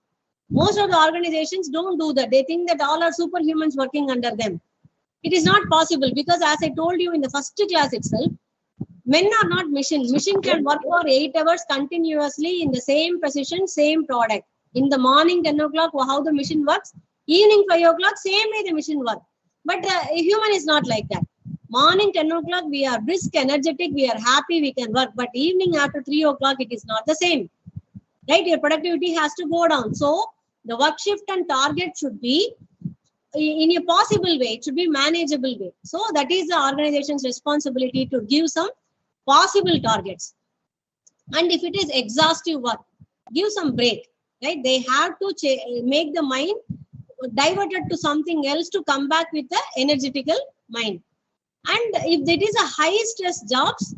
Most of the organizations don't do that. They think that all are superhumans working under them. It is not possible because, as I told you in the first class itself, men are not machine. Machine can work for 8 hours continuously in the same position, same product. In the morning 10 o'clock, how the machine works. Evening 5 o'clock, same way the machine works. But a human is not like that. Morning 10 o'clock, we are brisk, energetic, we are happy, we can work. But evening after 3 o'clock, it is not the same. Right? Your productivity has to go down. So the work shift and target should be in a possible way. It should be manageable way. So that is the organization's responsibility to give some possible targets. And if it is exhaustive work, give some break. Right? They have to make the mind diverted to something else to come back with the energetical mind. And if it is a high stress jobs,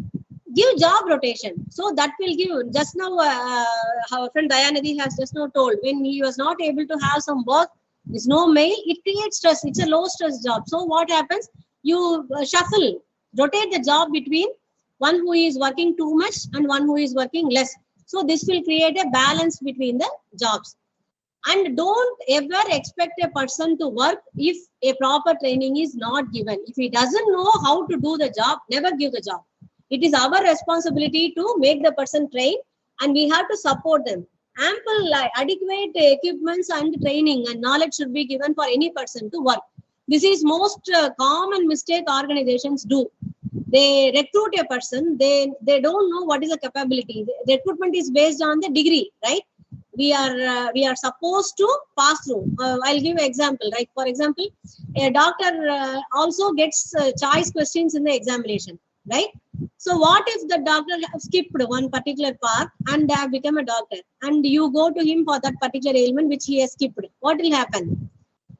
give job rotation. So that will give, just now our friend Dayanidhi has just now told, when he was not able to have some work, there's no mail, it creates stress. It's a low stress job. So what happens? You shuffle, rotate the job between one who is working too much and one who is working less. So this will create a balance between the jobs. And don't ever expect a person to work if a proper training is not given. If he doesn't know how to do the job, never give the job. It is our responsibility to make the person train, and we have to support them. Ample, adequate equipments and training and knowledge should be given for any person to work. This is most common mistake organizations do. They recruit a person, they don't know what is the capability. The recruitment is based on the degree, right? We are supposed to pass through. I'll give an example. Right? For example, a doctor also gets choice questions in the examination, right? So what if the doctor have skipped one particular part and have become a doctor, and you go to him for that particular ailment which he has skipped? What will happen?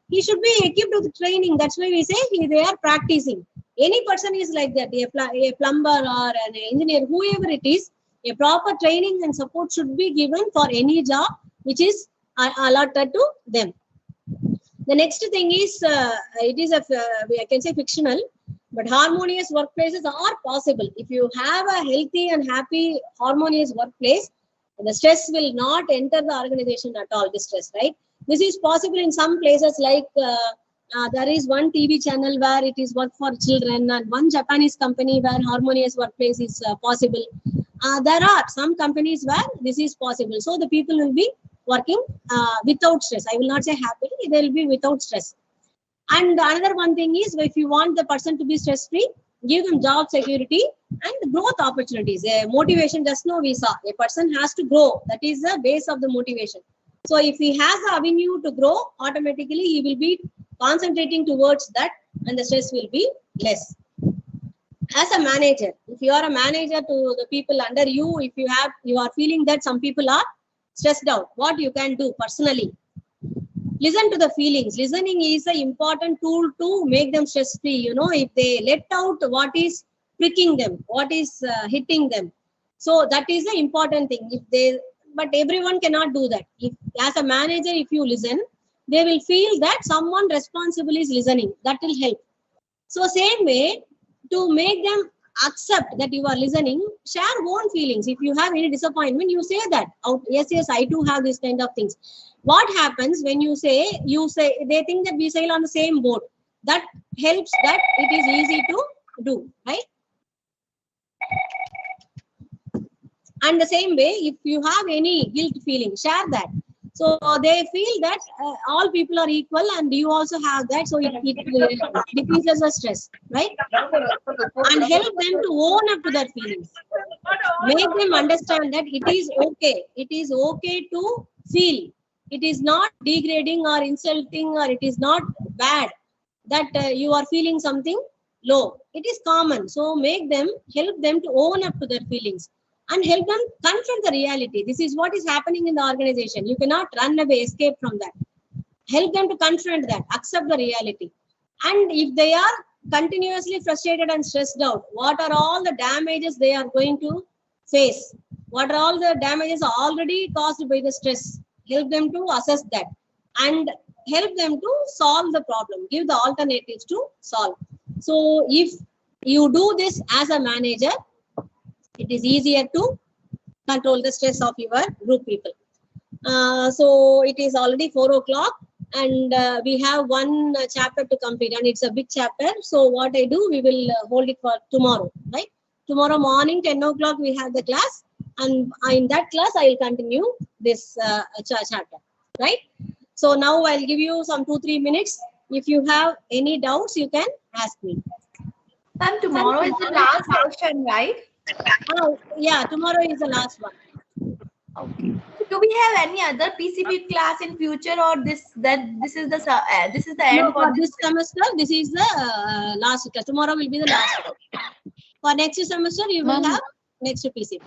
He should be equipped with training. That's why we say they are practicing. Any person is like that, a plumber or an engineer, whoever it is, a proper training and support should be given for any job which is allotted to them. The next thing is, it is I can say fictional, but harmonious workplaces are possible. If you have a healthy and happy, harmonious workplace, the stress will not enter the organization at all, the stress, right? This is possible in some places like there is one TV channel where it is work for children, and one Japanese company where harmonious workplace is possible. There are some companies where this is possible. So the people will be working without stress. I will not say happily, they will be without stress. And another one thing is, if you want the person to be stress-free, give them job security and growth opportunities. Motivation, just now we saw, a person has to grow. That is the base of the motivation. So if he has an avenue to grow, automatically he will be concentrating towards that and the stress will be less. As a manager, if you are a manager to the people under you, if you are feeling that some people are stressed out, what you can do personally? Listen to the feelings. Listening is an important tool to make them stress-free. You know, if they let out what is pricking them, what is hitting them. So that is the important thing. But everyone cannot do that. If, as a manager, if you listen, they will feel that someone responsible is listening. That will help. So same way, to make them accept that you are listening, share own feelings. If you have any disappointment, you say that. Oh, yes, I do have this kind of things. What happens when you say, they think that we sail on the same boat. That helps that it is easy to do, right? And the same way, if you have any guilt feeling, share that. So they feel that all people are equal and you also have that. So it decreases the stress, right? And help them to own up to their feelings. Make them understand that it is okay. It is okay to feel. It is not degrading or insulting, or it is not bad that you are feeling something low. It is common. So help them to own up to their feelings. And help them confront the reality. This is what is happening in the organization. You cannot run away, escape from that. Help them to confront that, accept the reality. And if they are continuously frustrated and stressed out, what are all the damages they are going to face? What are all the damages already caused by the stress? Help them to assess that and help them to solve the problem. Give the alternatives to solve. So if you do this as a manager, it is easier to control the stress of your group people. So it is already 4 o'clock and we have one chapter to complete, and it's a big chapter. So what I do, we will hold it for tomorrow, right? Tomorrow morning, 10 o'clock, we have the class, and in that class, I will continue this chapter, right? So now I'll give you some 2-3 minutes. If you have any doubts, you can ask me. Ma'am, tomorrow is the last session, right? Yeah, tomorrow is the last one. Okay. Do we have any other PCP class in future, or this is the end? No, for this semester? This is the last class. Tomorrow will be the last class. For next semester, you will have next PCP.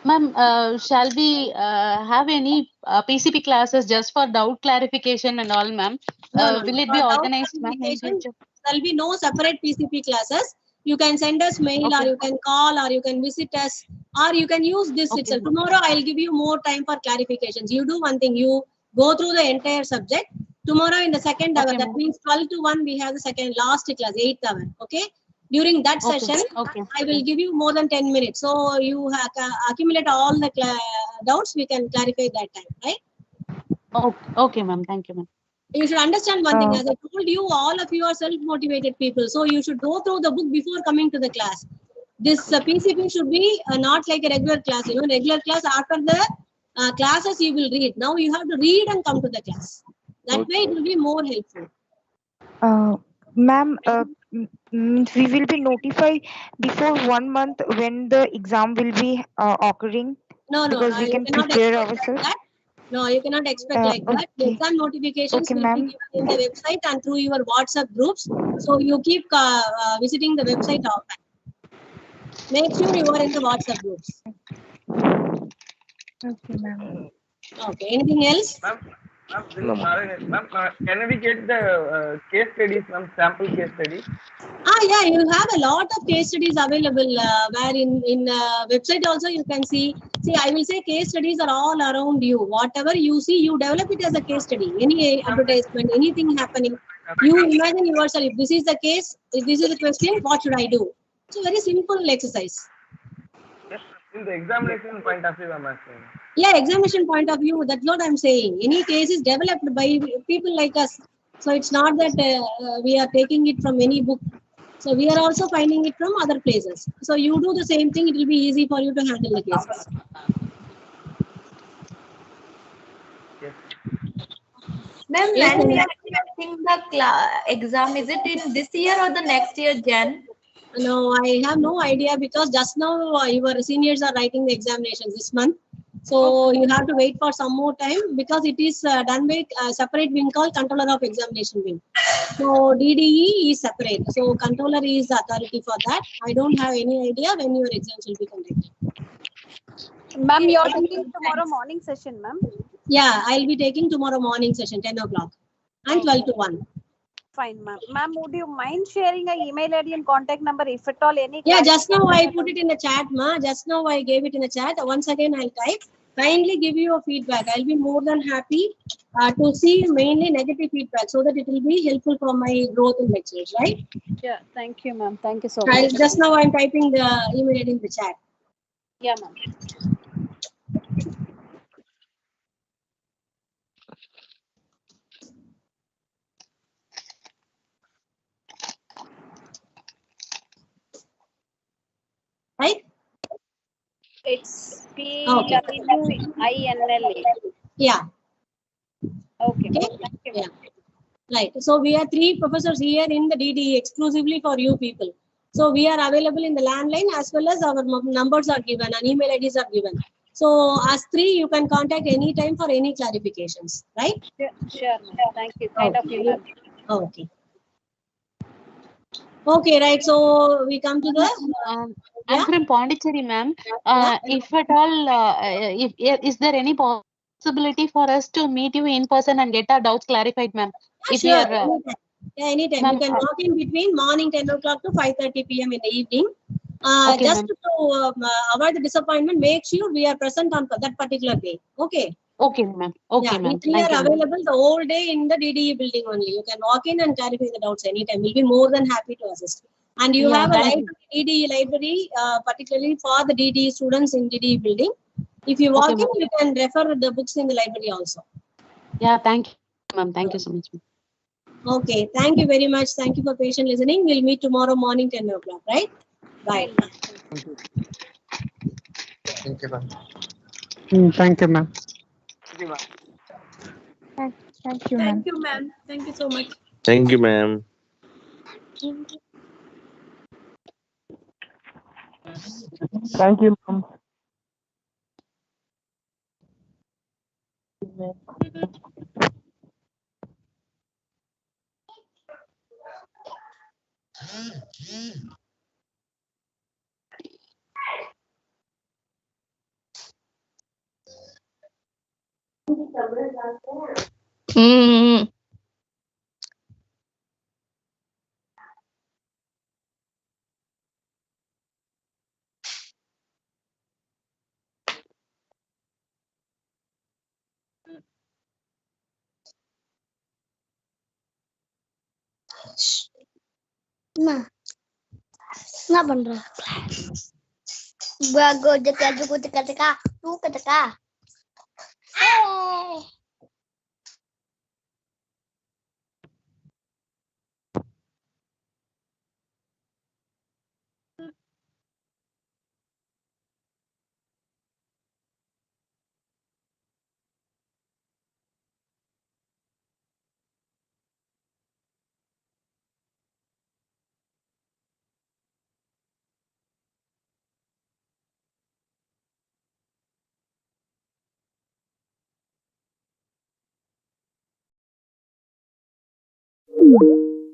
Ma'am, shall we have any PCP classes just for doubt clarification and all, ma'am? Will it be organized, ma'am? There will be no separate PCP classes. You can send us mail, or you can call, or you can visit us, or you can use this itself. Tomorrow, I'll give you more time for clarifications. You do one thing, you go through the entire subject. Tomorrow in the second hour, that means 12 to 1, we have the second last class, 8th hour. Okay. During that session, I will give you more than 10 minutes. So you accumulate all the doubts, we can clarify that time, right? Okay, ma'am. Thank you, ma'am. You should understand one thing. As I told you, all of you are self-motivated people. So you should go through the book before coming to the class. This PCP should be not like a regular class. You know, regular class after the classes you will read. Now you have to read and come to the class. That way it will be more helpful. Ma'am, means we will be notified before 1 month when the exam will be occurring. No, because we you can cannot prepare expect like ourselves. that. No, you cannot expect like that. The Okay. exam notifications Okay, will ma'am. be given in the website and through your WhatsApp groups. So you keep visiting the website often. Make sure you are in the WhatsApp groups. Okay, ma'am. Okay. Anything else? Ma'am, can we get the case studies, ma'am, sample case studies? Yeah, you have a lot of case studies available where in website also you can see. See, I will say case studies are all around you. Whatever you see, you develop it as a case study. Any advertisement, anything happening, you imagine yourself. If this is the case, if this is the question, what should I do? It's a very simple exercise. Yes, in the examination point of view, I'm asking. Yeah, examination point of view. That's what I'm saying. Any case is developed by people like us. So it's not that we are taking it from any book. So we are also finding it from other places. So you do the same thing, it will be easy for you to handle the cases. Yes. Ma'am, Yes, when we are conducting the exam, is it in this year or the next year, Jan? No, I have no idea because just now your seniors are writing the examinations this month. So you have to wait for some more time because it is done by a separate wing called controller of examination wing. So DDE is separate. So controller is the authority for that. I don't have any idea when your exams will be conducted. Ma'am, you are taking tomorrow morning session, ma'am? Yeah, I'll be taking tomorrow morning session, 10 o'clock and 12 to 1. Fine, ma'am. Ma'am, would you mind sharing a email ID and contact number if at all any? Yeah, just now I put it in the chat, ma. Just now I gave it in the chat. Once again, I'll type. Kindly give you a feedback. I'll be more than happy to see mainly negative feedback so that it will be helpful for my growth in lectures, right? Yeah, thank you, ma'am. Thank you so much. Just now I'm typing the email ID in the chat. Yeah, ma'am. Right? It's PWINLA. Yeah. Okay. Okay. Thank you. Yeah. Right. So we are 3 professors here in the DDE exclusively for you people. So we are available in the landline as well as our numbers are given and email IDs are given. So as 3, you can contact any time for any clarifications, right? Sure, ma'am. Thank you. Kind of you, ma'am. Okay. Okay, right. So we come to the. I'm from Pondicherry, ma'am. If at all, is there any possibility for us to meet you in person and get our doubts clarified, ma'am? Yeah, If sure. we are, Anytime. You can walk in between morning 10 o'clock to 5:30 p.m. in the evening. Okay, Just to avoid the disappointment, make sure we are present on that particular day. Okay. Okay, ma'am. Okay, ma'am. We are available the whole day in the DDE building only. You can walk in and clarify the doubts anytime. We'll be more than happy to assist. And you have a library, DDE library, particularly for the DDE students in DDE building. If you walk in, you can refer the books in the library also. Yeah, thank you, ma'am. Thank you so much. Okay, thank you very much. Thank you for patient listening. We'll meet tomorrow morning 10 o'clock, right? Bye. Thank you, ma'am. Thank you, ma'am. Thank you, ma'am. Thank you, ma'am. Thank you, ma'am. Thank you so much. Thank you, ma'am. Thank you, ma'am. என்ன பண்ற you.